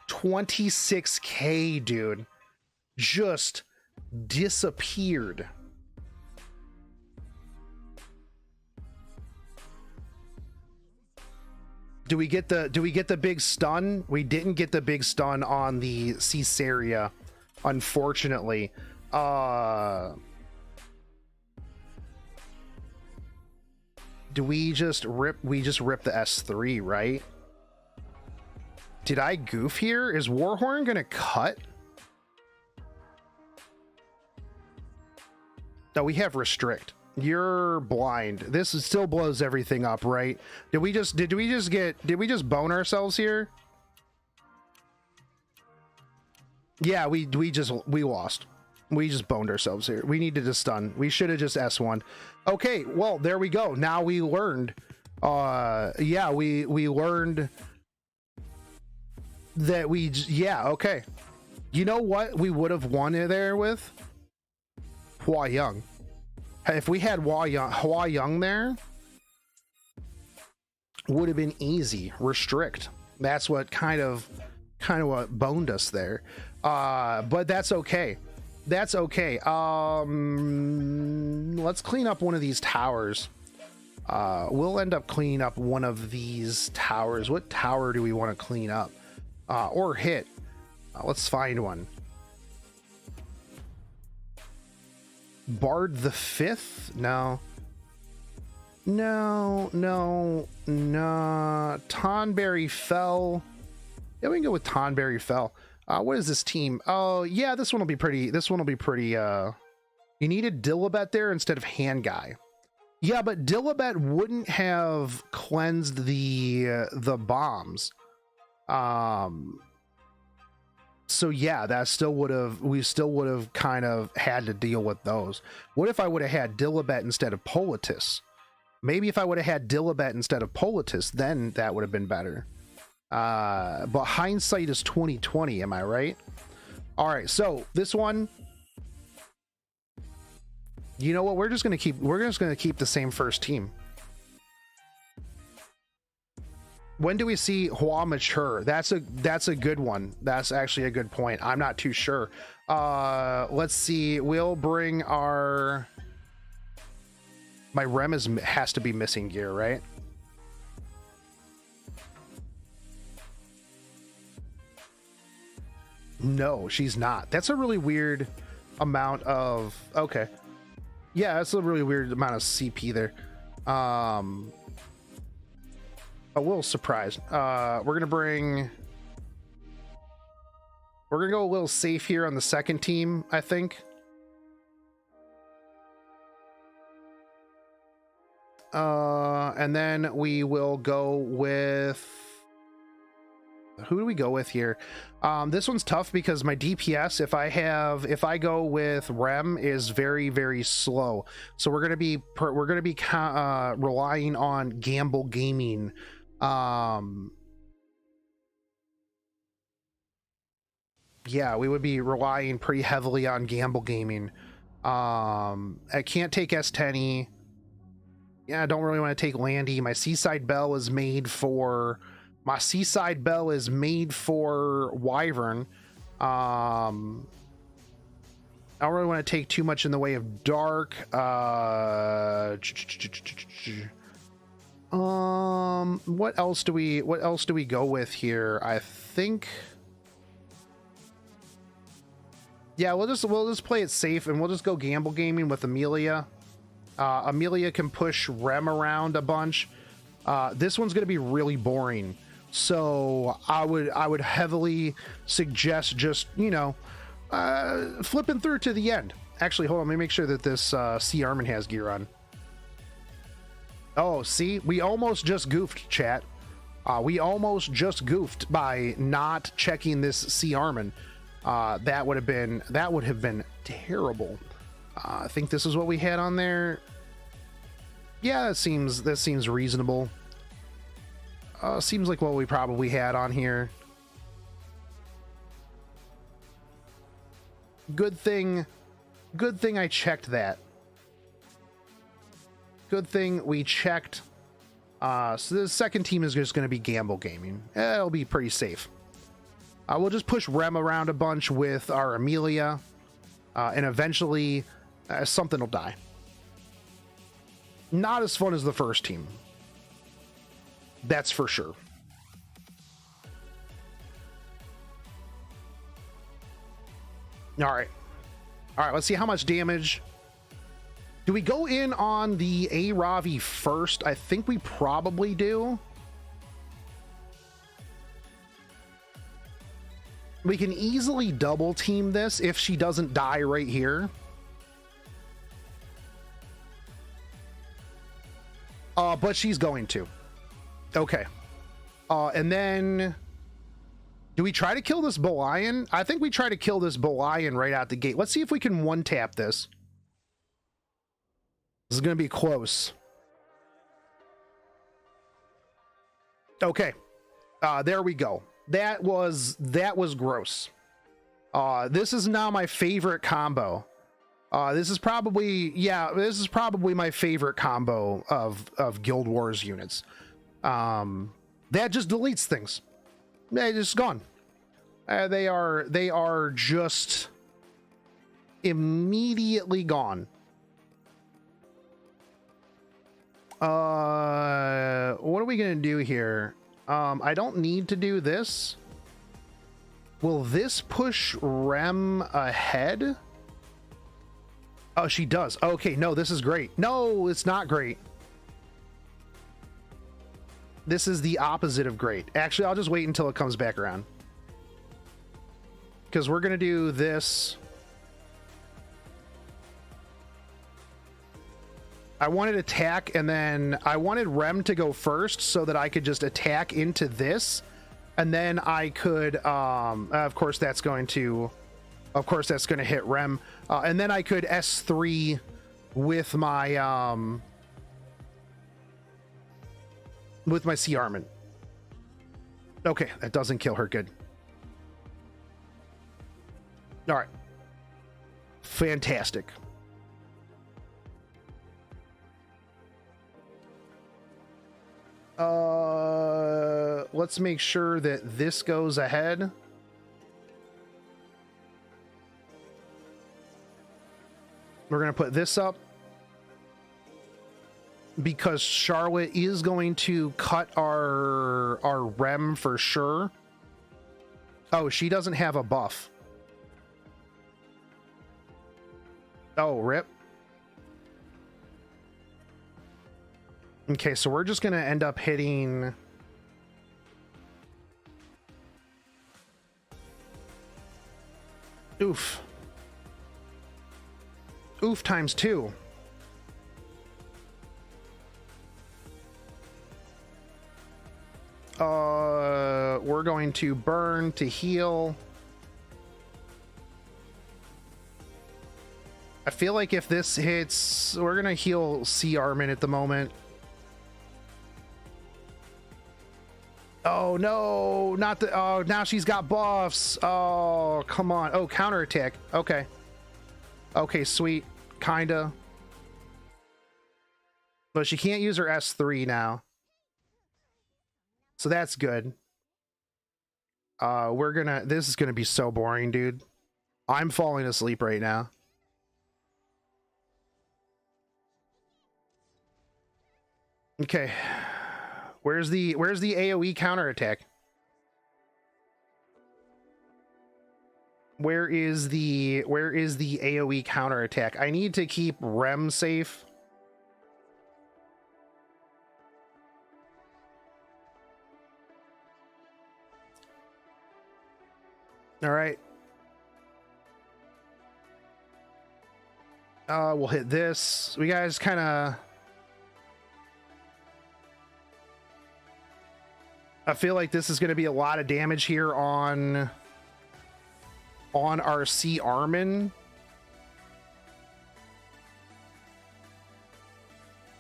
26k, dude. Just disappeared. Do we get the big stun? We didn't get the big stun on the Caesarea, unfortunately. Do we just rip the S3, right? Did I goof here? Is Warhorn gonna cut? No, we have restrict. You're blind. This still blows everything up, right? Did we just bone ourselves here? Yeah, we lost. We just boned ourselves here. We needed to stun. We should have just S1. Okay, well, there we go. Now we learned. Yeah, we learned that yeah, okay. You know what we would have won there with? Hua Young. If we had Hua Young there, would have been easy. Restrict. That's what kind of what boned us there. But that's okay. That's okay. Let's clean up one of these towers. We'll end up cleaning up one of these towers. What tower do we want to clean up? Or hit? Let's find one. Bard the Fifth? No. Tonberry Fell. Yeah, we can go with Tonberry Fell. What is this team? Oh, yeah, this one will be pretty. You needed Dilibet there instead of Hand Guy. Yeah, but Dilibet wouldn't have cleansed the bombs. So yeah, we still would have kind of had to deal with those. What if I would have had Dilibet instead of Politis? Maybe if I would have had Dilibet instead of Politis, then that would have been better. But hindsight is 2020, am I right? All right, so this one, you know what? We're just gonna keep the same first team. When do we see Hua mature? That's a good one. That's actually a good point. I'm not too sure. Let's see. We'll bring my Rem has to be missing gear, right? No, she's not. That's a really weird amount of, okay. Yeah, that's a really weird amount of CP there. A little surprised. We're gonna go a little safe here on the second team, I think. And then we will go with, who do we go with here? This one's tough because my DPS, if I go with Rem, is very, very slow. So we're gonna be relying on Gamble Gaming. Yeah, we would be relying pretty heavily on Gamble Gaming. I can't take S10E. Yeah, I don't really want to take Landy. My Seaside Bell is made for Wyvern. I don't really want to take too much in the way of Dark. What else do we go with here? I think, yeah, we'll just play it safe and we'll just go Gamble Gaming with Amelia. Amelia can push Rem around a bunch. This one's going to be really boring, so I would heavily suggest just, you know, flipping through to the end. Actually, hold on, let me make sure that this C Armin has gear on. Oh, see, we almost just goofed, chat. We almost just goofed by not checking this C Armin. that would have been terrible. I think this is what we had on there. Yeah, that seems reasonable. Seems like what we probably had on here. Good thing I checked that. Good thing we checked. So the second team is just going to be Gamble Gaming. It'll be pretty safe. We'll just push Rem around a bunch with our Amelia, and eventually something will die. Not as fun as the first team. That's for sure. All right, let's see how much damage. Do we go in on the A Ravi first? I think we probably do. We can easily double team this if she doesn't die right here. But she's going to. Okay. And then do we try to kill this Bolian? I think we try to kill this Bolian right out the gate. Let's see if we can one tap this. This is going to be close. Okay. There we go. That was gross. This is now my favorite combo. This is probably my favorite combo of Guild Wars units. That just deletes things. They're just gone. They are just immediately gone. What are we gonna do here? I don't need to do this. Will this push Rem ahead? Oh, she does. Okay, no, this is great. No, it's not great. This is the opposite of great. Actually, I'll just wait until it comes back around. Because we're going to do this. I wanted attack, and then I wanted Rem to go first so that I could just attack into this. And then I could, of course, that's going to hit Rem. And then I could S3 with my Sea Armament. Okay, that doesn't kill her. Good. All right. Fantastic. Let's make sure that this goes ahead. We're going to put this up because Charlotte is going to cut our Rem for sure. Oh, she doesn't have a buff. Oh, rip. Okay, so we're just going to end up hitting... Oof. Oof times 2. We're going to burn to heal. I feel like if this hits, we're gonna heal Sea Armament at the moment. Oh no, not the, oh, now she's got buffs. Oh, come on. Oh, counterattack. Okay. Okay, sweet. Kinda. But she can't use her S3 now. So that's good. This is gonna be so boring, dude. I'm falling asleep right now. Okay. Where's the AoE counterattack? Where is the AoE counterattack? I need to keep Rem safe. All right. We'll hit this. We guys kind of... I feel like this is going to be a lot of damage here on on our Sea Armin.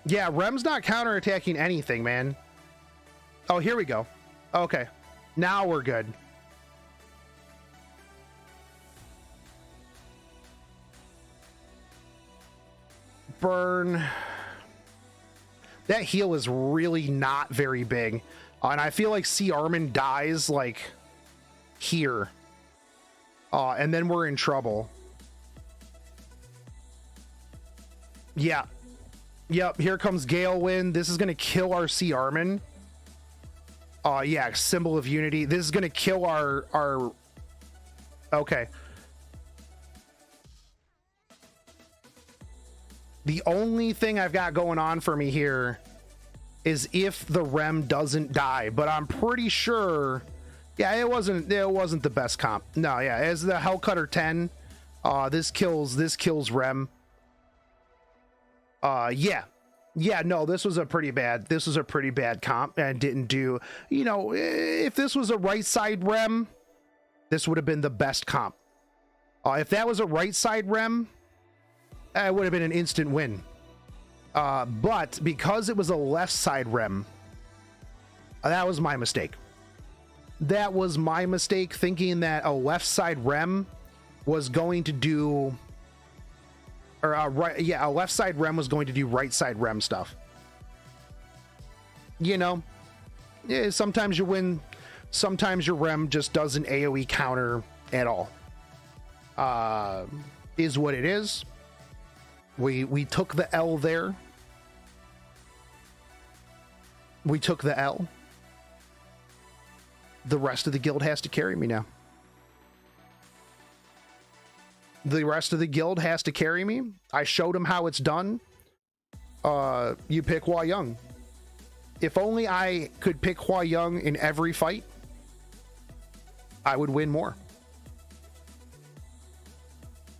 Yeah, Rem's not counterattacking anything, man. Oh, here we go. Okay. Now we're good. Burn. That heal is really not very big. And I feel like Sea Armin dies like here. And then we're in trouble. Yeah. Yep, here comes Gale Wind. This is going to kill our Sea Armin. Yeah, symbol of unity. This is going to kill our... Okay. The only thing I've got going on for me here is if the Rem doesn't die, but I'm pretty sure... Yeah, it wasn't the best comp. No, yeah, as the Hellcutter 10, this kills Rem. Yeah, no, this was a pretty bad comp and didn't do, you know, if this was a right side Rem, this would have been the best comp. If that was a right side Rem, it would have been an instant win. But because it was a left side Rem, that was my mistake. That was my mistake, thinking that a left side Rem was going to do, or right, yeah, a left side Rem was going to do right side Rem stuff. You know, yeah, sometimes you win, sometimes your Rem just doesn't AoE counter at all. Is what it is. We took the L there. We took the L. The rest of the guild has to carry me now. The rest of the guild has to carry me. I showed them how it's done. You pick Hua Young. If only I could pick Hua Young in every fight, I would win more.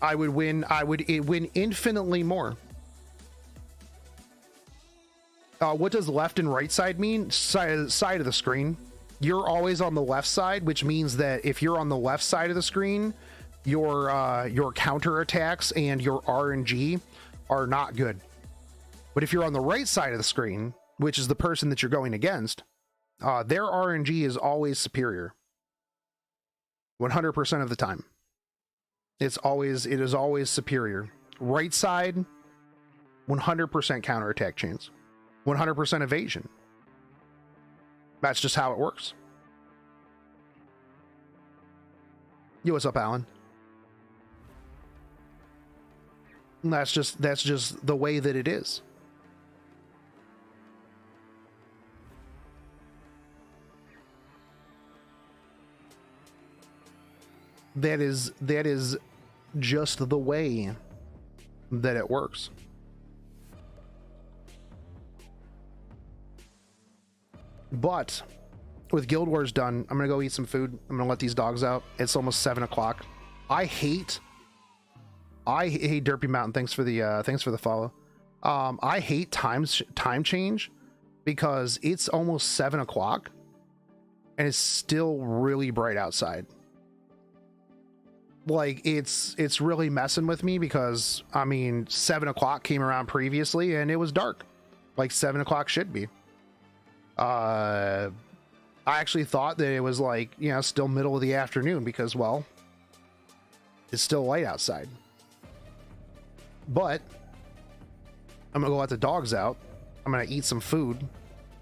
I would win infinitely more. What does left and right side mean? Side of the screen. You're always on the left side, which means that if you're on the left side of the screen, your counter attacks and your RNG are not good. But if you're on the right side of the screen, which is the person that you're going against, their RNG is always superior. 100% of the time. It is always superior. Right side, 100% counterattack chance. 100% evasion. That's just how it works. Yo, what's up, Alan? That's just the way that it is. That is just the way that it works. But with Guild Wars done, I'm gonna go eat some food. I'm gonna let these dogs out. It's almost 7 o'clock. I hate Derpy Mountain. Thanks for the follow. I hate time change because it's almost 7 o'clock and it's still really bright outside. Like it's really messing with me because I mean 7 o'clock came around previously and it was dark, like 7 o'clock should be. I actually thought that it was like, you know, still middle of the afternoon because, well, it's still light outside. But I'm gonna go let the dogs out. I'm gonna eat some food.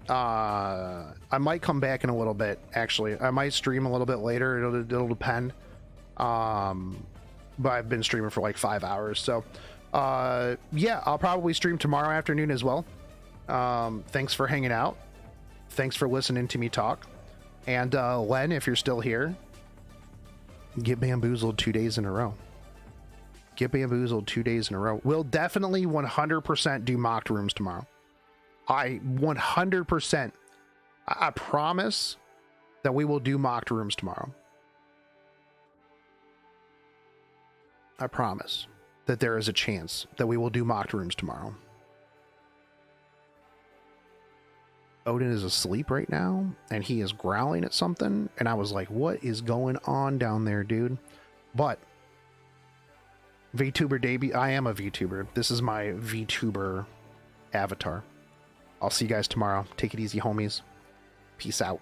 I might come back in a little bit. Actually, I might stream a little bit later. It'll depend. But I've been streaming for like 5 hours, so yeah, I'll probably stream tomorrow afternoon as well. Thanks for hanging out. Thanks for listening to me talk. And Len, if you're still here, get bamboozled 2 days in a row. Get bamboozled 2 days in a row. We'll definitely 100% do mocked rooms tomorrow. I 100%, I promise that we will do mocked rooms tomorrow. I promise that there is a chance that we will do mocked rooms tomorrow. Odin is asleep right now and he is growling at something, and I was like, what is going on down there, dude? But VTuber debut. I am a VTuber. This is my VTuber avatar. I'll see you guys tomorrow. Take it easy, homies. Peace out.